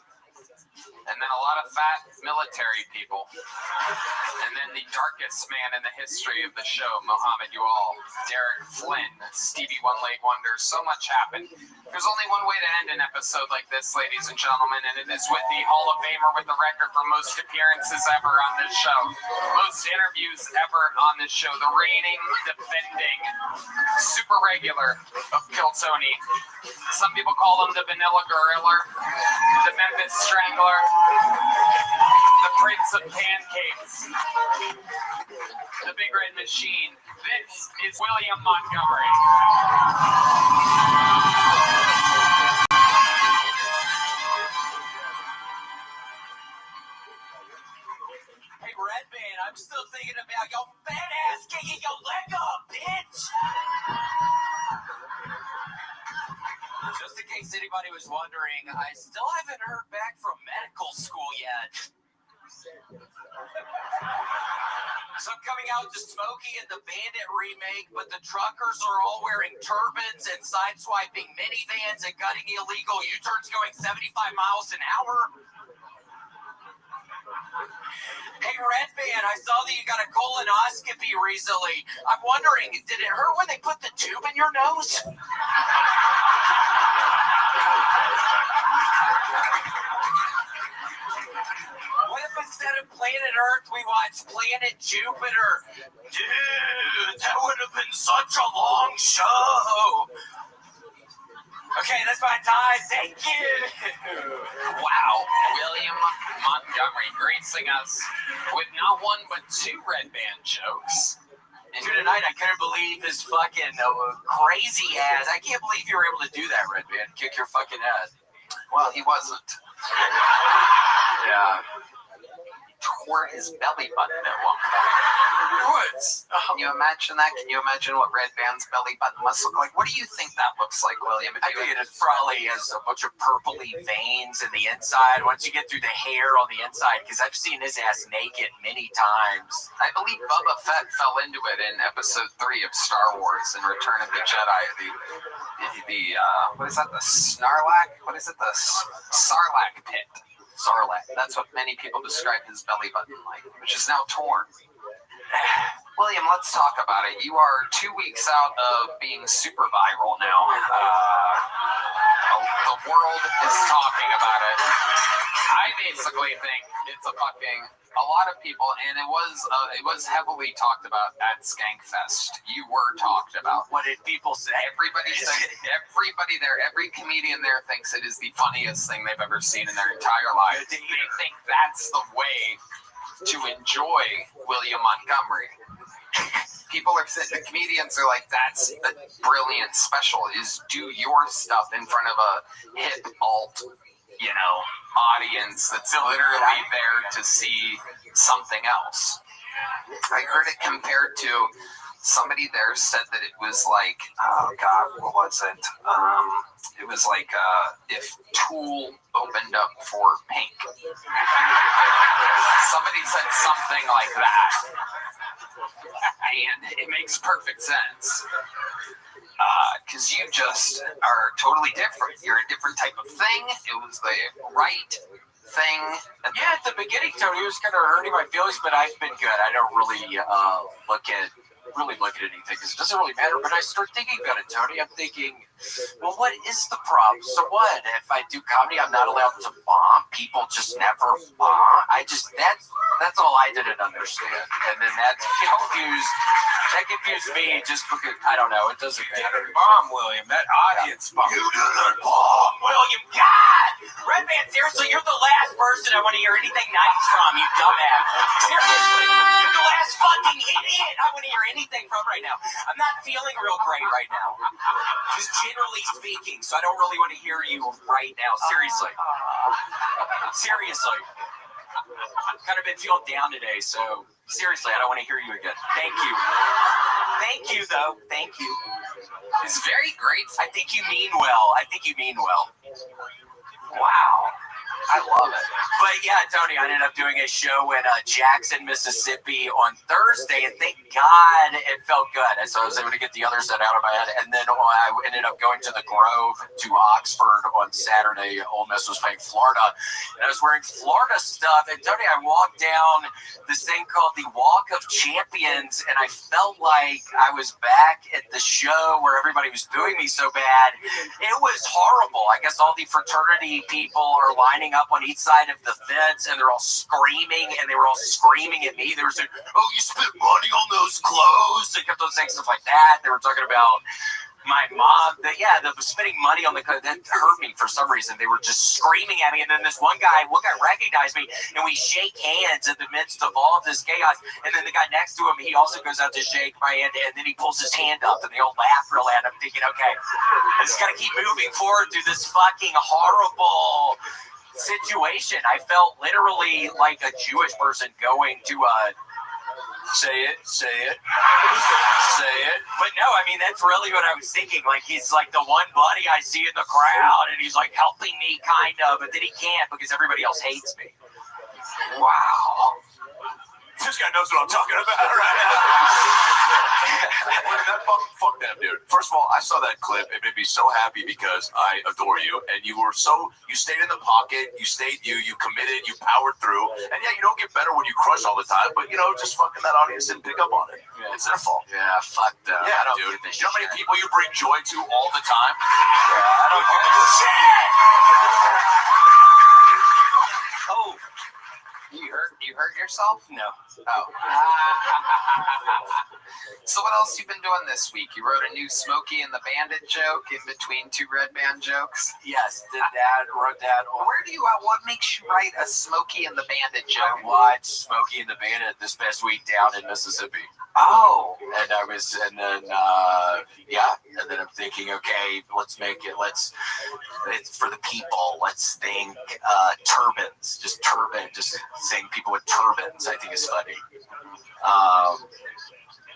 And then a lot of fat military people. And then the darkest man in the history of the show, Muhammad Ual, Derek Flynn, Stevie One Leg Wonder. So much happened. There's only one way to end an episode like this, ladies and gentlemen, and it is with the Hall of Famer with the record for most appearances ever on this show, most interviews ever on this show, the reigning, defending, super regular of Kiltony. Some people call him the Vanilla Gorilla, the Memphis Strangler, the Prince of Pancakes, the Big Red Machine. This is William Montgomery. Hey, Red Band, I'm still thinking about your fat ass kicking your leg up, bitch! Just in case anybody was wondering, I still haven't heard back from medical school yet. So I'm coming out to Smokey and the Bandit remake, but the truckers are all wearing turbans and sideswiping minivans and cutting illegal U-turns going 75 miles an hour. Hey, Red Band, I saw that you got a colonoscopy recently. I'm wondering, did it hurt when they put the tube in your nose? What if instead of Planet Earth, we watched Planet Jupiter? Dude, that would have been such a long show. Okay, that's my time. Thank you. Wow, William Montgomery gracing us with not one but two Red Band jokes. And tonight, I couldn't believe his fucking crazy ass. I can't believe you were able to do that, Red Band. Kick your fucking head. Well, he wasn't. Yeah. Tore his belly button at one point. What? Can you imagine that? Can you imagine what Red Band's belly button must look like? What do you think that looks like, William? I think it probably has a bunch of purpley veins in the inside once you get through the hair on the inside, because I've seen his ass naked many times. I believe Boba Fett fell into it in episode 3 of Star Wars in Return of the Jedi. What is that? The Snarlack? What is it? The Sarlacc pit. Sarlacc. That's what many people describe his belly button like, which is now torn. William, let's talk about it. You are 2 weeks out of being super viral now. The world is talking about it. I basically think it's a lot of people, and it was heavily talked about at Skankfest. You were talked about. What did people say? Everybody there, every comedian there thinks it is the funniest thing they've ever seen in their entire lives. They think that's the way to enjoy William Montgomery. people are sitting, the comedians are like, that's a brilliant special, is do your stuff in front of a hip alt, audience that's literally there to see something else. I heard it compared to, somebody there said that it was like, oh God, what was it? It was like if Tool opened up for Pink. Somebody said something like that. And it makes perfect sense. Because you just are totally different. You're a different type of thing. It was the right thing. Yeah, at the beginning, Tony, it was kind of hurting my feelings, but I've been good. I don't really look at anything because it doesn't really matter. But I start thinking about it, Tony. I'm thinking, well, what is the problem? So what? If I do comedy, I'm not allowed to bomb. People just never bomb. That's all I didn't understand. And then that confused me just because, I don't know, it doesn't matter. Bomb, William. That audience bomb. You didn't bomb, William. God! Redman, seriously, you're the last person I want to hear anything nice from, you dumbass. Seriously, you're the last fucking idiot I want to hear anything from right now. I'm not feeling real great right now. Just generally speaking, so I don't really want to hear you right now. Seriously. Seriously. I've kind of been feeling down today, so seriously, I don't want to hear you again. Thank you. Thank you, though. Thank you. It's very great. I think you mean well. Wow. I love it. But yeah, Tony, I ended up doing a show in Jackson, Mississippi on Thursday, and thank God it felt good. And so I was able to get the other set out of my head. And then I ended up going to the Grove to Oxford on Saturday. Ole Miss was playing Florida, and I was wearing Florida stuff. And Tony, I walked down this thing called the Walk of Champions, and I felt like I was back at the show where everybody was booing me so bad. It was horrible. I guess all the fraternity people are lining up on each side of the fence, and they're all screaming, and they were all screaming at me. They were saying, "Oh, you spent money on those clothes." They kept on saying stuff like that. They were talking about my mom. The spending money on the clothes, that hurt me for some reason. They were just screaming at me, and then this one guy recognized me, and we shake hands in the midst of all of this chaos. And then the guy next to him, he also goes out to shake my hand, and then he pulls his hand up, and they all laugh real loud. I'm thinking, okay, I just gotta keep moving forward through this fucking horrible situation. I felt literally like a Jewish person going to Say it. But no, I mean, that's really what I was thinking. Like, he's like the one buddy I see in the crowd, and he's like helping me kind of, but then he can't because everybody else hates me. Wow. This guy knows what I'm talking about right now. Fuck them, dude. First of all, I saw that clip. It made me so happy because I adore you. And you stayed in the pocket. You stayed you committed. You powered through. And yeah, you don't get better when you crush all the time. But, just fucking that audience didn't pick up on it. Yeah. It's their fault. Yeah, fuck them. Yeah, dude. You know how many people you bring joy to all the time? Yeah, I don't give a shit. Oh. You hurt yourself? No. Oh. So what else you been doing this week? You wrote a new Smokey and the Bandit joke in between two Red Band jokes? Yes, wrote that. What makes you write a Smokey and the Bandit joke? I watched Smokey and the Bandit this past week down in Mississippi. Oh. And then I'm thinking, okay, let's make it, it's for the people. Let's think turbans, just saying people with turbans, I think is funny.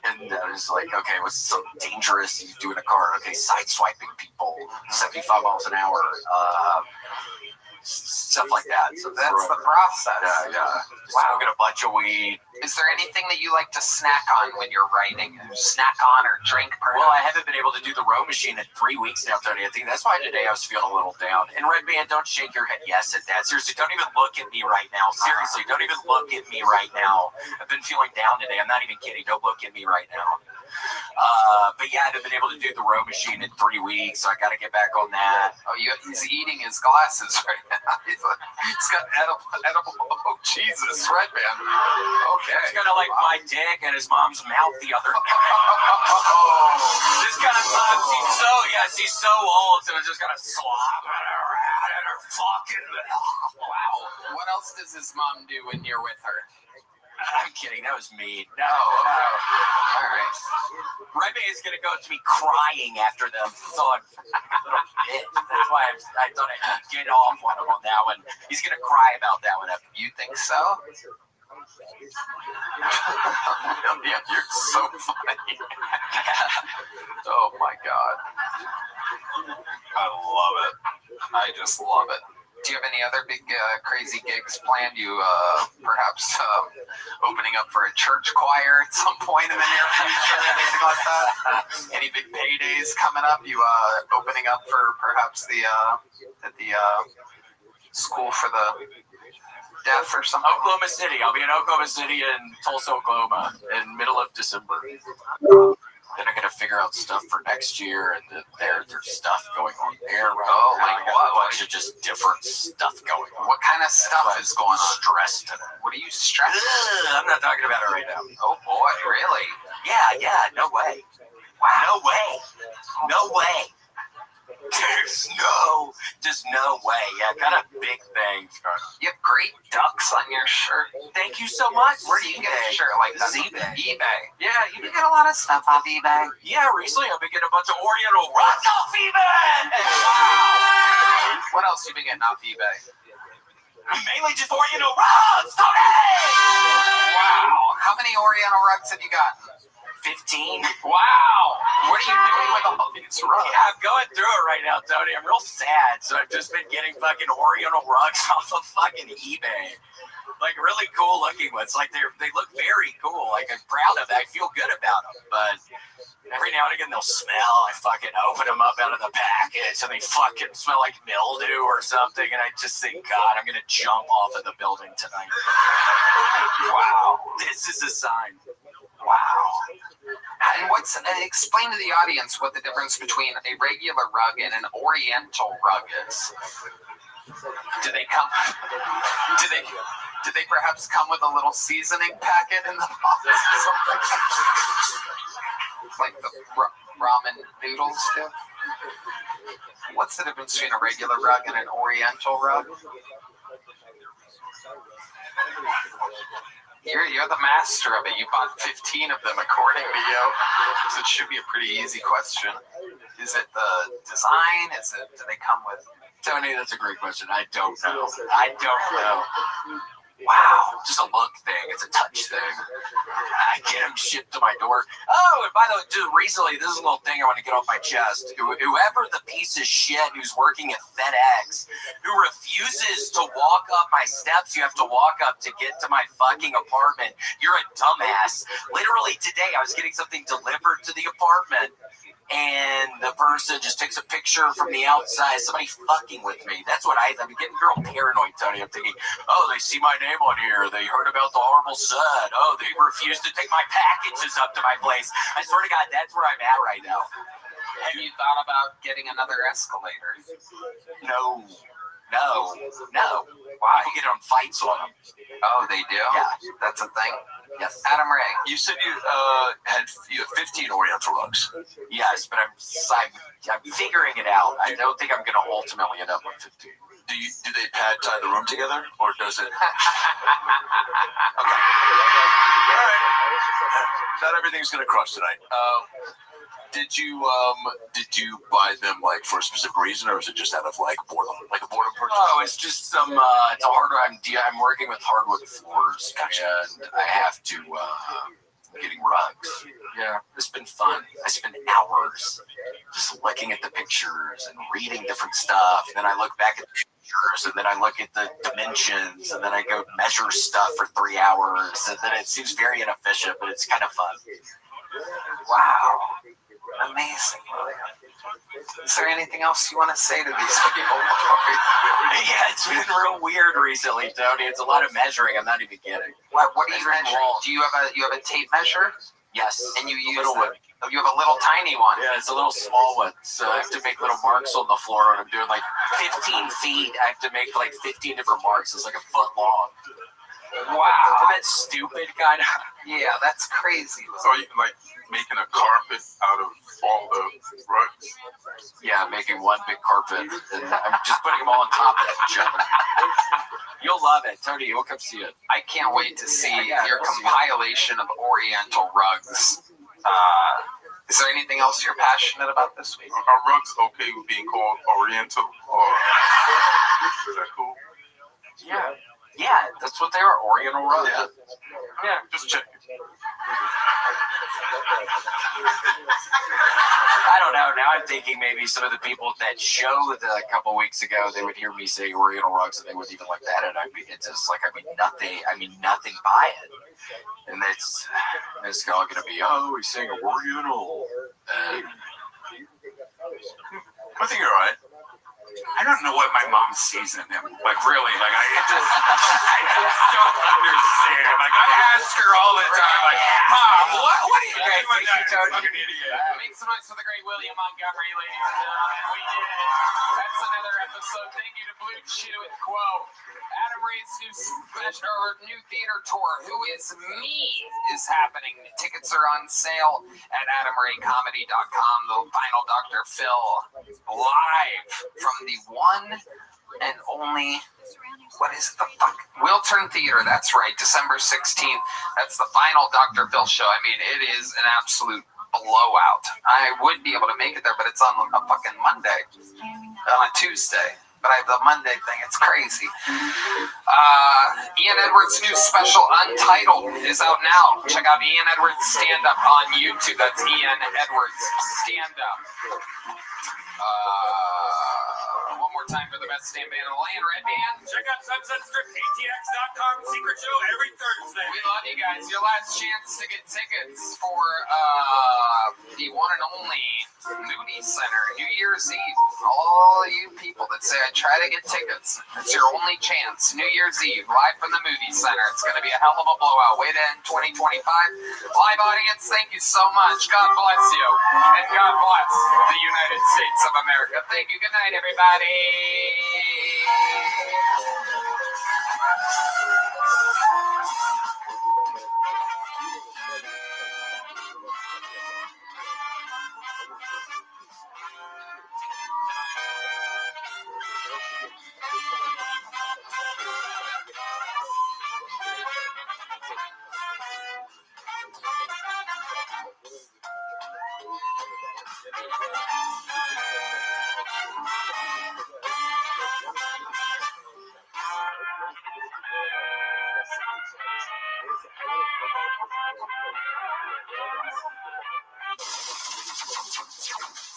And I was like, okay, what's so dangerous you do in a car? Okay, sideswiping people, 75 miles an hour, stuff like that. So that's the process. Yeah. Smoking a bunch of weed. Is there anything that you like to snack on when you're writing? Snack on or drink? Well, I haven't been able to do the row machine in 3 weeks now, Tony. I think that's why today I was feeling a little down. And Red Band, don't shake your head yes at that. Seriously, don't even look at me right now. Seriously, don't even look at me right now. I've been feeling down today. I'm not even kidding. Don't look at me right now. But yeah, I haven't been able to do the row machine in 3 weeks, so I got to get back on that. Oh, he's eating his glasses right now. He's got edible. Oh, Jesus, Red Band. Okay. It's kind of like my dick and his mom's mouth the other day. This kind of sucks. She's so old, so it's just kind of slobbing around in her fucking mouth. Wow. What else does his mom do when you're with her? I'm kidding. That was mean. No. All right. Rabbi is going to go to me crying after them. So that's why I thought I'd get off one of them now, and he's going to cry about that one. You think so? Yeah, you're so funny. Oh my God. I love it. I just love it. Do you have any other big crazy gigs planned? You perhaps opening up for a church choir at some point in the near future, anything like that? Any big paydays coming up? You opening up for perhaps the school for the deaf or something? Oklahoma City. I'll be in Oklahoma City and Tulsa, Oklahoma in middle of December. Then I'm going to figure out stuff for next year, and there's stuff going on there. Right now. Like what? A bunch of just different stuff going on. What kind of stuff is going on? Stress today. What are you stressed? I'm not talking about it right now. Oh boy, really? Yeah, no way. Wow. No way. There's no way. Yeah, kind of big things. You have great ducks on your shirt. Thank you so much. Where do you get a shirt like that? eBay. Yeah, You get a lot of stuff off eBay. Yeah, recently I've been getting a bunch of Oriental rugs off eBay. Wow. What else you been getting off eBay? Mainly just Oriental rugs, Tony! Wow. How many Oriental rugs have you gotten? 15. Wow. What are you doing with all these rugs? Yeah, I'm going through it right now, Tony. I'm real sad. So I've just been getting fucking Oriental rugs off of fucking eBay. Like really cool looking ones. Like they look very cool. Like I'm proud of it. I feel good about them. But every now and again they'll smell. I fucking open them up out of the package and they fucking smell like mildew or something. And I just think, God, I'm going to jump off of the building tonight. Wow. This is a sign. Wow. And explain to the audience what the difference between a regular rug and an Oriental rug is. Do they perhaps come with a little seasoning packet in the box or something? Like the ramen noodles do? What's the difference between a regular rug and an Oriental rug? You're the master of it. You bought 15 of them, according to you. So it should be a pretty easy question. Is it the design? Do they come with? Tony, that's a great question. I don't know. Wow, just a look thing. It's a touch thing. I get them shipped to my door. Oh, and by the way, dude, recently, this is a little thing I want to get off my chest. Whoever the piece of shit who's working at FedEx, who refuses to walk up my steps you have to walk up to get to my fucking apartment, you're a dumbass. Literally today, I was getting something delivered to the apartment, and the person just takes a picture from the outside. Somebody fucking with me. That's what I'm getting real paranoid, Tony. I'm thinking, oh, they see my name on here. They heard about the horrible sun. Oh, they refuse to take my packages up to my place. I swear to God, that's where I'm at right now. Have you thought about getting another escalator? No. Why? I get on fights on them. Oh, they do? Yeah. That's a thing? Yes. Adam Ray. You said you have 15 Oriental rugs. Yes, but I'm figuring it out. I don't think I'm going to ultimately end up with 15. Do they pad tie the room together, or does it? Okay. All right. Not everything's going to crush tonight. Did you buy them like for a specific reason, or is it just out of like boredom, like a boredom purchase? Oh, it's just some. It's a hardware. I'm working with hardwood floors, and I have to. Getting rugs. Yeah, it's been fun. I spend hours just looking at the pictures and reading different stuff. And then I look back at the pictures, and then I look at the dimensions, and then I go measure stuff for 3 hours. And then it seems very inefficient, but it's kind of fun. Wow. Amazing. Is there anything else you want to say to these people? Yeah, it's been real weird recently, Tony. It's a lot of measuring. I'm not even kidding. What are you measuring? Do you have a tape measure? Yes. And you use you have a little tiny one. Yeah, it's a little small one. So I have to make little marks on the floor when I'm doing like 15 feet. I have to make like 15 different marks. It's like a foot long. Wow. That stupid kind of. Yeah, that's crazy. So you like making a carpet out of all the rugs? Yeah, making one big carpet, and I'm just putting them all on top of each other. You'll love it, Tony. You'll come see it. I can't wait to see your compilation of Oriental rugs. Is there anything else you're passionate about this week? Are rugs okay with being called Oriental? Or is that cool? Yeah, that's what they are. Oriental rugs. Yeah, just check it. I don't know. Now I'm thinking maybe some of the people that showed a couple weeks ago, they would hear me say Oriental rugs, and they wouldn't even like that. And it's just like I mean nothing by it. And it's all going to be, oh, he's saying Oriental. I think you're right. I don't know what my mom sees in him. Like, really, like, I just don't understand. Like, I ask her all the time, like, Mom, what are you doing with that fucking idiot? Make some noise for the great William Montgomery, ladies and gentlemen. We did it. That's another episode. Thank you to Blue Chew with Quo. Adam Ray's new theater tour, Who Is Me, is happening. Tickets are on sale at AdamRayComedy.com. The final Dr. Phil live from the one and only, what is the fuck? Wiltern Theater, that's right, December 16th. That's the final Dr. Phil show. I mean, it is an absolute blowout. I would be able to make it there, but it's on a fucking Monday, on a Tuesday. But I have the Monday thing. It's crazy. Ian Edwards' new special, Untitled, is out now. Check out Ian Edwards stand-up on YouTube. That's Ian Edwards stand-up. One more time for the best stand band in the land. Red Band. Check out SunsetStripATX.com secret show every Thursday. We love you guys. Your last chance to get tickets for the one and only Moody Center, New Year's Eve. All you people that say I try to get tickets, it's your only chance. New Year's Eve, live from the Moody Center. It's going to be a hell of a blowout. Way to end 2025. Live audience, thank you so much. God bless you. And God bless the United States of America. Thank you. Good night, everybody.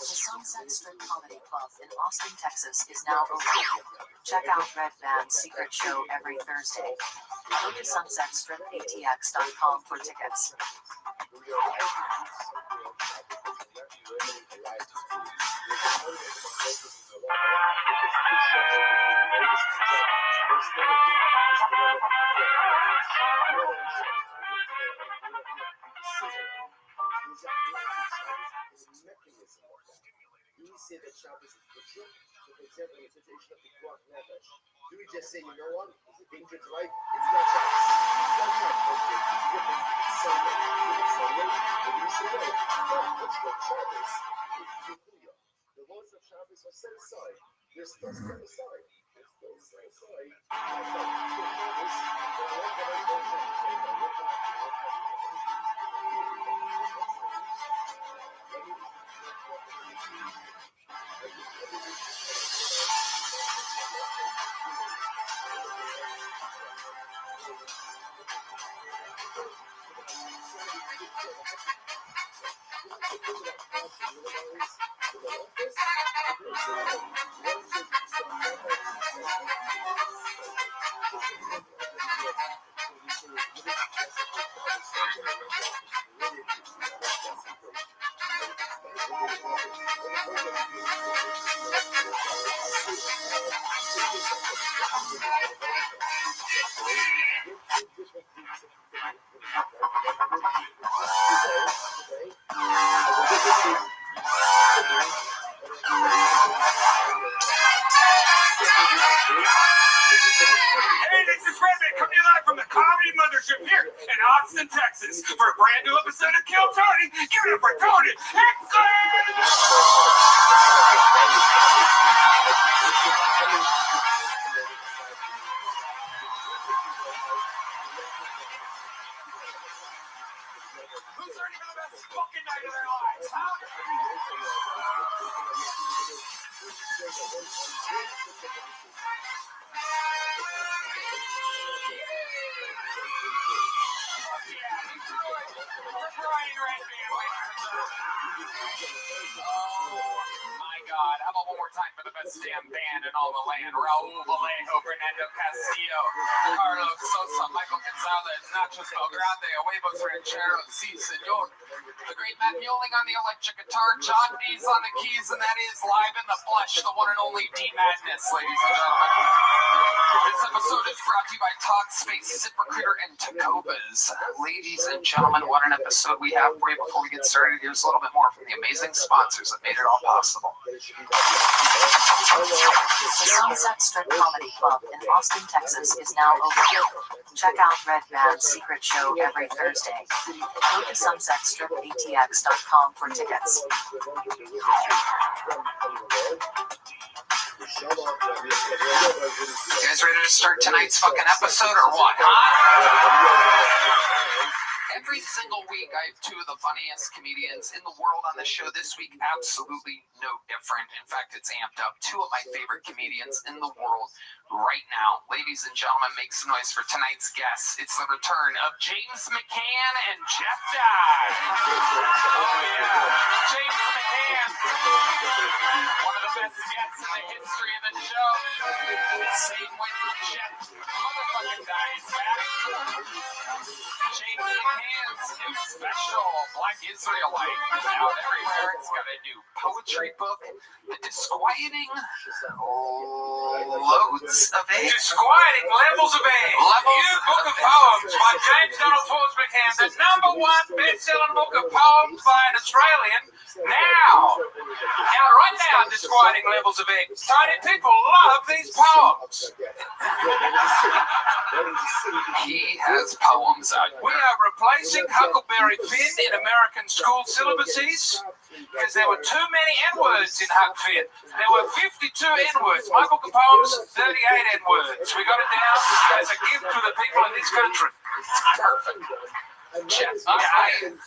The Sunset Strip Comedy Club in Austin, Texas is now open. Check out Red Band's secret show every Thursday. Go to SunsetStripATX.com for tickets. Do we say that Shabbos is butcher? So, for example, in the situation of the Pikuach Nefesh, do we just say, you know what? It's a danger to life. It's not Shabbos. It's not Shabbos. It's different. It's Sunday. It's Sunday. But we say, no, what's the Shabbos? It's Yehuda. The laws of Shabbos are set aside. They're still set aside. They're still set aside. Hey, this is Rabbi, coming to you live from the comedy mothership here in Austin, Texas, for a brand new episode of Kill Tony. Give it up for Tony. Who's ready for the best fucking night of their lives, huh? God, how about one more time for the best damn band in all the land? Raul Vallejo, Fernando Castillo, Carlos Sosa, Michael Gonzalez, Nachos Belgrande, Huevos Rancheros, Si Senor, the great Matt Mueling on the electric guitar, John D's on the keys, and that is live in the flesh, the one and only D Madness, ladies and gentlemen. This episode is brought to you by Talkspace, ZipRecruiter, and Tacobas. Ladies and gentlemen, what an episode we have for you. Before we get started, here's a little bit more from the amazing sponsors that made it all possible. The Sunset Strip Comedy Club in Austin, Texas is now open. Check out Red Man's secret show every Thursday. Go to sunsetstripatx.com for tickets. You guys ready to start tonight's fucking episode or what, Every single week, I have two of the funniest comedians in the world on the show. This week, absolutely no different. In fact, it's amped up. Two of my favorite comedians in the world right now. Ladies and gentlemen, make some noise for tonight's guests. It's the return of James McCann and Jeff Dye. Oh, yeah. James McCann. One of the best guests in the history of the show. Same with Jeff motherfucking Dye is back. James McCann's new special, Black Israelite, out everywhere. It's got a new poetry book, The Disquieting Loads of Age. Disquieting Levels of Age. New book of poems by James Donald Forbes McCann, the #1 best-selling book of poems by an Australian. Now, right now, Disquieting Levels of Age. Tiny people love these poems. He has poems out. We are replacing Huckleberry Finn in American school syllabuses because there were too many N-words in Huck Finn. There were 52 N-words. My book of poems, 38 N-words. We got it down as a gift for the people in this country. Perfect.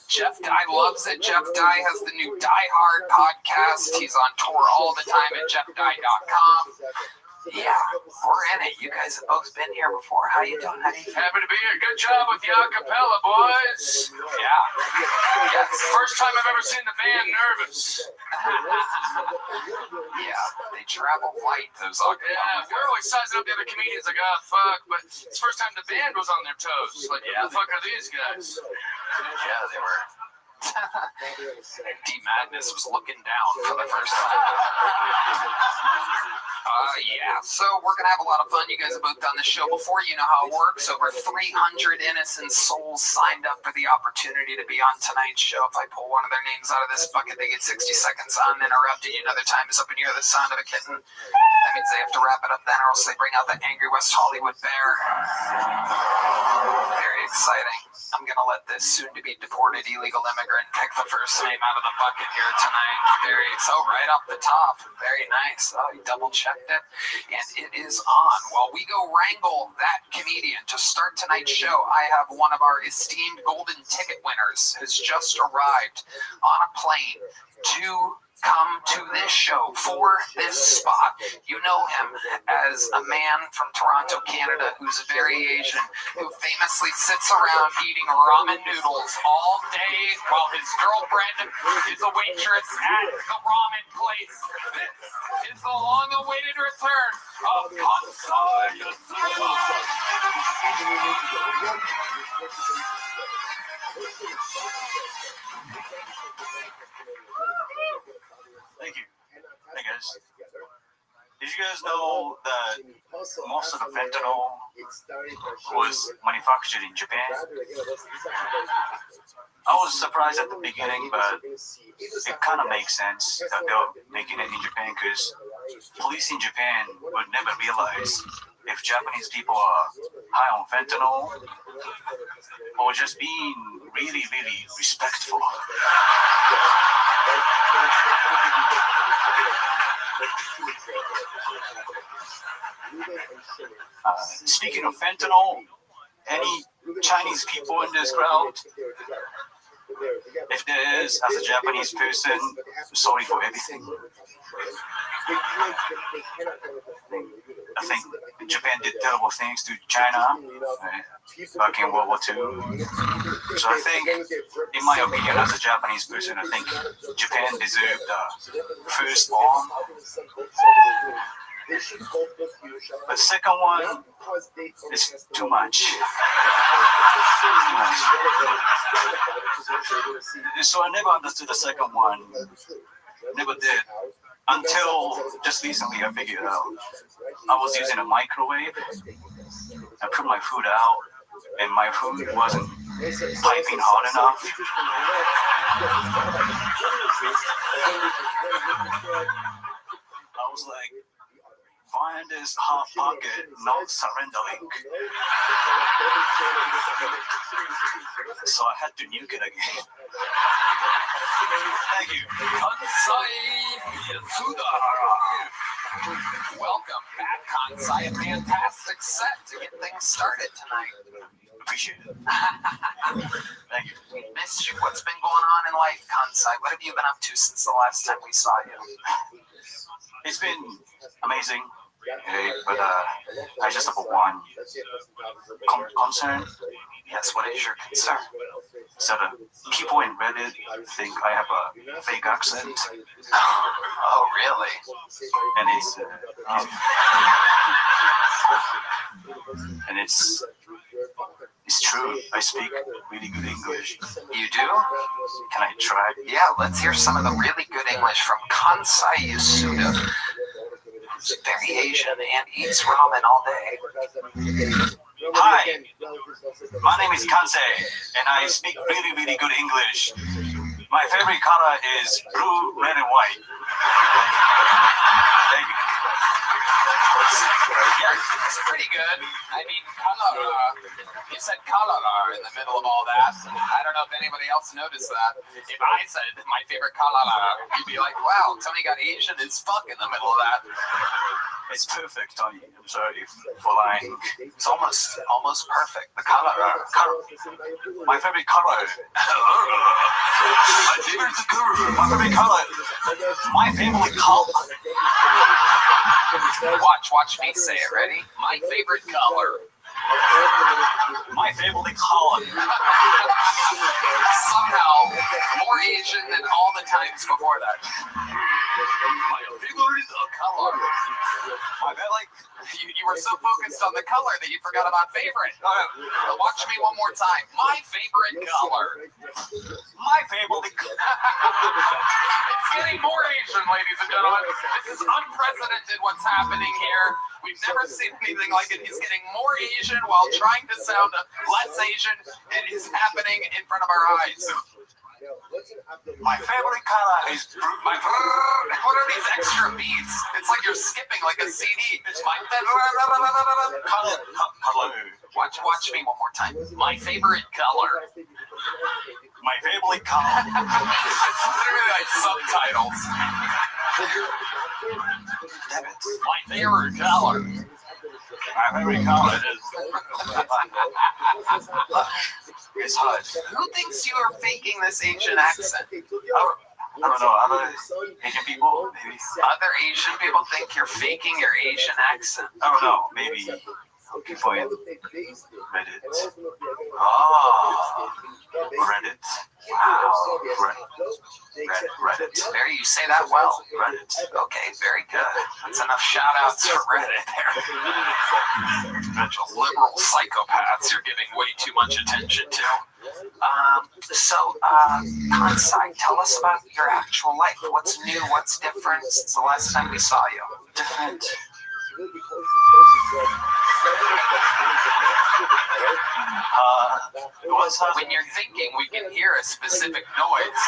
Jeff Dye loves it. Jeff Dye has the new Die Hard podcast. He's on tour all the time at jeffdye.com. Yeah, we're in it. You guys have both been here before. How you doing? Happy to be here. Good job with the acapella, boys. Yeah. Yes. First time I've ever seen the band nervous. Yeah, they travel light, those acapellas. Yeah, we're always sizing up the other comedians like, oh, fuck, but it's the first time the band was on their toes. Like, who the fuck are these guys? Yeah, they were. D Madness was looking down for the first time. Yeah, so we're going to have a lot of fun. You guys have both done the show before. You know how it works. Over 300 innocent souls signed up for the opportunity to be on tonight's show. If I pull one of their names out of this bucket, they get 60 seconds uninterrupted. You know their time is up and you hear the sound of a kitten. That means they have to wrap it up then, or else they bring out the angry West Hollywood bear. Very exciting. I'm going to let this soon-to-be deported illegal immigrant pick the first name out of the bucket here tonight. Right off the top. Very nice. Oh, he double-checked it. And it is on. While we go wrangle that comedian to start tonight's show, I have one of our esteemed golden ticket winners who's just arrived on a plane to come to this show for this spot. You know him as a man from Toronto, Canada, who's very Asian, who famously sits around eating ramen noodles all day while his girlfriend is a waitress at the ramen place. This is the long-awaited return of Hansai Yasuda. Thank you. Hey guys. Did you guys know that most of the fentanyl was manufactured in Japan? I was surprised at the beginning, but it kind of makes sense that they were making it in Japan because police in Japan would never realize if Japanese people are high on fentanyl or just being really, really respectful. Speaking of fentanyl, any Chinese people in this crowd? If there is, as a Japanese person, sorry for everything. I think Japan did terrible things to China back in World War II. So I think, in my opinion, as a Japanese person, I think Japan deserved the first bomb. The second one is too much. So I never understood the second one. Never did. Until just recently I figured it out. I was using a microwave. I put my food out and my food wasn't piping hot enough. I was like, find this hot pocket, not surrendering. So I had to nuke it again. Thank you. Welcome back, Kansai. A fantastic set to get things started tonight. Appreciate it. Thank you. Missed you. What's been going on in life, Kansai? What have you been up to since the last time we saw you? It's been amazing. Okay, but I just have one concern. Yes, what is your concern? So the people in Reddit think I have a fake accent. Oh, really? And it's true. I speak really good English. You do? Can I try? Yeah, let's hear some of the really good English from Kansai Yasuda. He's very Asian and eats ramen all day. Hi, my name is Kansai, and I speak really, really good English. My favorite color is blue, red, and white. Thank you. Yeah, it's pretty good. I mean, you said color in the middle of all that. I don't know if anybody else noticed that. If I said my favorite color, you'd be like, wow, Tony got Asian as fuck in the middle of that. It's perfect, Tony. I'm sorry for lying. It's almost perfect. The color. My favorite color. My favorite color. My favorite color. Watch me say it. Ready? My favorite color. My favorite color. Somehow more Asian than all the times before that. My favorite color. You were so focused on the color that you forgot about favorite. Watch me one more time. My favorite color. My favorite color. It's getting more Asian, ladies and gentlemen. This is unprecedented what's happening here. We've never seen anything like it. He's getting more Asian while trying to sound less Asian. It is happening in front of our eyes. My favorite color is what are these extra beats? It's like you're skipping like a CD. My favorite color. Watch me one more time. My favorite color. My favorite color. It's literally like subtitles. Damn it. My favorite color. My favorite color is hot. Who thinks you are faking this Asian accent? I don't know. Other Asian people, maybe. Other Asian people think you're faking your Asian accent. I don't know. Maybe people in Reddit. Oh, Reddit. wow. Reddit. There, you say that well. Reddit. Okay, very good. That's enough shout-outs for Reddit there. Bunch of liberal psychopaths you're giving way too much attention to. Kansai, tell us about your actual life. What's new? What's different since the last time we saw you? Different. When you're thinking, we can hear a specific noise.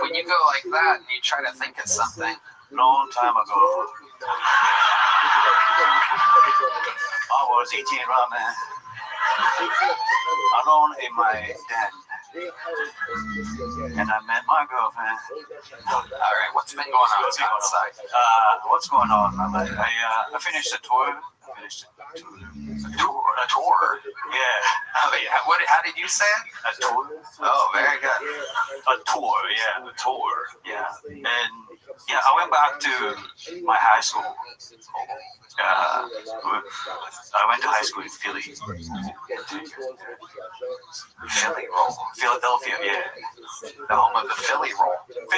When you go like that and you try to think of something. Long time ago, I was eating ramen alone in my den. And I met my girlfriend. All right, what's been going on outside? What's going on? I finished a tour. A tour? Yeah. Oh, yeah. How did you say it? A tour. Oh, very good. A tour, yeah. A tour, yeah. And yeah, I went back to my high school. I went to high school in Philly. Philly roll. Philadelphia, yeah. The home of the Philly roll.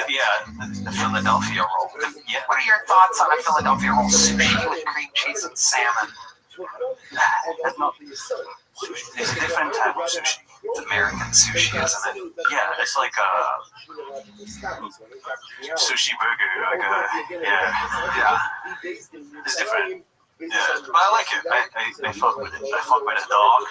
Yeah, the Philadelphia roll. Yeah. What are your thoughts on a Philadelphia roll? Sushi with cream cheese and salmon. It's a different type of sushi. It's American sushi, isn't it? Yeah, it's like a sushi burger. Yeah. It's different. Yeah, but I like it. I fuck with it. I fuck with a dog.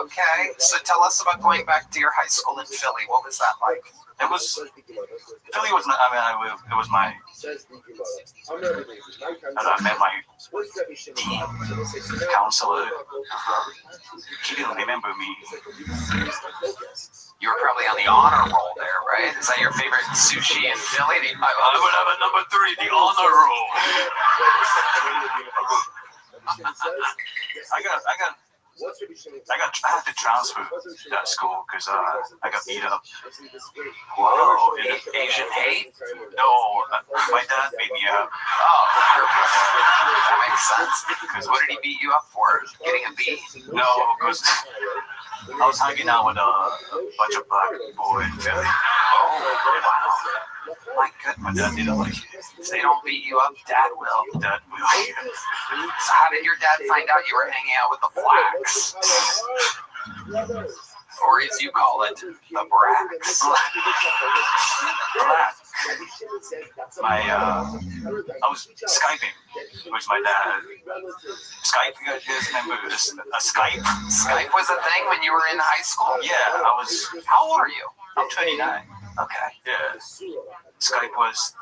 Okay. So tell us about going back to your high school in Philly. What was that like? Philly was not. I mean, it was my. And I met my dean, counselor. He didn't remember me. You were probably on the honor roll there, right? Is that your favorite sushi in Philly? I would have a number 3, the honor roll. I had to transfer that school because I got beat up. Whoa, Asian hate? No, my dad beat me up. Oh, that makes sense. Because what did he beat you up for? Getting a B? No, because I was hanging out with a bunch of black people in Philly. Oh, wow. My goodness. My dad didn't like it. If they don't beat you up, Dad will. Dad will. So how did your dad find out you were hanging out with the blacks? Or as you call it, the bracks. I was Skyping with my dad. Skype, you guys remember Skype? Skype was a thing when you were in high school? Yeah, I was. How old are you? I'm 29. Okay. Yeah. Skype was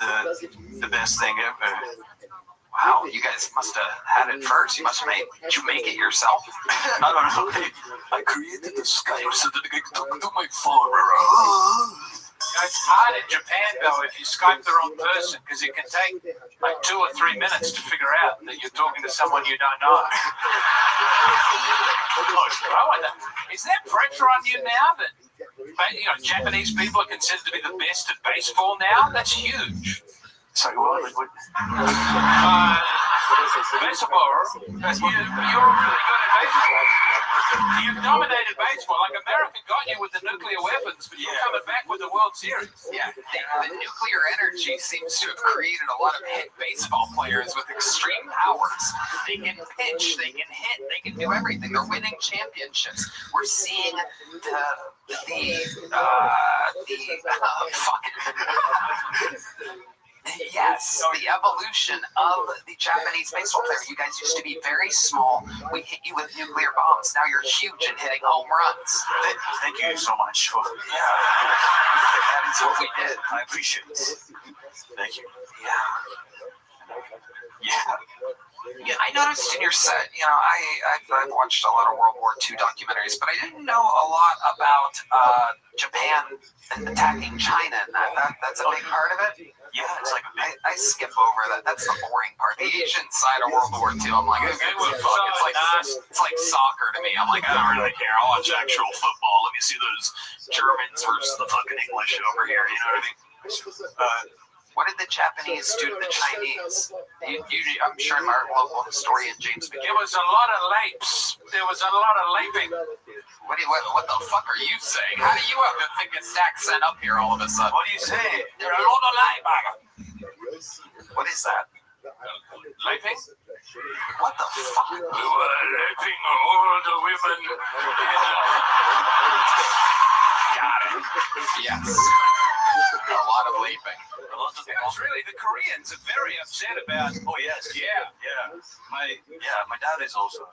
the best thing ever. Wow, you guys must have had it first. Did you make it yourself? I don't know. I created the Skype so that I could talk to my phone. It's hard in Japan, though, if you Skype the wrong person, because it can take like 2 or 3 minutes to figure out that you're talking to someone you don't know. I wonder, is there pressure on you now that Japanese people are considered to be the best at baseball now? That's huge. Sorry, what? Baseball, you're really good at baseball. You've dominated baseball. Like America got you with the nuclear weapons, but you're coming back with the World Series. Yeah, the nuclear energy seems to have created a lot of hit baseball players with extreme powers. They can pitch, they can hit, they can do everything. They're winning championships. We're seeing Yes, the evolution of the Japanese baseball player. You guys used to be very small. We hit you with nuclear bombs. Now you're huge and hitting home runs. Thank you so much for. Yeah, that is what we did. I appreciate it. Thank you. Yeah, I noticed in your set, I've watched a lot of World War II documentaries, but I didn't know a lot about Japan attacking China, and that's a big part of it. Yeah, it's like I skip over that. That's the boring part. The Asian side of World War II, I'm like, it's like soccer to me. I'm like, I don't really care. I'll watch actual football. Let me see those Germans versus the fucking English over here. You know what I mean? What did the Japanese do to the Chinese? I'm sure our local historian James McGinn. There was a lot of lapes. There was a lot of laping. What the fuck are you saying? How do you have the thickest accent up here all of a sudden? What do you say? There are a lot of laping. What is that? Laping? What the fuck? We were laping all the women. Got it. Yes. A lot of leaping. It's really, the Koreans are very upset about. Oh yes, yeah. My dad is also.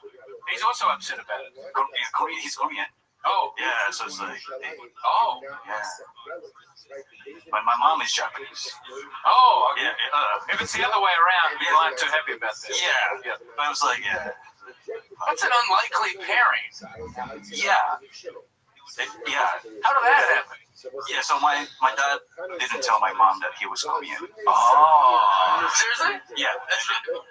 He's also upset about it. He's Korean. Oh. Yeah, so it's like, hey. Oh. Yeah. But my mom is Japanese. Oh. Yeah. If it's the other way around, you're not too happy about this. Yeah. But I was like, yeah. That's an unlikely pairing. Yeah. Yeah. How did that happen? Yeah, so my dad didn't tell my mom that he was Korean. Oh. Seriously? Yeah.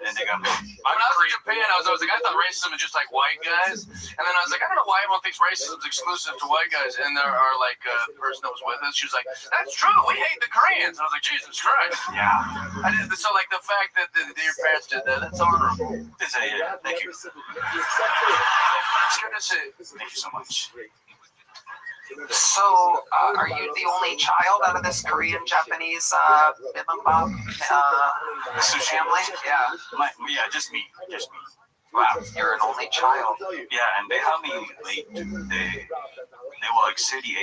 And they got me. When I was in Japan, I was like, I thought racism is just like white guys. And then I was like, I don't know why everyone thinks racism is exclusive to white guys. And there are like the person that was with us, she was like, that's true, we hate the Koreans. And I was like, Jesus Christ. Yeah. So like the fact that your parents did that, that's honorable. Thank you. It's good to see. Thank you so much. So, are you the only child out of this Korean-Japanese bibimbap family? Yeah, just me. Wow, you're an only child. Yeah, and they had me late. They were like 38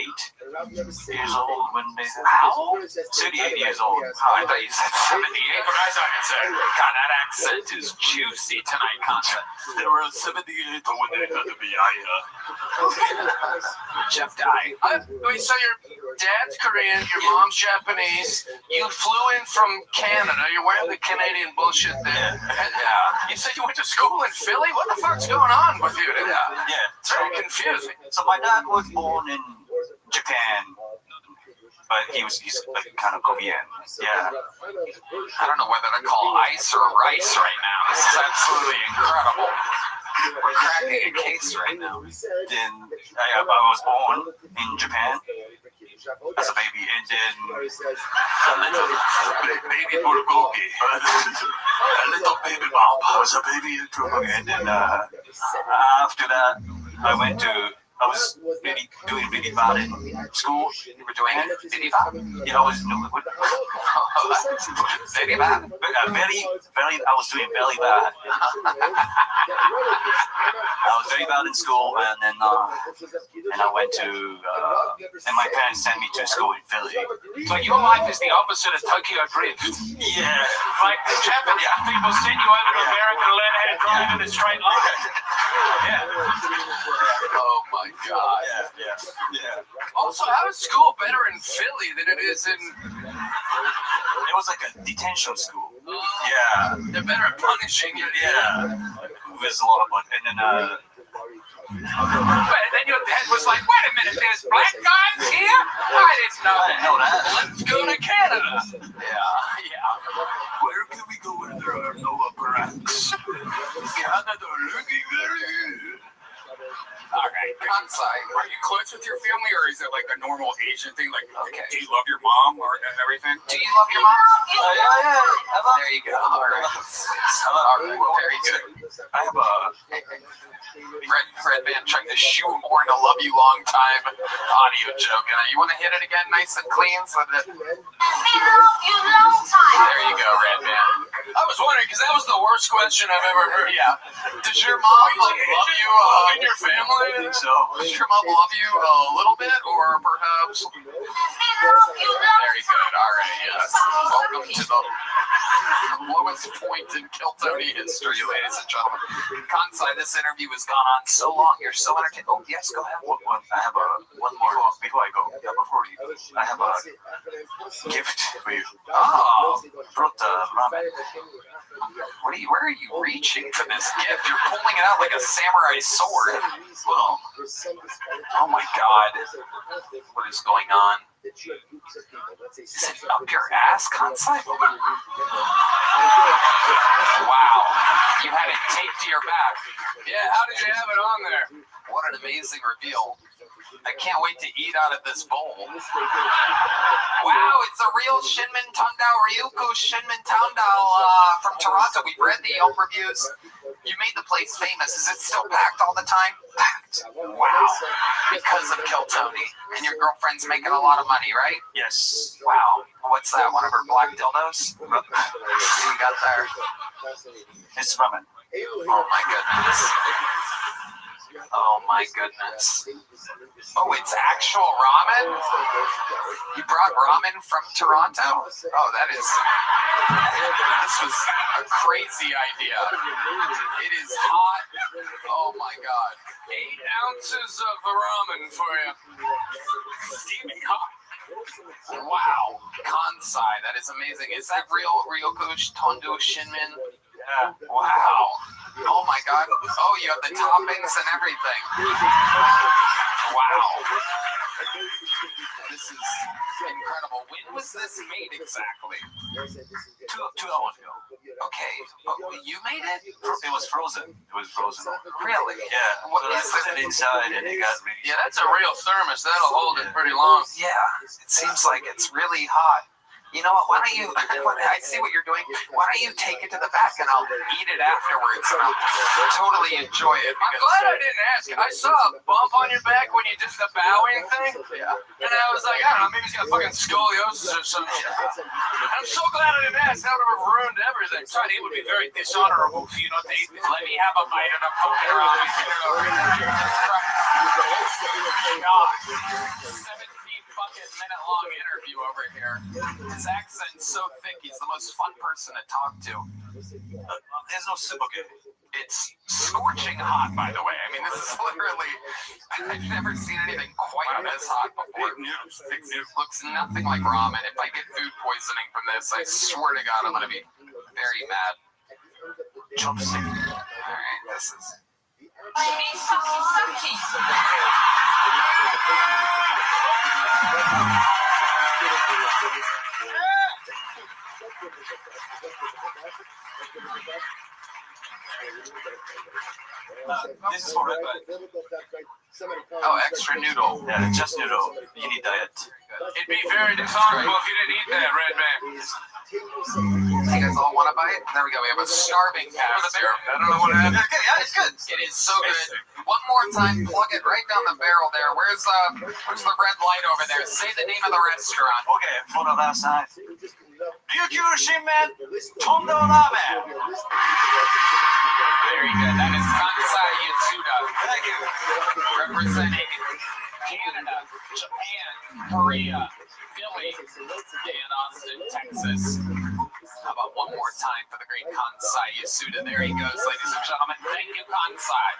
years old when they had How? 38 years old. I thought you said 78, but I thought you said, God, that accent is juicy tonight, concept. They were 78 when they had to be Jeff died. Wait, so your dad's Korean, your mom's Japanese, you flew in from Canada, you're wearing the Canadian bullshit there. Yeah. You said you went to school in Philly? What the fuck's going on with you? Yeah. It's very confusing. So my dad was born in Japan, but he's like kind of Korean. Yeah. I don't know whether to call ice or rice right now. This is absolutely incredible. We're cracking a case right now. Then I was born in Japan as a baby, and then a little baby bulgogi, a little baby mom. I was a baby in Peru, and then after that, I was doing really bad in school. You were doing really bad? Yeah, I was very bad. I was doing very bad. I was very bad in school, and then I went to and my parents sent me to school in Philly. So your life is the opposite of Tokyo Drift. Yeah. Like the Japanese people send you over to America to learn how to drive in a straight line. Yeah. Oh my God. Yeah. Also, how is school better in Philly than it is in? It was like a detention school. Yeah. They're better at punishing you. Yeah. It was a lot of fun. And then but then your dad was like, wait a minute, there's black guys here? I didn't know that. Let's go to Canada. Yeah. Where can we go where there are no barracks? Canada looking very good. Okay, Kansai, are you close with your family, or is it like a normal Asian thing? Like, do you love your mom or everything? Do you love your mom? Yeah. There you go. All right. Very good. I have a Red Band trying to shoehorn a love you long time audio joke. And you want to hit it again nice and clean so that. There you go, Red Band. I was wondering, because that was the worst question I've ever heard. Yeah. Does your mom love you and your family? I think so. Does your mom love you a little bit, or perhaps? Very good. All right. Yes. Welcome to the lowest point in Kiltony history, ladies and gentlemen. Kansai, this interview has gone on so long. You're so entertained. Oh, yes, go ahead. I have one more before I go. Yeah, before you. I have a gift for you. Oh, Brought ramen. Where are you reaching for this gift? You're pulling it out like a samurai sword. Well, oh my God. What is going on? Is it up your ass, Kansai? Wow. You had it taped to your back. Yeah, how did you have it on there? What an amazing reveal. I can't wait to eat out of this bowl. Wow, it's a real Shinmin Tundao Ryuku Shinmin Tundao from Toronto. We've read the Yelp reviews. You made the place famous. Is it still packed all the time? Packed. Wow. Because of Kiltony. And your girlfriend's making a lot of money, right? yes. Wow. What's that? One of her black dildos? What do you got there? It's ramen. Oh my goodness. Oh my goodness. Oh, it's actual ramen? You brought ramen from Toronto? Oh, this was a crazy idea. It is hot. Oh my god. 8 ounces of ramen for you. Steaming hot. Wow. Kansai, that is amazing. Is that real Ryoku's Tondo Shinmin? Yeah. Wow. Oh my god. Oh, you have the toppings and everything. Wow. This is incredible. When was this made exactly? 2 hours ago. Okay, but you made it? It was frozen. It was frozen. Really? Yeah. What So I is put it? it inside and it got really. Yeah, that's a real thermos. That'll hold it pretty long. Yeah, it seems like it's really hot. You know what? Why don't you? I see what you're doing. Why don't you take it to the back and I'll eat it afterwards and I'll totally enjoy it. I'm glad I didn't ask. I saw a bump on your back when you did the bowing thing. Yeah. And I was like, I don't know, maybe he's got fucking scoliosis or something. I'm so glad I didn't ask. That would have ruined everything. So it would be very dishonorable for you not to eat this. Let me have a bite and a poke your eyes. 17-fucking-minute-long interview over here. His accent's so thick, he's the most fun person to talk to. There's no sip, okay? It's scorching hot, by the way. I mean, this is literally, I've never seen anything quite this hot before. It looks nothing like ramen. If I get food poisoning from this, I swear to God, I'm going to be very mad. Chopstick. Alright, this is... This is for Red Bud. Oh, extra noodle. Yeah, just noodle. You need diet. It'd be very dishonorable if you didn't eat that, Red Man. You guys all want a bite? There we go. We have a starving cast here. I don't know what happened. Yeah, it's good. It is so good. One more time, plug it right down the barrel there. Where's the red light over there? Say the name of the restaurant. Okay, for the last night. Ryukyu Shinmen Tondo Ramen. Very good. That is Kansai Yatsuda. Thank you. Representing Canada, Japan, Korea, Philly, and Austin, Texas. How about one more time for the great Kansai Yatsuda? There he goes, ladies and gentlemen. Thank you, Kansai.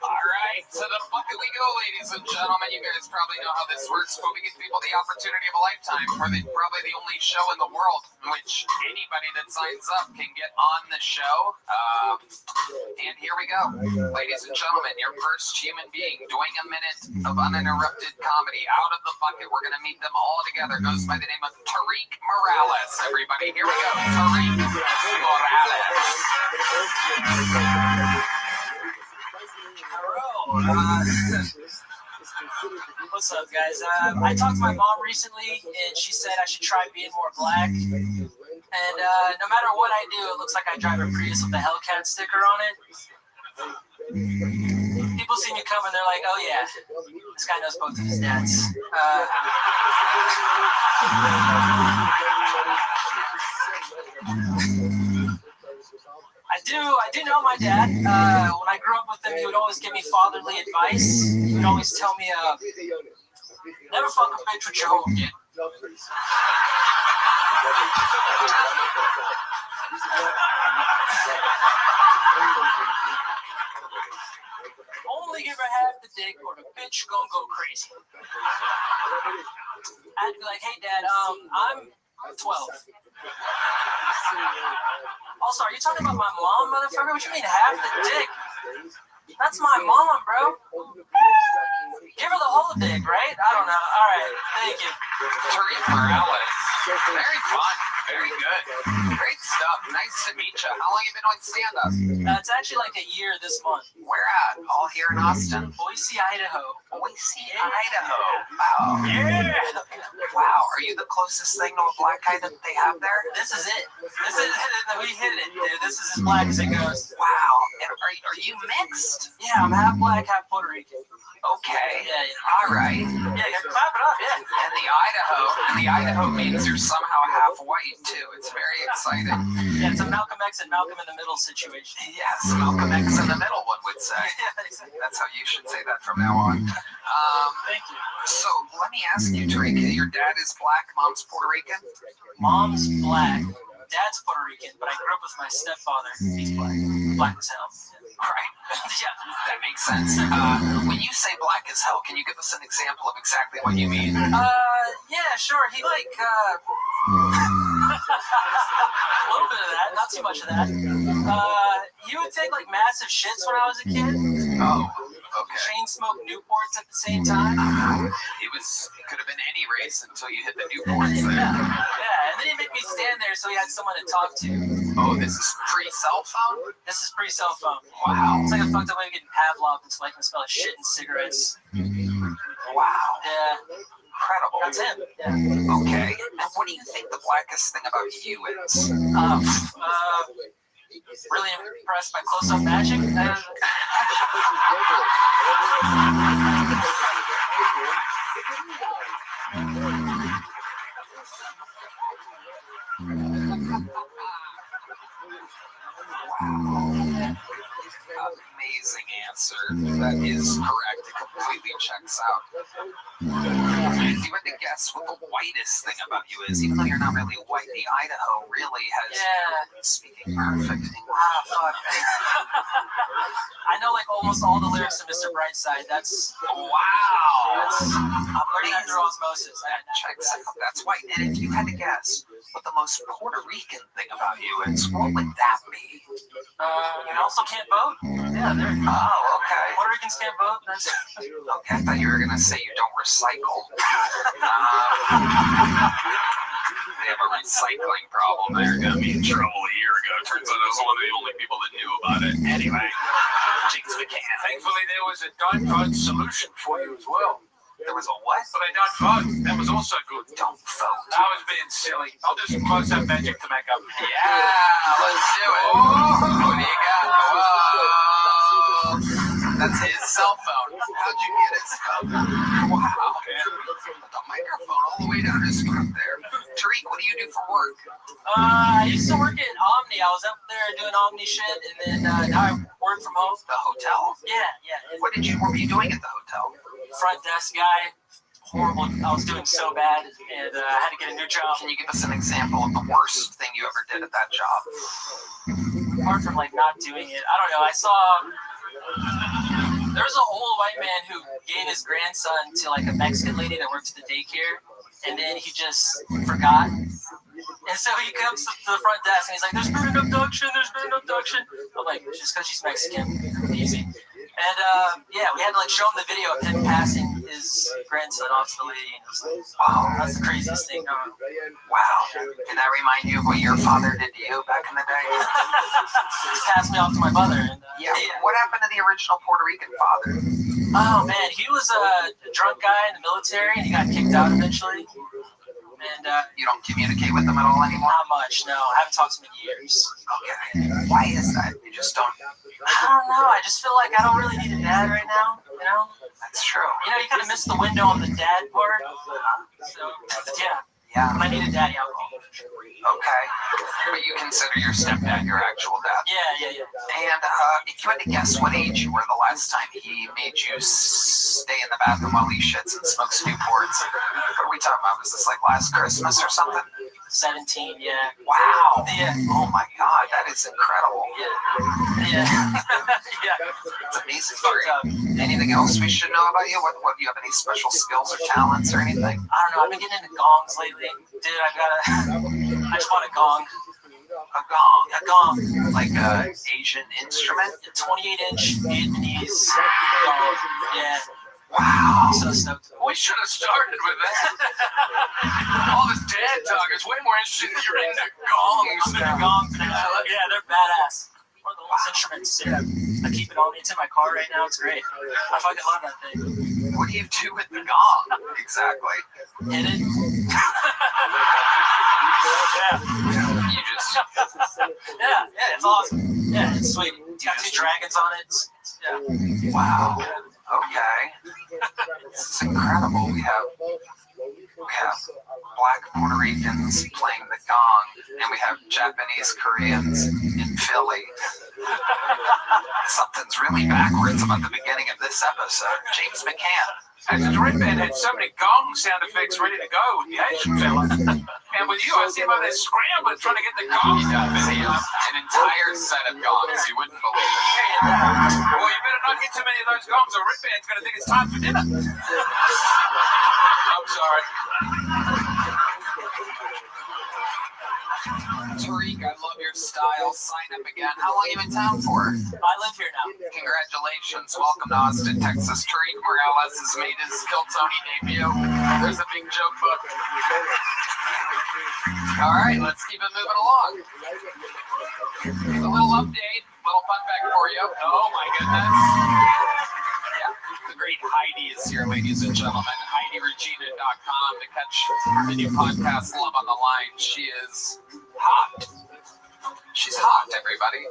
All right, to the bucket we go, ladies and gentlemen. You guys probably know how this works, but we give people the opportunity of a lifetime. We're probably the only show in the world in which anybody that signs up can get on the show. And here we go. Ladies and gentlemen, your first human being doing a minute of uninterrupted comedy out of the bucket. We're going to meet them all together. Goes by the name of Tariq Morales, everybody. Here we go. Tariq Morales. What's up, guys? I talked to my mom recently, and she said I should try being more black. And no matter what I do, it looks like I drive a Prius with the Hellcat sticker on it. People see me coming, they're like, "Oh yeah, this guy knows both of his dads." I do know my dad. When I grew up with him, he would always give me fatherly advice. He would always tell me, never fuck a bitch with your home, kid. Only give her half the dick or the bitch gonna go crazy. I'd be like, "Hey, Dad, I'm 12. Also, are you talking about my mom, motherfucker? What you mean half the dick? That's my mom, bro. Give her the whole dick, right? I don't know. All right, thank you. Tariq Morales. Very fun. Very good. Great stuff. Nice to meet you. How long have you been doing stand-up? It's actually like a year this month. Where at? All here in Austin? Boise, Idaho. Boise, Idaho. Wow. Yeah. Wow. Are you the closest thing to a black guy that they have there? This is it. We hit it, dude. This is as black as it goes. Wow. And are you mixed? Yeah, I'm half black, half Puerto Rican. Okay. Yeah. All right. Yeah, clap it up, yeah. And the Idaho means you're somehow half white too. It's very exciting. Yeah, it's a Malcolm X and Malcolm in the Middle situation. Yes, Malcolm X in the middle, one would say. That's how you should say that from now on. Thank you. So let me ask you, Tariq, your dad is black, mom's Puerto Rican? Mom's black. Dad's Puerto Rican, but I grew up with my stepfather. He's black. Black as hell. Right. Yeah, that makes sense. When you say black as hell, can you give us an example of exactly what you mean? Yeah, sure. He like a little bit of that, not too much of that. He would take like massive shits when I was a kid. Oh, okay. Chain smoke Newports at the same time. It could have been any race until you hit the Newports there. Yeah, and then he'd make me stand there so he had someone to talk to. Oh, this is pre-cell phone? This is pre-cell phone. Wow. It's like a fucked up way of getting Pavlov and so I can smell like shit and cigarettes. Wow. Yeah. Incredible. That's him. Yeah. Okay. And what do you think the blackest thing about you is? Really impressed by close-up magic. Amazing answer. That is correct. It completely checks out. If you had to guess what the whitest thing about you is, even though you're not really white, the Idaho really has speaking perfect English. Fuck. I know like almost all the lyrics to Mr. Brightside. That's wow. I'm learning that through osmosis. Checks out. That's white. And if you had to guess what the most Puerto Rican thing about you is, what would that be? You also can't vote? Yeah, there. Oh, okay. Puerto Ricans can't vote? That's... Okay, I thought you were going to say you don't recycle. They have a recycling problem. They're going to be in trouble a year ago. Turns out I was one of the only people that knew about it. Anyway, James McCann. Thankfully, there was a .vote solution for you as well. There was a what? But I don't vote. That was also good. Don't vote. I was being silly. I'll do some close-up magic to make up. Yeah, let's do it. What do you got? Whoa. That's his cell phone. How'd you get his phone? Wow. The microphone all the way down his throat there. Tariq, what do you do for work? I used to work at Omni. I was up there doing Omni shit, and then now I work from home. The hotel? Yeah. What were you doing at the hotel? Front desk guy. Horrible. I was doing so bad, and I had to get a new job. Can you give us an example of the worst thing you ever did at that job? Apart from like not doing it, I don't know. I saw there was an old white man who gave his grandson to like a Mexican lady that worked at the daycare, and then he just forgot. And so he comes to the front desk and he's like, "There's been an abduction. There's been an abduction." I'm like, "Just because she's Mexican, easy." And yeah, we had to like show him the video of him passing his grandson off to the lady. And it was like, wow, that's the craziest thing ever. Wow. Did that remind you of what your father did to you back in the day? He passed me off to my mother. And, yeah. What happened to the original Puerto Rican father? Oh man, he was a drunk guy in the military, and he got kicked out eventually. And you don't communicate with them at all anymore? Not much, no. I haven't talked to him in years. Okay. Why is that? You just don't... I don't know. I just feel like I don't really need a dad right now, you know? That's true. You know, you kind of missed the window on the dad part. So, yeah. I need a daddy alcohol. Okay. But you consider your stepdad your actual dad? Yeah. And if you had to guess what age you were the last time he made you stay in the bathroom while he shits and smokes Newports, what are we talking about? Was this like last Christmas or something? 17, yeah. Wow. Yeah. Oh my God, that is incredible. Yeah. It's amazing. Anything else we should know about you? What do you have any special skills or talents or anything? I don't know. I've been getting into gongs lately. Dude, I just bought a gong. A gong? A gong. Like an Asian instrument? A 28-inch Vietnamese gong. Yeah. Wow. I'm so stoked. We should have started with that. All this dad talk is way more interesting than you're into gongs. I'm into gongs now. Yeah, they're badass. One of the oldest instruments. Yeah. I keep it on. It's in my car right now. It's great. I fucking love that thing. What do you do with the gong? Exactly. Hit it. You just... Yeah, it's awesome. Yeah, it's sweet. It's got 2 dragons on it. Yeah. Wow. Okay. It's incredible. We have black Puerto Ricans playing the gong, and we have Japanese Koreans in Philly. Something's really backwards about the beginning of this episode. James McCann, Actually, Red Band had so many gong sound effects ready to go with the Asian fella. And with you, I see him over there scrambling, trying to get the gong sound. He has an entire set of gongs. You wouldn't believe it. Well, you better not get too many of those gongs, or Red Band's going to think it's time for dinner. I'm sorry. Tariq, I love your style. Sign up again. How long you in town for? I live here now. Congratulations. Welcome to Austin, Texas. Tariq Morales has made his Kill Tony debut. There's a big joke book. All right, let's keep it moving along. Here's a little update, little fun fact for you. Oh my goodness. Yeah, the great Heidi is here, ladies and gentlemen. HeidiRegina.com to catch the new podcast Love on the Line. She is hot. She's hot, everybody.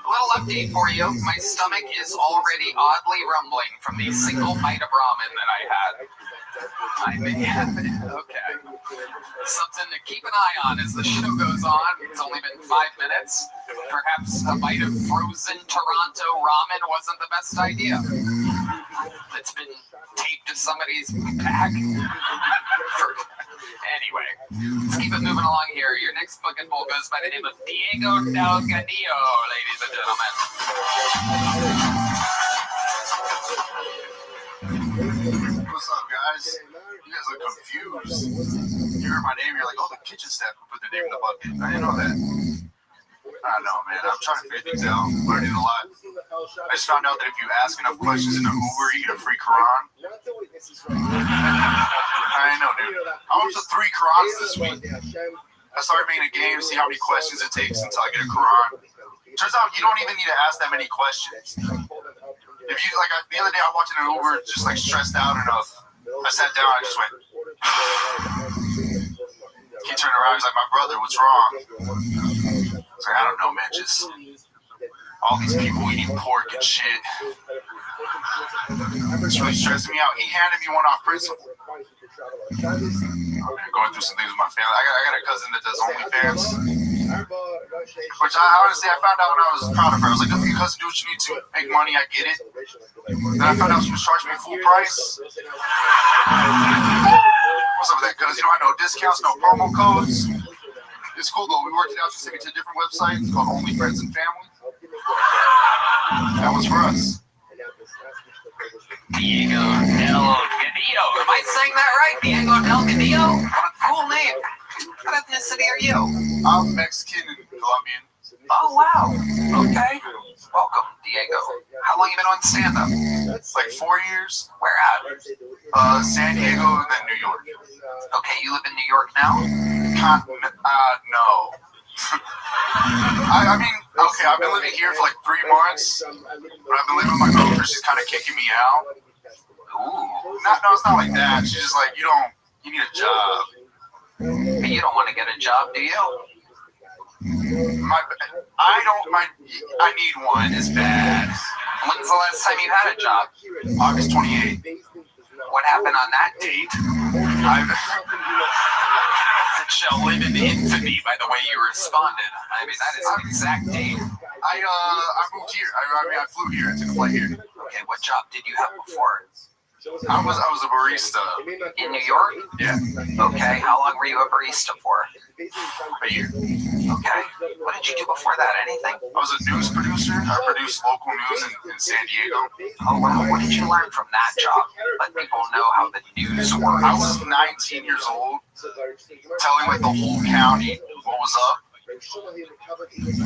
A little update for you. My stomach is already oddly rumbling from the single bite of ramen that I had. I may have it. Okay. Something to keep an eye on as the show goes on. It's only been 5 minutes. Perhaps a bite of frozen Toronto ramen wasn't the best idea. It's been taped to somebody's back. Anyway, let's keep it moving along here. Your next book and bowl goes by the name of Diego Del Gadillo, ladies and gentlemen. What's up, guys? You guys look confused. You heard my name, you're like, oh, the kitchen staff who put their name in the bucket. I didn't know that. I don't know, man. I'm trying to figure things out. I'm learning a lot. I just found out that if you ask enough questions in the Uber, you get a free Quran. I know, dude. I went to 3 Qurans this week. I started making a game to see how many questions it takes until I get a Quran. Turns out you don't even need to ask that many questions. If you like, the other day I walked in an Uber, just like stressed out enough. I sat down, I just went. He turned around, he's like, "My brother, what's wrong?" I was like, "I don't know, man. Just all these people eating pork and shit. It's really stressing me out." He handed me one off principle. I'm going through some things with my family. I got a cousin that does OnlyFans, which I honestly found out when I was proud of her. I was like, "Your cousin, do what you need to make money. I get it." Then I found out she was charging me full price. What's up with that, cuz? You don't have no discounts, no promo codes. It's cool though. We worked it out to send me to a different website. It's called Only Friends and Family. That was for us. Diego Del Gadillo. Am I saying that right? Diego Del Gadillo? What a cool name. What ethnicity are you? I'm Mexican and Colombian. Oh, wow. Okay. Welcome, Diego. How long you been on stand-up? Like 4 years. Where at? San Diego and then New York. Okay, you live in New York now? No. I mean, okay, I've been living here for like 3 months, but I've been living with my girlfriend. She's kind of kicking me out. Ooh. No, it's not like that. She's just like, you need a job. But you don't want to get a job, do you? I need one. It's bad. When's the last time you had a job? August 28th. What happened on that date? It shall live in infamy by the way you responded. I mean, that is an exact date. I moved here. I flew here. I took a flight here. Okay, what job did you have before? I was a barista. In New York? Yeah. Okay, how long were you a barista for? A year. Okay. What did you do before that? Anything? I was a news producer. I produced local news in San Diego. Oh, wow. What did you learn from that job? Let people know how the news works. I was 19 years old, telling like the whole county what was up.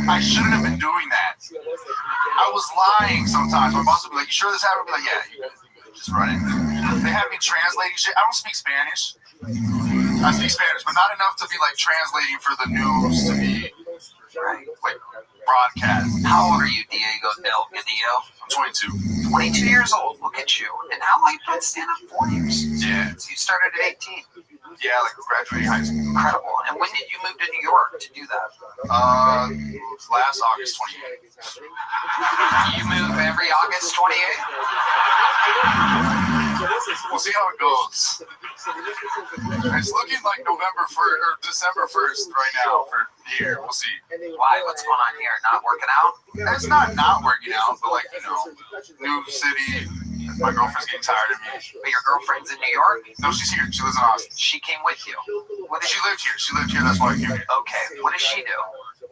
I shouldn't have been doing that. I was lying sometimes. My boss would be like, "You sure this happened?" I'd be like, "Yeah, just run it." They have me translating shit. I don't speak Spanish. I speak Spanish, but not enough to be like translating for the news to be like broadcast. How old are you, Diego Del Gadillo? I'm 22. 22 years old. Look at you. And how long have you been stand-up? 4 years. Yeah. So you started at 18. Yeah, like graduating high school. Incredible. And when did you move to New York to do that? Last August 28th. You move every August 28th? We'll see how it goes. It's looking like November 1st or December 1st right now for here. We'll see. Why? What's going on here? Not working out? It's not working out, but like, new city, My girlfriend's getting tired of me. But your girlfriend's in New York? No, she's here. She lives in Austin. She came with you. What did She lived here. She lived here. That's why I came here. Okay. What does she do?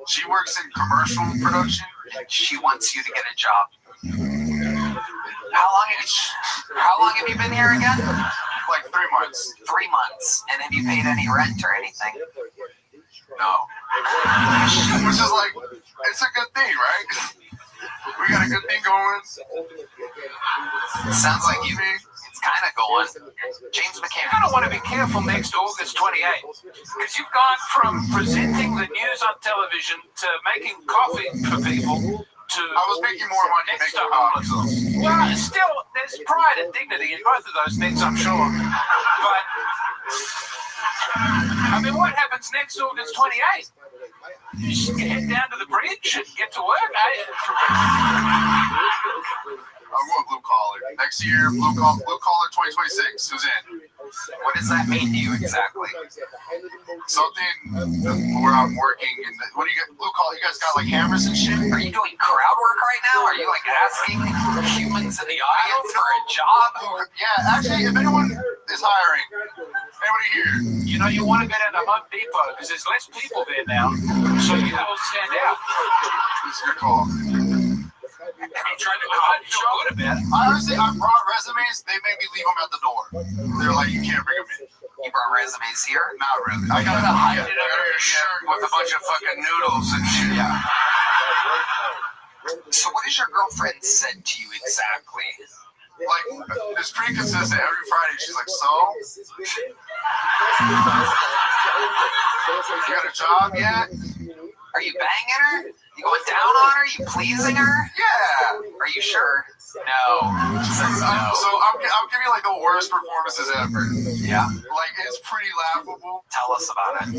She works in commercial production. She wants you to get a job. How long have you been here again? Like 3 months. 3 months. And have you paid any rent or anything? No. Which is like, it's a good thing, right? We got a good thing going. It sounds like it's kind of going. James McCann. You're going to want to be careful next August 28th, because you've gone from presenting the news on television to making coffee for people to... I was making more money making coffee. Well, still, there's pride and dignity in both of those things, I'm sure. But, I mean, what happens next August 28th? You should head down to the bridge and get to work, I'm going blue collar. Next year, blue collar 2026. Who's in? What does that mean to you exactly? Something where I'm working. What do you got? Blue collar? You guys got like hammers and shit? Are you doing crowd work right now? Are you like asking humans in the audience for a job? Yeah, actually, if anyone is hiring, anybody here? You know, you want to go down to Home Depot because there's less people there now, so you all stand out. This is your call. I'm trying to feel good about it. Honestly, I brought resumes. They made me leave them at the door. They're like, you can't bring them in. You brought resumes here? Not really. I got to hide it under your shirt with a bunch of fucking noodles and shit. Yeah. So what has your girlfriend said to you exactly? Like, it's pretty consistent. Every Friday, she's like, so? You got a job yet? Are you banging her? You going down on her? You pleasing her? Yeah. Are you sure? No. So I'm giving you like the worst performances ever. Yeah. Like, it's pretty laughable. Tell us about it.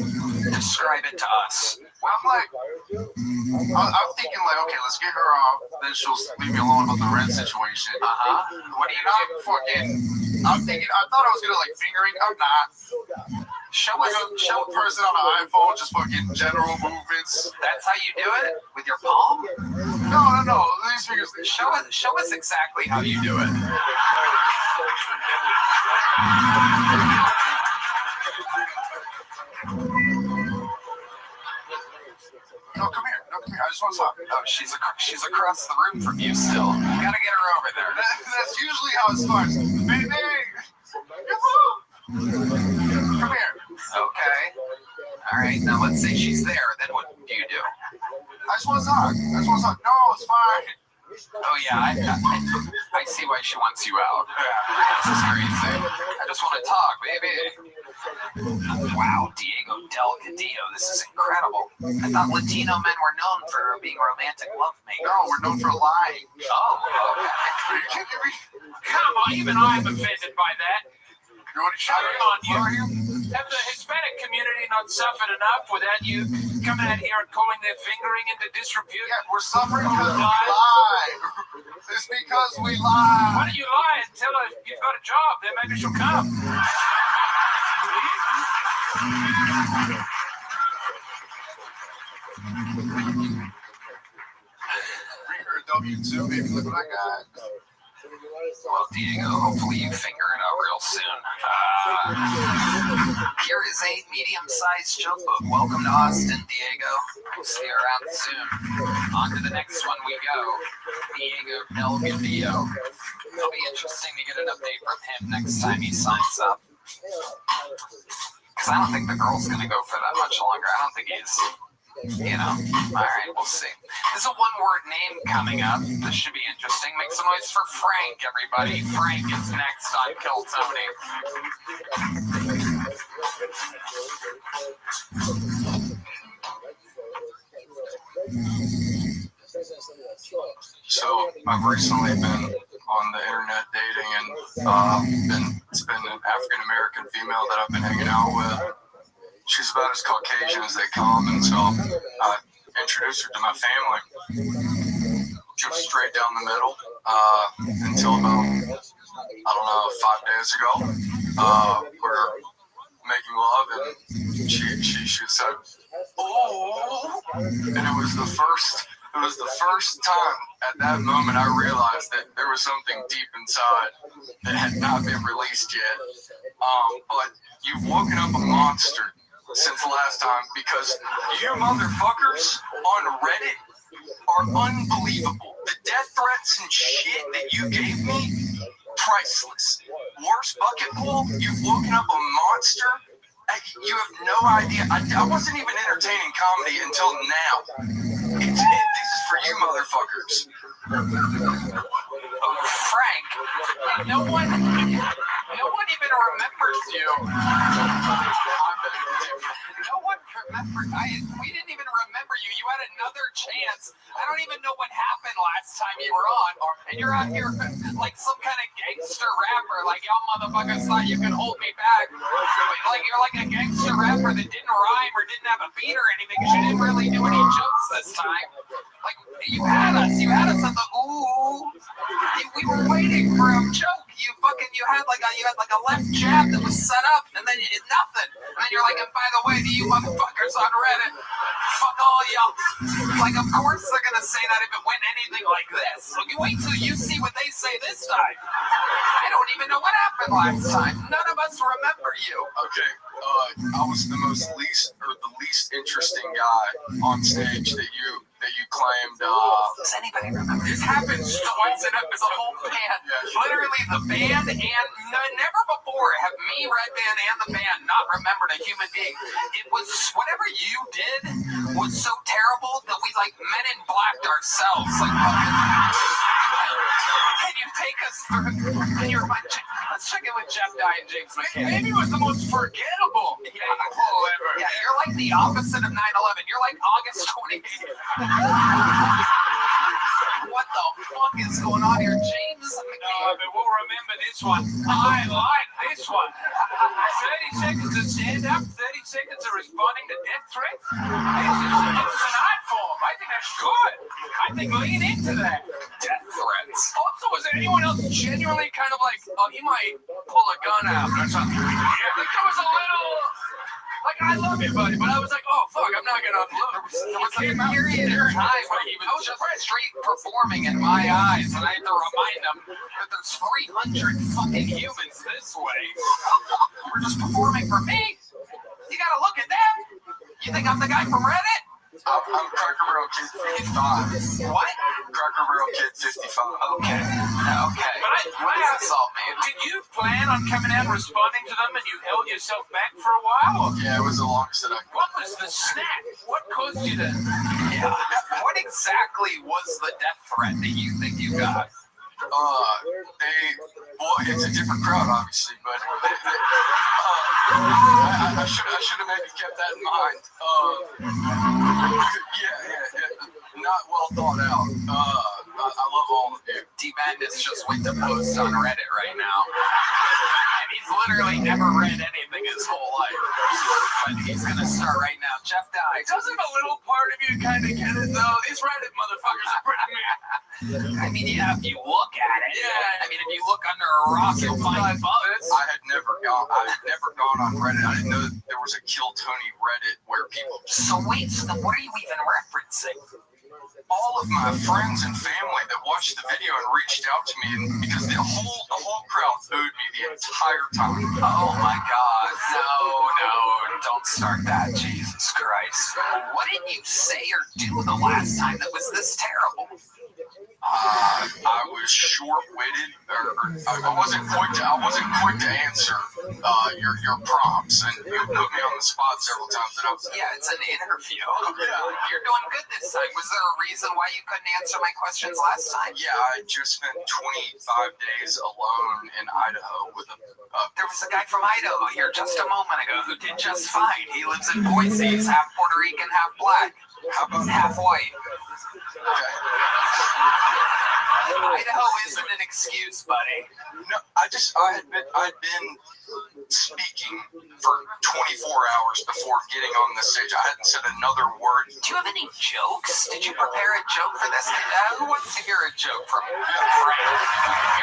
Describe it to us. Well, I'm thinking like, okay, let's get her off. Then she'll leave me alone about the rent situation. What do you not fucking? I'm thinking. I thought I was gonna like fingering. I'm not. Show a person on an iPhone just fucking general movements. That's how you do it? With your palm? No. These fingers. Show us exactly how you do it. No, come here. I just want to talk. Oh, she's across the room from you still. You gotta get her over there. That's usually how it starts. Baby, come here. Okay. All right. Now let's say she's there. Then what do you do? I just want to talk. No, it's fine. Oh yeah, I see why she wants you out. This is crazy. I just want to talk, baby. Wow, Diego Del Cadillo, this is incredible. I thought Latino men were known for being romantic lovemakers. No, we're known for lying. Oh, okay. Are you kidding me? Come on, even I'm offended by that. You want to shut on you? Have the Hispanic community not suffered enough without you coming out here and calling their fingering into disrepute? Yeah, we're suffering because we lie. It's because we lie. Why don't you lie and tell her you've got a job? Then maybe she'll come. Bring her a W-2, baby. Look what I got. Well, Diego, hopefully you figure it out real soon. Here is a medium-sized joke book. Welcome to Austin, Diego. We'll see you around soon. On to the next one we go. Diego Del Cadillo. It'll be interesting to get an update from him next time he signs up. Because I don't think the girl's going to go for that much longer. I don't think he's... Alright, we'll see. There's a one-word name coming up. This should be interesting. Make some noise for Frank, everybody. Frank is next on Kill Tony. So, I've recently been on the internet dating and it's been an African-American female that I've been hanging out with. She's about as Caucasian as they come, and so I introduced her to my family. Just straight down the middle until about, 5 days ago. We're making love, and she said, "Oh," and it was the first time at that moment I realized that there was something deep inside that had not been released yet. But you've woken up a monster since last time because you motherfuckers on Reddit are unbelievable. The death threats and shit that you gave me, priceless. Worst bucket pool, you've woken up a monster. You have no idea. I wasn't even entertaining comedy until now. This is for you motherfuckers. Frank, no one even remembers you. No one remembered. We didn't even remember you. You had another chance. I don't even know what happened last time you were on. And you're out here like some kind of gangster rapper. Like, y'all motherfuckers thought you could hold me back. Like, you're like a gangster rapper that didn't rhyme or didn't have a beat or anything because you didn't really do any jokes this time. Like, you had us at the ooh. We were waiting for a joke. You had like a left jab that was set up, and then nothing. And then you're like, and by the way, to you motherfuckers on Reddit, fuck all y'all. Like, of course they're gonna say that if it went anything like this. So you wait till you see what they say this time. I don't even know what happened last time. None of us remember you. Okay, I was the least interesting guy on stage that you claimed. Does anybody remember? This happens twice in a whole band. Literally, the band and never before have me, Red Band, and the band not remembered a human being. It was whatever you did was so terrible that we like Men in Blacked ourselves. Like, can you take us through? Let's check in with Jeff Dye and James McKinney. Maybe it was the most forgettable pull ever. Yeah, you're like the opposite of 9/11. You're like August 28th. What the fuck is going on here, James? But we'll remember this one. I like this one. 30 seconds of stand-up, 30 seconds of responding to death threats. It's an art form. I think that's good. I think lean into that. Death threats. Also, was there anyone else genuinely kind of like, oh, he might pull a gun out or something? Yeah, like there was a little... Like, I love it, buddy, but I was like, oh, fuck, I'm not going to upload. There was a period of time where he was just straight performing in my eyes, and I had to remind him that there's 300 fucking humans this way. We're just performing for me. You got to look at that. You think I'm the guy from Reddit? I'm Cracker Barrel Kid 55. What? Cracker Barrel Kid 55. Okay. That's all, man. Did you plan on coming out and responding to them and you held yourself back for a while? Yeah, it was the longest that I could. What was the snap? What caused you to... Yeah. What exactly was the death threat that you think you got? It's a different crowd, obviously, but I should have maybe kept that in mind. Not well thought out. I love all of you. D-Madness just went to post on Reddit right now. And he's literally never read anything his whole life. But he's going to start right now. Jeff Dye. Doesn't a little part of you kind of get it, though? These Reddit motherfuckers are pretty mad. I mean, yeah, if you look at it. Yeah. I mean, if you look under a rock, you'll find bugs. I had never gone on Reddit. I didn't know that there was a Kill Tony Reddit where people... So wait, what are you even referencing? All of my friends and family that watched the video and reached out to me, and because the whole crowd booed me the entire time. Oh my God! No! Don't start that, Jesus Christ! What did you say or do the last time that was this terrible? I was short-witted, or I wasn't quick to answer your prompts, and you put me on the spot several times. And I was it's an interview. You're doing good this time. Was there a reason why you couldn't answer my questions last time? Yeah, I just spent 25 days alone in Idaho with a. There was a guy from Idaho here just a moment ago who did just fine. He lives in Boise. He's half Puerto Rican, half black. How about half white? Okay. Idaho isn't an excuse, buddy. No, I'd been speaking for 24 hours before getting on the stage. I hadn't said another word. Do you have any jokes? Did you prepare a joke for this? Who wants to hear a joke from Frank?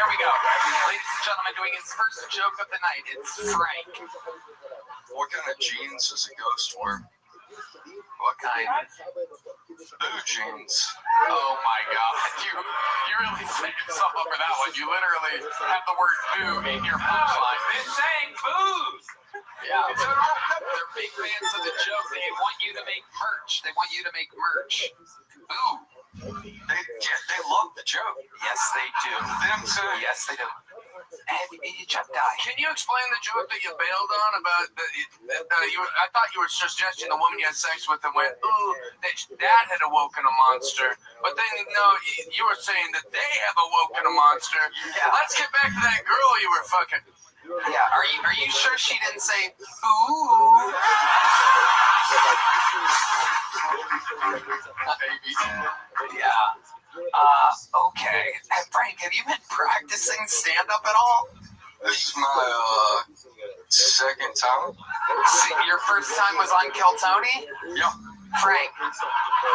Here we go. Ladies and gentlemen, doing his first joke of the night. It's Frank. What kind of jeans does a ghost wear? What kind? Blue jeans. Oh my God, you really set yourself up for that one. You literally have the word boo in your punchline. They're saying booze. Yeah, they're big fans of the joke. They want you to make merch. They want you to make merch. Boo. They love the joke. Yes, they do. Them too. Yes, they do. Can you explain the joke that you bailed on about I thought you were suggesting the woman you had sex with and went, ooh, that had awoken a monster. But then, no, you were saying that they have awoken a monster. Yeah. Let's get back to that girl you were fucking. Yeah, are you sure she didn't say, ooh? Baby. Yeah. Okay. Hey, Frank, have you been practicing stand-up at all? This is my second time. See, your first time was on Kiltony? Yep. Frank,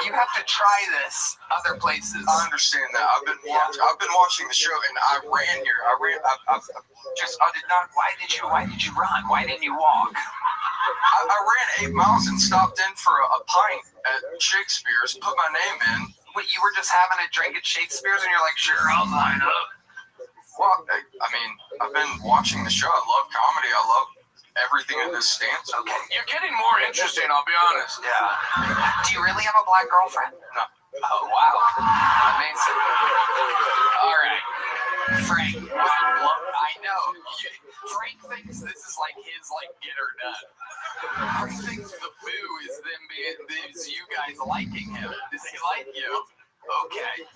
you have to try this other places. I understand that. I've been watching the show, and I ran here. I did not. Why did you run? Why didn't you walk? I ran 8 miles and stopped in for a pint at Shakespeare's. Put my name in. Wait, you were just having a drink at Shakespeare's, and you're like, sure, I'll line up. Well, I mean, I've been watching the show. I love comedy. I love everything in this stance. Okay, you're getting more interesting, I'll be honest. Yeah. Do you really have a black girlfriend? No. Oh, wow. Amazing. All right. Frank, I know. Frank thinks this is like his, get or done. Frank thinks the boo is you guys liking him. Does he like you? Okay.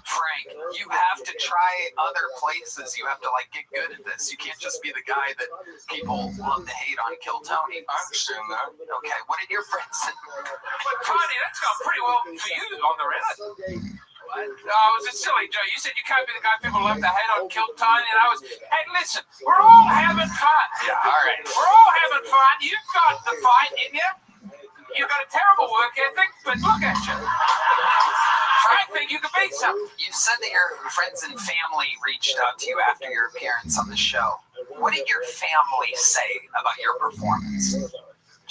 Frank, you have to try other places. You have to, get good at this. You can't just be the guy that people love to hate on Kiltony. I understand that. Okay, what did your friends say? But Tony, that's gone pretty well for you on the Reddit. What? No, it was a silly joke. You said you can't be the guy people love to hate on Kiltony, and I was, hey, listen, we're all having fun. Yeah, all right. We're all having fun. You've got the fight in you. You've got a terrible work ethic, but look at you. I think you could beat something. You said that your friends and family reached out to you after your appearance on the show. What did your family say about your performance?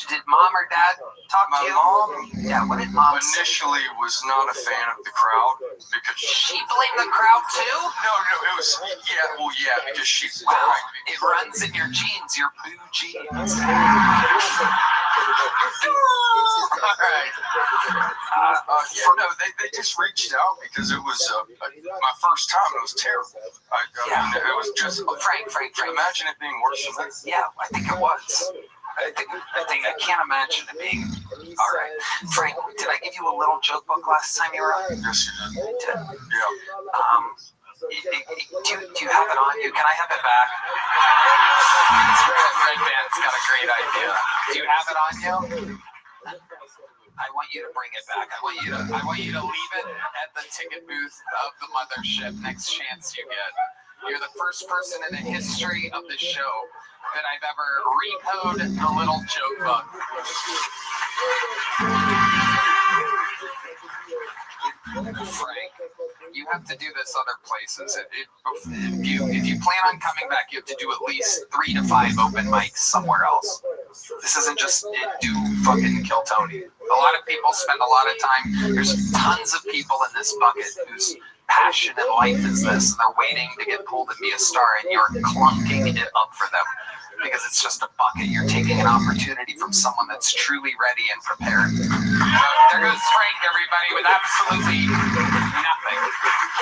Did mom or dad talk to you? My mom, yeah, what did mom initially was not a fan of the crowd because she blamed the crowd too? No, it was because she's wow, it runs in your genes, your boo genes. All right. They just reached out because it was my first time. It was terrible. I mean, it was just Frank. Imagine it being worse than that. Yeah, I think it was. I can't imagine it being. All right, Frank. Did I give you a little joke book last time you were on? Yes, you did. Yeah. Do you have it on you? Can I have it back? Red Band's got a great idea. Do you have it on you? I want you to bring it back. I want you to leave it at the ticket booth of the mothership next chance you get. You're the first person in the history of the show that I've ever repoed the little joke book. Frank, you have to do this other places. If you plan on coming back, you have to do at least 3 to 5 open mics somewhere else. This isn't just do fucking Kiltony. A lot of people spend a lot of time. There's tons of people in this bucket whose passion in life is this, and they're waiting to get pulled and be a star, and you're clunking it up for them because it's just a bucket. You're taking an opportunity from someone that's truly ready and prepared. There goes Frank, everybody, with absolutely nothing.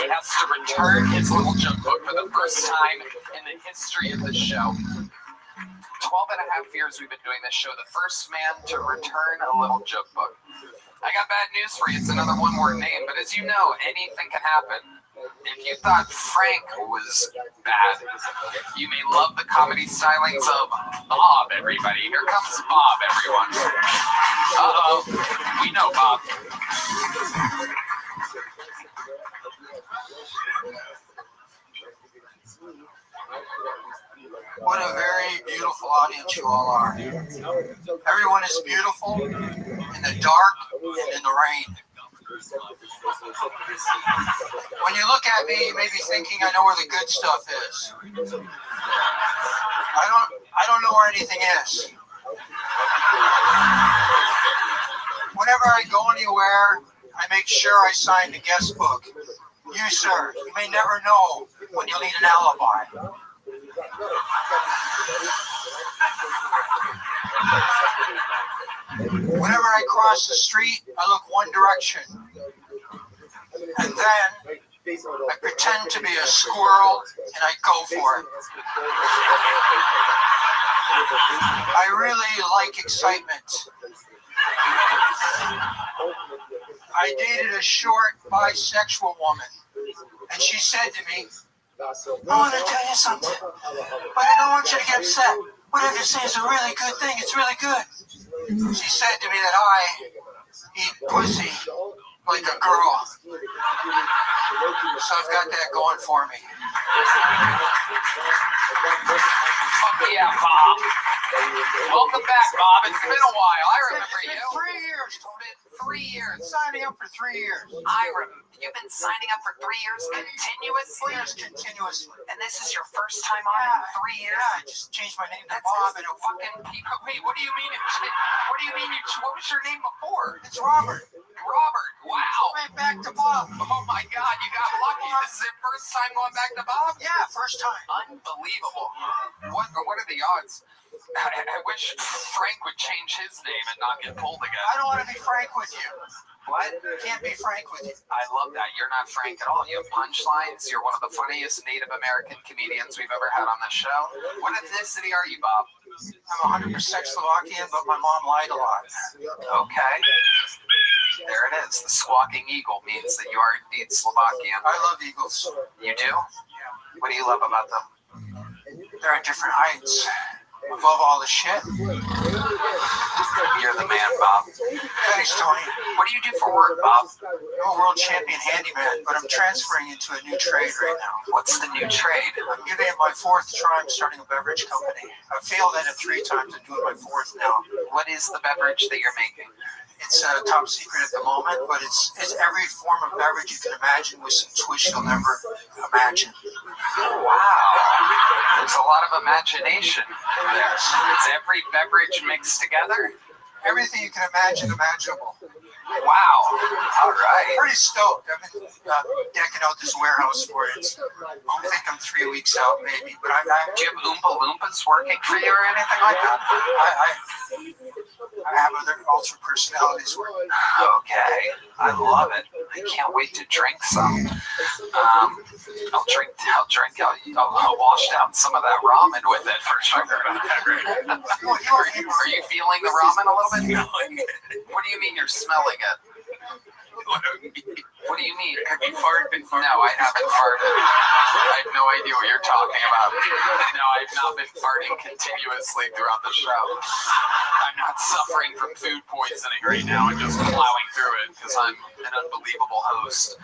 He has to return his little joke book for the first time in the history of the show. 12 and a half years we've been doing this show, the first man to return a little joke book. I got bad news for you. It's another one-word name, but as you know, anything can happen. If you thought Frank was bad, you may love the comedy stylings of Bob, everybody. Here comes Bob, everyone. Uh-oh. We know Bob. What a very beautiful audience you all are. Everyone is beautiful in the dark and in the rain. When you look at me, you may be thinking I know where the good stuff is. I don't know where anything is. Whenever I go anywhere, I make sure I sign the guest book. You, sir, you may never know when you'll need an alibi. Whenever I cross the street, I look one direction. And then I pretend to be a squirrel and I go for it. I really like excitement. I dated a short bisexual woman, and she said to me, I want to tell you something, but I don't want you to get upset. Whatever you say is a really good thing. It's really good. She said to me that I eat pussy like a girl. So I've got that going for me. Fuck yeah, Bob. Welcome back, Bob. It's been a while. I remember you. 3 years, Tony. 3 years. Signing up for 3 years. You've been signing up for 3 years continuously? Yes, continuously. And this is your first time on in 3 years? Yeah, I just changed my name to Bob. And Wait, what do you mean? What was your name before? It's Robert. Robert, wow. Went back to Bob. Oh my God, you got lucky. This is your first time going back to Bob? Yeah, first time. Unbelievable. What are the odds? I wish Frank would change his name and not get pulled again. I don't want to be frank with you. What? Can't be frank with you. I love that. You're not frank at all. You have punchlines. You're one of the funniest Native American comedians we've ever had on the show. What ethnicity are you, Bob? I'm 100% Slovakian, but my mom lied a lot. Okay. There it is. The squawking eagle means that you are indeed Slovakian. I love eagles. You do? What do you love about them? They're at different heights. Above all the shit. You're the man, Bob. Thanks, Tony. What do you do for work, Bob? I'm a world champion handyman, but I'm transferring into a new trade right now. What's the new trade? I'm giving it my 4th try. I'm starting a beverage company. I failed at it 3 times. I'm doing my 4th now. What is the beverage that you're making? It's top secret at the moment, but it's every form of beverage you can imagine with some twist you'll never imagine. Wow. There's a lot of imagination. It's every beverage mixed together? Everything you can imagine imaginable. Wow. All right. Pretty stoked. I've been decking out this warehouse for it. I think I'm 3 weeks out, maybe. But do you have Oompa Loompas working for you or anything like that? I have other ultra personalities working. Okay. I love it. I can't wait to drink some. I'll wash down some of that ramen with it for sugar. Are you feeling the ramen a little bit? What do you mean you're smelling it? What do you mean? Have you farted before? No, I haven't farted. I have no idea what you're talking about. No, I've not been farting continuously throughout the show. I'm not suffering from food poisoning right now and just plowing through it because I'm an unbelievable host.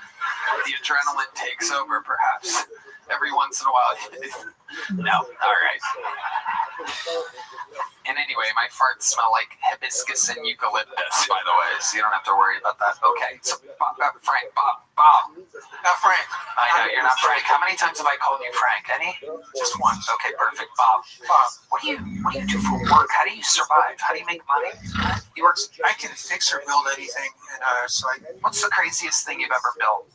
The adrenaline takes over, perhaps. Every once in a while. No, all right. And anyway, my farts smell like hibiscus and eucalyptus, by the way, so you don't have to worry about that. Okay, so Bob. Not Frank. I know, you're not Frank. How many times have I called you Frank? Any? Just once. Okay, perfect. Bob. What do you do for work? How do you survive? How do you make money? I can fix or build anything. And what's the craziest thing you've ever built?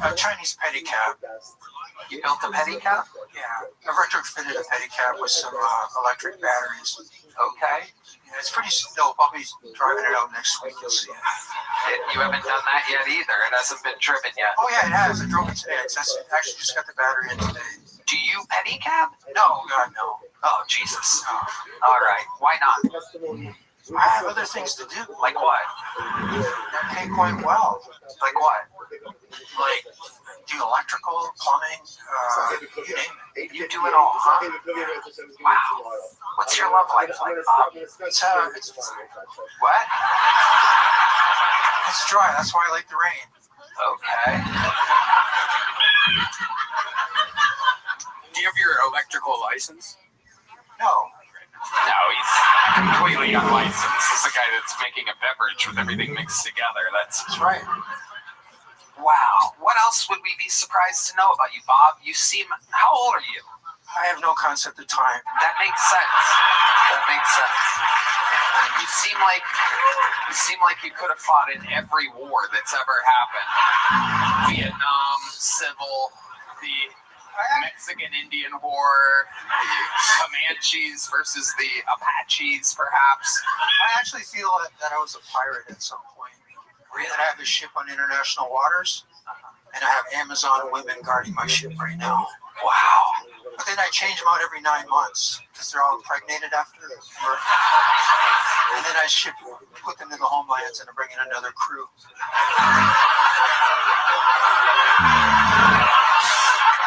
A Chinese pedicab. You built a pedicab? Yeah. I retrofitted a pedicab with some electric batteries. Okay. Yeah, it's pretty dope. I'll be driving it out next week. You'll see it. You haven't done that yet either. It hasn't been driven yet. Oh, yeah, it has. I drove it today. I actually just got the battery in today. Do you pedicab? No, God, no. Oh, Jesus. All right. Why not? I have other things to do. Like what? That pay quite well. Like what? Like do electrical, plumbing, you name it. You do it all, huh? Wow. What's your love life like, Bob? It's what? It's dry. That's why I like the rain. Okay. Do you have your electrical license? No. No, he's completely unlicensed. This is a guy that's making a beverage with everything mixed together. That's right. Wow. What else would we be surprised to know about you, Bob? You seem... How old are you? I have no concept of time. That makes sense. That makes sense. You seem like you could have fought in every war that's ever happened. Vietnam, civil, the Mexican-Indian War, the Comanches versus the Apaches, perhaps. I actually feel that I was a pirate at some point. Really? That I have a ship on international waters, and I have Amazon women guarding my ship right now. Wow. But then I change them out every 9 months because they're all impregnated after birth. And then I put them in the homelands and I bring in another crew.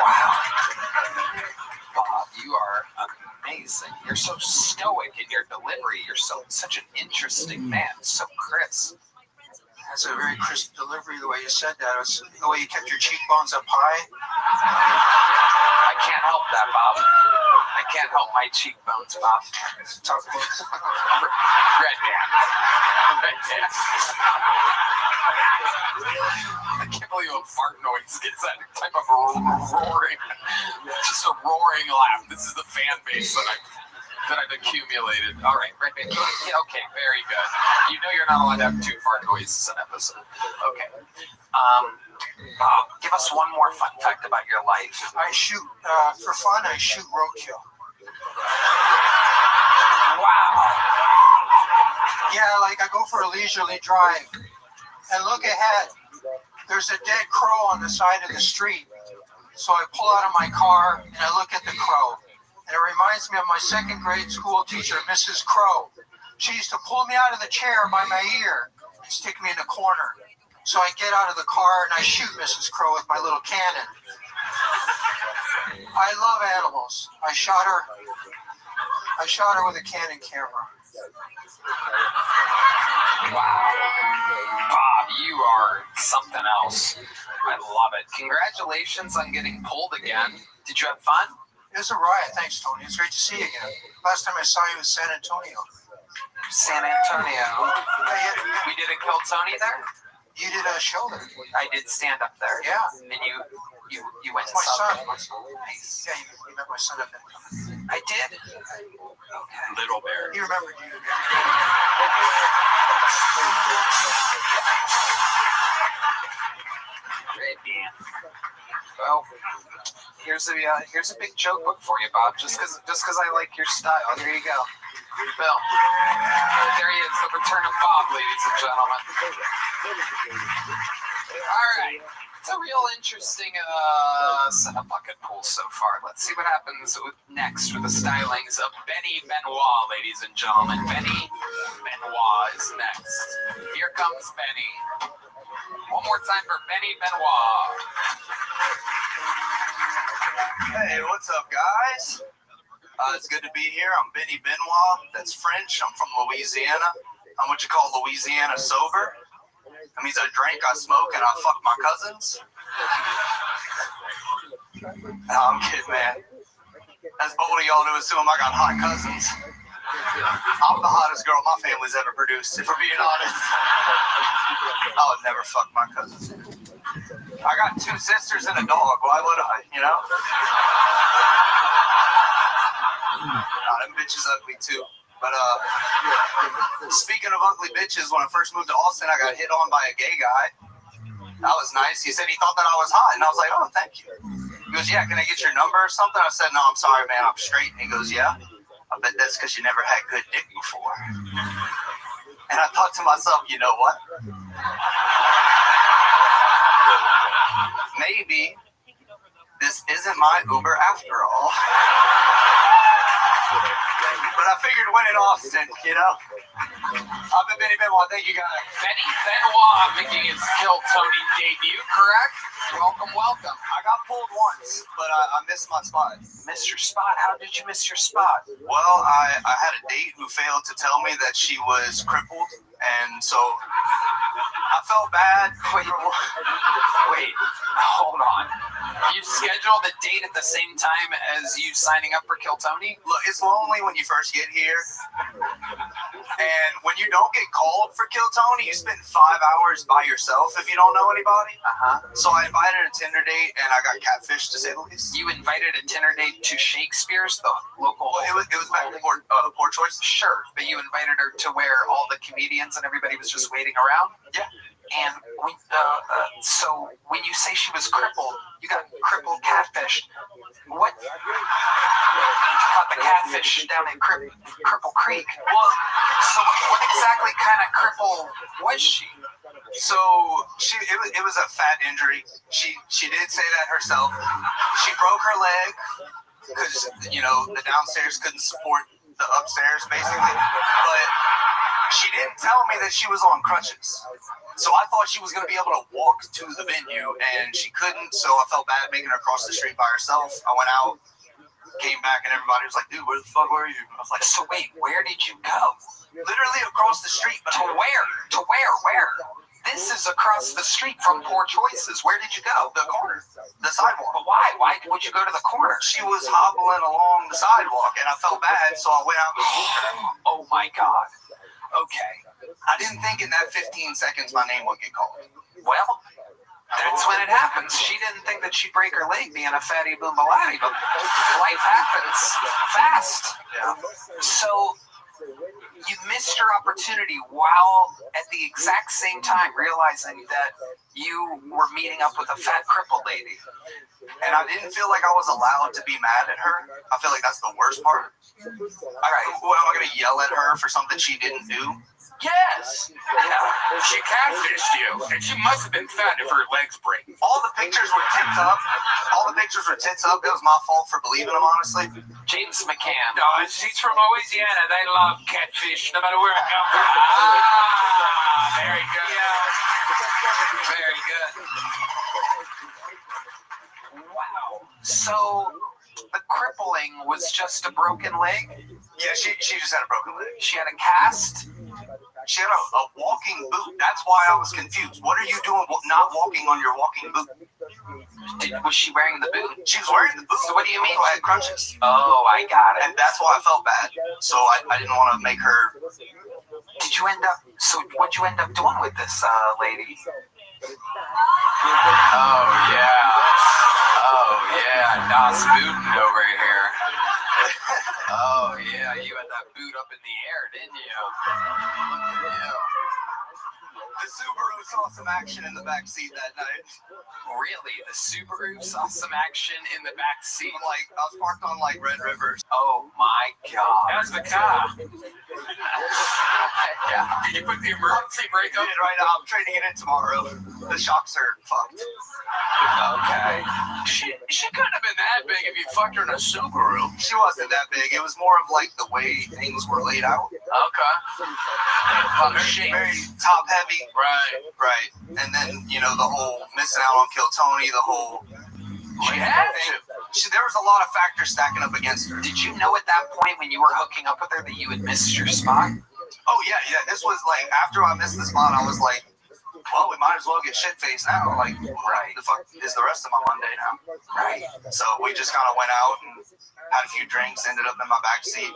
Wow. Bob, you are amazing. You're so stoic in your delivery. You're such an interesting man. So crisp. That's a very crisp delivery, the way you said that. It was the way you kept your cheekbones up high. I can't help that, Bob. I can't help my cheekbones, Bob. Red Dan. I can't believe a fart noise gets that type of roaring. Just a roaring laugh. This is the fan base that I've accumulated. All right, Red Dan. Yeah, okay, very good. You know you're not allowed to have 2 fart noises an episode. Okay. Give us one more fun fact about your life. I shoot, for fun, I shoot roadkill. Wow. Yeah, like I go for a leisurely drive and look ahead. There's a dead crow on the side of the street. So I pull out of my car and I look at the crow. And it reminds me of my 2nd grade school teacher, Mrs. Crow. She used to pull me out of the chair by my ear and stick me in the corner. So I get out of the car and I shoot Mrs. Crow with my little cannon. I love animals. I shot her with a Canon camera. Wow. Bob, you are something else. I love it. Congratulations on getting pulled again. Did you have fun? It was a riot. Thanks, Tony. It's great to see you again. Last time I saw you was San Antonio. San Antonio. We did a Kill Tony there? You did a show there. I did stand up there. Yeah. And you went to my son. Nice. Yeah, you met my son up there. I did. Okay. Little Bear. He remembered you. Great, Dan. Well, here's a big joke book for you, Bob. Just because I like your style. Here you go. Bill. There he is, the return of Bob, ladies and gentlemen. All right. It's a real interesting set of bucket pools so far. Let's see what happens next with the stylings of Benny Benoit, ladies and gentlemen. Benny Benoit is next. Here comes Benny. One more time for Benny Benoit. Hey, what's up, guys? It's good to be here. I'm Benny Benoit. That's French. I'm from Louisiana. I'm what you call Louisiana sober. That means I drink, I smoke, and I fuck my cousins. No, I'm kidding, man. As bold of y'all to assume I got hot cousins. I'm the hottest girl my family's ever produced, if we're being honest. I would never fuck my cousins. I got 2 sisters and a dog. Why would I, you know? Nah, them bitches ugly too. But speaking of ugly bitches, when I first moved to Austin, I got hit on by a gay guy. That was nice. He said he thought that I was hot, and I was like, oh, thank you. He goes, yeah, can I get your number or something? I said, no, I'm sorry, man, I'm straight. And he goes, yeah, I bet that's because you never had good dick before. And I thought to myself, you know what? Maybe this isn't my Uber after all. But I figured when in Austin, you know? I've been Benny Benoit. Thank you, guys. Benny Benoit making his Kill Tony debut, correct? Welcome, welcome. I got pulled once, but I missed my spot. Missed your spot? How did you miss your spot? Well, I had a date who failed to tell me that she was crippled, and so I felt bad. Wait, hold on. You scheduled a date at the same time as you signing up for Kill Tony? Look, it's lonely when you first get here. And when you don't get called for Kill Tony, you spend 5 hours by yourself if you don't know anybody. So I invited a Tinder date, and I got catfished to say the least. You invited a Tinder date to Shakespeare's, the local. It was back in Poor Choice. Sure, but you invited her to where all the comedians and everybody was just waiting around. Yeah. And so when you say she was crippled, you got crippled catfished. What? You caught the catfish down at Cripple Creek. Well, so what exactly kind of cripple was she? So it was a fat injury. She did say that herself. She broke her leg because the downstairs couldn't support the upstairs basically. But she didn't tell me that she was on crutches. So I thought she was going to be able to walk to the venue, and she couldn't, so I felt bad making her cross the street by herself. I went out, came back, and everybody was like, dude, where the fuck were you? I was like, so wait, where did you go? Literally across the street. But to where? To where? Where? This is across the street from Poor Choices. Where did you go? The corner. The sidewalk. But why? Why would you go to the corner? She was hobbling along the sidewalk, and I felt bad, so I went out and moved her. Oh, my God. Okay. I didn't think in that 15 seconds my name would get called. Well, that's when it happens. She didn't think that she'd break her leg being a fatty boomalati, but life happens fast. Yeah. So you missed your opportunity while at the exact same time realizing that you were meeting up with a fat crippled lady. And I didn't feel like I was allowed to be mad at her. I feel like that's the worst part. All right, what, am I going to yell at her for something she didn't do? Yes. Yeah. She catfished you, and she must have been fat if her legs break. All the pictures were tits up. It was my fault for believing them, honestly. James McCann. No, she's from Louisiana. They love catfish, no matter where it comes from. Very good. Yeah. Very good. Wow. So the crippling was just a broken leg? Yeah, she just had a broken leg. She had a cast? She had a walking boot. That's why I was confused. What are you doing not walking on your walking boot? Was she wearing the boot? She was wearing the boot. So what do you mean? I had crutches. Oh, I got it. And that's why I felt bad. So I didn't want to make her... What'd you end up doing with this lady? Oh, yeah. Das Booten over here. Oh, yeah, you had that boot up in the air, didn't you? Look at you. The Subaru saw some action in the back seat that night. Really? The Subaru saw some action in the back seat? I was parked on Red River. Oh my God. How's the car? Yeah. Did you put the emergency brake I up? did, right now. I'm trading it in tomorrow. The shocks are fucked. Okay. She couldn't have been that big if you fucked her in a Subaru. She wasn't that big. It was more of the way things were laid out. Okay. Very top heavy. Right. And then, the whole missing out on Kill Tony, the whole... She had to. There was a lot of factors stacking up against her. Did you know at that point when you were hooking up with her that you had missed your spot? Oh, yeah. This was after I missed the spot, I was like, well, we might as well get shit-faced now. The fuck is the rest of my Monday now? Right. So we just kind of went out and had a few drinks, ended up in my backseat.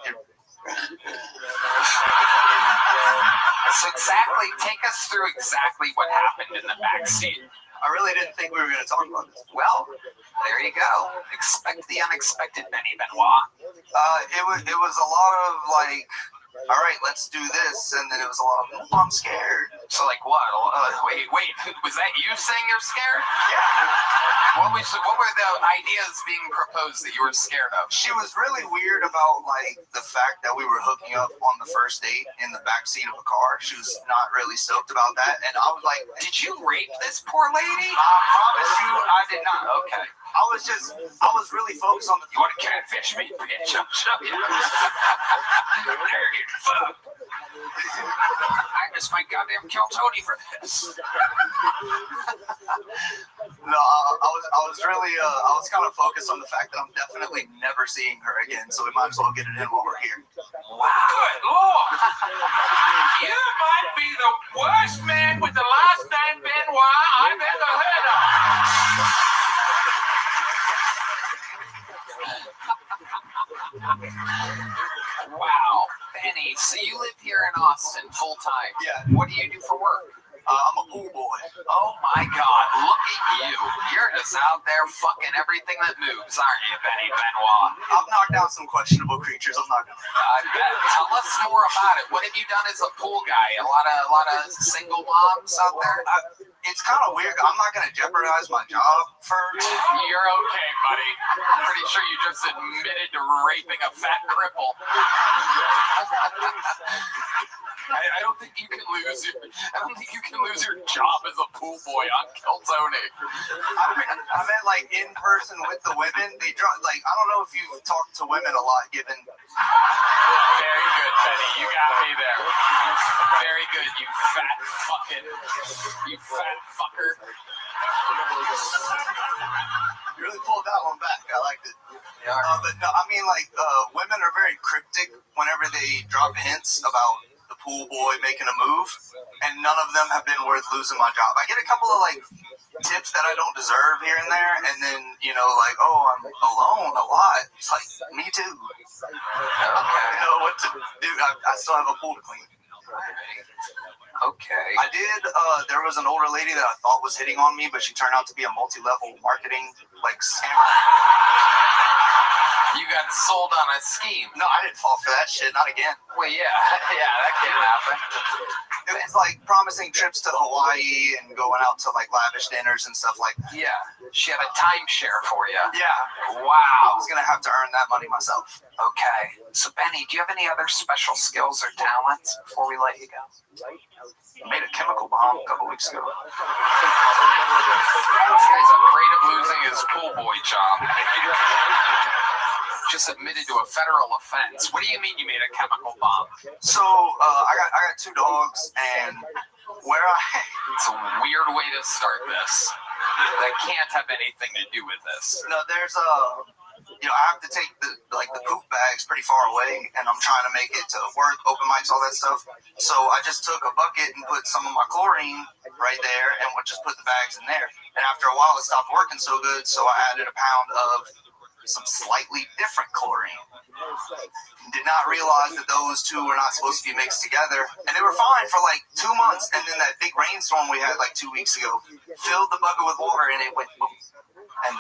So take us through exactly what happened in the backseat. I really didn't think we were going to talk about this. Well, there you go. Expect the unexpected, Benny Benoit. It was a lot of all right, let's do this, and then it was a lot of, I'm scared. So what? Wait, was that you saying you're scared? Yeah. What were the ideas being proposed that you were scared of? She was really weird about the fact that we were hooking up on the first date in the backseat of a car. She was not really stoked about that, and I was like, did you rape this poor lady? I promise you I did not. Okay. I was really focused on the... You want to catfish me? Shut up. There you go. I miss my goddamn Kill Tony for this. No, I was really, I was kind of focused on the fact that I'm definitely never seeing her again, so we might as well get it in while we're here. Wow. Good Lord. You might be the worst man with the last name Benoit I've ever heard of. Wow, Benny. So you live here in Austin. I'm a pool boy. Oh my God, look at you. You're just out there fucking everything that moves, aren't you, Benny Benoit? I've knocked out some questionable creatures, I'm not gonna I bet. Tell us more about it. What have you done as a pool guy? A lot of single moms out there? It's kind of weird. I'm not gonna jeopardize my job for... You're okay, buddy. I'm pretty sure you just admitted to raping a fat cripple. I don't think you can lose your job as a pool boy on Kiltony. I meant like in person with the women. They draw like, I don't know if you've talked to women a lot, given. Very good, Benny. You got me there. Very good, you fat fucker. You really pulled that one back. I liked it. But no, I mean, like, women are very cryptic whenever they drop hints about the pool boy making a move, and none of them have been worth losing my job. I get a couple of, like, tips that I don't deserve here and there, and then, you know, like, oh, I'm alone a lot. It's like, me too. I know what to do. I still have a pool to clean. Okay. I did, there was an older lady that I thought was hitting on me, but she turned out to be a multi-level marketing, like, scammer. You got sold on a scheme. No, I didn't fall for that shit, not again. Well, yeah, that can't happen. It was like promising trips to Hawaii and going out to like lavish dinners and stuff like that. Yeah, she had a timeshare for you. Yeah. Wow. I was gonna have to earn that money myself. Okay. So, Benny, do you have any other special skills or talents before we let you go? I made a chemical bomb a couple weeks ago. This guy's afraid of losing his pool boy job. Just admitted to a federal offense. What do you mean you made a chemical bomb? So I got two dogs, and it's a weird way to start this. That can't have anything to do with this. No, there's you know, I have to take the poop bags pretty far away, and I'm trying to make it to work, open mics, all that stuff. So I just took a bucket and put some of my chlorine right there, and would just put the bags in there. And after a while, it stopped working so good, so I added a pound of some slightly different chlorine. Did not realize that those two were not supposed to be mixed together, and they were fine for like 2 months. And then that big rainstorm we had like 2 weeks ago filled the bucket with water, and it went boom. And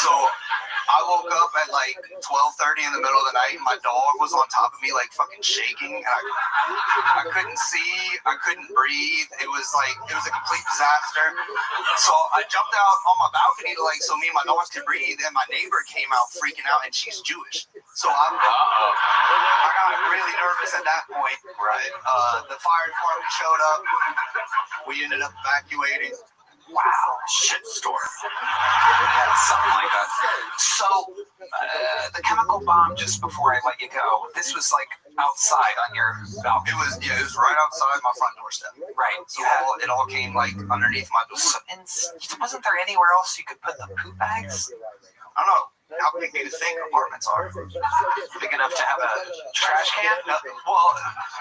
so I woke up at like 12:30 in the middle of the night, and my dog was on top of me like fucking shaking, and I couldn't see, I couldn't breathe. It was a complete disaster. So I jumped out on my balcony to so me and my dogs could breathe, and my neighbor came out freaking out, and she's Jewish. So I got really nervous at that point. Right. The fire department showed up. We ended up evacuating. Wow, shitstorm. Yeah, something like that. So, the chemical bomb, just before I let you go, this was like outside on your balcony. It was right outside my front doorstep. Right. So it all came like underneath my door. So, wasn't there anywhere else you could put the poop bags? I don't know. How big do you think apartments are? Big enough to have a trash can? Well,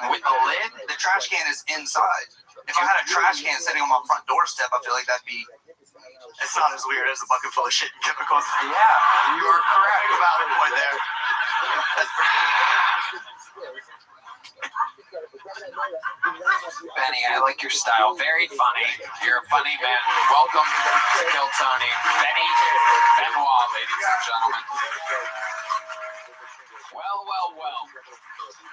with the lid, the trash can is inside. If I had a trash can sitting on my front doorstep, I feel like it's not as weird as a bucket full of shit and chemicals. Yeah, you are correct about it, boy, there. That's pretty cool. Benny, I like your style. Very funny. You're a funny man. Welcome to Kill Tony. Benny Benoit, ladies and gentlemen. Well.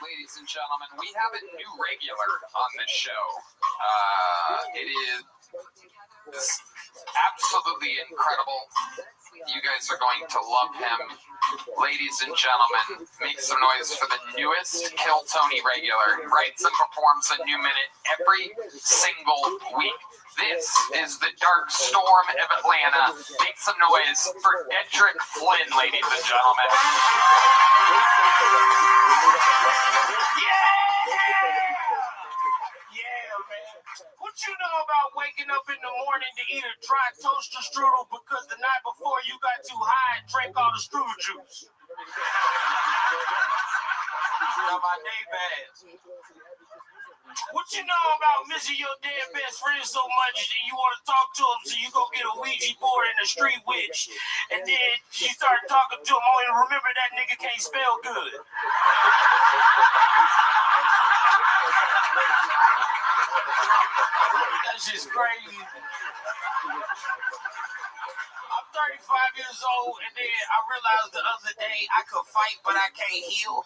Ladies and gentlemen, we have a new regular on this show. It is absolutely incredible. You guys are going to love him. Ladies and gentlemen, make some noise for the newest Kill Tony regular. Writes and performs a new minute every single week. This is the Dark Storm of Atlanta. Make some noise for Dedrick Flynn, ladies and gentlemen. Yeah, man. What you know about waking up in the morning to eat a dry toaster strudel because the night before you got too high and drank all the strudel juice? Now my day bad. What you know about missing your dead best friend so much that you want to talk to him, so you go get a Ouija board and a street witch, and then you start talking to him, only remember that nigga can't spell good. It's just crazy. I'm 35 years old, and then I realized the other day I could fight, but I can't heal.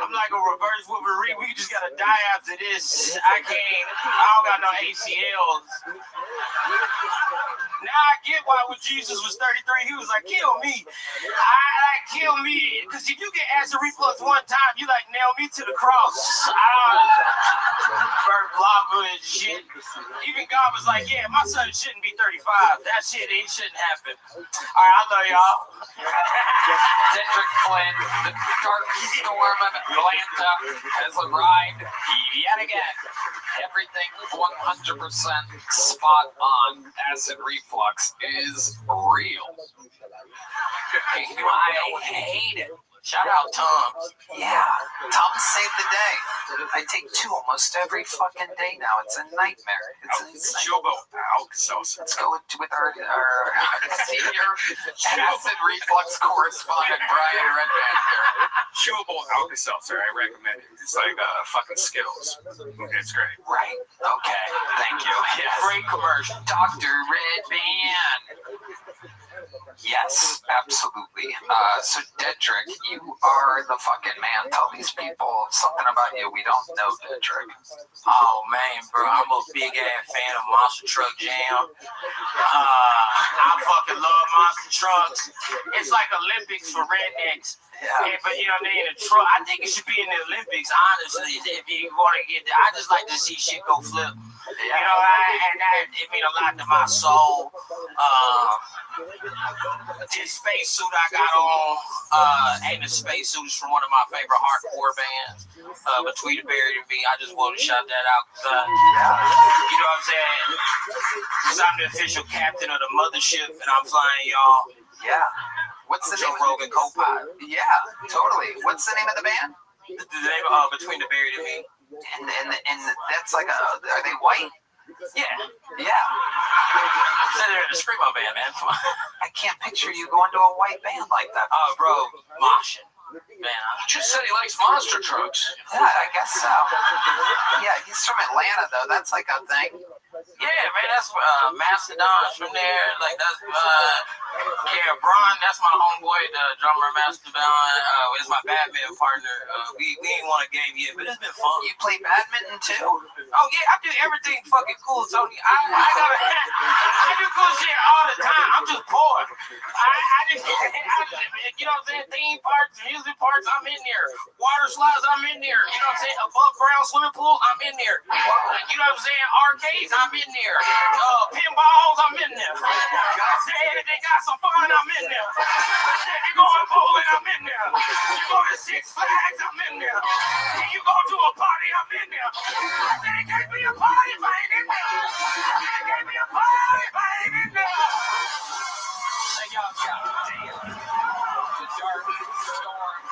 I'm like a reverse Wolverine. We just gotta die after this. I don't got no ACLs. Now I get why when Jesus was 33, he was like, kill me. Kill me. Because if you get acid reflux one time, you like nail me to the cross. Burn lava and shit. Even God was like, yeah, my son shouldn't be 35. That shit, it shouldn't happen. All right, I love y'all. Dedrick Flynn, the dark storm of Atlanta has arrived yet again. Everything 100% spot on. Acid reflux is real. I hate it. Shout out Tom. Yeah, Tom saved the day. I take 2 almost every fucking day now. It's a nightmare. It's insane. Let's go with our senior acid reflux correspondent, Brian Redband here. Chewable Alka-Seltzer, I recommend it. It's like fucking Skittles. It's great. Right. Okay. Thank you. Yes. Great commercial. Dr. Redband. Yes, absolutely. So Dedrick, you are the fucking man. Tell these people something about you. We don't know Dedrick. Oh man, bro, I'm a big ass fan of Monster Truck Jam. I fucking love monster trucks. It's like Olympics for rednecks. Yeah. But you know, they in a truck. I think it should be in the Olympics, honestly. If you want to get there, I just like to see shit go flip. You know, it mean a lot to my soul. This spacesuit I got on ain't a spacesuit. It's from one of my favorite hardcore bands. But Tweeter Buried Me. I just want to shout that out. You know what I'm saying? Because I'm the official captain of the mothership, and I'm flying y'all. Yeah. What's the Joe name? Rogan co-pilot. Yeah, totally. What's the name of the band? The name of Between the Buried and Me. And that's like are they white? Yeah. Yeah. So they're in a screamo band, man. I can't picture you going to a white band like that. Oh, bro, moshing. Man, Just said he likes monster trucks. Yeah, I guess so. Yeah, he's from Atlanta though. That's like a thing. yeah, man, that's Mastodon's from there. Like that's yeah, Braun, that's my homeboy, the drummer Mastodon. Is my badminton partner. We ain't won a game yet, but it's been fun. You play badminton too? Oh yeah, I do everything fucking cool, Tony. I do cool shit all the time. I'm just bored. I just you know what I'm saying? Theme parks, music parks, I'm in there. Water slides, I'm in there. You know what I'm saying? Above ground swimming pools, I'm in there. You know what I'm saying? Arcades, I'm in there. Pinballs, I'm in there. They got some fun, I'm in there. You going bowling, I'm in there. You go to Six Flags, I'm in there. You go to a party, I'm in there. It can't be a party if I ain't in there. It can't be a party if I ain't in there. Hey, y'all, damn. The dark storm.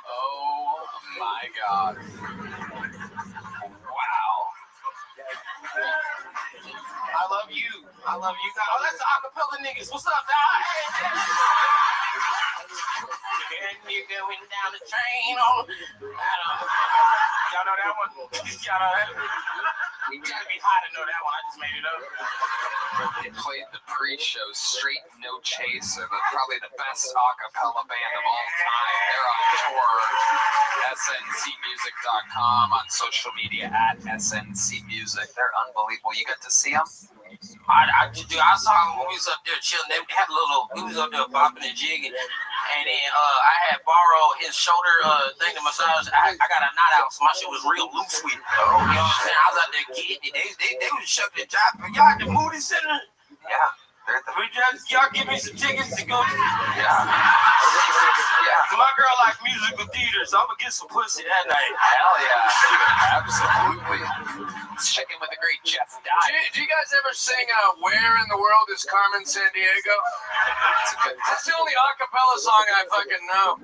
Oh my God. Wow. I love you. I love you guys. Oh, that's the acapella niggas. What's up, dog? Hey. And you going down the train on. Y'all know that one? Y'all know that? You gotta be high to know that one. I just made it up. They played the pre-show Straight No Chaser, but probably the best acapella band of all time. They're on tour. SNCmusic.com, on social media at SNCmusic. They're unbelievable. You got to see them? I saw him when we was up there chilling. They had we was up there bopping and jigging. And then I had borrowed his shoulder thing to massage. I got a knot out, so my shit was real loose with it. You know what I'm saying? I was out there getting it. They was shucking the job. Y'all at the Moody Center? Yeah. Y'all give me some tickets to go. Yeah. My girl likes musical theater, so I'm gonna get some pussy that night. Hell yeah. Absolutely. Let's check in with the great Jeff Dye. Do you guys ever sing Where in the World is Carmen Sandiego? That's the only a cappella song I fucking know.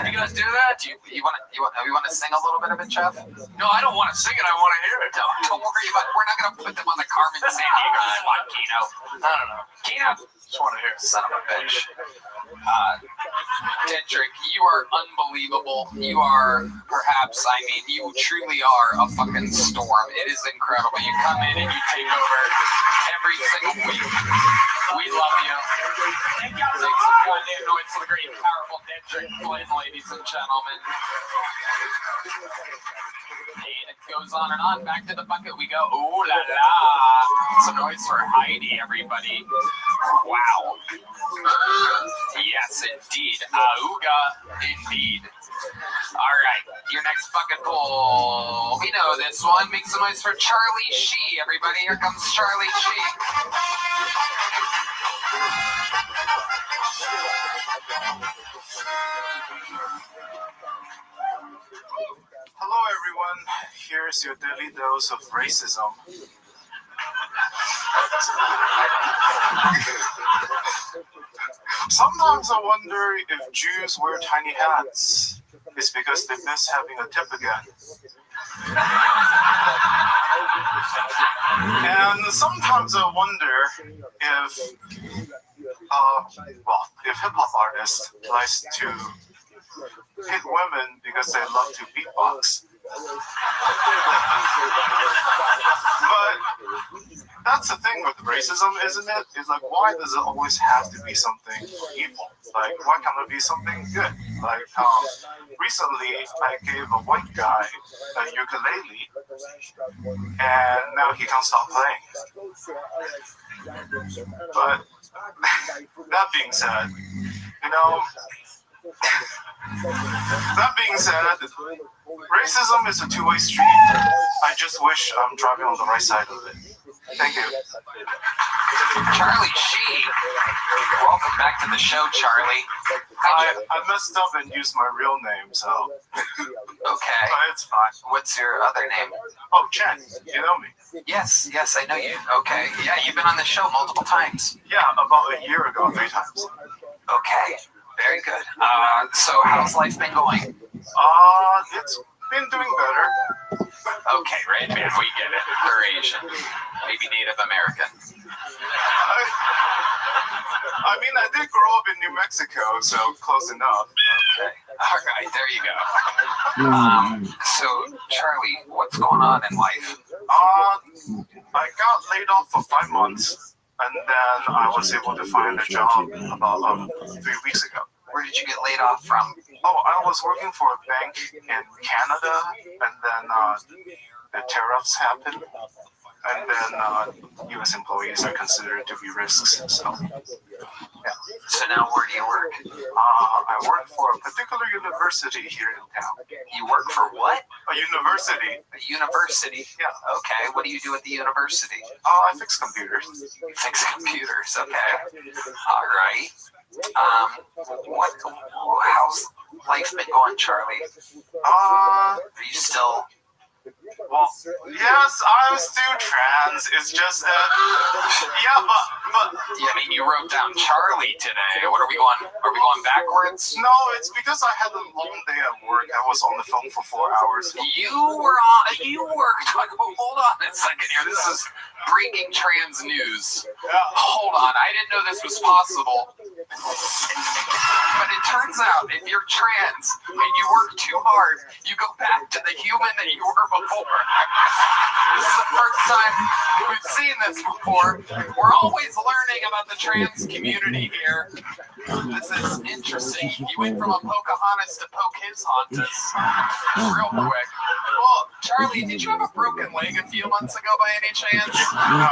You guys do that? You want to sing a little bit of it, Jeff? No, I don't want to sing it. I want to hear it. Don't worry about it. We're not going to put them on the Carmen Sandiego spot, Keno. I don't know. Keno! Just want to hear it. Son of a bitch. Dedrick, you are unbelievable. You are perhaps, you truly are a fucking storm. It is incredible. You come in and you take over every single week. We love you. Make some goddamn noise for the great, powerful Dedrick Flynn, ladies and gentlemen. And it goes on and on. Back to the bucket we go. Ooh la la. Some noise for Heidi, everybody. Wow. Yes, indeed. Auga, indeed. All right, your next bucket pull. We know this one. Make some noise for Charlie Shee, everybody. Here comes Charlie Shee. Hello, everyone. Here's your daily dose of racism. Sometimes I wonder if Jews wear tiny hats. It's because they miss having a tip again. And sometimes I wonder if, if hip-hop artists likes to hit women because they love to beatbox. But that's the thing with racism, isn't it? It's like, why does it always have to be something evil? Like, why can't it be something good? Like, recently I gave a white guy a ukulele, and now he can't stop playing. But that being said, racism is a two-way street. I just wish I'm driving on the right side of it. Thank you. Charlie Shee. Welcome back to the show, Charlie. I messed up and used my real name, so. Okay. But it's fine. What's your other name? Oh, Chen. You know me. Yes, I know you. Okay. Yeah, you've been on the show multiple times. Yeah, about a year ago, 3 times. Okay. Very good. So how's life been going? It's been doing better. Okay, right, man, we get it. They're Asian. Maybe Native American. I mean, I did grow up in New Mexico, so close enough. Okay. All right, there you go. So, Charlie, what's going on in life? I got laid off for 5 months. And then I was able to find a job about 3 weeks ago. Where did you get laid off from? Oh, I was working for a bank in Canada, and then the tariffs happened, and then U.S. employees are considered to be risks. So, yeah. So now where do you work? I work for a particular university here in town. You work for what? A university. A university? Yeah. Okay, what do you do at the university? I fix computers. Fix computers, okay. All right. How's life been going, Charlie? Are you still... Well, yes, I'm still trans. It's just that, yeah, but. Yeah, I mean, you wrote down Charlie today. What are we going? Are we going backwards? No, it's because I had a long day at work. I was on the phone for 4 hours. You worked. Hold on a second here. This is breaking trans news. Yeah. Hold on, I didn't know this was possible. But it turns out, if you're trans and you work too hard, you go back to the human that you were before. This is the first time we've seen this before. We're always learning about the trans community here. This is interesting. You went from a Pocahontas to Pocahontas real quick. Well, Charlie, did you have a broken leg a few months ago by any chance? No.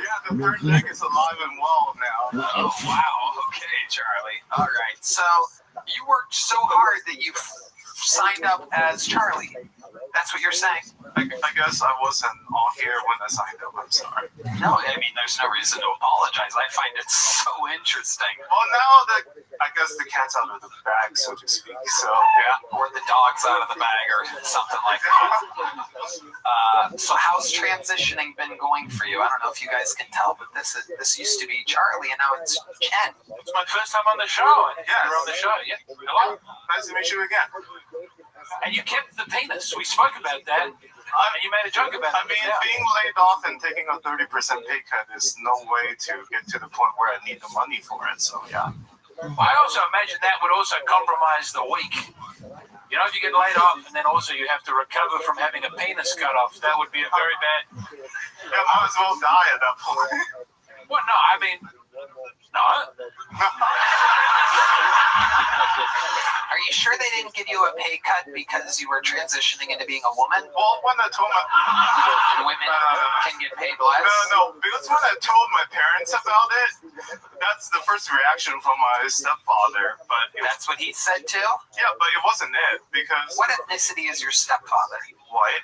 Yeah, the third leg is alive and well now. Oh, wow. Okay, Charlie. All right. So you worked so hard that you signed up as Charlie. That's what you're saying. I guess I wasn't on here when I signed up. I'm sorry. No, I mean, there's no reason to apologize. I find it so interesting. Well, now that I guess the cat's out of the bag, so to speak. So yeah, or the dog's out of the bag, or something like that. So how's transitioning been going for you? I don't know if you guys can tell, but this used to be Charlie, and now it's Chen. It's my first time on the show. Yeah, you're on the show. Yeah. Hello. Nice to meet you again. And you kept the penis. We spoke about that. And you made a joke about it. I mean, being laid off and taking a 30% pay cut is no way to get to the point where I need the money for it. So yeah. I also imagine that would also compromise the week. You know, if you get laid off and then also you have to recover from having a penis cut off, that would be a very bad. Yeah, might as well die at that point. Well, no, I mean, no. Are you sure they didn't give you a pay cut because you were transitioning into being a woman? Well, when I told my women can get paid less. No, because when I told my parents about it, that's the first reaction from my stepfather. But that's what he said too. Yeah, but it wasn't it because. What ethnicity is your stepfather? White.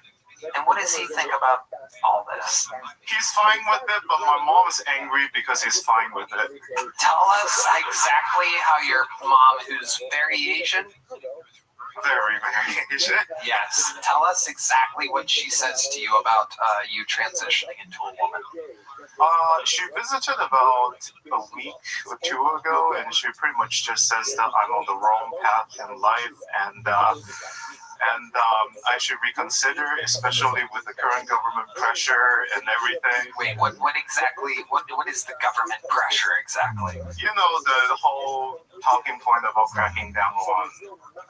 And what does he think about all this? He's fine with it, but my mom is angry because he's fine with it. Tell us exactly how your mom, who's very Asian. Very, very Asian. Yes. Tell us exactly what she says to you about you transitioning into a woman. She visited about a week or two ago, and she pretty much just says that I'm on the wrong path in life, and I should reconsider, especially with the current government pressure and everything. Wait, what exactly? What is the government pressure exactly? You know, the whole talking point about cracking down on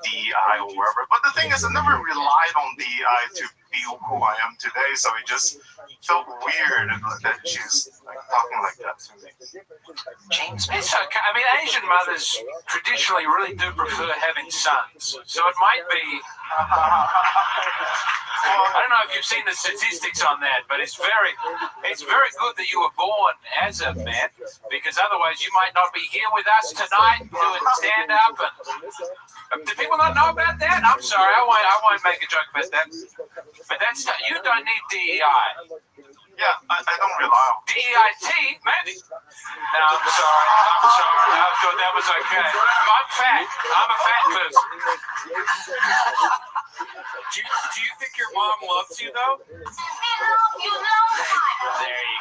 DEI or wherever. But the thing is, I never relied on DEI to be who I am today, so it just felt weird that she's talking like that to me. James, it's okay. I mean, Asian mothers traditionally really do prefer having sons, so it might be. I don't know if you've seen the statistics on that, but it's very good that you were born as a man, because otherwise you might not be here with us tonight doing stand up. And do people not know about that? I'm sorry, I won't make a joke about that. But you don't need DEI. Yeah, I don't rely on DEIT, maybe. No, I'm sorry. I thought that was okay. I'm fat. I'm a fat person. Do you think your mom loves you, though? There you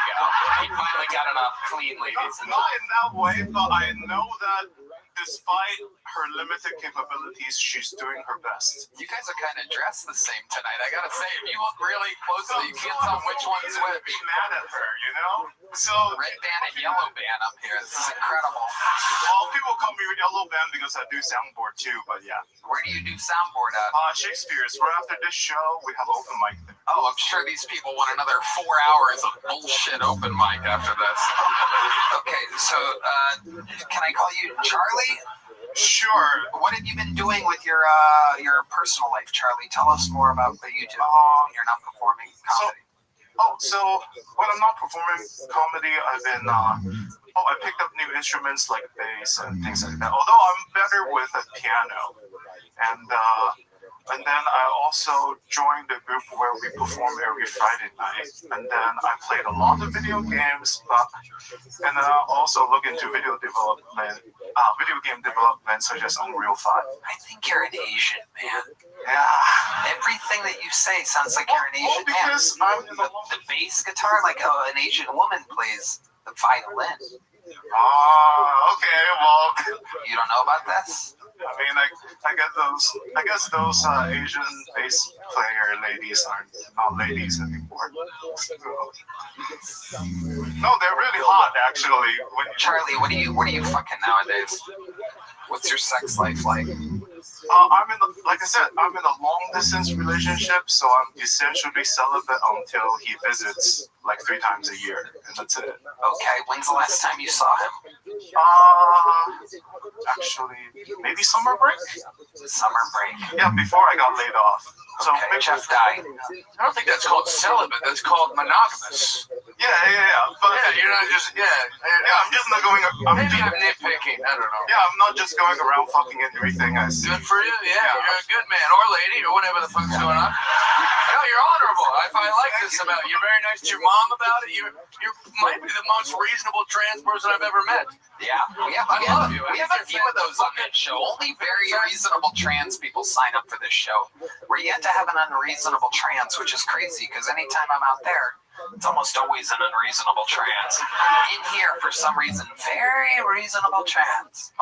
go. He finally got it off clean, ladies. Not in that way, but I know that despite her limited capabilities, she's doing her best. You guys are kind of dressed the same tonight. I gotta say, if you look really closely, you can't tell which one's which. Be mad at her, you know? So red band and yellow band up here. This is incredible. Well, people call me yellow band because I do soundboard too, but yeah. Where do you do soundboard at? Shakespeare's. Right after this show, we have open mic there. Oh, I'm sure these people want another 4 hours of bullshit open mic after this. Okay, so can I call you Charlie? Sure. What have you been doing with your personal life, Charlie? Tell us more about what you do when you're not performing comedy. So when I'm not performing comedy, I've been I picked up new instruments like bass and things like that. Although I'm better with a piano, and then I also joined a group where we perform every Friday night. And then I played a lot of video games, and then I also look into video game development, such as Unreal 5. I think you're an Asian man. Yeah. Everything that you say sounds like you're an Asian man. Because I'm the bass guitar, like an Asian woman plays the violin. Okay, well. You don't know about this? I mean, I guess those Asian bass player ladies are not ladies anymore. No, they're really hot, actually. Charlie, what are you fucking nowadays? What's your sex life like? Like I said, I'm in a long distance relationship, so I'm essentially celibate until he visits like 3 times a year, and that's it. Okay, when's the last time you saw him? Actually, maybe summer break? Summer break? Yeah, before I got laid off. So okay, Jeff died. I don't think that's called celibate. That's called monogamous. But you're not just I'm just not going. Maybe I'm nitpicking. I don't know. Yeah, I'm not just going around fucking everything I see. Good for you. Yeah, you're a good man or lady or whatever the fuck's going on. No, you're honorable. I like this about you. You're very nice to your mom about it. You might be the most reasonable trans person I've ever met. Yeah, we have a few of those on this show. Only very reasonable trans people sign up for this show. We're yet to have an unreasonable trans, which is crazy because anytime I'm out there, it's almost always an unreasonable trans. In here, for some reason, very reasonable trans.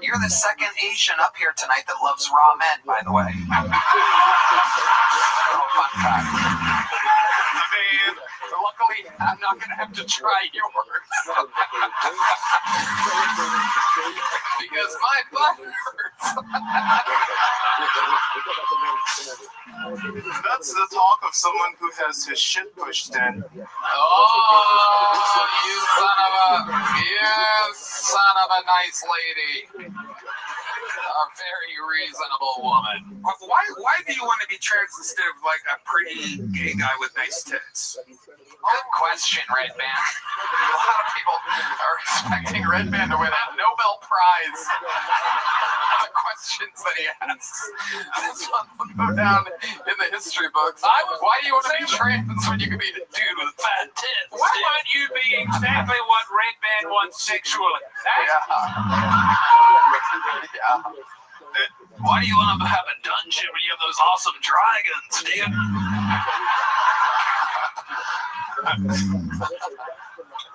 You're the second Asian up here tonight that loves raw men, by the way. Fun fact. I mean, luckily, I'm not going to have to try yours. Because my butt hurts. That's the talk of someone who has his shit pushed in. Oh, you son of a nice lady. A very reasonable woman. Why do you want to be trans instead of like a pretty gay guy with nice tits? Good question, Red Band. A lot of people are expecting Red Band to win a Nobel Prize. The questions that he asks. This one will go down in the history books. Why do you want to be trans when you can be a dude with fat tits? Why won't you be exactly what Red Band wants sexually? Why do you want to have a dungeon when you have those awesome dragons, dude?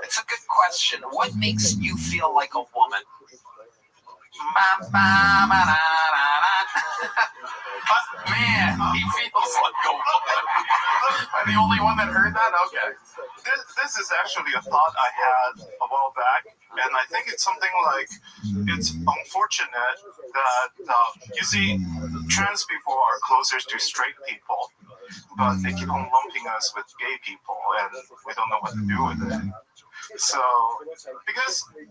It's a good question. What makes you feel like a woman? Man, he feels like a woman. Am I the only one that heard that? Okay. This is actually a thought I had a while back, and I think it's something like, it's unfortunate that, you see, trans people are closer to straight people, but they keep on lumping us with gay people, and we don't know what to do with it. So, because we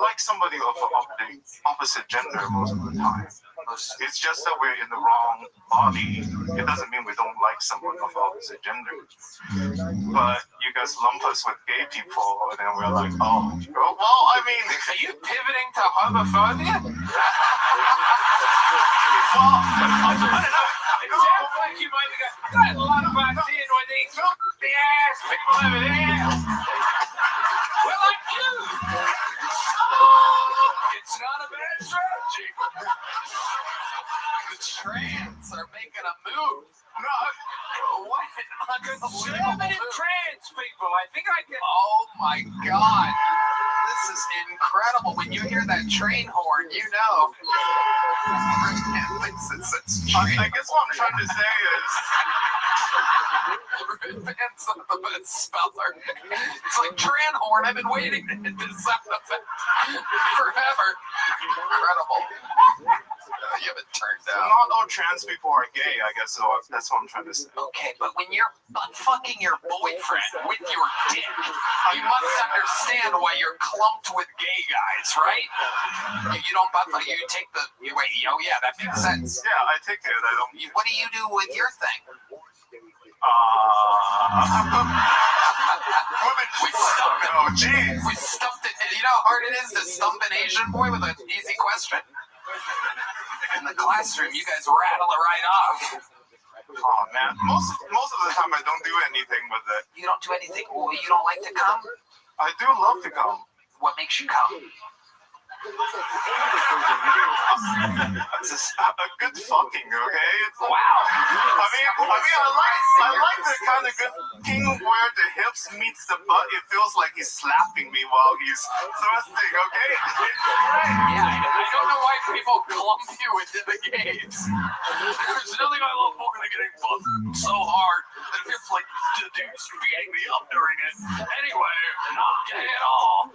like somebody of the opposite gender most of the time. It's just that we're in the wrong body. It doesn't mean we don't like someone of opposite gender. But you guys lump us with gay people, and then we're like, oh, well, I mean... Are you pivoting to homophobia? Well, I don't know. It sounds like you might have got a lot of ideas with these the ass people over there. Well, like you. It's not a bad strategy. The trans are making a move. No, what? Conservative trans people. I think I can. Oh my God. This is incredible. When you hear that train horn, you know. I guess what I'm trying to say is... Redman's not the best speller. It's like train horn. I've been waiting to hit this sound effect forever. Incredible. You have it turned down. Not all trans people are gay, I guess. So that's what I'm trying to say. Okay, but when you're butt fucking your boyfriend with your dick, you must understand why you're clumped with gay guys, right? You don't butt fuck. You take the. Wait. Oh yeah, that makes sense. Yeah, I take it. I don't. What do you do with your thing? We stumped it. Oh, geez. We stumped it. You know how hard it is to stump an Asian boy with an easy question? In the classroom, you guys rattle it right off. Oh, man. Most of the time, I don't do anything with it. You don't do anything? Well, you don't like to come? I do love to come. What makes you come? Just a good fucking, okay? Wow. I mean, I like the kind of good king where the hips meets the butt. It feels like he's slapping me while he's thrusting, okay? Yeah, I don't know why people clump you into the gays. There's nothing I love more than getting bumped so hard that it feels like the dude's beating me up during it. Anyway, not gay at all.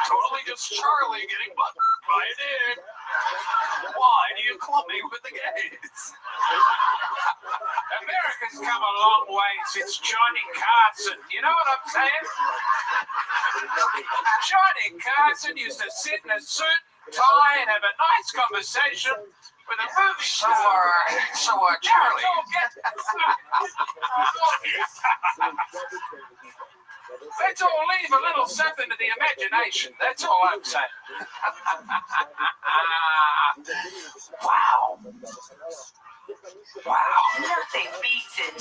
Totally just Charlie getting bumped by a dick. Why do you clump me with the gays? America's come a long way since Johnny Carson. You know what I'm saying? Johnny Carson used to sit in a suit tie and have a nice conversation with a movie star. Charlie. Let's all leave a little something to the imagination. That's all I'm saying. Wow. Nothing beats it.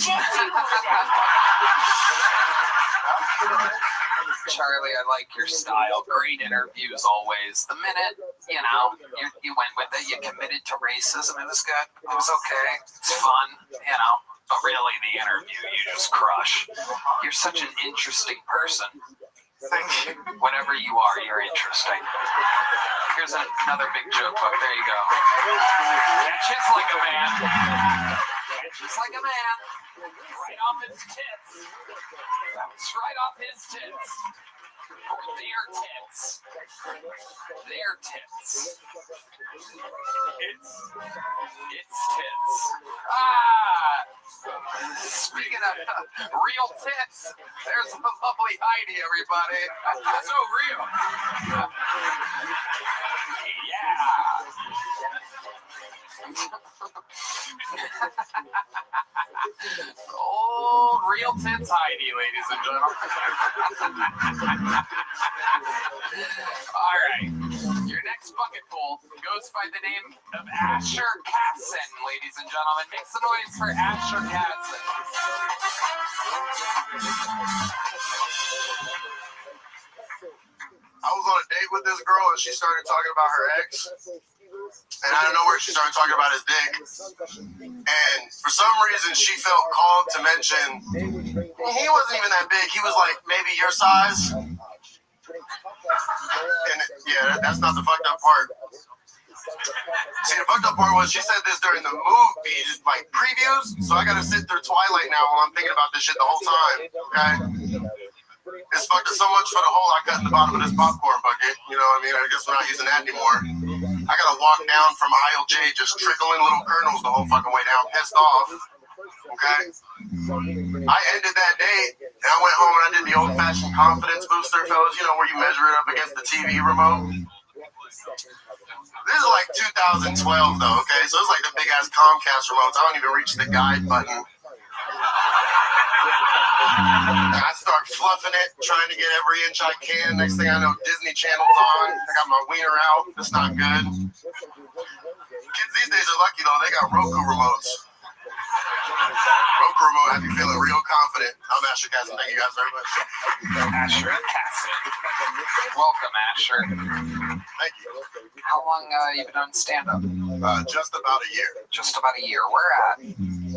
Charlie, I like your style. Great interviews always. The minute, you went with it, you committed to racism. It was good. It was okay. It's fun, But really, the interview, you just crush. You're such an interesting person. Thank you. Whatever you are, you're interesting. Here's another big joke book. There you go. Catches like a man. Catches like a man. Right off his tits. That's right off his tits. Or their tits. Their tits. It's tits. Speaking of real tits, there's the lovely Heidi, everybody. So real. Yeah. Oh, real tits Heidi, ladies and gentlemen. All right. Your next bucketful goes by the name of Asher Casson, ladies and gentlemen. Make some noise for Asher Casson. I was on a date with this girl and she started talking about her ex. And out of nowhere, she started talking about his dick. And for some reason, she felt called to mention he wasn't even that big. He was like maybe your size. And yeah, that's not the fucked up part. See, the fucked up part was she said this during the movie, like previews. So I gotta sit through Twilight now while I'm thinking about this shit the whole time. Okay. It's fucked up so much for the hole I cut in the bottom of this popcorn bucket. You know what I mean? I guess we're not using that anymore. I gotta walk down from aisle J just trickling little kernels the whole fucking way down, pissed off. Okay? I ended that date and I went home and I did the old fashioned confidence booster, fellas, where you measure it up against the TV remote. This is like 2012 though, okay? So it's like the big ass Comcast remotes. I don't even reach the guide button. I start fluffing it, trying to get every inch I can. Next thing I know, Disney Channel's on. I got my wiener out. It's not good. Kids these days are lucky, though. They got Roku remotes. Roku remote have you feeling real confident. I'm Asher Casson. Thank you guys very much. Asher Casson. Welcome, Asher. Thank you. How long you been on stand-up? Just about a year. Just about a year. Where at?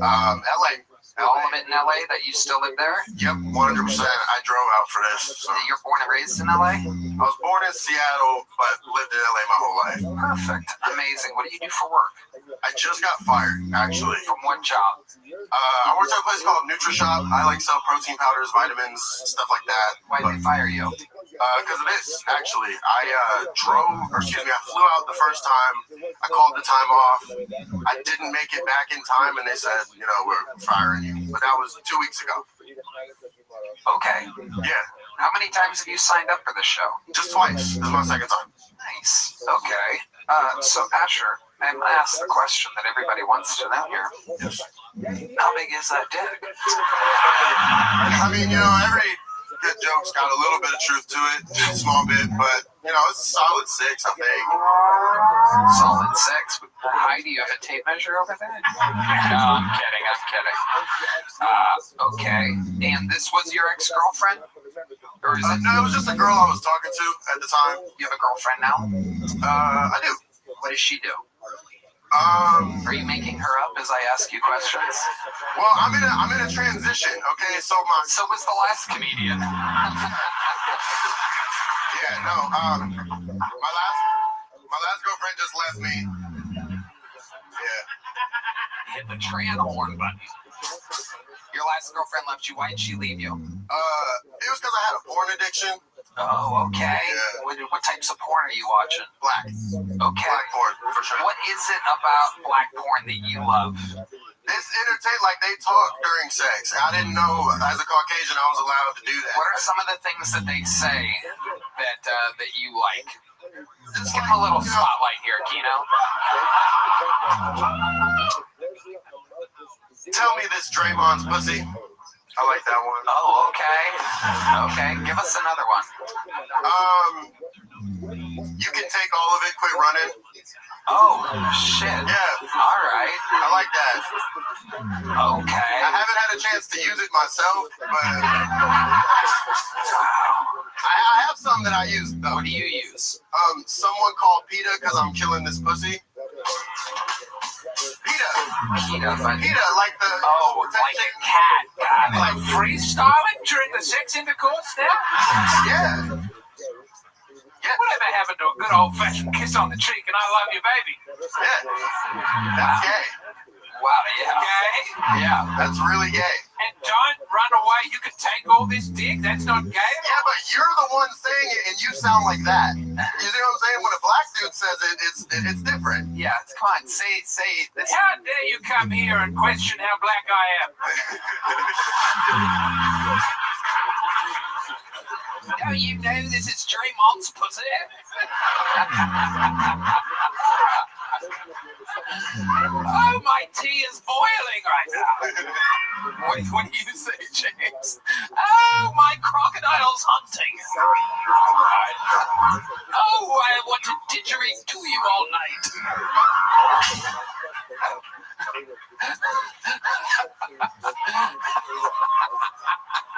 LA. All of it in LA that you still live there? Yep, 100%. I drove out for this. So. You're born and raised in LA? I was born in Seattle, but lived in LA my whole life. Perfect. Amazing. What do you do for work? I just got fired, actually. From what job? I worked at a place called NutriShop. I sell protein powders, vitamins, stuff like that. Why did they fire you? Because of this, actually. I flew out the first time. I called the time off. I didn't make it back in time, and they said, we're firing you. But that was 2 weeks ago. Okay. Yeah. How many times have you signed up for this show? Just twice. This is my second time. Nice. Okay. So, Asher, I'm going to ask the question that everybody wants to know here. Yes. How big is that dick? I mean, every good joke's got a little bit of truth to it, a small bit, but it's a solid 6, I think. Solid 6. Heidi, do you have a tape measure over there? No, I'm kidding. Okay. And this was your ex-girlfriend? Or is it? No, it was just a girl I was talking to at the time. You have a girlfriend now? I do. What does she do? Are you making her up as I ask you questions? Well, I'm in a transition. Okay, so was the last comedian. Yeah, no. My last girlfriend just left me. Yeah. Hit the horn button. Your last girlfriend left you. Why did she leave you? It was because I had a porn addiction. Oh, okay. Yeah. What types of porn are you watching? Black. Okay. Black porn, for sure. What is it about black porn that you love? It's entertaining, like they talk during sex. I didn't know as a Caucasian I was allowed to do that. What are some of the things that they say that you like? Just give him a little spotlight here, Kino. Tell me this Draymond's pussy. I like that one. Oh, okay. Okay, give us another one. You can take all of it, quit running. Oh, shit. Yeah. All right. I like that. Okay. I haven't had a chance to use it myself, but I have some that I use though. What do you use? Someone called PETA because I'm killing this pussy. PETA, like the like a cat. Like freestyling during the sex intercourse now? Yeah. Whatever happened to a good old-fashioned kiss on the cheek and I love you, baby? Yeah. That's gay. Wow, yeah. Gay? Yeah, that's really gay. And don't run away. You can take all this dick. That's not gay. Yeah, but you're the one saying it and you sound like that. You see what I'm saying? When a black dude says it, it's different. Yeah, come on, say this. How dare you come here and question how black I am? Oh, you know this is Draymond's pussy. Oh, my tea is boiling right now. What do you say, James? Oh, my crocodile's hunting. Oh, I want to didgeridoo you all night.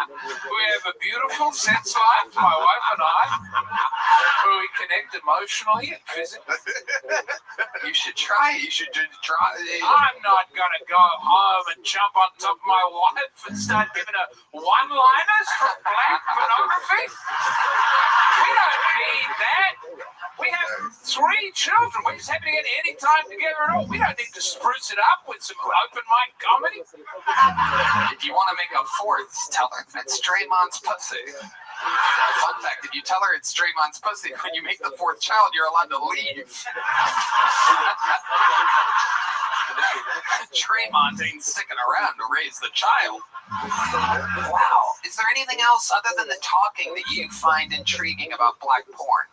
We have a beautiful sex life, my wife and I, where we connect emotionally and physically. You should try it. You should try it. I'm not going to go home and jump on top of my wife and start giving her one-liners for black pornography. We don't need that. We have 3 children. We're just happy to get any time together at all. We don't need to spruce it up with some open mic comedy. If you want to make a 4th, tell her it's Draymond's pussy. Fun fact, if you tell her it's Draymond's pussy, when you make the 4th child, you're allowed to leave. Draymond ain't sticking around to raise the child. Wow. Is there anything else other than the talking that you find intriguing about black porn?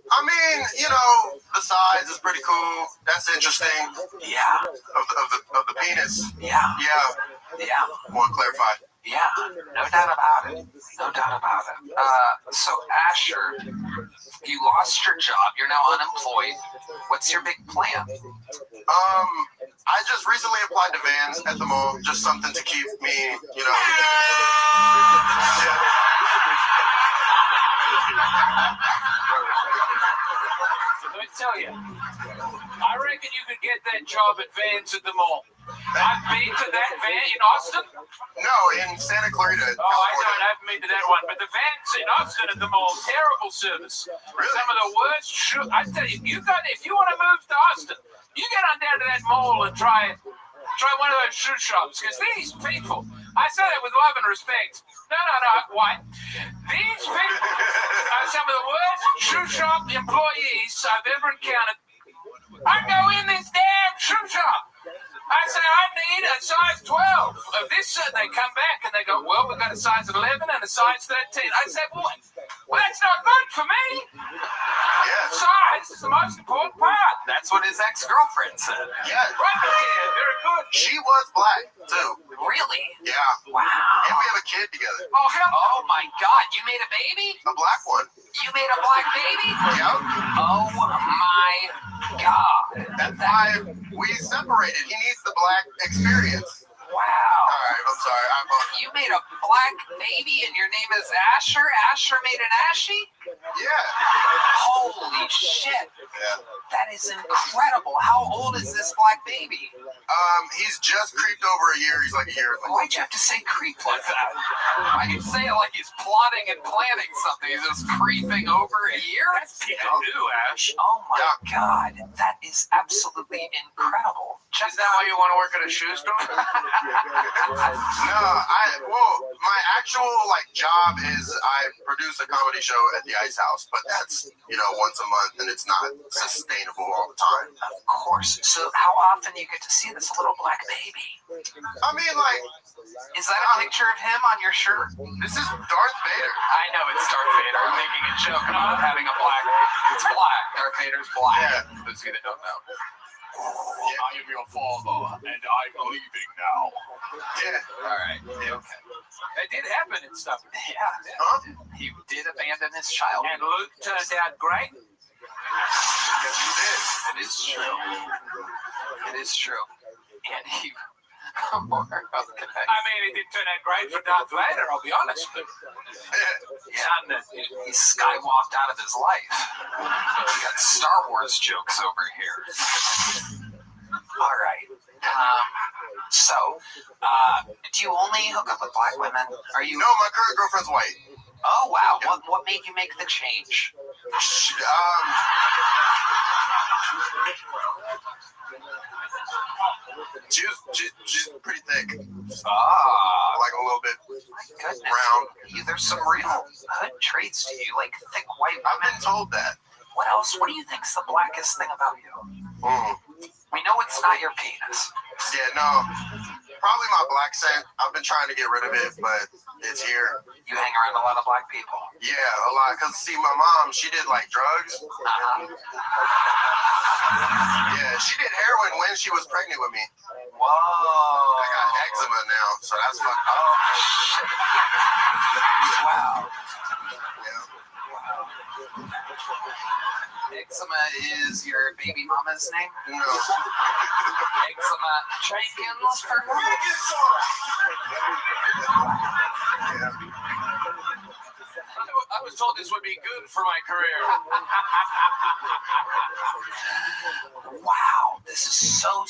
I mean, you know, the size is pretty cool. That's interesting. Yeah. Of the penis. Yeah. Yeah. Want to clarify? Yeah. No doubt about it. No doubt about it. So Asher, you lost your job. You're now unemployed. What's your big plan? I just recently applied to Vans at the mall. Just something to keep me, you know. Let me tell you, I reckon you could get that job at Vans at the mall. I've been to that van in Austin. No, in Santa Clarita. Oh, I know, I haven't been to that one. But the Vans in Austin at the mall, terrible service. Really? Some of the worst shoes. I tell you, if you want to move to Austin, you get on down to that mall and try one of those shoe shops. Because these people, I say that with love and respect. No, why? These people are some of the worst shoe shop employees I've ever encountered. I go in this damn shoe shop. I say, I need a size 12 of this, and they come back and they go, well, we've got a size 11 and a size 13. I say, well, that's not good for me. Yeah. Size is the most important part. That's what his ex-girlfriend said. Yeah. Right there, very good. She was black, too. Really? Yeah. Wow. And we have a kid together. Oh, hell. Oh, my God. You made a baby? A black one. You made a black baby? Yep. Oh, my God. That's why we separated. He needs the black experience. Wow. All right, I'm sorry. You made a black baby and your name is Asher? Asher made an Ashy? Yeah. Holy shit. Yeah. That is incredible. How old is this black baby? He's just creeped over a year. He's like a year. Why'd you have to say creep like that? Why'd you say it like he's plotting and planning something? He's just creeping over a year? That's Peekaboo, Ash. Oh my God. That is absolutely incredible. Is that why you want to work at a shoe store? No, my actual job is I produce a comedy show at the Ice House, but that's once a month, and it's not sustainable all the time. Of course. So how often do you get to see this little black baby? I mean, is that a picture of him on your shirt? This is Darth Vader. I know it's Darth Vader. I'm making a joke about having a black. It's black. Darth Vader's black. Yeah. Those of you that don't know. I am your father, and I'm leaving now. Yeah. All right. Okay. That did happen and stuff. Yeah. He did abandon his child. And Luke turned out great. Yes, you did. It is true. It is true. And he. Okay. I mean, it did turn out great for Darth Vader, I'll be honest with you. Yeah, he skywalked out of his life. We got Star Wars jokes over here. All right. Do you only hook up with black women? Are you? No, my current girlfriend's white. Oh wow! What made you make the change? She's pretty thick. Like a little bit brown. There's some real hood traits to you, like thick white women. I've been told that. What else? What do you think's the blackest thing about you? We know it's not your penis. Yeah, no. Probably my black scent. I've been trying to get rid of it, but it's here. You hang around a lot of black people. Yeah, a lot. Because, see, my mom, she did, drugs. Yeah, she did heroin when she was pregnant with me. Whoa. I got eczema now, so that's fucked up. Wow. Yeah. Eczema is your baby mama's name? No. Eczema Jenkins for her? I was told this would be good for my career. Wow, this is so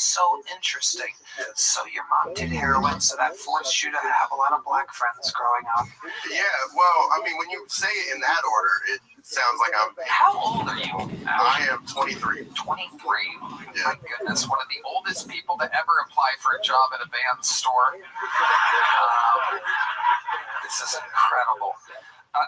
interesting. So your mom did heroin, so that forced you to have a lot of black friends growing up. Yeah, well, I mean, when you say it in that order, it sounds like I'm... How old are you? I am 23. 23? Yeah. My goodness, one of the oldest people to ever apply for a job at a Vans store. This is incredible.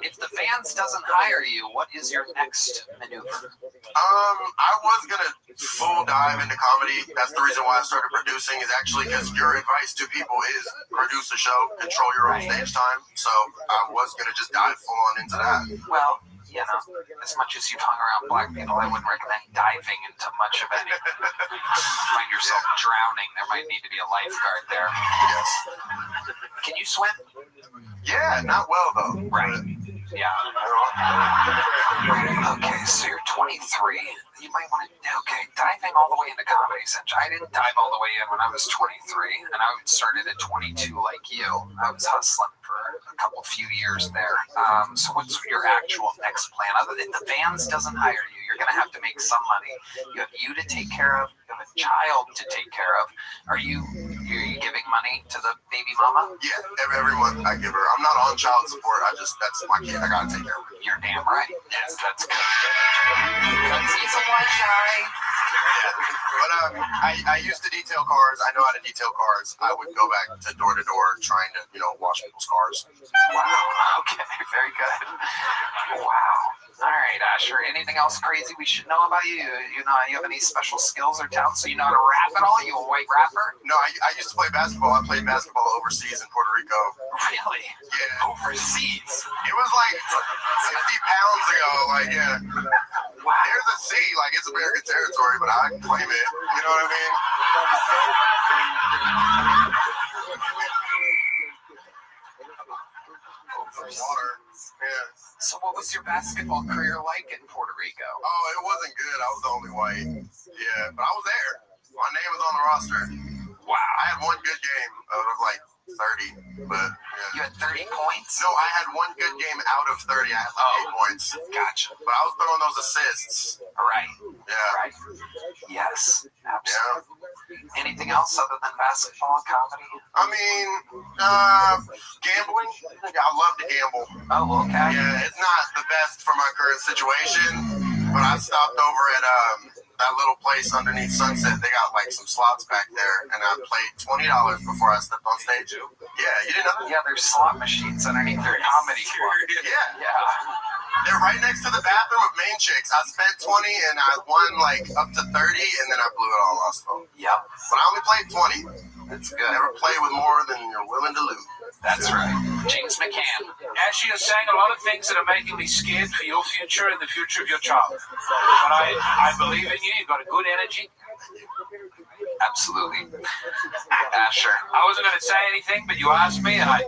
If the Vans doesn't hire you, what is your next maneuver? I was gonna full dive into comedy. That's the reason why I started producing, is actually because your advice to people is produce a show, control your own stage time. So I was gonna just dive full on into that. Well, as much as you've hung around black people, I wouldn't recommend diving into much of any. Find yourself drowning, there might need to be a lifeguard there. Yes. Can you swim? Yeah, not well though. Right. Yeah. Okay, so you're 23. You might want to, diving all the way into comedy. Since I didn't dive all the way in when I was 23, and I started at 22 like you. I was hustling for a few years there. So what's your actual next plan? Other than the Vans doesn't hire you, you're going to have to make some money. You have you to take care of. You have a child to take care of. Are you giving money to the baby mama? Yeah, every month I give her. I'm not on child support. That's my kid. I gotta take care of her. You're damn right. Yes, that's good. Because he's a white guy. Yeah, but I used to detail cars. I know how to detail cars. I would go back to door trying to, wash people's cars. Wow. Okay, very good. Wow. All right, Asher. Anything else crazy we should know about you? You have any special skills or talents? So you know how to rap at all? You a white rapper? No, I used to play basketball. I played basketball overseas in Puerto Rico. Really? Yeah. Overseas? It was 50 pounds ago. Wow. There's a sea. It's American territory, but I claim it. You know what I mean? Water. Yeah. So what was your basketball career like in Puerto Rico? Oh, it wasn't good. I was the only white. Yeah, but I was there. My name was on the roster. Wow. I had one good game. It was 30, but yeah. You had 30 points? No, I had one good game out of 30. I had 8 points. Gotcha. But I was throwing those assists. Right. Yeah. Right. Yes, absolutely. Yeah. Anything else other than basketball and comedy? I mean, gambling. I love to gamble. Oh, okay. Yeah, it's not the best for my current situation, but I stopped over at that little place underneath Sunset, they got like some slots back there, and I played $20 before I stepped on stage. Yeah, you didn't know? Yeah, there's slot machines underneath their comedy club. Yeah. They're right next to the bathroom of Main Chicks. I spent 20 and I won like up to 30, and then I blew it all off. Yep. But I only played 20. That's good. Never play with more than you're willing to lose. That's right. James McCann. Actually, you're saying a lot of things that are making me scared for your future and the future of your child. But I believe in you. You've got a good energy. Absolutely. Asher. I wasn't going to say anything, but you asked me, and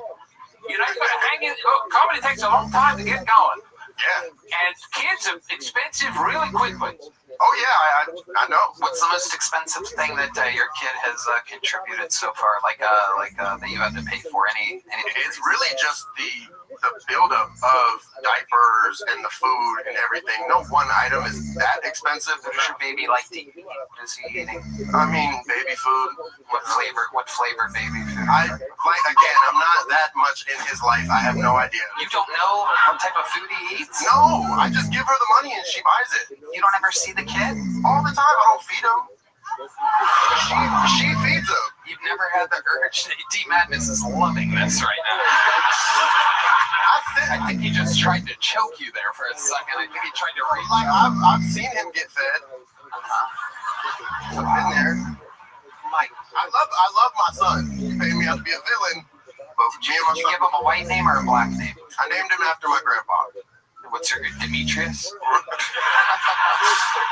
you got to hang in. Look, comedy takes a long time to get going. Yeah. And kids are expensive really quickly. Oh, yeah, I know. What's the most expensive thing that your kid has contributed so far? Like that you had to pay for? Anything? It's really just the buildup of diapers and the food and everything. No one item is that expensive. What does your baby like to eat? What is he eating? I mean, baby food. What flavor baby food? I'm not that much in his life. I have no idea. You don't know what type of food he eats? No, I just give her the money and she buys it. You don't ever see the kid? All the time. I don't feed him. She feeds him. You've never had the urge. D-Madness is loving this right now. I think he just tried to choke you there for a second. I think he tried to reach. Like I've seen him get fed. I've been there. Mike, I love my son. He paid me out to be a villain. But did you give him a white name or a black name? I named him after my grandpa. What's your Demetrius?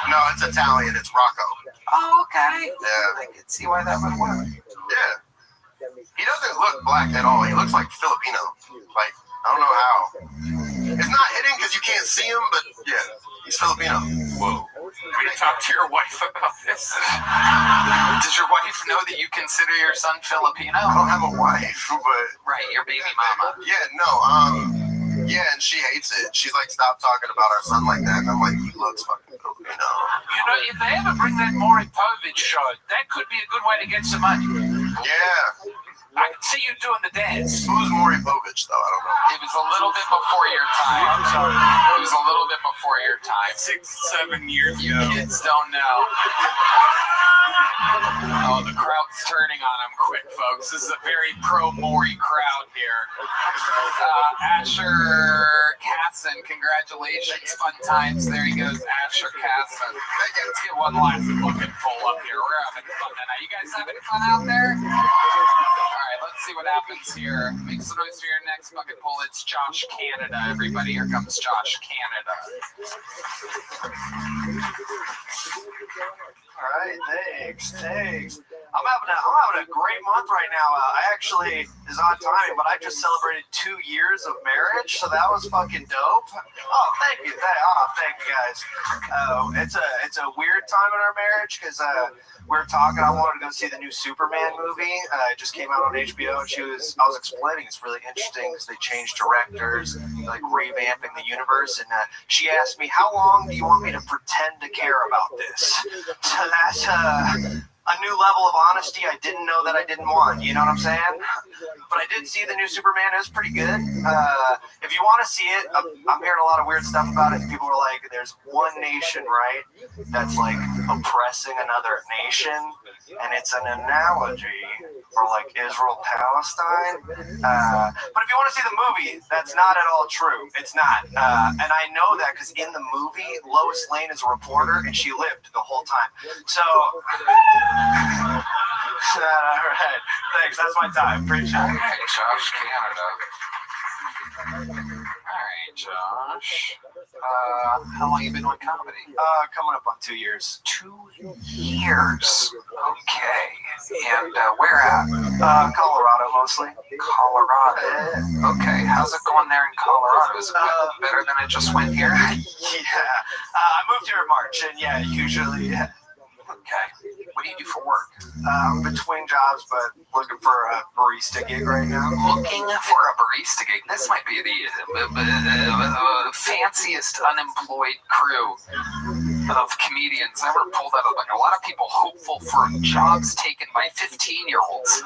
No, it's Italian. It's Rocco. Oh, okay. Yeah. I can see why that would work. Yeah. He doesn't look black at all. He looks like Filipino. Like, I don't know how. It's not hitting because you can't see him, but yeah, he's Filipino. Whoa. Will you talk to your wife about this? Does your wife know that you consider your son Filipino? I don't have a wife, but... Right, your baby mama. Yeah, no, yeah, and she hates it. She's like, stop talking about our son like that. And I'm like, he looks fucking Filipino. You know, if they ever bring that Maury Povich show, that could be a good way to get some money. Yeah. I can see you doing the dance. Who's Maury Povich, though? I don't know. It was a little bit before your time. I'm sorry. It was a little bit before your time. 6-7 years You ago. kids don't know. Oh, the crowd's turning on him quick, folks. This is a very pro-Maury crowd here. Asher Casson, congratulations. Fun times. There he goes, Asher Casson. Let's get one last fucking pull up here. We're having fun tonight. You guys having fun out there? All right, let's see what happens here. Make some noise for your next bucket pull. It's Josh Canada, everybody. Here comes Josh Canada. All right, thanks. I'm having a great month right now. I actually is on timing, but I just celebrated 2 years of marriage, so that was fucking dope. Oh, thank you. Thank you guys. It's a weird time in our marriage because we were talking. I wanted to go see the new Superman movie. It just came out on HBO, and I was explaining it's really interesting because they changed directors, like revamping the universe, and she asked me, how long do you want me to pretend to care about this? So that's a new level of honesty I didn't know that I didn't want. You know what I'm saying? But I did see the new Superman. It was pretty good. If you want to see it, I'm hearing a lot of weird stuff about it. People are like, there's one nation, right, that's like oppressing another nation, and it's an analogy for like Israel-Palestine. But if you want to see the movie, that's not at all true. It's not. And I know that because in the movie, Lois Lane is a reporter, and she lived the whole time. So... all right, thanks. That's my time. Appreciate it. All right, Josh Canada. All right, Josh. How long you been on comedy? Coming up on 2 years. 2 years. Okay. And where at? Colorado mostly. Colorado. Okay. How's it going there in Colorado? Is it better than it just went here? Yeah. I moved here in March, and yeah, usually. Yeah. Okay. What do you do for work? Between jobs, but looking for a barista gig right now. Looking for a barista gig? This might be the fanciest unemployed crew of comedians ever pulled out of like a lot of people hopeful for jobs taken by 15-year-olds.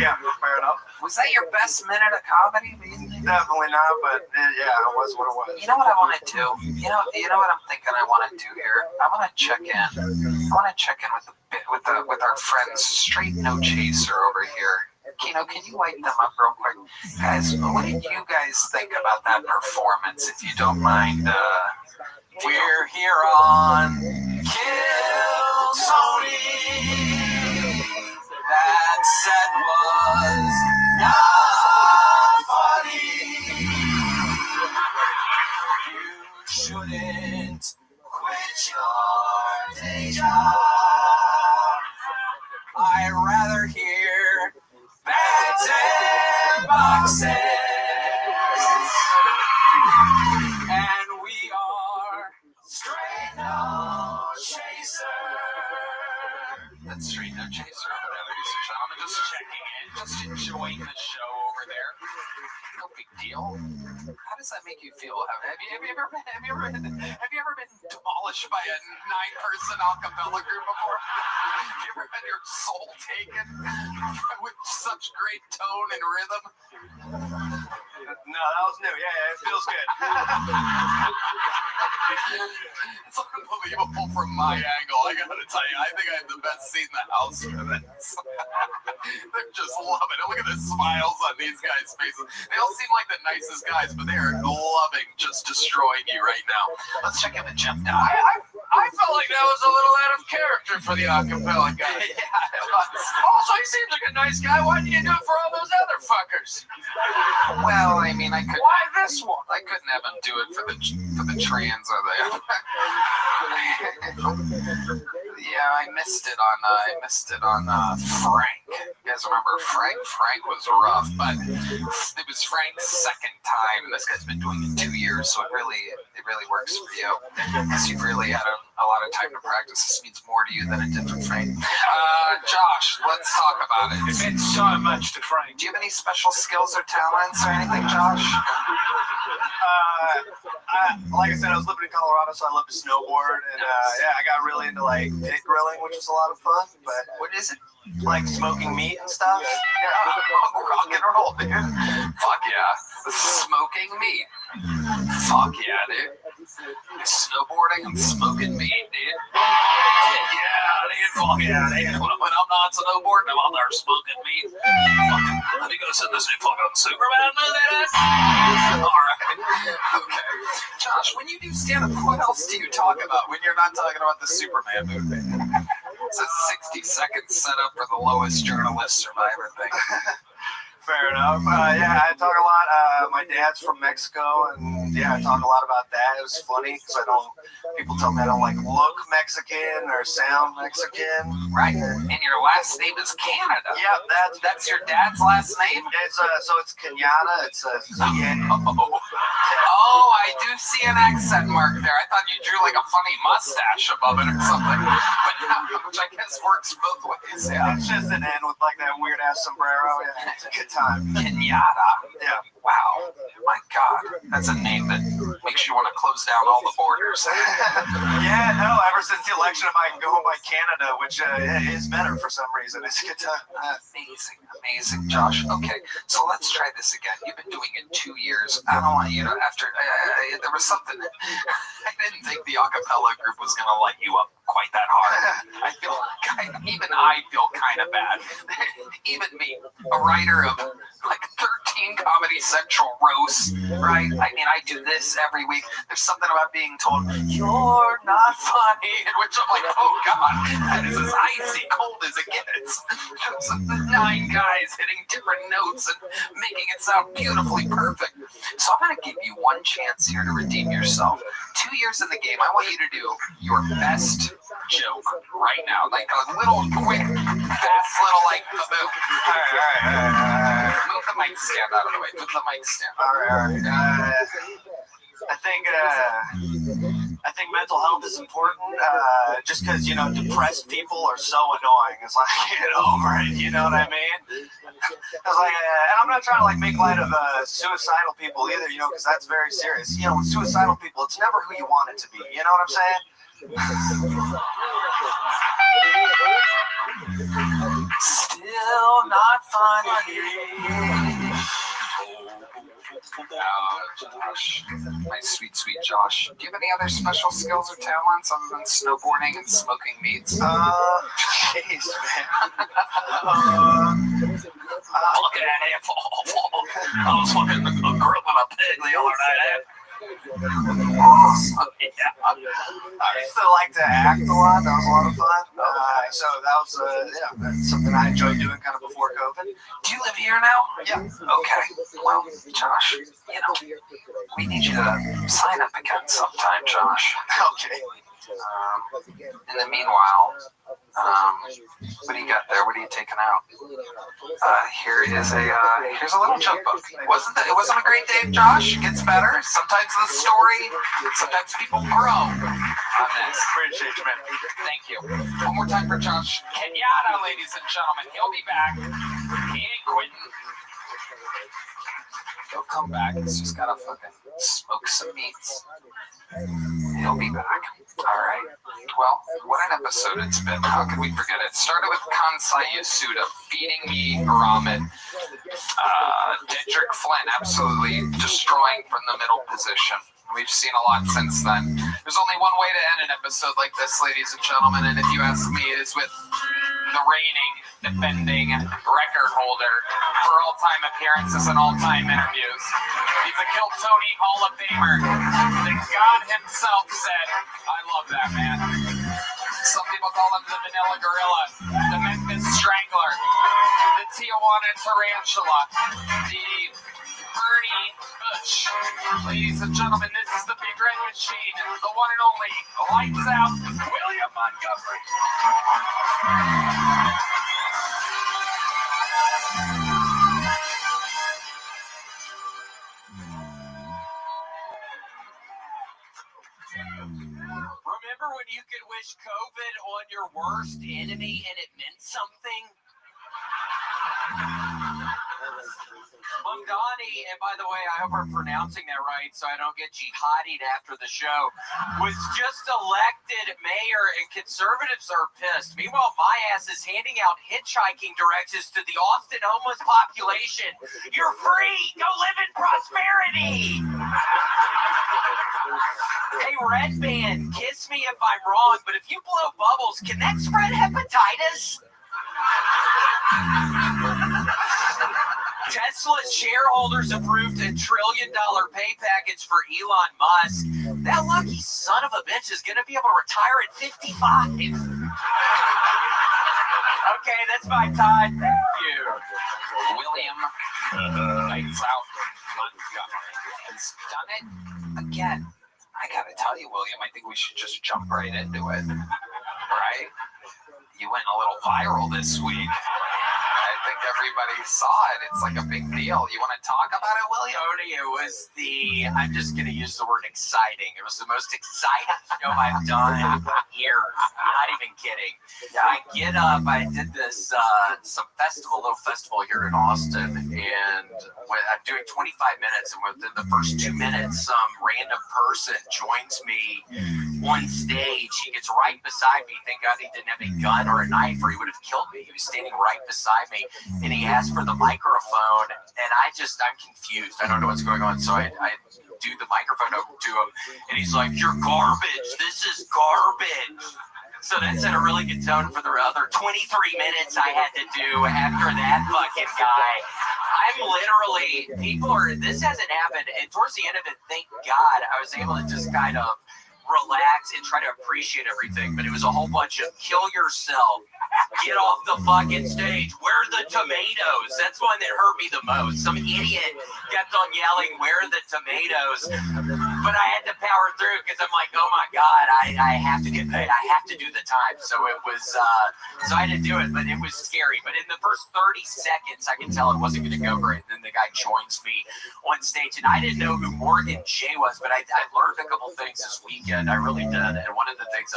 Yeah, fair enough. Was that your best minute of comedy? Definitely not, but yeah, it was what it was. You know what I want to do? You know what I'm thinking I want to do here? I want to check in. I want to check in with our friends, Straight No Chaser over here. Kino, can you light them up real quick? Guys, what did you guys think about that performance, if you don't mind? We're here on Kill Tony. That set was not funny. You shouldn't quit your day job. I'd rather hear bats and boxes. And we are Straight No Chaser. That's Straight No Chaser over there, ladies and gentlemen. Just checking in, just enjoying the show over there. No big deal. How does that make you feel? Have you ever been demolished by a 9-person a cappella group before? Have you ever had your soul taken with such great tone and rhythm? No, that was new. Yeah, it feels good. It's unbelievable from my angle. I gotta tell you, I think I have the best seat in the house for this. They're just loving it. Look at the smiles on these guys' faces. They all seem like the nicest guys, but they are loving just destroying you right now. Let's check in with Jeff now. I felt like that was a little out of character for the acapella guy. Yeah, it was. Also, he seems like a nice guy. Why didn't you do it for all those other fuckers? Well, I mean, I couldn't. Why this one? I couldn't have him do it for the trans or the. Yeah, I missed it on Frank. You guys remember Frank? Frank was rough, but it was Frank's second time, and this guy's been doing it 2 years, so it really works for you because you've really had a lot of time to practice. This means more to you than it did for Frank. Josh, let's talk about it. It meant so much to Frank. Do you have any special skills or talents or anything, Josh? Like I said, I was living in Colorado, so I love to snowboard, and yeah, I got really into like pit grilling, which was a lot of fun. But what is it? Like smoking meat and stuff. Yeah, rock and roll, dude. Fuck yeah, smoking meat. Fuck yeah, dude. Snowboarding and smoking meat, dude. Yeah, dude. Fuck yeah, dude. When I'm not snowboarding, I'm out there smoking meat. Fucking, let me go send this new fucking Superman movie. All right. Okay. Josh, when you do stand-up, what else do you talk about when you're not talking about the Superman movie? It's a 60-second setup for the lowest journalist survivor thing. Fair enough. Yeah, I talk a lot. My dad's from Mexico, and yeah, I talk a lot about that. It was funny because people tell me I don't like look Mexican or sound Mexican. Right. And your last name is Canada. Yeah, that's your dad's last name? It's so it's Kenyatta. It's Oh, I do see an accent mark there. I thought you drew like a funny mustache above it or something, but which I guess works both ways. Yeah. It's just an N with like that weird ass sombrero. Yeah, it's a good time. Kenyatta. Yeah. Wow. My God. That's a name that makes you want to close down all the borders. Yeah, no, ever since the election, I can go home by Canada, which is better for some reason. It's a good time. Amazing, Josh. Okay, so let's try this again. You've been doing it 2 years. I don't want you to, there was something, I didn't think the acapella group was going to light you up quite that hard. I feel even I feel kind of bad. Even me, a writer of like 13 Comedy Central roasts, right? I mean, I do this every week. There's something about being told, you're not funny, in which I'm like, oh God, that is as icy cold as it gets. 9 guys hitting different notes and making it sound beautifully perfect. So I'm going to give you one chance here to redeem yourself. 2 years in the game, I want you to do your best joke right now, like a little quick, fast little like boom. All right. Move the mic stand out of the way. Move the mic stand. All right. I think think mental health is important, just because, you know, depressed people are so annoying. It's like, get over it, you know what I mean? It's like, and I'm not trying to, like, make light of suicidal people either, you know, because that's very serious. You know, with suicidal people, it's never who you want it to be. You know what I'm saying? Still not funny. Josh, my sweet, sweet Josh. Do you have any other special skills or talents other than snowboarding and smoking meats? Jeez, man. Fucking asshole. I was fucking grilling a pig the other night. I used to like to act a lot. That was a lot of fun. So that was that's something I enjoyed doing kind of before COVID. Do you live here now? Yeah. Okay. Well, Josh, you know, we need you to sign up again sometime, Josh. Okay. In the meanwhile, what do you got there? What are you taking out? Here's a little joke book. It wasn't a great day, Josh. It gets better. Sometimes the story, sometimes people grow on this. Appreciate you, man. Thank you. One more time for Josh Kenyatta, ladies and gentlemen. He'll be back. He ain't quitting. He'll come back. He's just gotta fucking smoke some meats. He'll be back. All right. Well, what an episode it's been. How could we forget it? Started with Kansai Yasuda feeding me ramen. Dedrick Flynn absolutely destroying from the middle position. We've seen a lot since then. There's only one way to end an episode like this, ladies and gentlemen, and if you ask me, it is with the reigning, defending record holder for all-time appearances and all-time interviews. He's a Kill Tony Hall of Famer. The God himself said, I love that man. Some people call him the Vanilla Gorilla, the Memphis Strangler, the Tijuana Tarantula, the Bernie Butch. Ladies and gentlemen, this is the Big Red Machine, the one and only Lights Out, William Montgomery. Remember when you could wish COVID on your worst enemy and it meant something? Mungani, and by the way, I hope I'm pronouncing that right so I don't get jihadied after the show, was just elected mayor and conservatives are pissed. Meanwhile, my ass is handing out hitchhiking directions to the Austin homeless population. You're free! Go live in prosperity! Hey, Red Band, kiss me if I'm wrong, but if you blow bubbles, can that spread hepatitis? Tesla shareholders approved $1 trillion pay package for Elon Musk. That lucky son of a bitch is going to be able to retire at 55. Okay, that's my time. Thank you. William Lights Out Montgomery has done it again. I gotta tell you, William, I think we should just jump right into it. Right? You went a little viral this week. I think everybody saw it. It's like a big deal. You want to talk about it, William? Tony, it was I'm just going to use the word exciting. It was the most exciting show I've done in years. Not even kidding. I get up, I did this, little festival here in Austin, and I'm doing 25 minutes, and within the first 2 minutes, some random person joins me on stage. He gets right beside me. Thank God he didn't have a gun or a knife, or he would have killed me. He was standing right beside me, and he asked for the microphone, and I'm confused. I don't know what's going on, so I do the microphone over to him, and he's like, "You're garbage. This is garbage." So that set a really good tone for the other 23 minutes I had to do after that fucking guy. This hasn't happened, and towards the end of it, thank God, I was able to just kind of relax and try to appreciate everything, but it was a whole bunch of kill yourself, get off the fucking stage, where are the tomatoes? That's one that hurt me the most. Some idiot kept on yelling, where are the tomatoes? But I had to power through because I'm like, oh my God, I have to get paid. I have to do the time. So it was, so I had to do it, but it was scary. But in the first 30 seconds, I could tell it wasn't going to go great. Then the guy joins me on stage, and I didn't know who Morgan J was, but I learned a couple things this weekend. did. I really did. And one of the things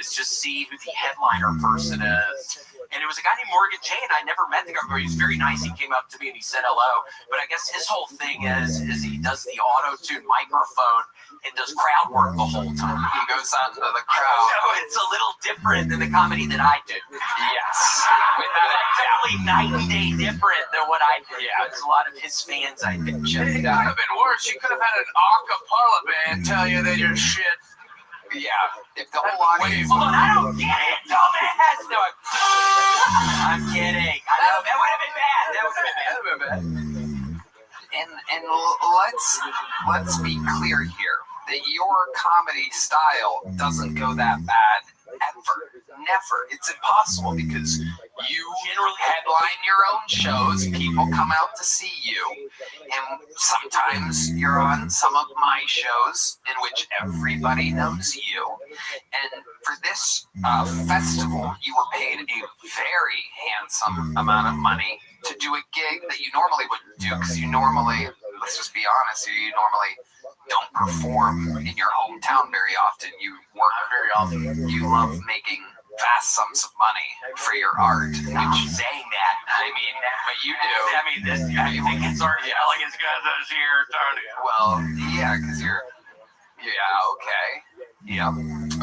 is just see who the headliner person is. And it was a guy named Morgan Jane. I never met the guy, but he was very nice. He came up to me and he said hello. But I guess his whole thing is he does the auto-tune microphone and does crowd work the whole time. He goes out into the crowd. So it's a little different than the comedy that I do. Yes. Definitely night and day different than what I do. Yeah. There's a lot of his fans I think check It it could out. have been worse. You could have had an acapella band tell you that your shit. Yeah. If the whole audience. Hold on, I don't get it, dumbass. No, I'm kidding. I know that would have been bad. That would have been bad. And let's be clear here that your comedy style doesn't go that bad ever. Never. It's impossible because you generally headline your own shows. People come out to see you. And sometimes you're on some of my shows in which everybody knows you. And for this festival, you were paid a very handsome amount of money to do a gig that you normally wouldn't do because you normally, let's just be honest here, you normally don't perform in your hometown very often. You work very often. You love making vast sums of money for your art. Which saying that, I mean, but you do. I mean, this guy, you think it's already yelling as good as here, Tony. Well, yeah, because you're, okay. Yeah,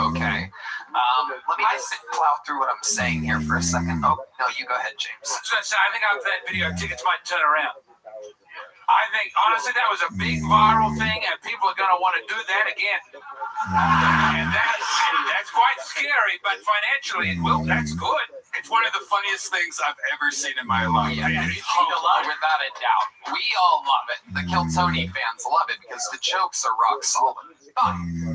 okay. Let me just plow through what I'm saying here for a second. Oh, no, you go ahead, James. I was going to say, I think after that video, tickets might turn around. I think, honestly, that was a big viral thing, and people are going to want to do that again. And that's quite scary, but financially, that's good. It's one of the funniest things I've ever seen in my life. Yeah, without a doubt. We all love it. The Kiltony fans love it because the jokes are rock solid.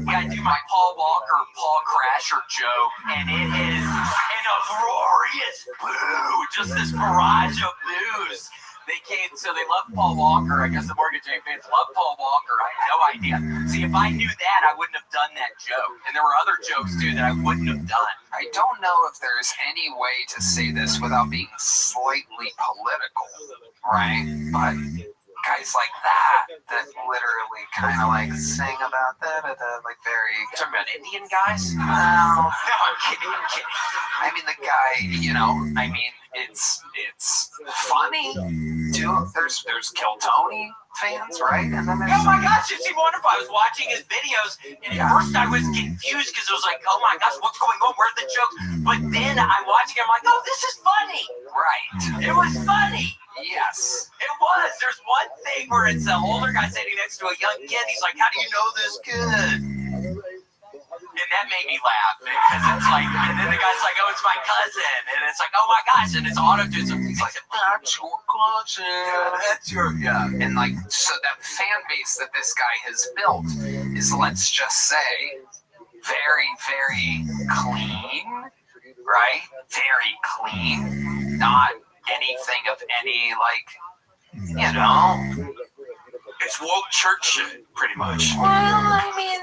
Yeah, I do my Paul Walker, Paul Crasher joke, and it is an uproarious boo, just this barrage of boos. They came, so they love Paul Walker. I guess the Morgan J fans love Paul Walker. I had no idea. See, if I knew that, I wouldn't have done that joke. And there were other jokes, too, that I wouldn't have done. I don't know if there's any way to say this without being slightly political, right? But guys like that literally kind of like sing about like very. Talking about Indian guys? No, I'm kidding. I mean, the guy, I mean, it's funny. There's Kiltony fans, right? And then there's oh my gosh, it seemed wonderful. I was watching his videos, and at first I was confused because it was like, oh my gosh, what's going on? Where are the jokes? But then I'm watching, I'm like, oh, this is funny. Right. It was funny. Yes. It was. There's one thing where it's an older guy sitting next to a young kid. He's like, how do you know this kid? And that made me laugh because it's like, and then the guy's like, oh, it's my cousin. And it's like, oh my gosh. And it's auto-tune. So he's like, that's your cousin. That's your, yeah. And like, so that fan base that this guy has built is, let's just say, very, very clean, right? Very clean. Not anything of any, It's woke church shit, pretty much. Well, I mean,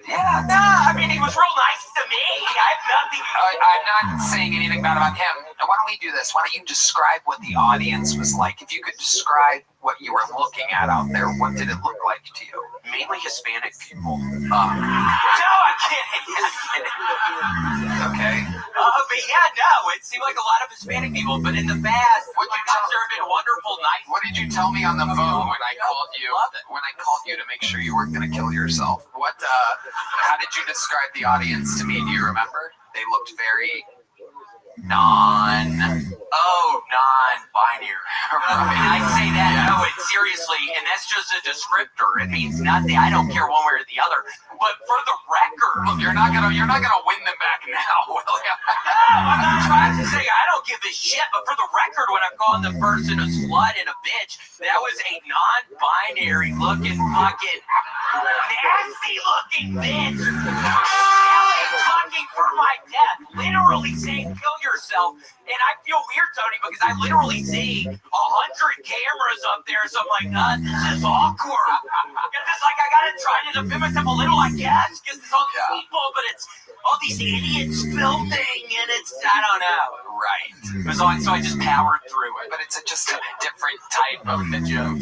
yeah. No, I mean, he was real nice to me. I have nothing. I'm not saying anything bad about him. Now, why don't we do this? Why don't you describe what the audience was like? If you could describe what you were looking at out there, what did it look like to you? Mainly Hispanic people. No, I'm kidding. Okay. But yeah, no, it seemed like a lot of Hispanic people, but in the past, there have been wonderful nights. What did you tell me on the phone when I called you? When I called you to make sure you weren't going to kill yourself? How did you describe the audience to me? Do you remember? They looked very non-binary. I say that, no, seriously, and that's just a descriptor. It means nothing. I don't care one way or the other. But for the record, look, you're not gonna win them back now. No, I'm not trying to say I don't give a shit. But for the record, when I'm calling the person a slut and a bitch, that was a non-binary looking fucking nasty looking bitch. Talking for my death, literally saying kill yourself. And I feel weird, Tony, because I literally see 100 cameras up there, so I'm like, this is awkward. Because it's like I gotta try to defend myself a little, I guess, because it's all these people, but it's all these idiots filming, and it's, I don't know. Right. So I just powered through it. But it's just a different type of the joke.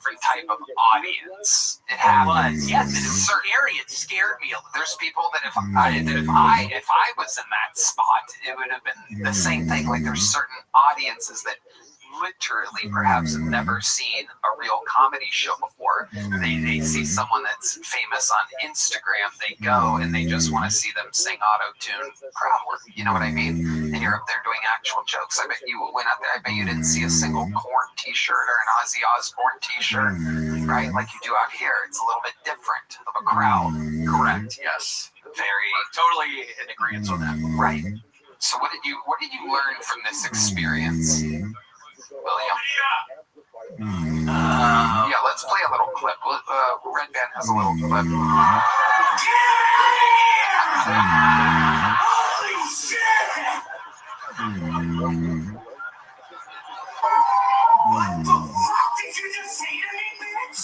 different type of audience. It happens. Yes, in a certain area, it scared me. There's people that if I was in that spot, it would have been the same thing. Like there's certain audiences that literally perhaps have never seen a real comedy show before. They see someone that's famous on Instagram, they go and they just want to see them sing auto-tune crowd work. You know what I mean? And you're up there doing actual jokes. I bet you went out there, I bet you didn't see a single Korn t-shirt or an Ozzy Osbourne t-shirt, right? Like you do out here. It's a little bit different of a crowd. Correct, yes. Very, totally in agreement on that. Right. So what did you learn from this experience? William? Yeah, let's play a little clip. Red Band has a little clip. Holy shit! What the fuck did you just say to me, bitch?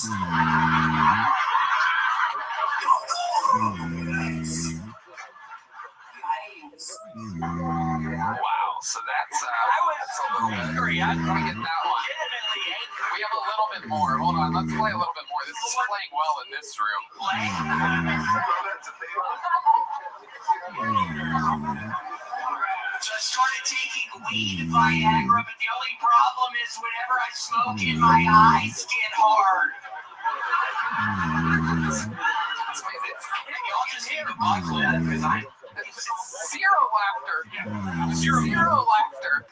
Wow, so that's a little angry. Let me get that one. We have a little bit more. Hold on, let's play a little bit more. This is playing well in this room. So I started taking weed and Viagra, but the only problem is whenever I smoke it, my eyes get hard. Y'all just hear the bugs laugh because zero laughter. Zero laughter.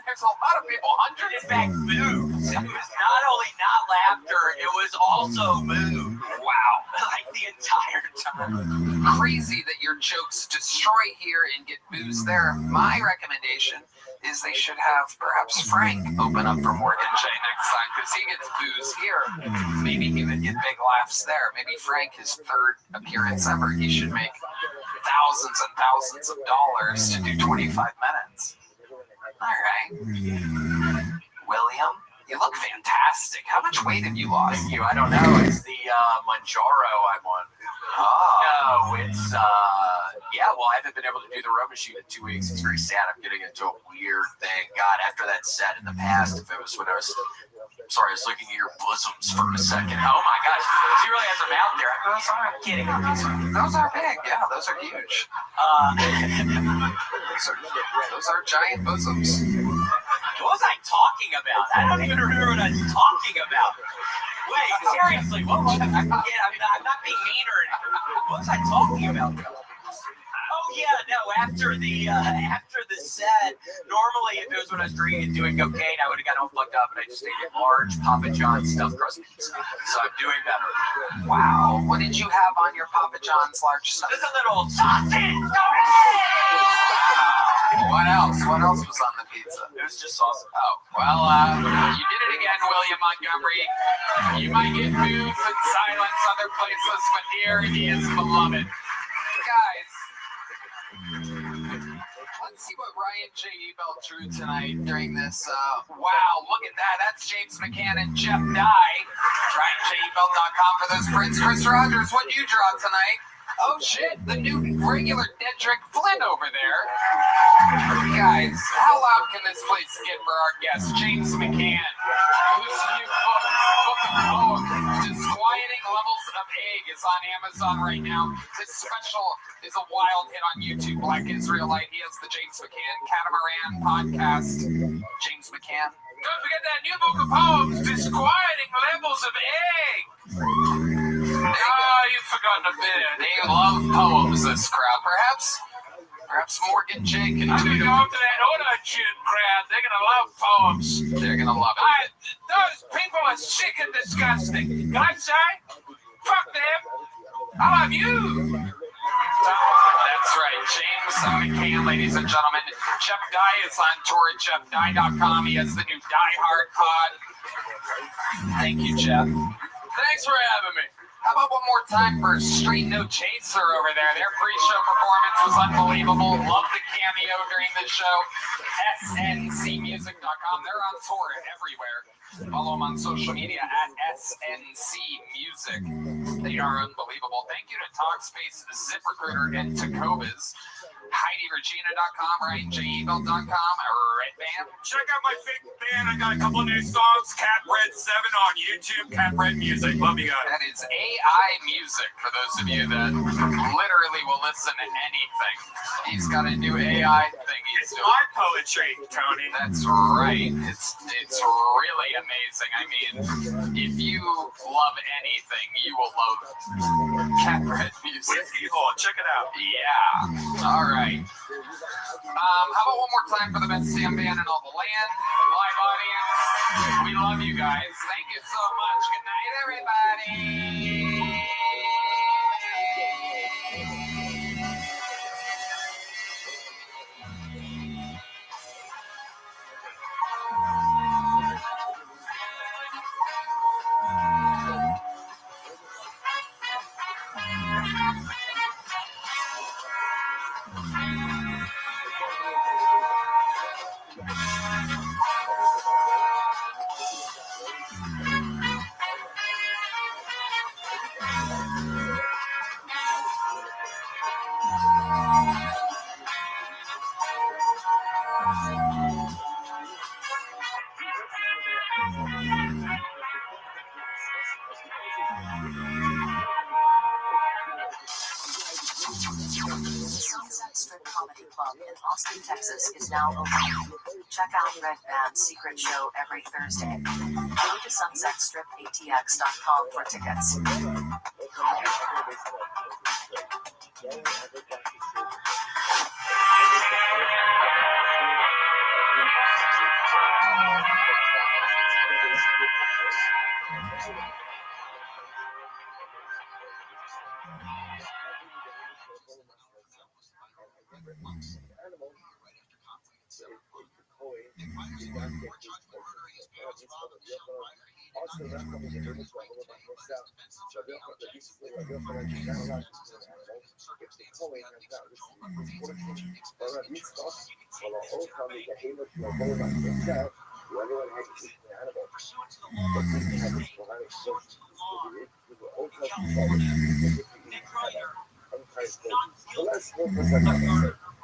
There's a lot of people, 100 in fact moves. It was not only not laughter, it was also move. Wow. Like the entire time. Crazy that your jokes destroy here and get booze there. My recommendation is they should have perhaps Frank open up for Morgan J next time because he gets booze here. Maybe he would get big laughs there. Maybe Frank, his third appearance ever, he should make thousands and thousands of dollars to do 25 minutes. All right. William, you look fantastic. How much weight have you lost? Thank you. I don't know. It's the Manjaro I'm on. Oh. No, it's yeah. Well, I haven't been able to do the rubber shoot in 2 weeks. It's very sad. I'm getting into a weird thing. God, after that set in the past, if it was when I was, sorry, I was looking at your bosoms for a second. Oh my gosh, she really has them out there. I'm kidding. Those are big. Yeah, those are huge. Those are giant bosoms. What was I talking about? I don't even remember what I was talking about. Wait, seriously, what was I? I'm not being mean or anything. What was I talking about? Oh yeah, no. After the set, normally if it was when I was drinking and doing cocaine, I would have gotten all fucked up, and I just ate a large Papa John's stuffed crust pizza. So I'm doing better. Wow. What did you have on your Papa John's large stuff? There's a little sausage. What else? What else was on the pizza? It was just sausage. Oh, well, you did it again, William Montgomery. You might get moved in silence other places, but here he is beloved. Guys, let's see what Ryan J. Ebel drew tonight during this. Wow, look at that. That's James McCann and Jeff Dye. RyanJEbel.com for those prints. Chris Rogers, what did you draw tonight? Oh shit, the new regular Dedrick Flynn over there. Guys, how loud can this place get for our guest, James McCann, whose new book of poems, Disquieting Levels of Egg, is on Amazon right now. This special is a wild hit on YouTube, Black Israelite. He has the James McCann Catamaran podcast. James McCann. Don't forget that new book of poems, Disquieting Levels of Egg. You've forgotten a bit. They love poems, this crowd. Perhaps Morgan J. can I'm going to go up to that auto-tune crowd. They're going to love poems. They're going to love it. Those people are sick and disgusting. Can I say? Fuck them. I love you. That's right. James McCann, ladies and gentlemen. Jeff Dye is on tour at JeffDye.com. He has the new Die Hard pod. Thank you, Jeff. Thanks for having me. How about one more time for Street No Chaser over there? Their pre-show performance was unbelievable. Love the cameo during the show. SNCmusic.com. They're on tour everywhere. Follow them on social media at SNCmusic. They are unbelievable. Thank you to Talkspace, ZipRecruiter, and Tacobas. HeidiRegina.com, RyanJEagle.com, Red Band. Check out my fake band. I got a couple new songs. Cat Red 7 on YouTube. Cat Red Music. Love you guys. That is AI music for those of you that literally will listen to anything. He's got a new AI thing he's doing. My poetry, Tony. That's right. It's really amazing. I mean, if you love anything, you will love Cat Red music. Whiskey Hole. Check it out. Yeah. All right. How about one more time for the best Sam band in all the land? Live audience. We love you guys. Thank you so much. Good night, everybody. Sunset Strip Comedy Club in Austin, Texas is now open. Check out Red Band's secret show every Thursday. Go to sunsetstripatx.com for tickets.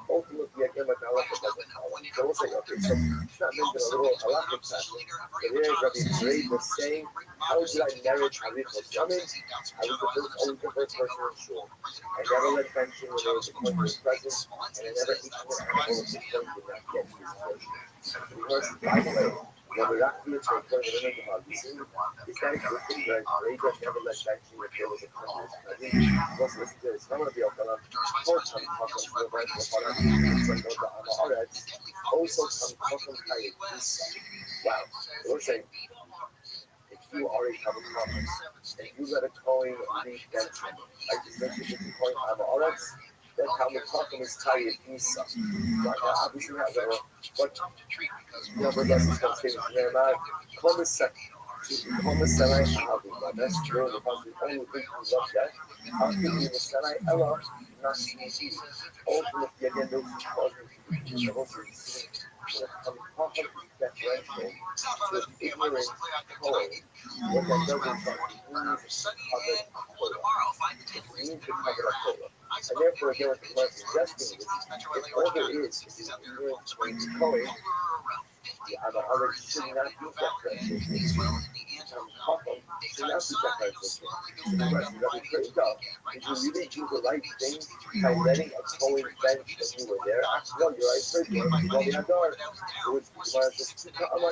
Ultimately, again, like I like it, so we'll say, okay, so it's not making a little halachic fashion. So there is Rabbi Rei was saying, how did I marriage Harif Mosamin? I was always the first person in shul. I never let mention when there was a point was present, and I never eat an animal of the point did not get his portion. Because, by the way, when we're not here to return the name of Halisim, it's not a good thing that Rei never let mention when there was a point was present. Let's listen to this. I'm going to be able to also come wow, we're saying if you already have a comment and you let a coin leave mention, I just mentioned if you coin Amaretz, that Talmud Chacham is tied Isa. Right now, obviously not there, but never does this one statement from Nehemiah. That's true. The only thing who loves that. How can you say Ella not see? Ultimately, again, those ignorant Kohen, what that doesn't and therefore, again, what the Lord is suggesting is, if all there is ignorant Kohen, the other should not be that precious. Should not be that precious. So the rest of the trade up. Did you really do the right thing by letting a Kohen bench when you were there? Well, you're right, first you well, the Adar. It was just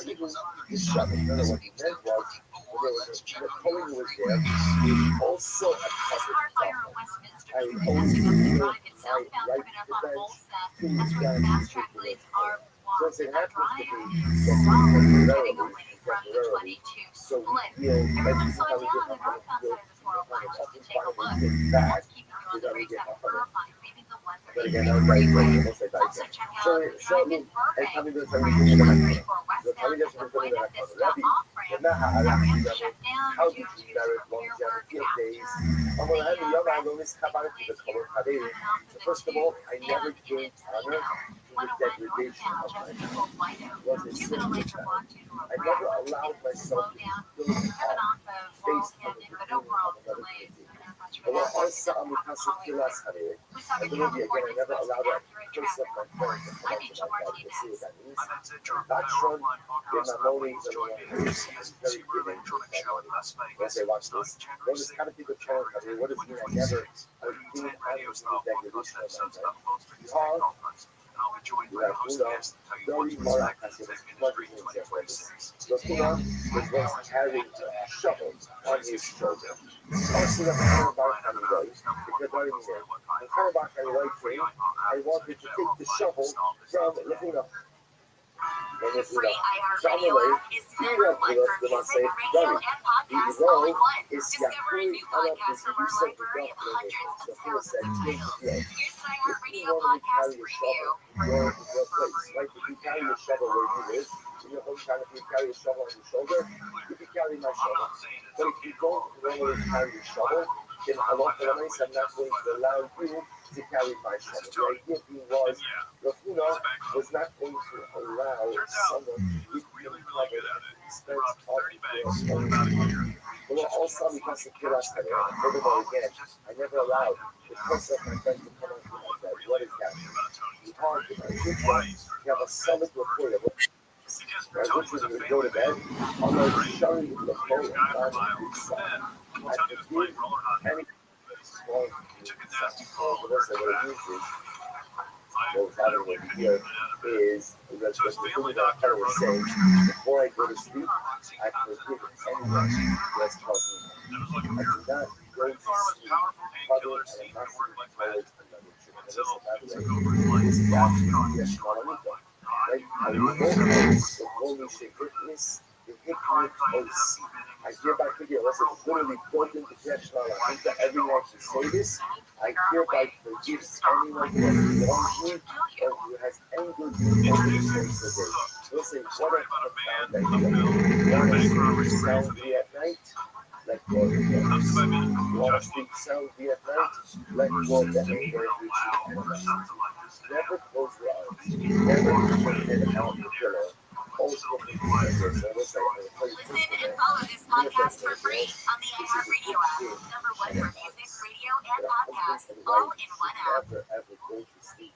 even this shot. I don't know what he meant was, when there was the Kohen who was there, he was also a covered couple. I always feel I like the bench, who's down the street. So it happens to be temporarily, so we feel that we have a different kind of feel, back, without we get up on it. But again, that was right, so, and coming to the same thing that the coming to the same thing that Rabbi, and now how did you marry longevity of days? I'm going to have the young man always come out to the color Kadeh. So first of all, I never gained honor the degradation of my was a sin with that. I never allowed myself to feel based on the opinion of another person. But what also I'm again, I never allowed that places of my friends to come up to my dad to see what that means. That son, in my mornings and I'm very giving to my money. As I watch this, then this kind of people challenge me, what does it mean? I never, I didn't understand the degradation of my life. You have Una, very moral passive, much Rosina was once carrying a shovel on his shoulder. Also, the Karabakh Road, the Gedolim there. The Karabakh Road came, I wanted to take the shovel from Lehuna. The free iHeartRadio app is number one for music, radio, and podcasts all in one. Discover a new podcast from our library of hundreds of thousands of titles. Here's an iHeartRadio podcast preview. Your place, right? If you carry a shovel where you live, in your hometown, if you carry a shovel on your shoulder, you can carry my shovel. But if you don't normally carry a shovel, then a lot of money, I'm not going to allow you to carry my shovel. The idea being was, Rafuna was not going to allow someone to really cover the expense of the shovel. Well, also because of curiosity, furthermore, again, I never allowed the person of my friend to come up to my bed. What is that? You talk to my sister, you have a solid report of it. Right, which is when you go to bed, I'm going to show you the phone on the inside. I forgive any small what was happening over here is that the thing that I was saying, before I go to sleep, I forgive anyone who has caused me harm. I do not go to sleep covered and I'm not sleeping towards another chick. And listen, that way, this is absolutely a small amigo. Right? I will go the holy forgiveness, the ignorant OC. I hereby forgive. Listen, it's literally built into Krishna. I think that every night you say this, I hereby forgive anyone who has wronged me or who has angered me over the space of day. Listen, what a profound idea. Want to sleep soundly at night? Let go of the drugs. You want to sleep soundly at night? Let go of the anger which you cannot. Never close your eyes. Never put your head on the pillow. Listen and follow this podcast for free on the iHeartRadio app. Number one for music, radio, and podcasts, all in one app. Never ever go to sleep.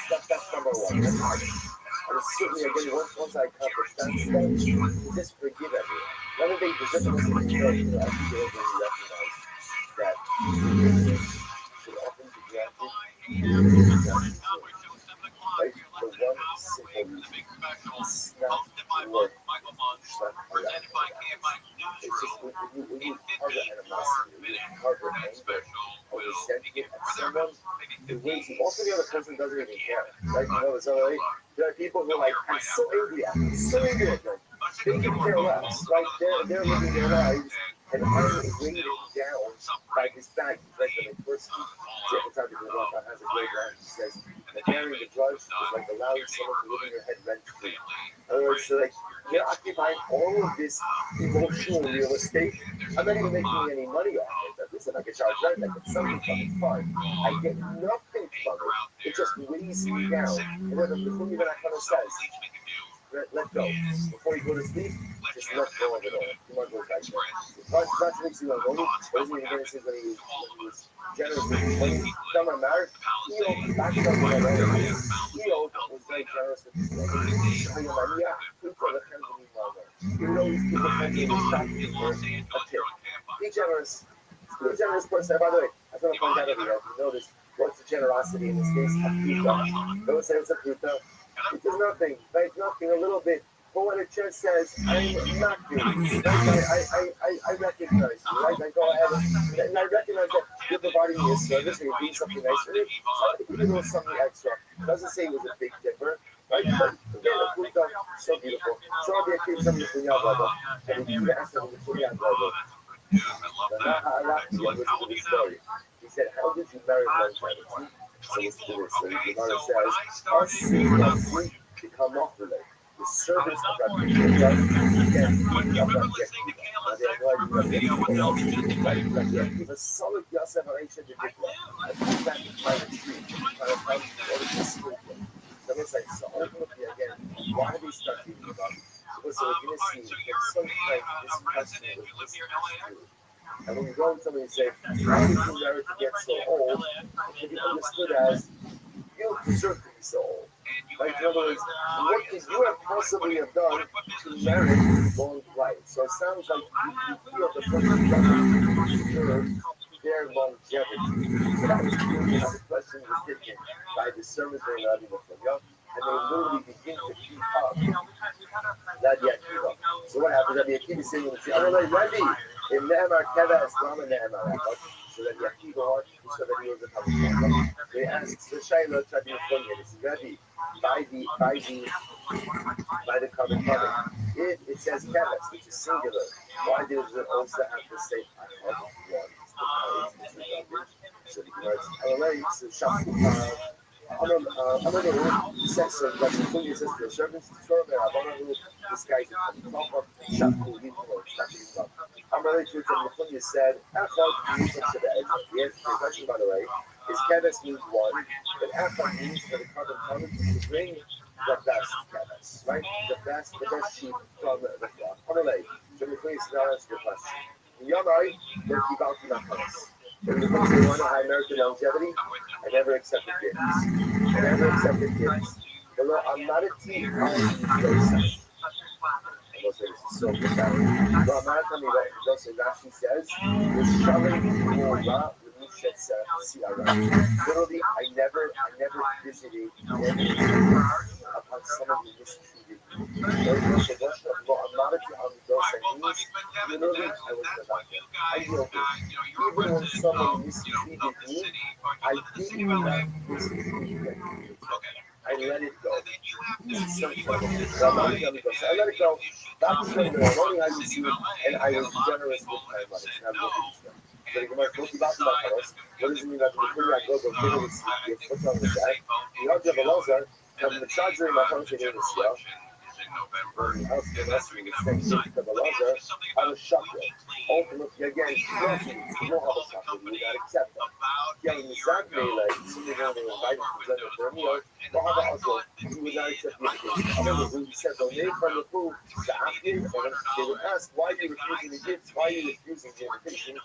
That's number one. That's hard. And certainly, again, once I accomplish that step, just forgive everyone. Whether they deserve it or not, I think they recognize that forgiveness should often be granted. Right? The one simple snap word. It's just when you harbor animosity, when you harbor anger, or resentment at someone, the ways also the other person doesn't even care. Right? You know, so like, there are people who are like, I'm so angry at them. They can care less. Right? They're living their lives, and I'm weighted down by this baggage. Right? When they first speak, every time people walk out, has a great line. He says, the carrying the drugs is like allowing someone to live in your head rent free. In other words, so like, you're occupying all of this emotional real estate. I'm not even making any money off it. Listen, I can charge rent, I get something from it, fine. I get nothing from it. It just weighs me down. And then the thing that I kind of says, let go. Before you go to sleep, just let go of it all. You want to go back there. Not to make you unholy, but isn't it against when he was generous with his money? Someone married, Eo, back up with that money. Eo was very generous with his money. Maria, even though these people can't even stop you for a tip. Be generous. Be a generous person. By the way, I was going to point out over here, if you notice, what's the generosity in this case? A pruta. Don't say it's a pruta. It does nothing, right? Nothing, a little bit. But when the church says, I'm not doing it, I recognize you, right? I go ahead and I recognize that you're providing me a service and you're doing something nice for me. So I think you do something extra. It doesn't say it was a big dipper, right? But again, a fruta, so beautiful. So I'll be a kid from the Punya brother. And if you ask them the Punya brother, the story. He said, how did you marry longevity? So let's do this. So the Gemara says, our sins are free to come off the leg. The servants of Rabbi if a solid Yosef Aisha did it, I put back in private street, trying to find all of this street. So it's like, so ultimately again, why do we start thinking about it? Because we're going to see that sometimes this question was true. And when you go and somebody say, how did you marry to get so old? can be understood as you deserve to be so old. Like, in other words, what could you have possibly have done to merit long life? So it sounds like you feel the person doesn't deserve their longevity. So that was clearly how the question was taken by the servants of Rabbi Nefanya, and they literally begin to beat up Rabbi Akiva. So what happens? Rabbi Akiva is saying, Rabbi, in Nehemar Keva Islam and Nehemar Echad. So Rabbi Akiva watched, so that he was a Talmud. They asked the Shaila to Rabbi Nefanya, this is Rabbi, by the common covenant. If it says Keves, which is singular, why does it also have to say Echad one? So the Gemara says, says so that the thing is the servants determine this guy's a top of Shakul, I'm really sure that the thing said, the question, by the way, is Keves means one, but Echad means for the carbon covenant to bring the best Keves, right? The best sheep from the flock. So the thing is now answer your question. Yamai, they're keeping my house. When you want to have American longevity, I never accepted gifts. I never accepted gifts. I'm not a team. So profound. Well, American Rashi says, literally, I never visited upon someone who mistreated me. Literally, I was the doctor. I yielded. Even when someone mistreated me, I did not mistreat them. I let it go. So I let it go. That was when I only had received, and I was generous with my money. So the Gemara spoke about Macharos. What does it mean that the Mechuri Agog of Giving is what's wrong with that? The Hajj of Elazar, from the Chadri Macharos in Israel, the house of Elazar, the same thing of Elazar, on a shakra. Ultimately, again, you don't have a shakra, you would not accept them. Yeah, in the Zagme, like, somebody when they invited to present it for a meal, you would not accept the invitation. However, when you said, well, they from the food, they would ask, why are you refusing the gifts? Why are you refusing the invitation?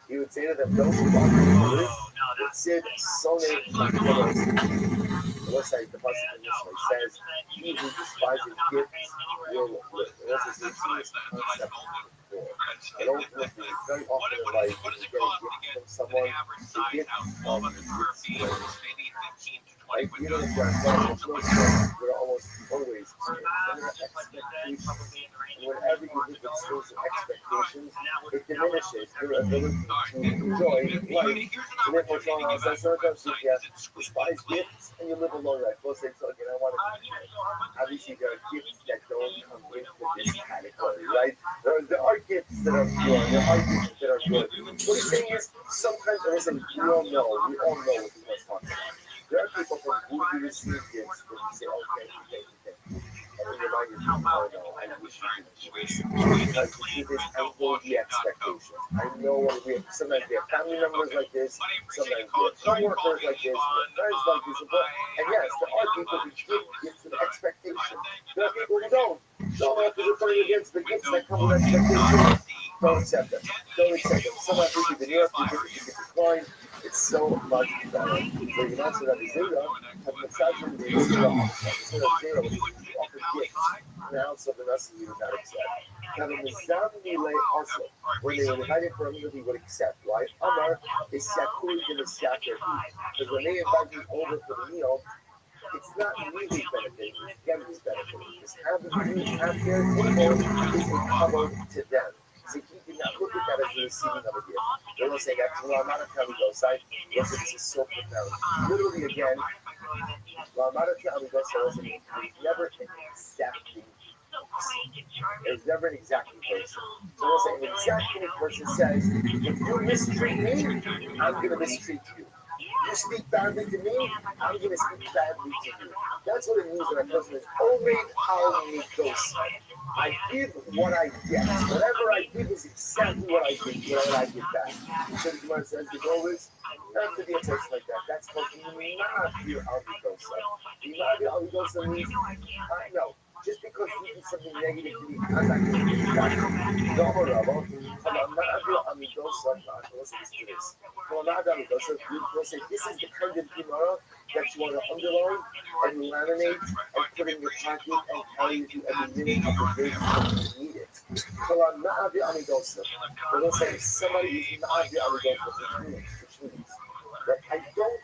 He would say to them, those who want to live, it said, let's say the person in this way says, he who despises gifts will live. And this is the concept before. And ultimately, very often in life, you get a gift from someone, the gift like, even if you're almost always expectations. And whenever you live with sorts of expectations, it diminishes your ability to enjoy life. So therefore, someone else says, sometimes you despise gifts and you live a long life. We'll say, so again, I want to obviously there are gifts that don't come into this category, right? There are gifts that are pure, there are gifts that are good. What he's saying is, sometimes, listen, we all know what he was talking about. There are people from who you receive gifts where you say, oh, thank you. And then you remind yourself, oh no, I wish you didn't wish. Because the truth is, I know the expectations. I know what we have. Sometimes we have family members like this, sometimes we have co-workers like this, we have friends like this. And yes, there are people who give gifts with expectation. There are people who don't. Don't have to refer against the gifts that come with expectation. Don't accept them. Some have people in Europe, you can decline. It's so much better. So you mentioned that the Zera have massaging the Zera which offered gifts. Now something else you would not accept. Now the Mizamni lay also, when they were invited for a meal, he would accept, right? Amar is Sakuri in the Saker. Because when they invite you over for the meal, it's not really benefiting, it's them who's benefiting. Because having their table is a cover to them. So he did not look at that as the receiving of a gift. They will say that, well, I'm not a Taligo side. Yes, this is so profound. Literally, again, well, I'm not a Taligo side. It's never exacting. There's never an exacting person. So we'll say an exacting person says, if you mistreat me, I'm going to mistreat you. You speak badly to me, I'm going to speak badly to you. That's what it means when a person is only how he goes. I give what I get. Whatever I give is exactly what I give, whatever I give back. So the Gemara says, the goal is not to be a person like that. That's called not your Alvigosa. The not your Alvigosa means, no. just because you do something negative to me, I'm not going to do that. No, Rabbi. This is the kind of Gemara that you want to underline and laminate and put in your pocket and carry with you every minute of the day because you need it. They don't say somebody is not the which means that I don't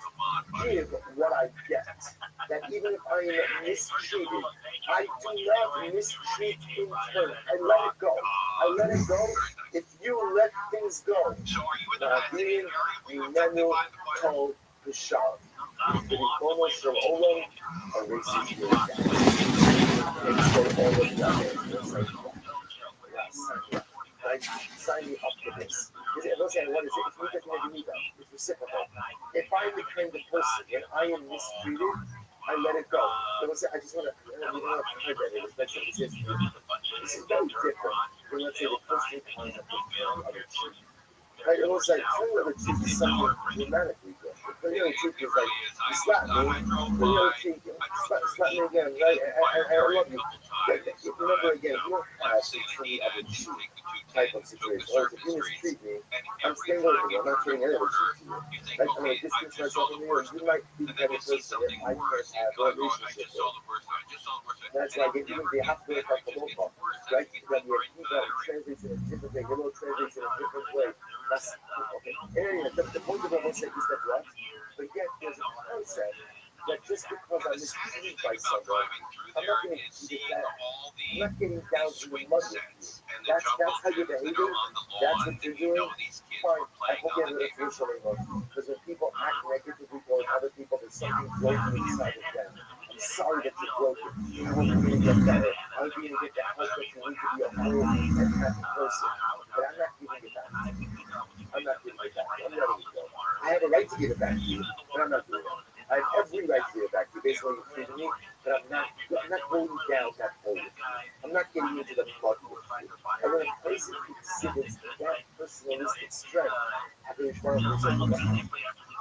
give what I get. That even if I am mistreated, I do not mistreat in turn. I let it go. I let it go. If you let things go, Rabbi Yimenu told the Shah, the Ribono Shel Olam erases your debt. Makes for all of that. Sign me up for this. I'm not saying what is it? It's reciprocal. If I'm the kind of person and I am mistreated, I let it go. I just want to, this is very different than, let's say, the constant concept of other truth. Right? It was like, telling the other truth is something dramatically different. The other truth is like, you slap me, the other truth, slap me again, right? I love you. Remember again, you don't have any other truth type of situation. Or if you mistreat me, I'm staying away from you. I'm not treating any other truth to you. Like, I'm going to distance myself from you, and you might be the kind of person that I can't have a relationship with. That's why I get even the halfway up the local, right? When your email translates in a different way, your little translates in a different way. That's okay. Anyway, the point of it was that is that what? But yet, there's a concept that just because I'm mistreated by someone, I'm not going to give it back. I'm not getting down to the mud with you. That's how you're behaving. That's what you're doing. Fine. I hope you have an information anymore. Because when people act negatively toward other people, there's something broken inside of them. I'm sorry that you're broken. I hope you're going to get better. I hope you're going to get the help that you need to be a whole and happy person. But I'm not giving it back. I'm not giving it back. I'm letting it go. I have a right to give it back to you, but I'm not doing it. I have every right to give it back to you based on what you're treating me, but I'm not going down that hole with you. I'm not getting into the mud with you. And when a person exhibits that personalistic strength, having responsibility,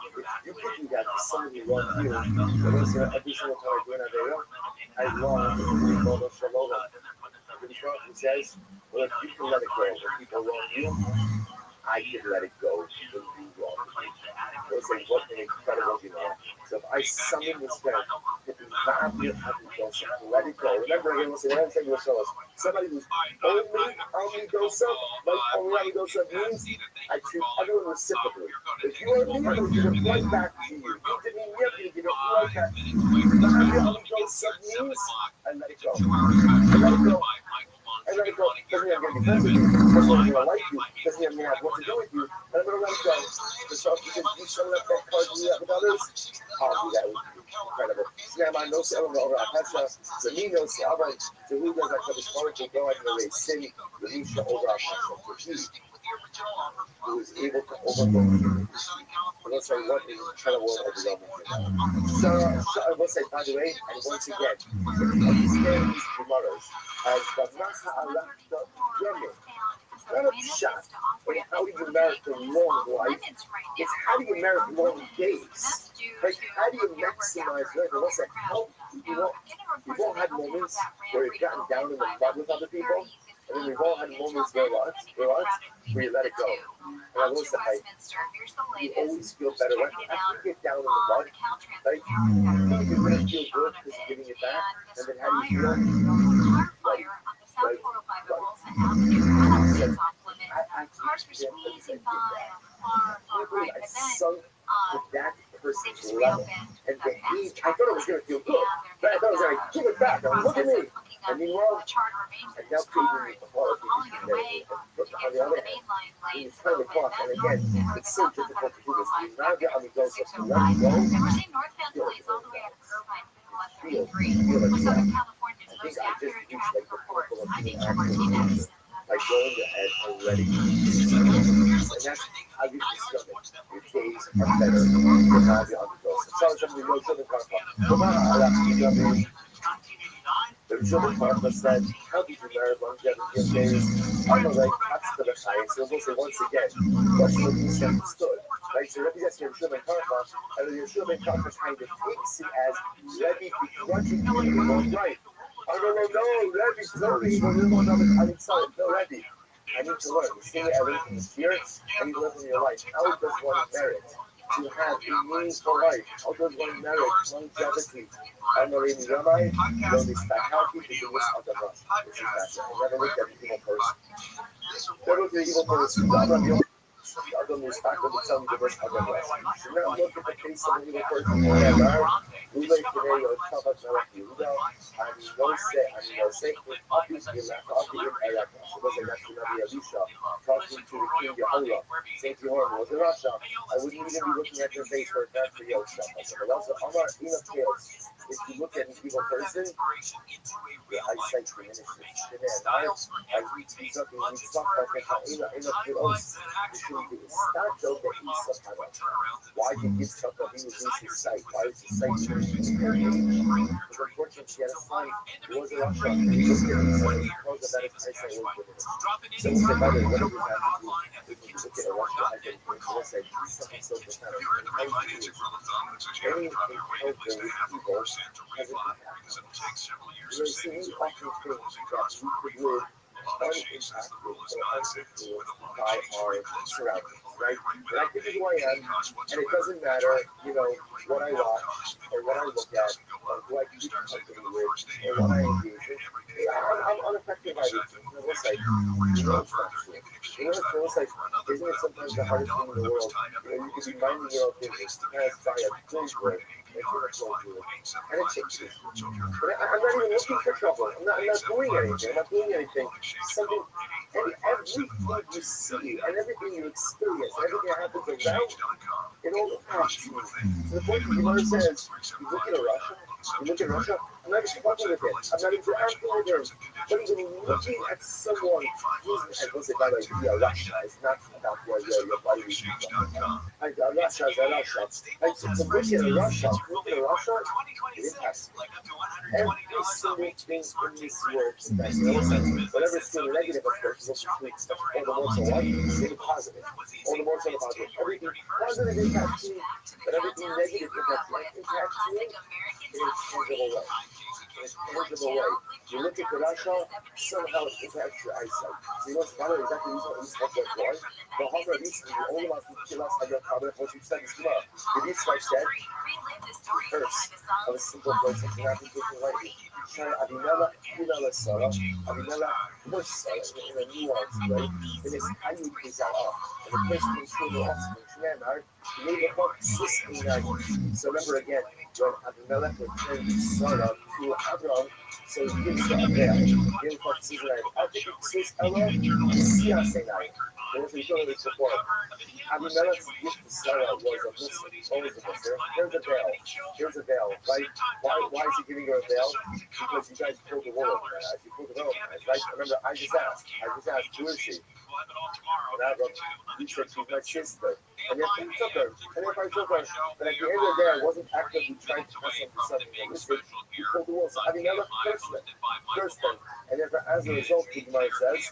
if you could do that to somebody wrong you, every single time I do an Avera, I long to be Mono Shalom. He says, well, if you can let it go, when people wrong you, I can let it go when you wrong me. It's like, what an incredible human. So if I summon the strength to be not be a happy person, let it go. Remember, again, we'll say, what I'm saying will show us. Somebody who's only Amidosa, like only Amidosa means I treat everyone reciprocally. If you are me, I'm going to give it right back to you. You did me, I'm going to give it right back to you. Amidosa means I let it go. I let it go. I let it go. Doesn't mean I'm going to be friends with you. Doesn't mean I'm going to like you. Doesn't mean I'm going to have what to do with you. And I'm going to let it go. Because you sell up that card and you have with others, I'll do that with you. Incredible. Now, I know someone over Akasha. So he knows someone. So who does that come as far as they go and they sin the Misha over Akasha. So he was able to overcome him. Let's say what is incredible overwhelming. So I will say, by the way, and once again, understand these Gemaras as the Masa Alakta Yemen. It's not a shot in how you merit the long life. It's how do you merit long days. Like, how do you maximize life? And what's that? How we've all had moments where we've gotten down in the mud with other people. And then we've all had moments where you let it go. And I will say, you always feel better. Right? After you get down in the mud, right? You're going to feel good because you're giving it back. And then how do you feel? I sunk to that person's level and behaved. I thought it was going to feel good. But I thought it was going to give it back. Look at me. And meanwhile, I now created the quality on the other hand, when you turn the clock, and again, it's so difficult to do this. You now get on the go, so you let it go. Feel like I think I just reached like the pinnacle of being actually by going ahead and letting go. And that's how you discover your days are better than how you're on the go. So some of the young children come from. The children talk about that, how did you merit longevity of days? I'm like, that's to the highest. So we'll say once again, question what you understood. Right? So Rabbi that's your children Karma, and your children Karma kind of takes it as Rabbi begrudgingly going right. Rabbi, slowly, no, sorry, no, Rabbi. I need to learn. The thing I learned from here, I need to learn from your life. How does one merit to have a meaningful life? How does one merit longevity? I'm a reading Rabbi, don't respect how people do this on the run. This is that. I never looked at the evil person. Never looked at the evil person. I don't respect what they tell me the rest of the run. Do not look at the face of an evil person. We like today, or Shabbat Shabbat Yehuda, and no say, obviously left off the Iraq. So was it actually Rabbi Elisha talking to the king Yeholah, saying to him, was it Russia? I wouldn't even be looking at your face for a fact for Yosha. But also, Amar enough tales. If you look at an evil person, your eyesight diminishes. Why did he give something? He was losing his sight. Why is his sight diminished? Because unfortunately, he had a son who was a Russia. He looked at him and he told him that his eyesight was diminished. So he said, by the way, what do we have to do? If you look at a Russia, I think it's something so profound. Any encounter with evil has an impact. There's the often things that we could live unimpacted or uninfluenced by our surroundings, right? And this is who I am, and it doesn't matter, what I watch, or what I look at, or who I keep company with, or what I engage in. I'm unaffected by these things. It's like, it's not true. It's like, isn't it sometimes the hardest thing in the world? You can be minding your own business, pass by a billboard, and it changes. But I'm not even looking for trouble. I'm not doing anything. Something, and everything you see, and everything you experience, and everything that happens around you, it all impacts you. To the point that Gemara says, you look at Russia, I'm not even talking with him. I'm not interacting with him. But even looking at someone who's, and listen, by the way, Russia, it's not about your body. Russia is a Russia. And so to look at Russia, it impacts me. Every single thing in this world impacts me. Whatever is still negative, of course, is all the more so why you say the positive. All the more so the positive. Everything positive impacts me, but everything negative impacts me in a tangible way. You look at the Russia, somehow it impacts your eyesight. So you know what's funny? Exactly the reason why we spoke the Homer recently, the only one who killed us had your problem was you said this tomorrow. The Yitzchak said, the curse of a simple person can happen to the lady. Avinella, Sarah, Avinella, was Sarah, in a nuance, right? And it's how you pick that up. And the person can kill the offspring, Shemar, made a book, so remember again, when Abimelech returned Sarah to Abraham, so he gives the Abel, he invites Israel. Says Ella, Sia Sinai. There's a show this before. Abimelech's gift to Sarah was a Muslim, always a Muslim. Here's a veil, right? Why is he giving her a veil? Because you guys killed the world, you killed the world, right? Remember, I just asked, who is she? And Abraham, he said, she's my sister. And if I took her, but at the end of the day, I wasn't actively trying to pass on to something illicit. He told the world, so Abimelech cursed them. And if, as a result, the Gemara says,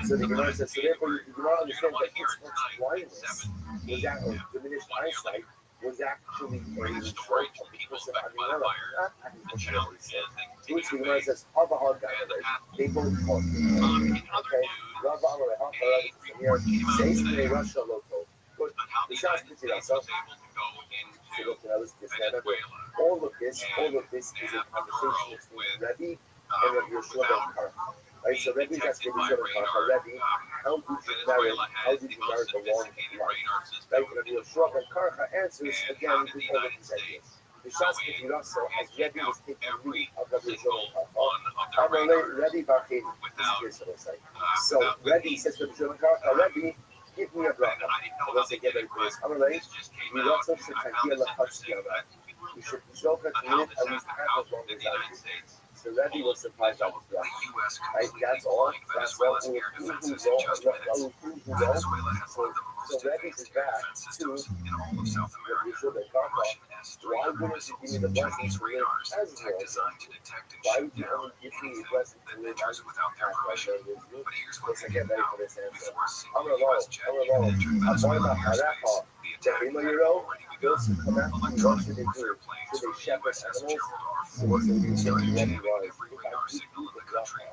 so the Gemara says, so therefore, you do not understand that Yitzchak's blindness was that, or diminished eyesight, was actually a result of the curse of Abimelech, not Abimelech. To which the Gemara says, they both fought. Okay? Rabbi says to me, Russia local. But the Shas put it ourselves. All of this is a conversation between Rabbi and Rabbi Yeshua ben Karcha. Right, so Rabbi asked Rabbi Yeshua ben Karcha, Rabbi, how did you marry the long life? Right, Rabbi Yeshua ben Karcha answers again with all of these ideas. The Shas put it also, as Rabbi was taking lead of Rabbi Yeshua ben Karcha, Rabbi Barchedi, this is what I say. So Rabbi says to Rabbi Yeshua ben Karcha, Rabbi, give me a bracha. Let's say, get ready for this. Amalei, we also should have a touchdown. We should resolve that minute at least half as long as I do. So Rabbi was surprised by this bracha. Right? That's all. That's what we do. So So Rabbi is back to the Yeshua Ben Kaka. Why wouldn't you give me the blessing to live as a Muslim? Why would you only give me the blessing to live as a Muslim? Let's get ready for this answer. I'm going to roll. I'm going to Haraha. The Himo those who come after me, what should they do? Should they shepherd animals? So what's the reason Rabbi was? If I keep the country,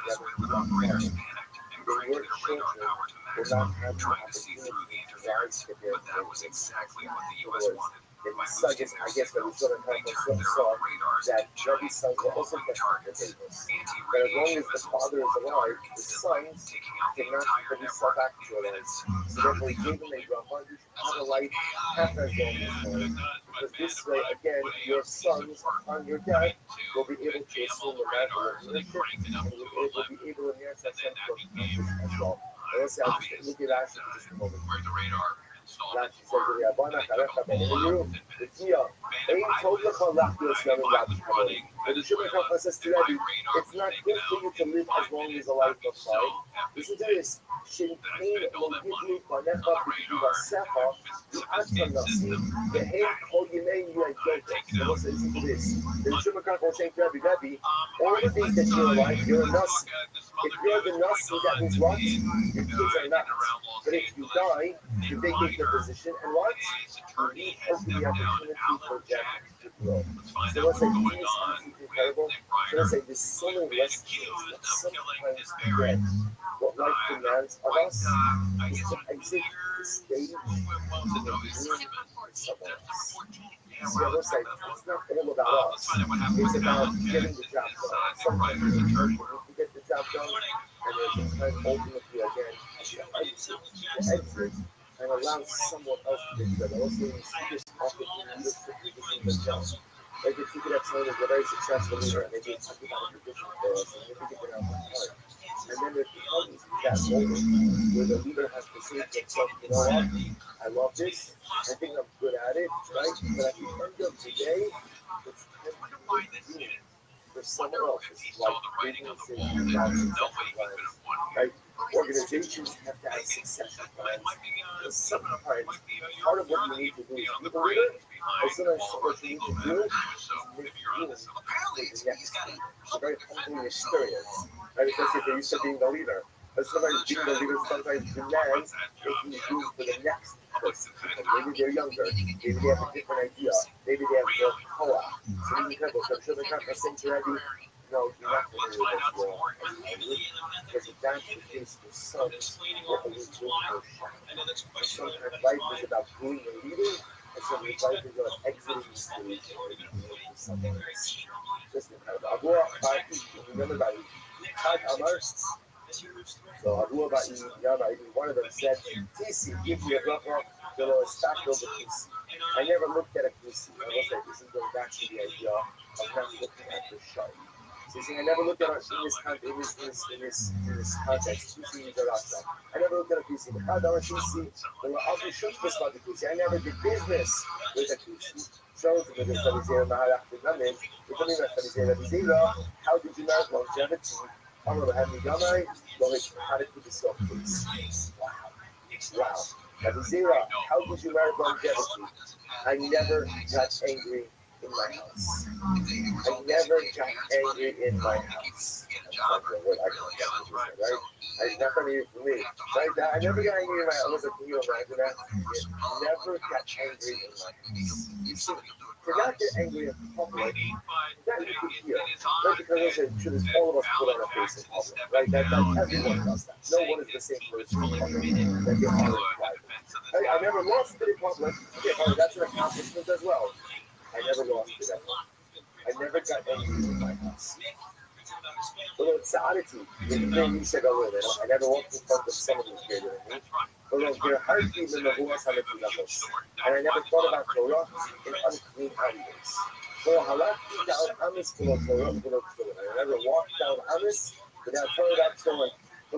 this way with operators panicked and created a radar tower to maximum, trying to see through the interference. But that was exactly what the U.S. wanted. By boosting their signal, they turned their own radars into giant glowing targets. Anti-radiation missiles are instantly taking out the entire network in minutes. So therefore, he gave them a 100 light, half as long as mine. Because this way, again, your sons on your death will be able to assume the mantle of leadership and will be able to inherit that sense of purpose as well. And let's say, I'll just look at Ashley for just a moment. Rashi says, the Shubha says to Rabbi, it's not good for you to live as long as the life of life. Listen to this. The Shubha was saying to Rabbi, all the things that you're like, you're a nasi. If you're the nasi, that means what? Your kids are not. But if you die, you vacate your position, and what? You leave open the opportunity for them to grow. So let's say this is incredible. So let's say there's so many lessons that sometimes forget what life demands of us is to exit the stage to the dream with someone else. So let's say it's not all about us. It's about getting the job done. Sometimes there's a church where we can get the job done, and there's a time ultimately again to exit and allow someone else to do that. Also, you see this often in leadership positions themselves. Like if you could have someone who's a very successful leader and maybe it's something out of position for us, and maybe get it out of the heart. And then there becomes that moment where the leader has to say to himself, you know what, I love this, I think I'm good at it, right? But at the end of the day, it's tempting for someone else. It's like businesses have succession plans, right? Organizations have to have succession plans. Sometimes part of what you need to do is be the leader, or sometimes what you need to do is make room for the next leader. It's a very humbling experience, right? Especially if you're used to being the leader. But sometimes being the leader sometimes demands making room for the next person. Maybe they're younger, maybe they have a different idea, maybe they have more power. So be careful. So I'm sure they're not going to say to Rabbi, no, you're not going to do this wrong. Because if that's the case for some, what are we doing for some? Sometimes life is about being a leader, and sometimes life is about exiting the stage and being someone else. Just incredible. Remember by Chad Amar? So Abu Bakr, one of them said, TC, give me a bracha, the Lord stacked over TC. I never looked at a TC. I will say this is going back to the idea of not looking at the show. So you see, I never looked at it in this context. TC is a Rothschild. I never looked at a TC. I never did business with a TC. So how did you not longevity? I'm going to have Yamai, how to keep yourself please. Wow. Now, Zira, how did you marry longevity? I never got angry in my house. I never got angry in my house. Right? It's not going to be for me. Right? I never got angry in my house. Listen, can you imagine that? Never got angry in my house. You see, to not get angry in public, that you could hear. Right? Because listen, all of us put on a face in public. Right? That everyone does that. No one is the same person in public that they are in private. Right? I never lost it in public. Okay, that's an accomplishment as well. I never lost it at home. I never got angry in my house. But it's oddity. You said earlier, I never walked in front of someone who's greater than me. But their heartbeat in the voice on the Pinachos. And I never thought about Torah in unclean alleys. I never walked down Amis without Torah about Torah. I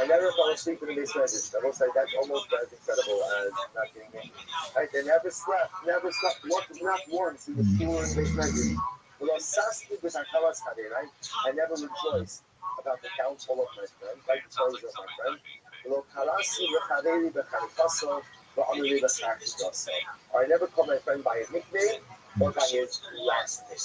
never fell asleep in the base medrash. I will say that's almost as incredible as not getting angry. Right? They never slept not once in the school in the base medrash. Right? I never rejoiced about about the downfall of my friend, like the closure of my friend. I never call my friend by his nickname or by his last name.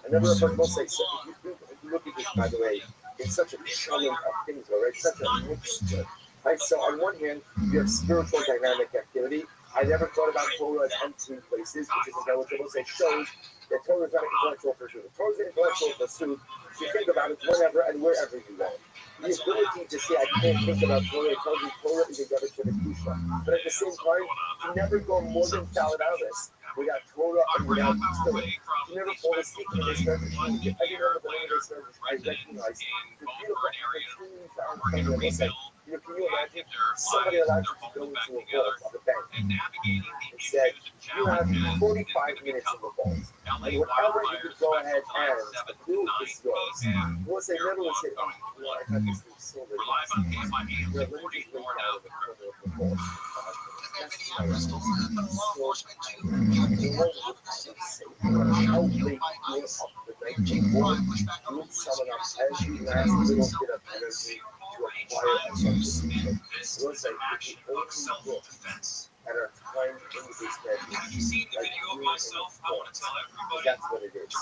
I never will say so. If you look at this, by the way, it's such a challenge of things, right? It's such a mixture. Right? So on one hand, you have spiritual dynamic activity. I never thought about Torah as unclean places, which is what I will say shows that Torah is not an intellectual pursuit. Torah is an intellectual pursuit. So you think about it whenever and wherever you want. The ability to say I can't think about Torah tells you Torah is a garbage to the Kedusha. But at the same time, to never go more than $1,000 without Torah and without Torah. To never fall asleep in this message. Every one of the this message, I recognize the beautiful opportunities that are in front of us. Can you imagine somebody allowed you to go into a vault of a bank and said, you have 45 minutes in the vault, and whatever you could go ahead and do is yours. Once they never would say, oh, well, I got this thing so relaxed. Let me just bring it out of the corner of the vault. How late you were up the night before, you summon up every last little bit of energy to acquire a substitution. We'll say if you only look at our time in this bedroom, like you in this world, that's what it is.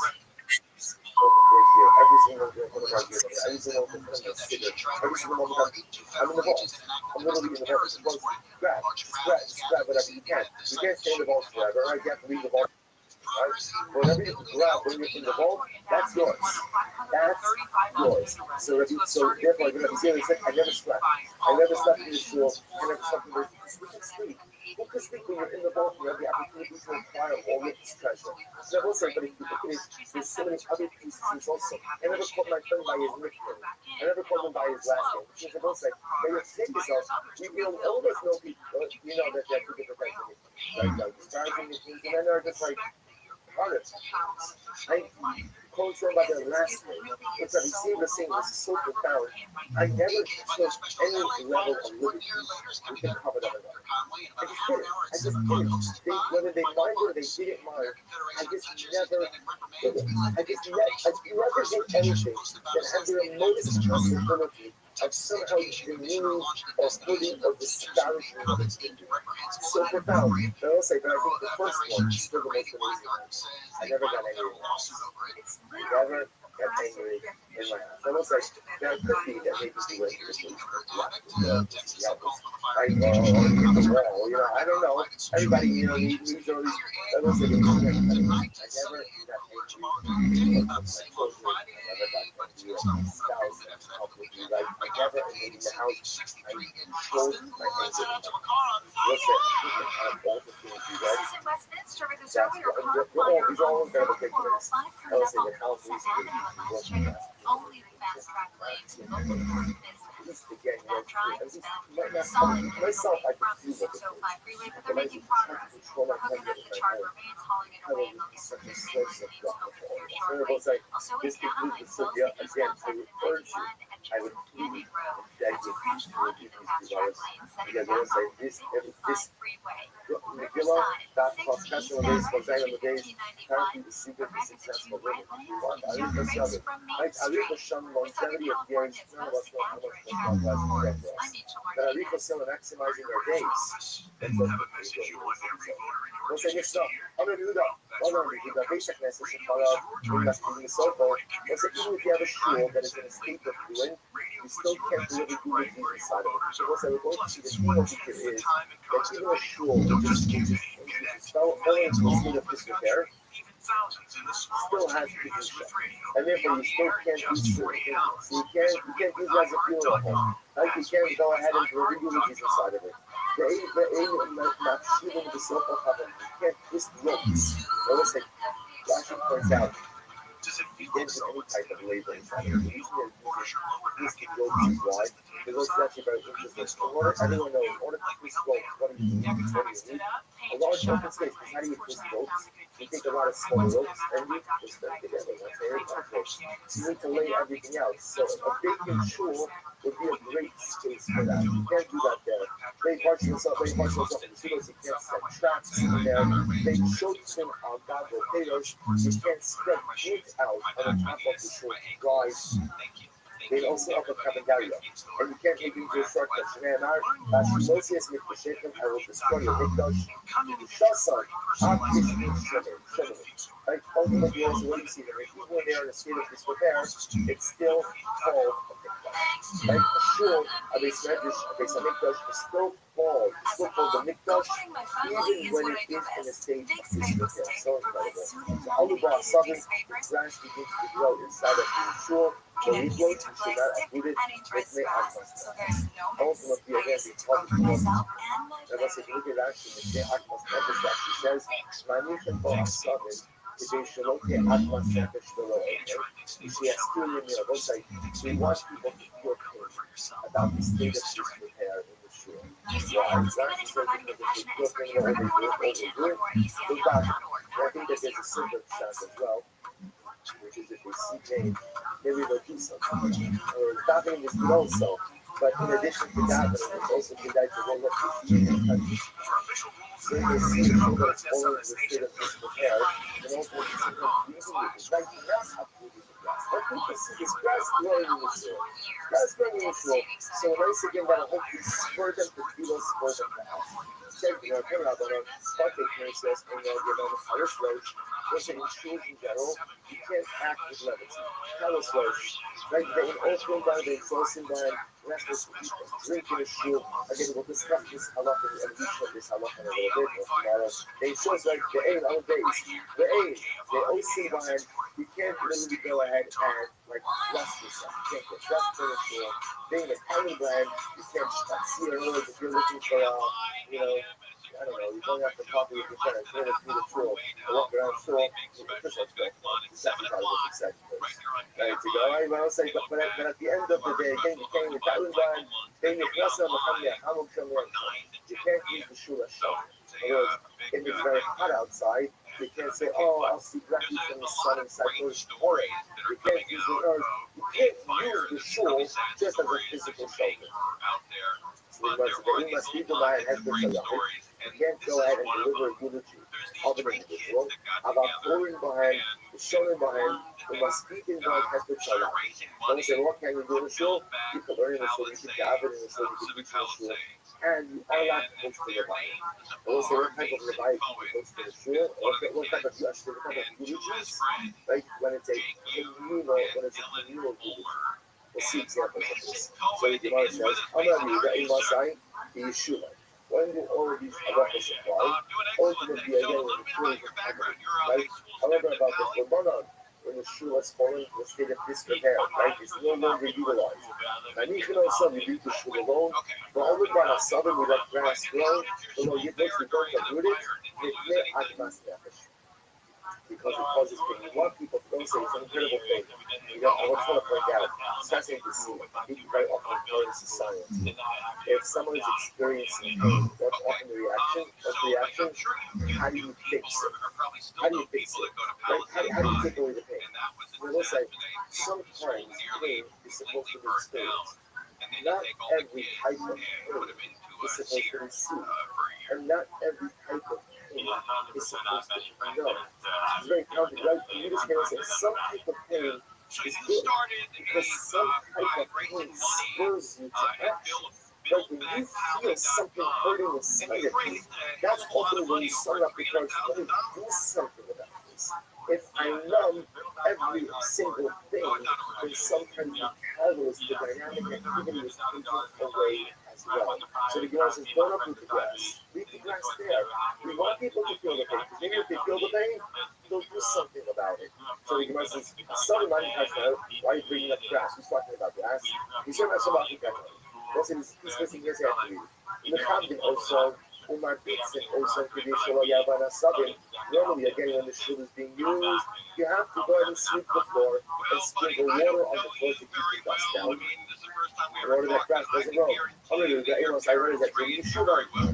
Every single one of our years, every single one of our cities, every single one of our I'm in the vault. I'm literally in the vault. Grab whatever you can. You can't stay in the vault forever, right? You have to leave the vault. Right? Whatever you grab when you're in the vault, that's yours. That's yours. So therefore, I'm going to be serious. I never slept. I never slept in the school. I never slept in the sleep. Who can sleep when you're in the vault? You have the opportunity to acquire all of this treasure. So I will say, but if you look at it, there's so many other pieces also. I never called my friend by his nickname. I never called him by his last name. Which is I will say, but you take yourself, all of us know people, you know that they're two different kinds of people. Like disparaging the things, and then they're just like, artists. I called someone by their last name, which I received the same was so profound. I never took any level of liberty with the cover of another. I just didn't. Whether they mind or they didn't mind, I just never did it. I never did anything that had the remotest possibility of somehow demeaning or putting or disparaging other people. So profound. I will say, but I think the first one is still the most amazing. I never got angry. I never got angry in my house. I will say, that could be that maybe the way this was I don't know. Everybody, needs all these. I will say, I never got angry. I never got angry. I never in the house. I controlled my anger. Listen, both of you guys. That's these are all going to take place. I will say the house is only the fast track lanes and local business. Myself, I can feel it. But they're making progress. Hooking up the chart remains hauling it away. Such a source of this concludes the Sylvia again. So urge you, I would please beg you to these desires. Because I will say this Megillah, that professional days, for example, the days, apparently the secret to successful living. I read the Sham longevity of years, none of us know how much the progress will get for us. But I read the Sham maximizing their days. That's what we'll say next up. I'm going to do that. The basic message in the so-called. We'll say even if you have a shul that is in a state of ruin, you still can't really do the deeds inside of it. So we'll say we're going to see the key of it is that even a shul which is so only into a state of disrepair still has Kedusha. And therefore you still can't do certain things. So you can't use it as a funeral home. Like you can't go ahead and do eulogies inside of it. The self-help you can't twist ropes. Notice that Rashi points out you can't do any type of labor inside of it. The reason they're using ropes is why? Because it's actually very interesting. Everyone knows, in order to twist ropes, what do you need? A large open space, because how do you twist ropes? You take a lot of small ropes and you twist them together. You need to lay everything out. So a big shul would be a great space for that. You can't do that there. They parts yourself in the studios, you can't set traps in there. They shows him on God potatoes. You can't spread meat out on the top of the shul. Guys, they also offer Kabandaria. And you can't make it into a shortcut. Shneimar, Bashimosias Mikdashechem, I will destroy your Mikdash. Shasan, Akishmin Shemim. Right? Ultimately, also, what do you see there? Even when they are in a state of disrepair, it's still called a Mikdash. Right? A shul, a base medrash, a base Mikdash is still called the Mikdash, even when it is in a state of disrepair. So incredible. So Alubah Sabin, the branch begins to grow inside of the shul. So we will should not uproot it with me Akmas. Ultimately, again, the Talmud and let's say, look at actually, the Akmas Nefesh actually says, Manichem Bo Asavin, כדי שלא תהיה אדמת נפש ולא עבר, ושיזכיר ימי אבותיי, we want people to feel pain about the state of disrepair in the shul. Why? It's not just because they feel pain or they do it, I think that there's a simple chance as well, which is if they see pain, maybe they'll do something. Or davening is good also, but in addition to davening, it's also good that they won't let you see pain. So they see the shul that's falling in the state of disrepair, and also when you see them breathing with it, like grass uprooting the grass. Let people see this grass growing in the shul. Grass growing in the shul. So once again, that'll hopefully spur them to feel, spur them to act. Check, you know, turn out on a Spartak says, and you know, the Irish Roach, listen, in schools in general, you can't act with levity. Carlos Roach, right? They in open down, they closing down, restless people, drinking a shul. Again, we'll discuss this halacha and reach of this halacha in a little bit tomorrow. They shows like the aid all days. The aid, they also behind, you can't literally go ahead and like bless yourself. You can't get dressed for the shul. Being a tiny brand, you can't see a road if you're looking for you know, I don't know, you're going out for coffee with your friends, you're going through the shul, or walk around the shul, Chris has to go. Exactly how it was exactly. Right, to go, I want to say, but at the end of the day, again, you can't with Taliban, then you can't use the shul as shelter. In other words, if it's very hot outside, you can't say, oh, I'll see refuge from the sun inside the horrid. You can't use the earth. You can't use the shul just as a physical shelter. We must be the man has been so young. You can't go ahead and deliver a eulogy of an individual, about pouring behind, showing behind, we must speak in God has been so young. When we say, what can you do in the shul? You can learn in the shul, you can gather in the shul, you can reach in the shul, and you are allowed to host the Rabbi. When we say, what type of Rabbi can you host in the shul? What type of eulogies? Right? When it's a communal eulogy. We'll see examples of this. So the Gemara says, Amar Yuda Imasai, the Yeshua. When do all of these halachas apply? Ultimately, again, when the shul is right? However, about the Korbanon, when the shul is falling in a state of disrepair, right? It's no longer utilized. And you can also leave the shul alone. But all the time, southern we let grass grow, although you basically don't uproot it, because it causes pain. You want people to don't say it's an incredible thing. You know, I just want to point out, it's fascinating to see. People very often call this science. If someone is experiencing pain, what's often the reaction? What's the reaction? How do you fix it? How do you fix it? Right? How do you take away the pain? We will say, sometimes pain is supposed to be experienced. Not every type of pain is supposed to be soothed. And not every type of pain is supposed to be known. It's very common, right? You just hear say some type of pain is good because some type of pain spurs you to action. Like when you feel something hurting inside of you, that's often when you start up because let me do something about this. If I numb every single thing, then sometimes the catalyst, the dynamic activity is taken away as well. So the Gemara says, don't uproot the grass. Leave the grass there. We want people to feel the pain. Because maybe if they feel the pain, they'll do something about it. So the Gemara says, some man has now, why are you bringing up grass? Who's talking about grass? He's talking about somebody better. Also, he's missing his attribute. In the Chavdin also, Umar Pitzin also, normally again when the shul is being used, you have to go ahead and sweep the floor and sprinkle water on the floor to keep the dust down. In order that grass doesn't grow. Only the Amos, I read that when the shul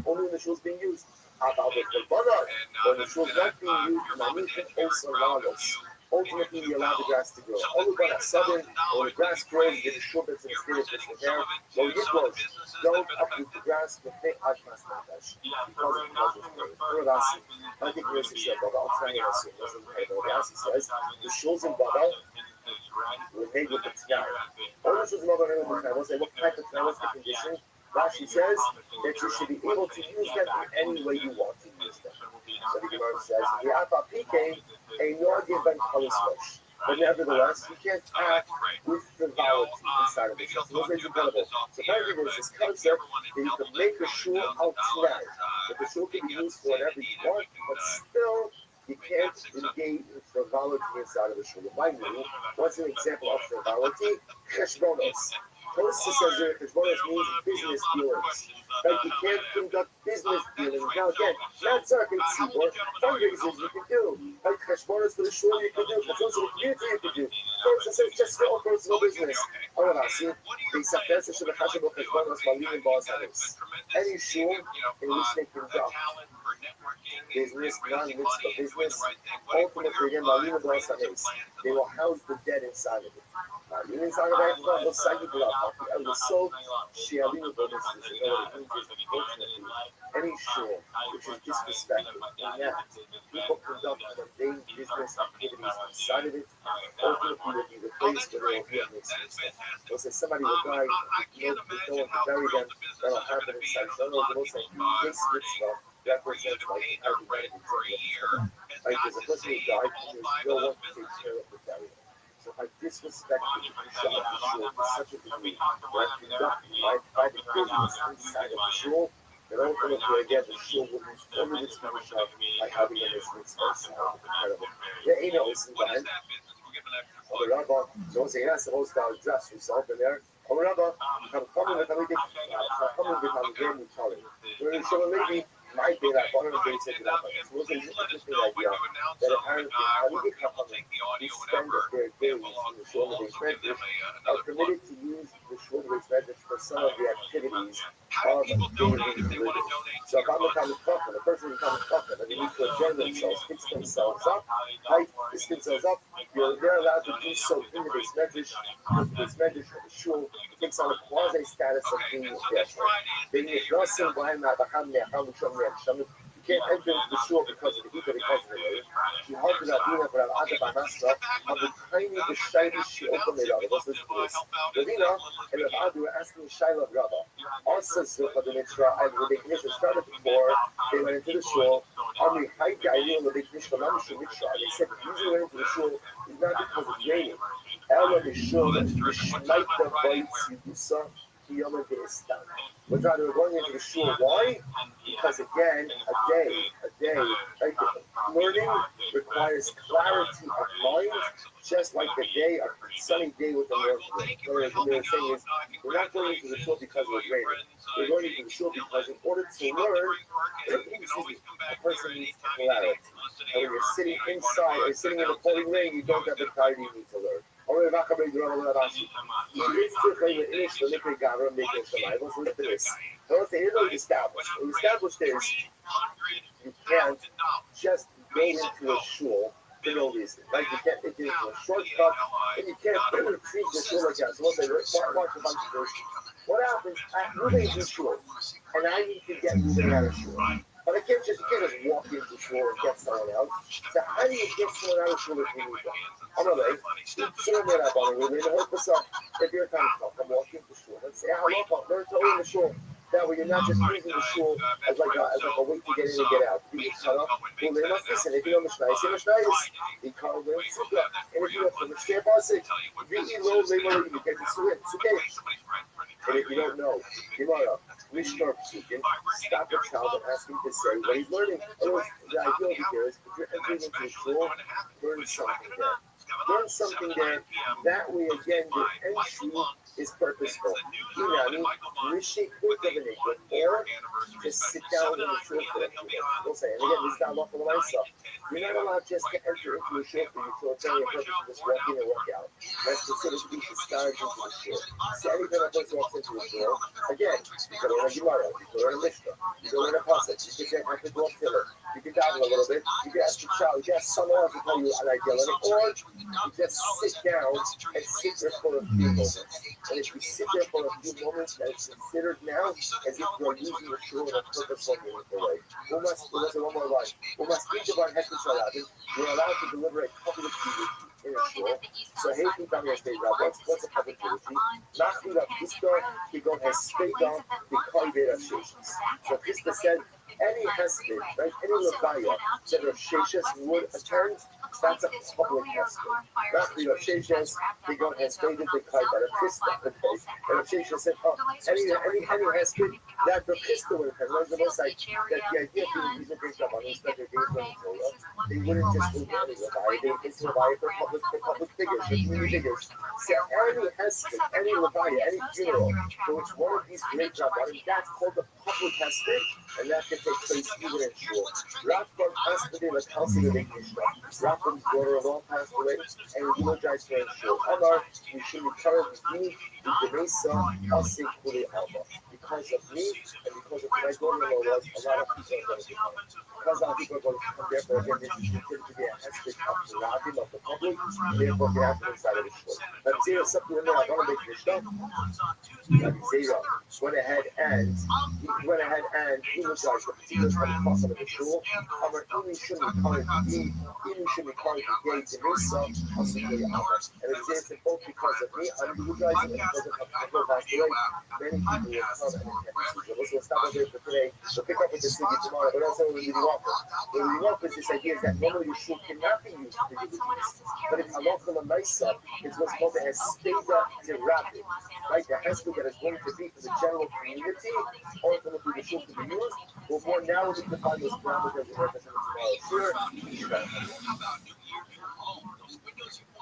only when the shul is being used. About the Korbanot, when the shul is not being used, Manichem also allows. Ultimately, you allow the grass to grow. Only when a southern or the grass grows, in the shul that's in a state of disrepair. Well, you grow. Don't uproot the grass, but they are not because it causes pain. I think Mr. said, Baba, I'll try and assume. Rabbi says, the shul's in Baba, were made with the tnai. All this was about the time. What's what type of tnai? What's the condition? Rashi says that you should be able to use them in any way you want to use them. So the Gemara says, the Alpha PK, a Norgid Ben Kalismosh. But nevertheless, you can't act with frivolity inside of it. So it's incredible. So apparently there's this concept that you can make a shul out tonight. That the shul can be used for whatever you want, but still you can't engage in frivolity inside of the shul. Mind you, what's an example of frivolity? Cheshbonos. Tosa says here, Cheshbonos means business dealings. Like you can't conduct business dealings. Now again, not circuit seaboard, fundraisers you can do. Like Cheshbonos for the shul you can do, Cheshbonos for the community you can do. Tosa says just for all personal business. Oh, no, see, they said that's a shul of Cheshbonos by leaving boss habits. Any shul in which they conduct business, non-mitzvah business, ultimately again, by leaving boss habits, they will house the dead inside of it. Inside of it, the psychic love, the soul, she unfortunately, any shul which is disrespectful, and that people conduct mundane business activities inside of it, ultimately will be the place where they will hear mitzvahs. They'll say somebody will die, no one can bury them, that'll happen inside. So they'll say, this mitzvah represents like how the benefit of like there's a person who died, and there's no one to take care of the burial. So if I disrespect the shul of the shul to such a degree that I conduct my private business inside of the shul, then ultimately again the shul will lose all of its membership by having a mitzvah. Incredible. Yeah, you know, it's fine. Oh, the Rabbi, so say you're not supposed to dress yourself in there. Oh, Rabbi, I'm coming with a lady. We're in shul lady. Might be that one of the things that happens. It was an interesting idea that apparently Halidik Chachamim, who spend their days in the shul of Medrash, are permitted to use the shul of Medrash for some of the activities of daily living. So if I'm a Talmud Chacham, a person who's a Talmud Chacham, and they need to adorn themselves, fix themselves up, they're allowed to do so in the base Medrash. The base Medrash of the shul takes on a quasi status of being a you can't enter into the shul because of the heat, because of the rain. She had to Rabina for Ada Banasra of the tiny, the shiny she opened it up. It was this place. Rabina and Rabbi were asking the Shaila of Rabbi. Also, Zilcha the Mitzvah, and the Big Mishnah started before they went into the shul. Amri Haida Ayil, the Big Mishnah, Mamishu Mitzvah. They said the reason they went into the shul is not because it's raining. Ella the shul, the Shmaita bites Yusa. We're trying to going into the shul. Why? Because again, a day, like learning requires clarity of mind, just like the day, a sunny day with the Lord. What they're saying is, we're not going into the shul because we're raining. We're going into the shul because in order to learn, a person needs clarity. And when you're sitting inside or sitting in the pouring rain, you don't have the clarity you need to learn. Or we're not going to do Rashi. It's to claim the English to make a governor, make a Shalai. Let's look at this. Don't say, it's established. The established is you can't just go into a shul for no reason. Like you can't take it into a shortcut, and you can't treat the shul like that. So let's say, watch a bunch of this. What happens? I'm moving to shul, and I need to get moving out of shul. But you can't just walk into the shul and get someone else. So how do you get someone out of shul if you need them? I'm like, if you're a kind of I'm walking to the shul. Let's say, learn to own the shul. That way you're not just using the shul as like a way to get in and get out. You get cut off. Well, they must listen. If you know Mishnah, say Mishnah is the Karl and Sukkah. And if you know from Mishnah Basik, really low labor, you get the Sukkah. It's okay. And if you don't know, Gemara, Mishnah Psukim, stop the child and ask him to say what he's learning. Otherwise, the idea here is if you're entering into the shul, learn something there. Learn something there. That way, again, your entry is purposeful. Or just sit down in the shul for we'll say, and again, this is not lawful for myself. You're not allowed just to enter into a shul for utilitarian purpose and just walk in and walk out. That's considered to be discouraged into the shul. So anytime a person walks into a shul, again, you can learn a Gemara, you can learn a Mishnah, you can learn a passage, you can have to go filler. You can dabble a little bit. You can ask your child. You can ask someone else to tell you an idea, or you just sit down and sit there for a few moments. And if you sit there for a few moments, that is considered now as if you're using the shul in a purposeful, meaningful way. One more line. You're allowed to deliver a public eulogy in a shul. So hey, what's a public eulogy? Not through the pista, because has spake on the Kalibet of Sheshis. So Pista said, any hesped, right, any levaya that Rav Sheshes would attend, that's a public hesped. Not the Rav Sheshes, they go and stated the Kalibet of Pista. Okay, and Rav Sheshes said, oh, any hesped that the Pista would attend. Right, the most like that the idea of being using based on money, that they're doing they wouldn't just move any levaya, they would just levaya for public figures, for community figures. So any hesped, any levaya, any funeral, for which one of these great rabbanim, that's called the public hesped, and that can take place even in shul. Rabban passed away, like Kelsey the big Mishnah. Rabban's daughter-in-law passed away, and he eulogized her in shul. Amar, you should return me, the Mesa, Asi Kuli Alba. Because of me, and because of my daughter-in-law, a lot of people are going to come. Because a lot of people are going to come, therefore, again, this is considered to be a hesped of the Rabbi, of the public, and therefore, they have to inside of the shul. But Zera, something in there, I want to make Mishnah. Rabbi Zera went ahead and eulogized the particulars from the custom of the shul. Amar, Imi shouldn't be calling the gate, Imi shouldn't be calling the gate, the Mesa, Asi Kuli Alba. And Rabbi Zera said, both because of me, I'm eulogizing, and because of how people passed away, many people will come and attend. We'll stop over there for today. We'll pick up with this thing tomorrow, but also we're reading off. What we're reading off is this idea is that normally the shul cannot be used for eulogies. But if Allah from a Maisa is what's called the Hespeda de Rabbi, right? The Hesped that is going to be for the general community, or it's going to be the shul to be used, or more now we can find those parameters and represent tomorrow.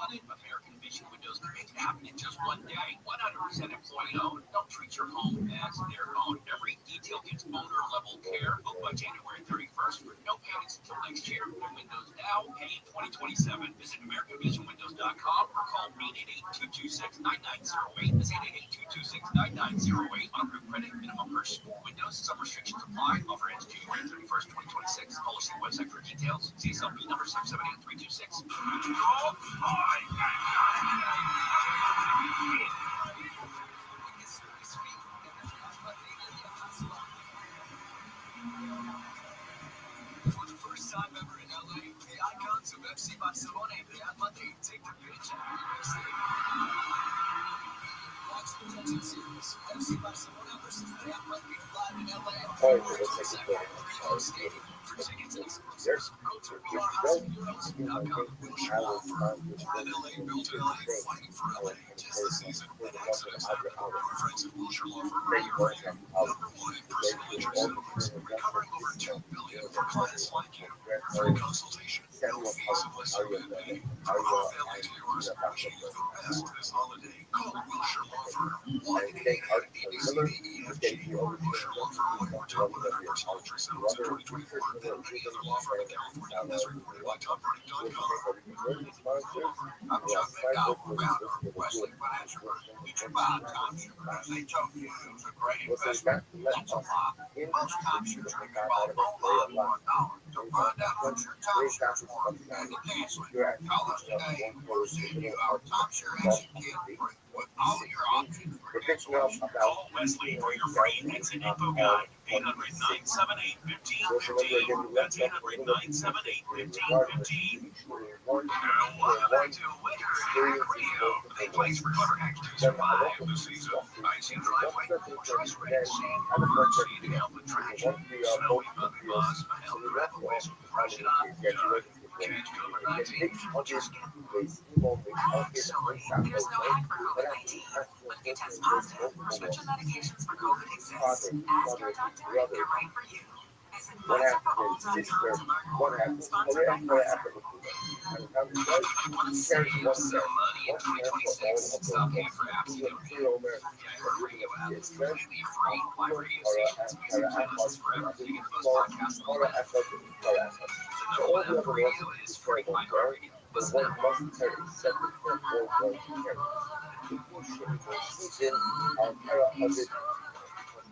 American Vision Windows can make it happen in just one day. 100% employee owned. Don't treat your home as their own. Every detail gets owner level care. Book by January 31st with no payments until next year. Windows now, pay 2027. Visit AmericanVisionWindows.com or call 888-226-9908. That's 888-226-9908 on approved credit. Minimum purchase for Windows. Some restrictions apply. Offer ends January 31st, 2026. Policy website for details. CSLB number 778326. For the first time ever in LA, the icons of FC Barcelona and Real Madrid take the pitch at the Watch the legend series, FC Barcelona versus Real Madrid live in LA on February 22nd at Ricoh Stadium. For tickets and exclusives, go to ViralRabbi.com. We'll show off for an LA built in LA, fighting for LA. Tis the season for the access. Our friends at Wilshire Law Firm are rated number one in personal injury settlements, recovering over $2 billion for clients like you. Free consultation, no fees unless you're in. Our family to yours, wishing you the best this holiday. Call Wilshire Law Firm 1-888-BBCDEFG. Wilshire Law Firm, one more time, 100 personal injury settlements in 2024 than any other law firm in California, as reported by TopVerdict.com. I'm John McDowell, founder of Wesley Financial Group. It's about timeshare. They tell you it's a great investment. That's a lot. Most timeshares can be bought online for $1. To find out what your timeshares are and to cancel it, call us today. We'll send you our timeshare action kit with all your options for cancellation. Call Wesley for your free exit info guide. 800-978-1515. That's 800-978-1515. Welcome to Winter Hack Radio, a place for clever hacks to survive the season. Icy driveway, trust rating seed, emergency to help with traction, snowy mother bus, a healthy breathways, brush it up, catch COVID-19, just get so there's no hack for COVID-19, but if you test positive, prescription medications for COVID exist. Ask your doctor if they're right for you. What happened to his sister? What happened? Sponsored by Pfizer. Save some money in 2026. Stop paying for apps you don't need. The radio app is completely free. Live radio stations, music playlists forever. You get the most podcasts on the web. The number one app for radio is free. iHeartRadio. Listen now.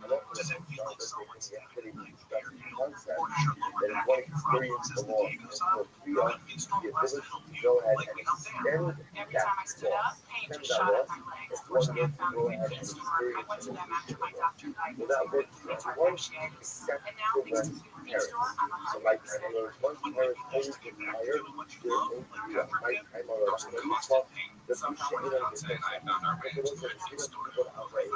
Does it feel like someone's standing behind the rear wheel, or should lower back and front process the vehicle side? Good install press to help you like we help them. Every time I stood up, pain just shot up my legs. Fortunately, I found a good fit store. I went to them after my doctor diagnosed me with plantar fasciitis. And now, thanks to the fit store, I'm 100% when people just get back to doing what you love, like comfort fit, goes the constant pain. Somehow my fiance and I found our way into the fit store. I put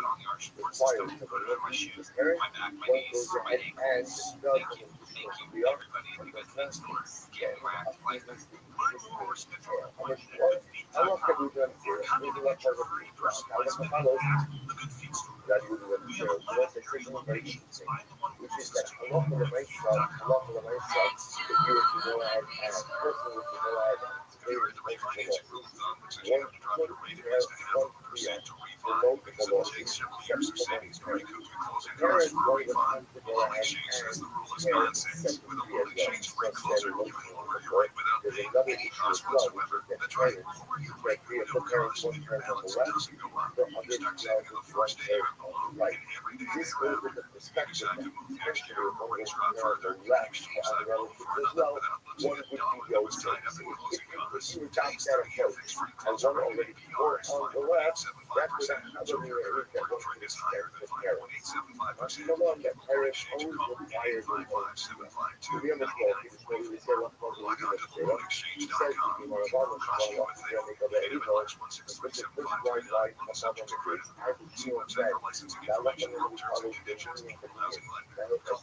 on the arch sports system, put it on my shoes, my back, my knees, my ankles. Thank you, everybody at the good fit store. Keeping my active life. Learn more or schedule an appointment at goodfeet.com or come in and get your free personalized fit at the good feet store. We have a lot of great locations. Find the one closest to you at goodfeet.com. If you're in the refinancing rule of thumb, which says you have to drop your rate at least 0.5% to refi, because it takes several years of savings to recoup your closing costs for a refi. Well, Loan Exchange says the rule is nonsense. With a Loan Exchange free closer, you can lower your rate without paying any cost whatsoever. That's right, lower your rate with no cost. Your balance doesn't go up. You start saving on the first day of the loan, and every day thereafter. If you decide to move next year or mortgage drop further, you can exchange that loan for another without losing a dollar that was tied up in closing costs. Today's 30-year fixed-rate closer rate APR is 5.875%. Mortgage rate is higher than 5.875%. Loan Exchange, call 855-752-9944 or log on to loanexchange.com. Cost you a thing. Payment Alex 1637529. Loan subject to credit. See website for licensing information, terms and conditions, equal housing lender. Call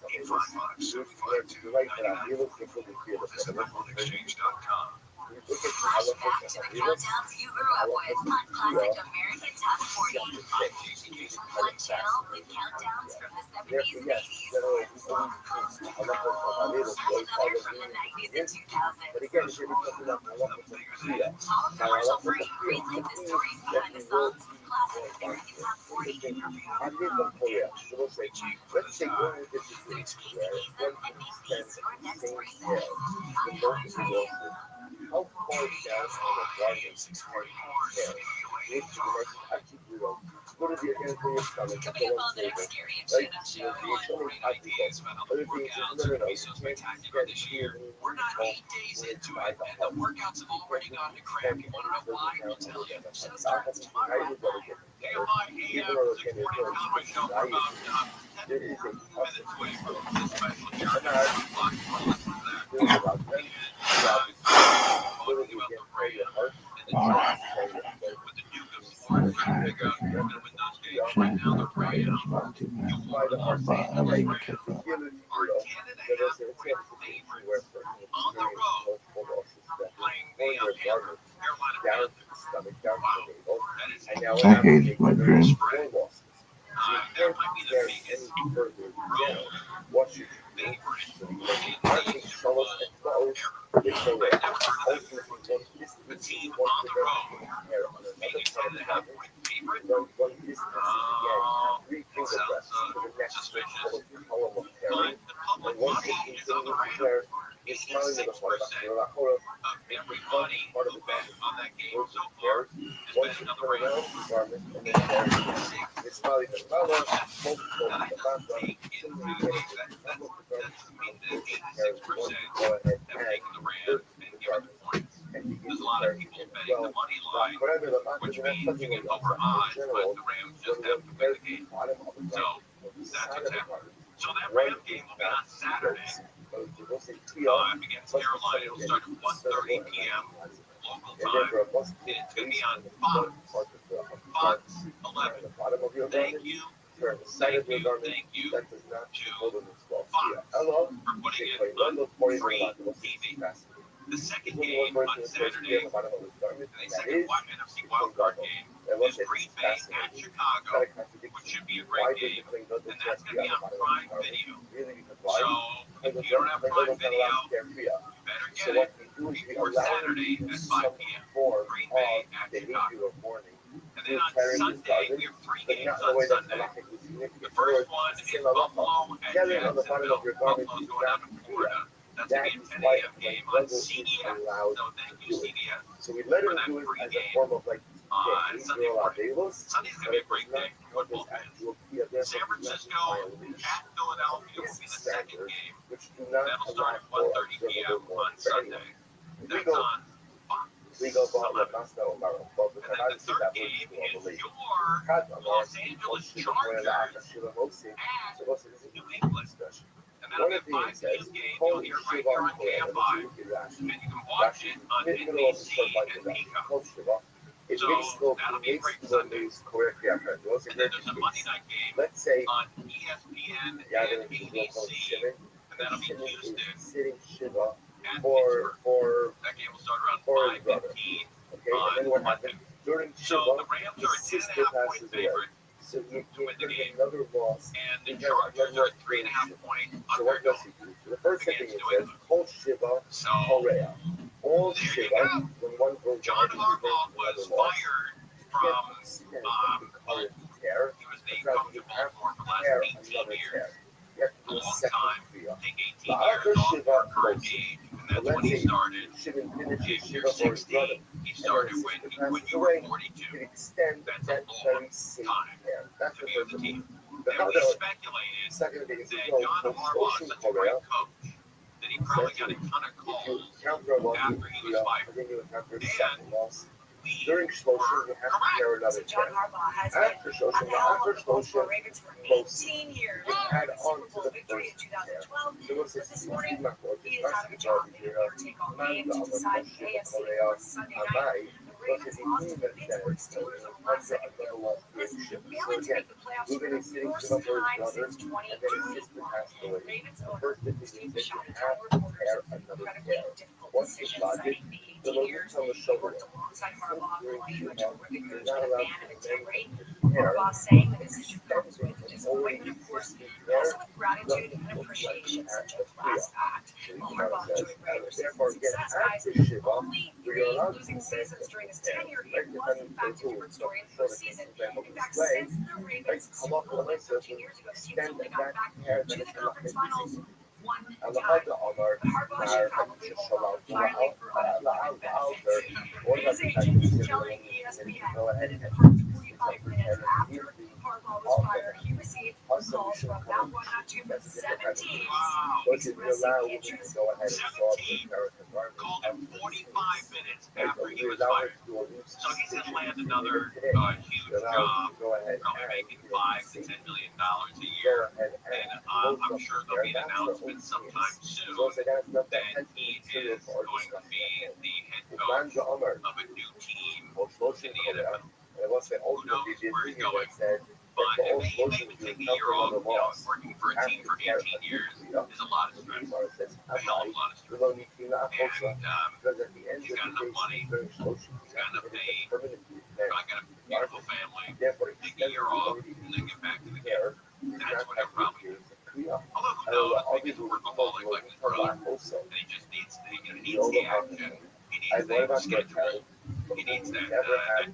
855-752-9944 or visit loanexchange.com. Flashback to the countdowns you grew up with on Classic American Top 40. One channel with countdowns from the 70s and 80s. Another from the 90s and 2000s. All commercial free. Relive the stories behind the songs. Classic American Top 40. Reaching for the star. Search Casey Kasem and make these your next presents. How far down on the garden is what if you're going to your stomach? Coming up on the next Scary and Shit Up Show. Great ideas about how to work out. It's going to be so spectacular this year. We're not 8 days into it, and the workouts have already gone to crap. You want to know why? We'll tell you. Show starts tomorrow. AMI AM 640 Conway Show. We're about 10 minutes away from this special here. Block for listening to that. Talking about the rain and the traffic with the Duke of Sports trying to figure out even with those games right now they're playing. You want to more fans are Canada have great favorites on the road playing the Carolina Panthers. Wow, that is I hate my dream. that might be the biggest road favorite in the world ever. The team on the road, being a 10.5 point favorite, sounds suspicious. But the public money is on the Rams. 86% of everybody who bet on that game so far is betting on the Rams. 86%. Now that doesn't take into that doesn't mean that 86% have taken the Rams and given the points. There's a lot of people betting the money line, which means you get lower odds, but the Rams just have to win the game. So that's what's happening. So that Ram game will be on Saturday. Against Carolina, it'll start at 1:30 p.m. local time, and it's going to be on Fox 11. Thank you to Fox for putting it on free TV. The second game on Saturday, the second NFC wildcard game, is Green Bay at Chicago, which should be a great game, and that's going to be on Prime Video. So, if you don't have Prime Video, you better get it before Saturday at 5 p.m. Green Bay at Chicago. And then on Sunday, we have 3 games on Sunday. The first one is Buffalo at Jacksonville. Buffalo's going out to Florida. That's going to be a 10 a.m. game on CBS. So thank you, CBS, So we let for him that do it free as a game. form of like Sunday's going to be a great day for football fans. San Francisco at Philadelphia will be the second game. That'll start at 1:30 p.m. on Sunday. That's on Fox 11. And then the third game is your Los Angeles Chargers at New England. And that'll be a 5 p.m. game. You'll hear it right here on KFI. And you can watch it on NBC and Peacock. So that'll be a great Sunday. And then there's a Monday night game on ESPN and ABC. And that'll be Houston at Pittsburgh. That game will start around 5:15 on Monday. So the Rams are a 10.5-point favorite to win the game. And the Chargers are a 3.5-point underdog against New England. So there you go. John Harbaugh was fired from he was named coach of Baltimore for the last 18 years. A long time. Take 18 years off for current age. And that's when he started. If you're 16, he started when you were 42. That's a long time to be on the team. And we speculated that John Harbaugh is such a great coach that he probably got a ton of calls after he was fired. And we were correct. So John Harbaugh has been at the helm of the Baltimore Ravens for 18 years. The Super Bowl victory in 2012. But this morning, he is out of a job. They will take on game to decide the AFC for Sunday night. The Ravens lost to the Pittsburgh Steelers on last second field goal. We haven't made the playoffs for the first time since 2021. And Ravens owner Steve Bischoff reporters incredibly difficult decision citing the 18 years he worked alongside Harbaugh, calling him a terrific coach and a man of integrity. Harbaugh saying the decision comes with disappointment, of course, but also with gratitude and appreciation, such a class act. While Harbaugh enjoyed regular season success, guys, only 3 losing seasons during his tenure here was in fact a different story in the postseason. In fact, since the Ravens Super Bowl win 13 years ago, teams only got back to the conference finals one time. But Harbaugh should probably hold on finally for unemployment benefits. His agent telling ESPN that in the first 45 minutes after Harbaugh was fired, he received calls from not 1, not 2, but 7 teams expressing interest. 17 called him 45 minutes after he was fired. So he's going to land another huge job, probably making $5 to $10 million a year. And I'm sure there'll be an announcement sometime soon that he is going to be the head coach of a new team in the NFL. Who knows where he's going? But it may maybe take a year off. You know, working for a team for 18 years is a lot of stress. A hell of a lot of stress. And he's got enough money. He's got enough pain. Probably got a beautiful family. Take a year off and then get back to the game. That's what he'll probably do. Although who knows? Maybe he's a workaholic like his brother. And he just needs the action. He needs the schedule. He needs that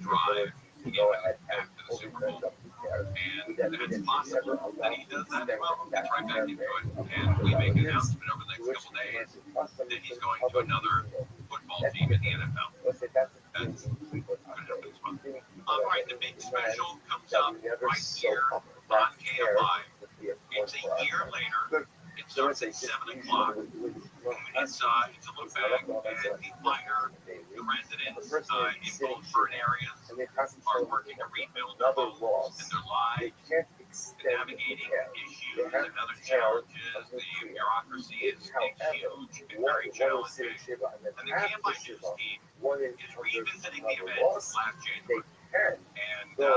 drive to get back to the Super Bowl. And that's possible that he does that well. Gets right back into it. And we make an announcement over the next couple days that he's going to another football team in the NFL. That's going to happen as well. All right, the big special comes up right here on KFI. It's a year later. It starts at 7 o'clock. It's a look back at the fighter, the residents in both urban areas are working to rebuild their homes and their lives, and navigating issues and other challenges. The bureaucracy is huge and very challenging. And the Campbell News team is revisiting the events last January. And the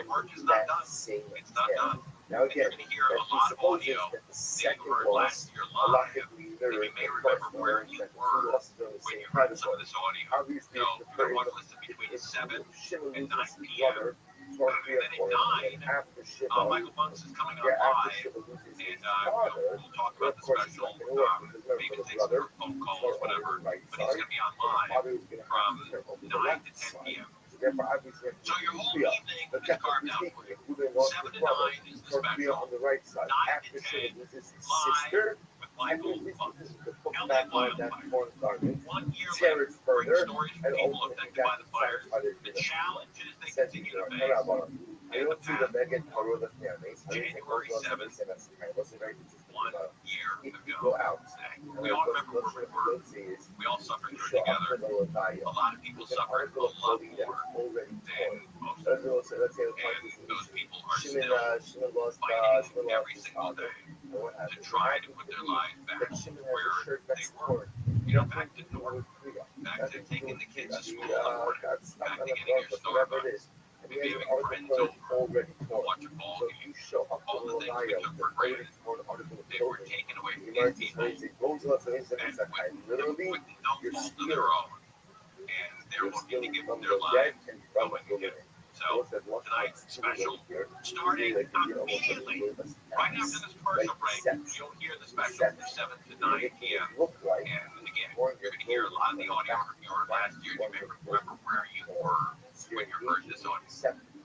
work is not done. It's not done. And you're going to hear a lot of audio that you heard last year live. And you may remember where you were when you heard some of this audio. You want to listen between 7 and 9 p.m. And then at 9, Michael Bunks is coming on live, and we'll talk about the special, maybe take some phone calls, whatever, but he's going to be on live from 9 to 10 p.m. So your whole evening is carved out for you. 7 to 9 is the special. 9 to 10, live with Michael Bunks. back on that torn garment, tear it further, and open it back to other said, I don't see the Megan Haruda family. January 7th, 1 year If you ago. go out, We all remember where we were. We all suffered through it together. A lot of people suffered a lot more than most of them. And those people are still fighting every single day to try to put their lives back where they were. Back to normal. Back to taking the kids to school in the morning. Back to getting your Starbucks. Maybe having friends over to watch a ball game. All the things we took for granted, they were taken away from these people. And with no fault of their own. And they're looking to get their lives going again. So tonight's special starting immediately. Right after this commercial break, you'll hear the special from 7 to 9 p.m. And again, you're going to hear a lot of the audio from your last year. You may remember where you were when you heard this audio.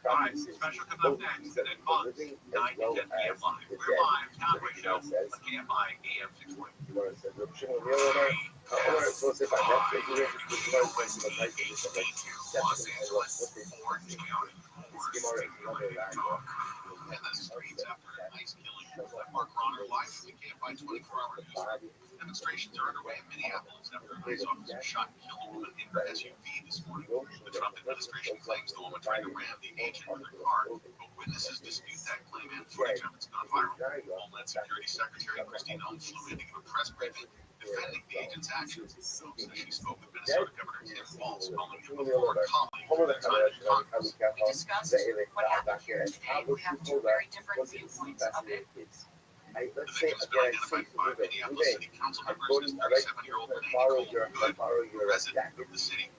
All right, special comes up next, and then Month, 9 to 10 p.m. live. We're live, Conway Show, on KFI AM 620. Los Angeles, Orange County. In the streets after an ICE killing that Mark Ronner live from the KFI 24-hour news. Demonstrations are underway in Minneapolis after an ICE officer shot and killed a woman in her SUV this morning. The Trump administration claims the woman tried to ram the agent with her car, but witnesses dispute that claim and footage of it's gone viral. Homeland Security Secretary Christine Ellis flew in to give a press briefing defending the agent's actions. Ellis says she spoke with Minnesota Governor Tim Walz, calling him a former colleague at the time in Congress. We discussed what happened here today. We have two very different viewpoints of it. The victim's been identified by Minneapolis City Council members as 37-year-old Renee, resident of the city.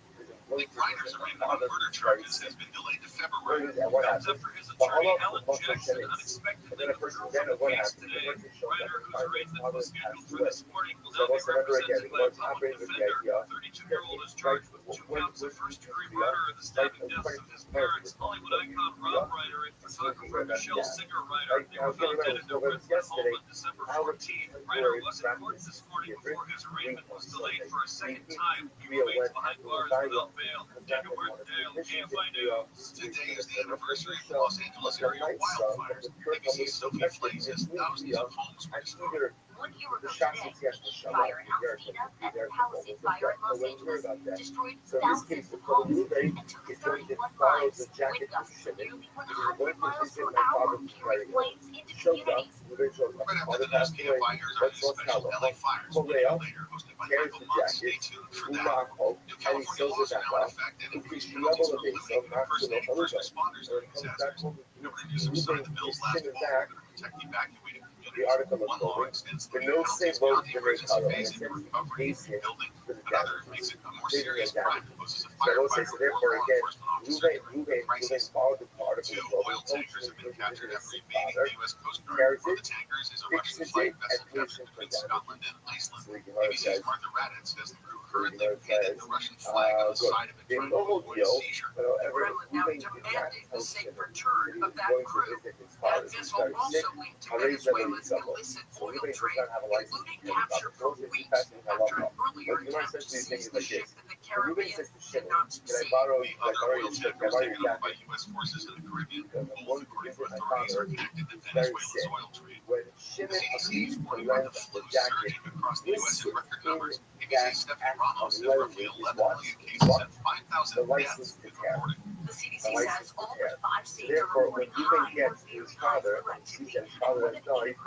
Lee Greider's arraignment on murder charges has been delayed to February. Comes up for his attorney, Ellen Jackson, unexpectedly withdrew from the case today. Greider, whose arraignment was scheduled for this morning, will now be represented by a public defender. The 32-year-old is charged with 2 counts of first-degree murder and the stabbing deaths of his parents, Hollywood icon Rob Greider and photographer Michelle Singer Greider. They were found dead in their Brooklyn home on December 14. Greider was in court this morning before his arraignment was delayed for a second time. He remains behind bars without bail. Jacob Martindale, KFI News. Today is the anniversary of the Los Angeles area wildfires. ABC's Sophie Flames says thousands of homes were destroyed. 1 year ago today, the fire in Altadena and the Palisades fire in Los Angeles destroyed thousands of homes and took 31 lives. Wind gusts of nearly 100 miles per hour carried flames into communities. Right after the news, KFI airs our new special LA Fires video later, hosted by Michael Moss. Stay tuned for that. New California laws are now in effect and increased penalties for eliminating and impersonating first responders during disasters. Governor Newsom signed the bills last fall that are protect evacuating communities. One law extends the penalties beyond the emergency phase into recovery and rebuilding. Another makes it a more serious crime that poses a firefighter or law enforcement officer during a crisis. 2 oil tankers have been captured after evading the U.S. Coast Guard. One of the tankers is a Russian flag vessel captured between Scotland and Iceland. ABC's Martha Raddatz says the crew hurriedly painted the Russian flag on the side of it, trying to avoid a seizure. The Kremlin now demanding the safe return of that crew. That vessel also linked to Venezuela's illicit oil trade, including capture for weeks after an earlier attempt to seize the ship in the Caribbean did not succeed. The other oil tanker was taken over by U.S. forces in the Caribbean. Both, according to authorities, are connected to Venezuela's oil trade. The CDC is warning about the flu surging across the U.S. in record numbers. ABC's Stephanie Ramos says roughly 11 million cases and 5,000 deaths have been reported. The CDC says all but 5 states are reporting high or very high flu activity, and more than 80%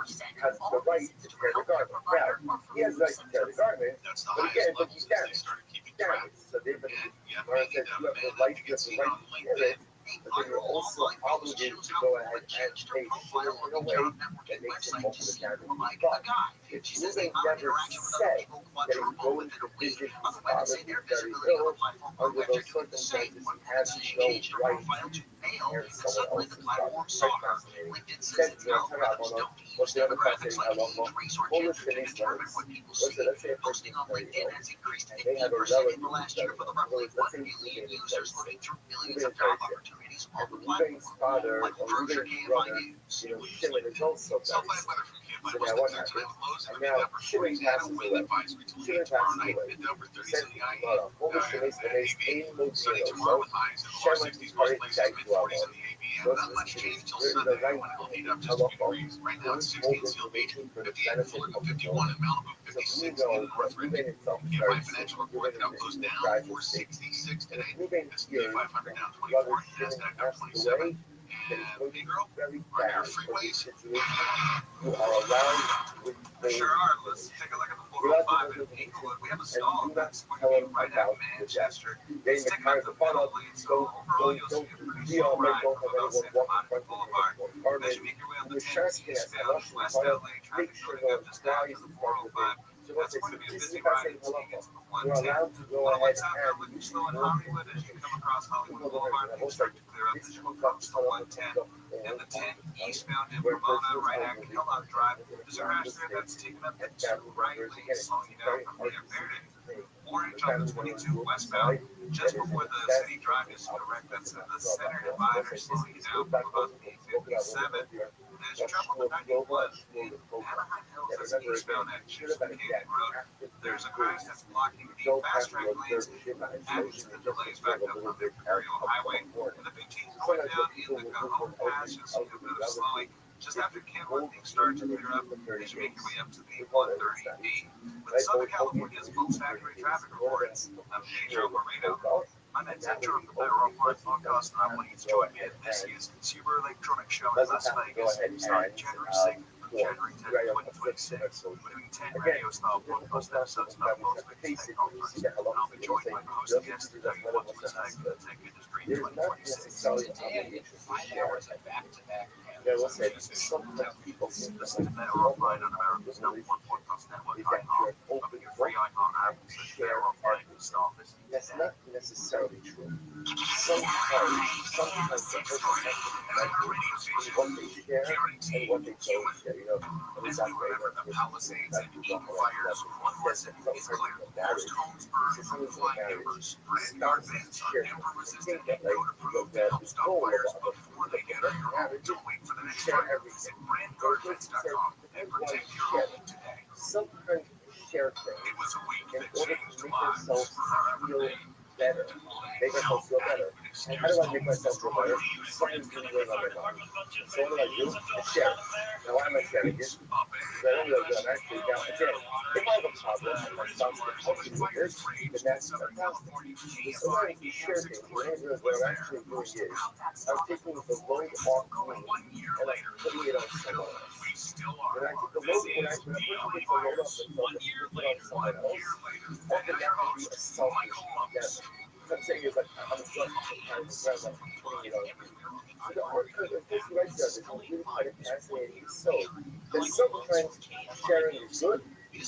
of all visits to a healthcare provider are for flu symptoms. That's the highest levels since they started keeping track. And yet, many of them men that get seen on LinkedIn. But they were also obligated to go ahead and pay profile on the job networking website to see more like a guy. She says they monitor interaction with other people who want trouble within a week. Other women say their visibility on the platform grew practically the same when women said engaged in a profile to male, and suddenly the platform saw her. LinkedIn says its algorithms don't Most demographics like age, race, or gender can determine what people see. Posting on LinkedIn has increased 15% in the last year for the roughly 1 million users looking through millions of job opportunities on the platform. Like Berkshire KFI News. Self-fired weather from KFI was declared tonight with lows in the mid-upper 40s and a wind advisory till late tomorrow night. Mid-upper 30s in the IE. Sunny tomorrow with highs in the lower 60s most places, mid-40s in the ABM. Not much change till Sunday when it'll heat up just a few degrees. Right now it's 60 in Seal Beach, 58 in Fullerton, 51 in Malibu, 56 in North Redmond. KFI Financial report that outflows down 466 today. S&P 500 down 24, NASDAQ down 27. And hey girl, are there freeways? You are allowed There sure are. Let's take a look at the 405 in Inglewood. We have a stall that's going to be right at Manchester. Let's take out the middle lane. So overall, you'll see a pretty slow ride from about Santa Monica Boulevard. As you make your way up the 10 eastbound West LA traffic building up just down to the 405. That's going to be a busy ride until you get to the 110. What's happening with you slow in Hollywood as you come across Hollywood Boulevard, things start to clear up as you approach the 110 and the 10 eastbound in Pomona, right at Kellogg Drive. There's a crash there that's taken up the 2 right lanes, slowing you down from Via Verde. Orange on the 22 westbound, just before the city drive is correct. That's in the center divider, slowing you down from about 857. As you travel the 91 in Anaheim Hills, that's eastbound at Chesapeake Road. There's a crash that's blocking the fast track lanes, adding to the delays back up on the Imperial Highway. And the 15 going down in the Cajon Pass, you'll see a bit of slowing. Just after Kenwood, things start to clear up as you make your way up to the 130D. With Southern California's most accurate traffic reports, I'm Pedro Moreno. I'm at center of the ViralRabbi podcast, and I want you to join me at this year's Consumer Electronics Show in Las Vegas, starting January 6th through January 10th, 2026. We're doing 10 radio-style podcast episodes about most big tech conference, and I'll be joined by host guests to tell you what's in the tech industry in 2026. Today, I get 5 hours of back-to-back. Sometimes people listen to ViralRabbi on America's #1 podcast network, Icon. Open your free Icon app and search ViralRabbi and start listening. That's not necessarily true. Sometimes the person has what they share and what they don't share. You know, as we were ever the Palisades and Eden fires, one lesson is clear. Most homes burn from flying embers. Brand new vents on ember-resistant and code-approved to help stop fires before they get on your home. Don't wait for the next fire. Visit brandguardvents.com and protect your home today. Sometimes share things It was a week in that order changed to make lives themselves forever. feel better. Make myself feel better. And how do I make myself feel better? Something's really going on in my life. So what do I do? I share it. Now why am I sharing it? Because I don't know that I'm actually down. Again, if I have a problem and my spouse can help me with this, then that's fantastic. But sometimes you share things, you don't realize what I'm actually doing is I'm taking the load off me and I'm putting it on someone else. When I take the load, when I put the load off myself and put it on someone else, often that can be a selfish endeavor. What I'm saying is like I'm selfish sometimes rather than putting it on you. So the article of this right there is really quite a fascinating. So that sometimes sharing is good,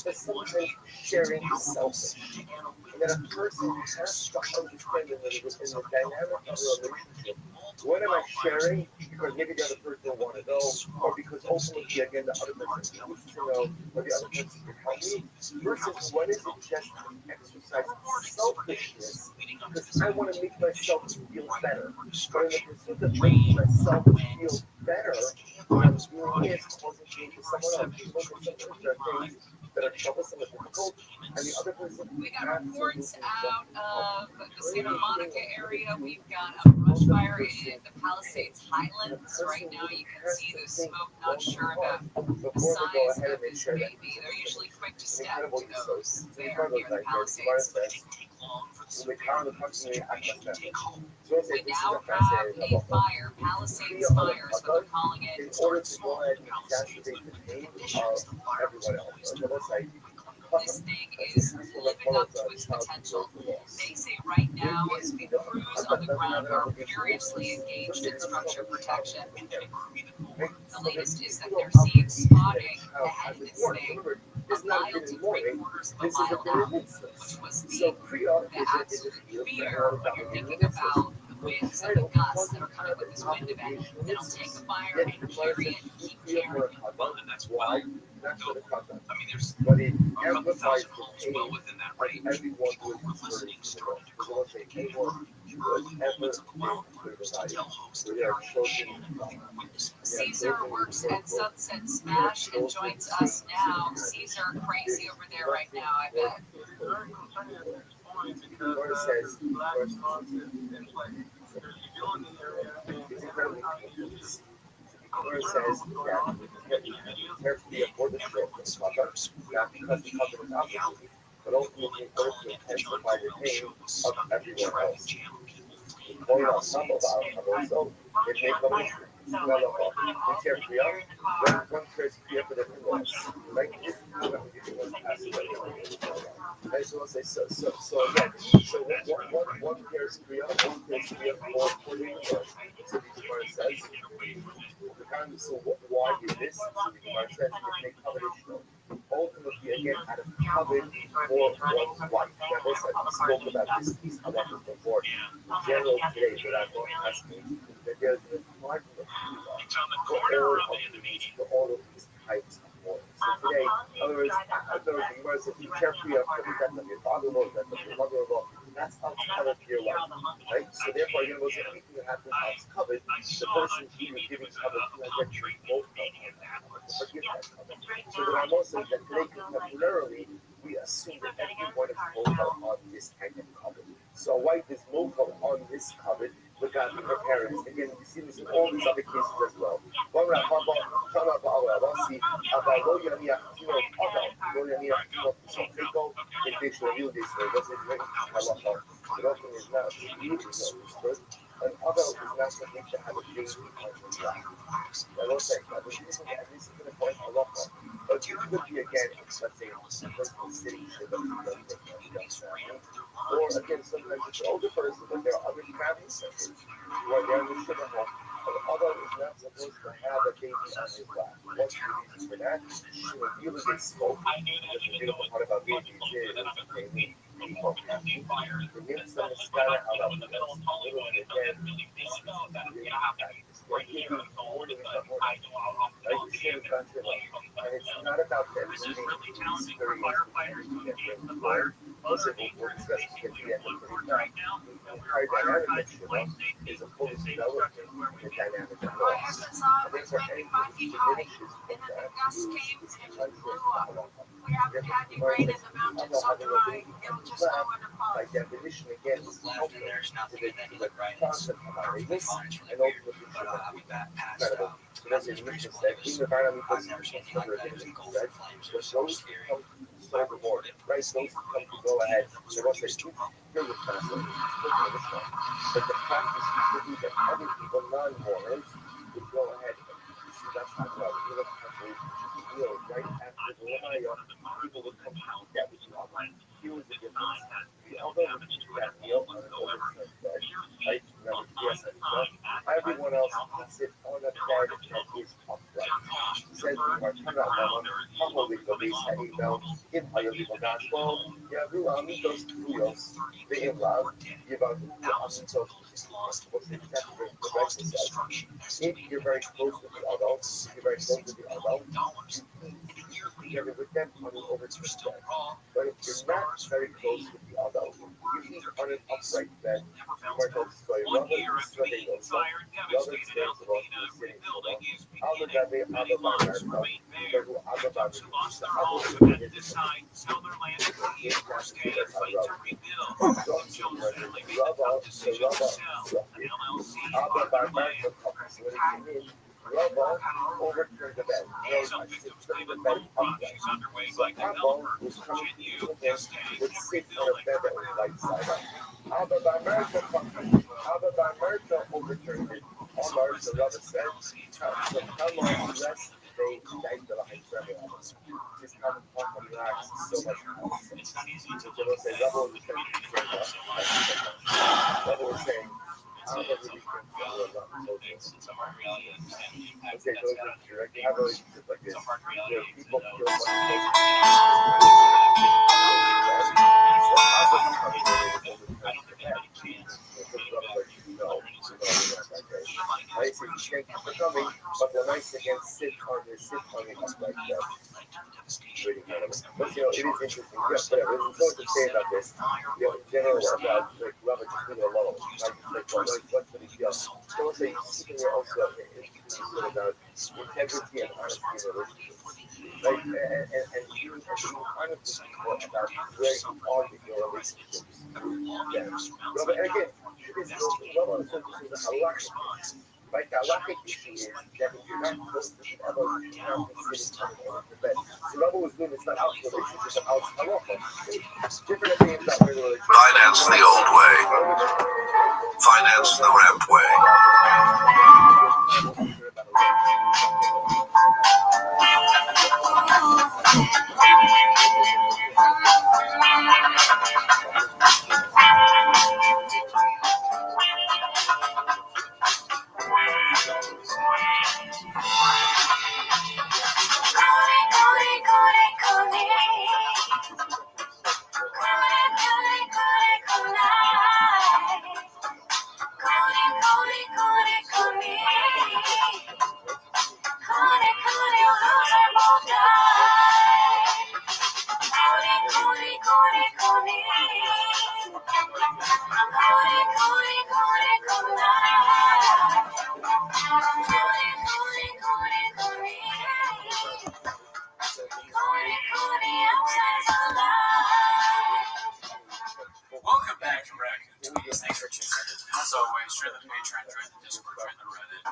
but sometimes sharing is selfish. And that a person has to understand that within the dynamic of a relationship, what am I sharing because maybe the other person will want to know, or because ultimately again the other person needs to know, or the other person can help me, versus what is it just an exercise of selfishness because I want to make myself feel better. But in the pursuit of making myself feel better, what I'm doing is causing pain to someone else. Because sometimes there are things that are troublesome and difficult, and the other person. We got reports out of the Santa Monica area. We've got a brush fire in the Palisades Highlands. Right now, you can see the smoke. Not sure about the size of this baby. They're usually quick to step to those there near the Palisades. We now have a fire, Palisades fire is what they're calling it. In order to go ahead and exacerbate the pain of everyone else. This thing is living up to its potential. They say right now as the crews on the ground are furiously engaged in structure protection. The latest is that they're seeing spotting ahead of this thing a mile to 3/4 of a mile out, which was the absolute fear when you're thinking about winds of the gusts that are coming with this wind event that'll take the fire and carry it, keep carrying it. Well, and that's well. I mean, there's a couple thousand homes well within that range. People who are listening started to call the early moments of the wildfires to tell hosts that there are shattering winds. Caesar works at Sunset Smash and joins us now. Caesar, crazy over there right now, I bet. Where it says, first concept in place. Because you go in the area and it's incredibly confused. Where it says that carefully afford the trip to Scotland, not because the covenant is obligated, but ultimately in order to intensify the pain of everyone else. Going on top of our ourselves, it may come in develop the carefree one cares free for the involves. Like this, I just want to say so again. So one cares free up, one cares free up for the involves. So the Gemara says, so why is this? So the Gemara says it may covenant ultimately again out of covenant for one's wife. Now listen, we spoke about this piece of that before. In general today, but I'm not asking that there's an market for all of these types of waters. So today, in other words, the Gemara says you care free up for the death of your father-in-law, death of your mother-in-law. That's uncovered for your life, right? So therefore, you're going to say anything that happens that's covered, the person who you're giving covered will get you both forgive that covered. So the Rambam says that today, contemporarily, we assume that everyone is mobile on this kind of covered. So a wife is mobile on this covered regarding her parents. Again, we see this in all these other cases as well. And other is not something to have a baby on the ground. I will say, at least to the point a lot more. But you could be again, let's say, a person sitting or again, sometimes it's an older person, but there are other family members who are there in the sugar home. And the other is not supposed to have a baby on his lap. What's the reason for that? She will really get smoked. Because the beautiful part about babies is they need people. The news on the sky out of the middle of Hollywood again. And it's not about them needing experience to get the fire. Also, we'll discuss this at the end of the right now. The entire dynamic is a fully development in the dynamic of laws. And therefore, anything that diminishes from that is untrue. By definition, again, it's helpful to the concept of our race and ultimately incredible. So that's the mission said, in the environment, those who come overboard, right? Those who come to go ahead, they won't say, here's the concept, but the practice is that other people, non-Mormons, would go ahead and see that's not well. You look at the right after the Lamaya, people would come out that was not right. Here was the difference. The elbow would do that meal on the overturned bed, right? Remember, yes, everyone else can sit on a bed that is upright. Says we are turned out now, probably the base at email, in higher legal gospel, yeah, we will meet those wheels, the in-love, give out the social what's the example of the right says. If you're very close with the adults, you're very close with the adults, you eat together with them on an overturned bed. But if you're not very close with the adult, you eat on an upright bed. Marco story, Robert Restream, Robert stands about the sitting Alba Rabbi, Alba Marco, Peru, Alba Rabbi, Rabbi overturned the bed. The bed upright. So Abba was coming to him would sit on a bed that was right side up. Abba by America overturned it. Omar, the Rabbi said, so come on, lest they died the life forever. This common talk on the acts is so much nonsense. So they will say, Rabbi was saying, Rabbi was saying, I don't know if we can follow up on social. Okay, those are direct. You have a relationship like this. Where people feel like no. thank you for coming. But the nice again, sit on it like that. Really kind of, but you know, it is interesting. Yeah, whatever. There's something to say about this. You know, in general, about like Robert, just leave it alone. Like, what's the big deal? So let's say secretly also it's about integrity and honesty in relationships. Like, and you honest with people about where you are in your relationships. Yeah. Robert, and again, Robert said this is a halachic. Like the halachic issue is that if you're not supposed to ever count considered coming over the bed. So Robert was doing it's not out relationship, it's out halacha. Different opinions about regular relationship. Finance the old way. Finance the ramp way. Welcome back to Raccoon Thanks for tuning in. As always, join the Patreon, join the Discord, join the Reddit.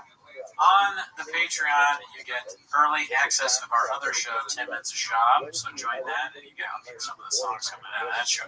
On the Patreon, you get early access of our other show, 10 Minutes of Shop. So join that, and you get some of the songs coming out of that show.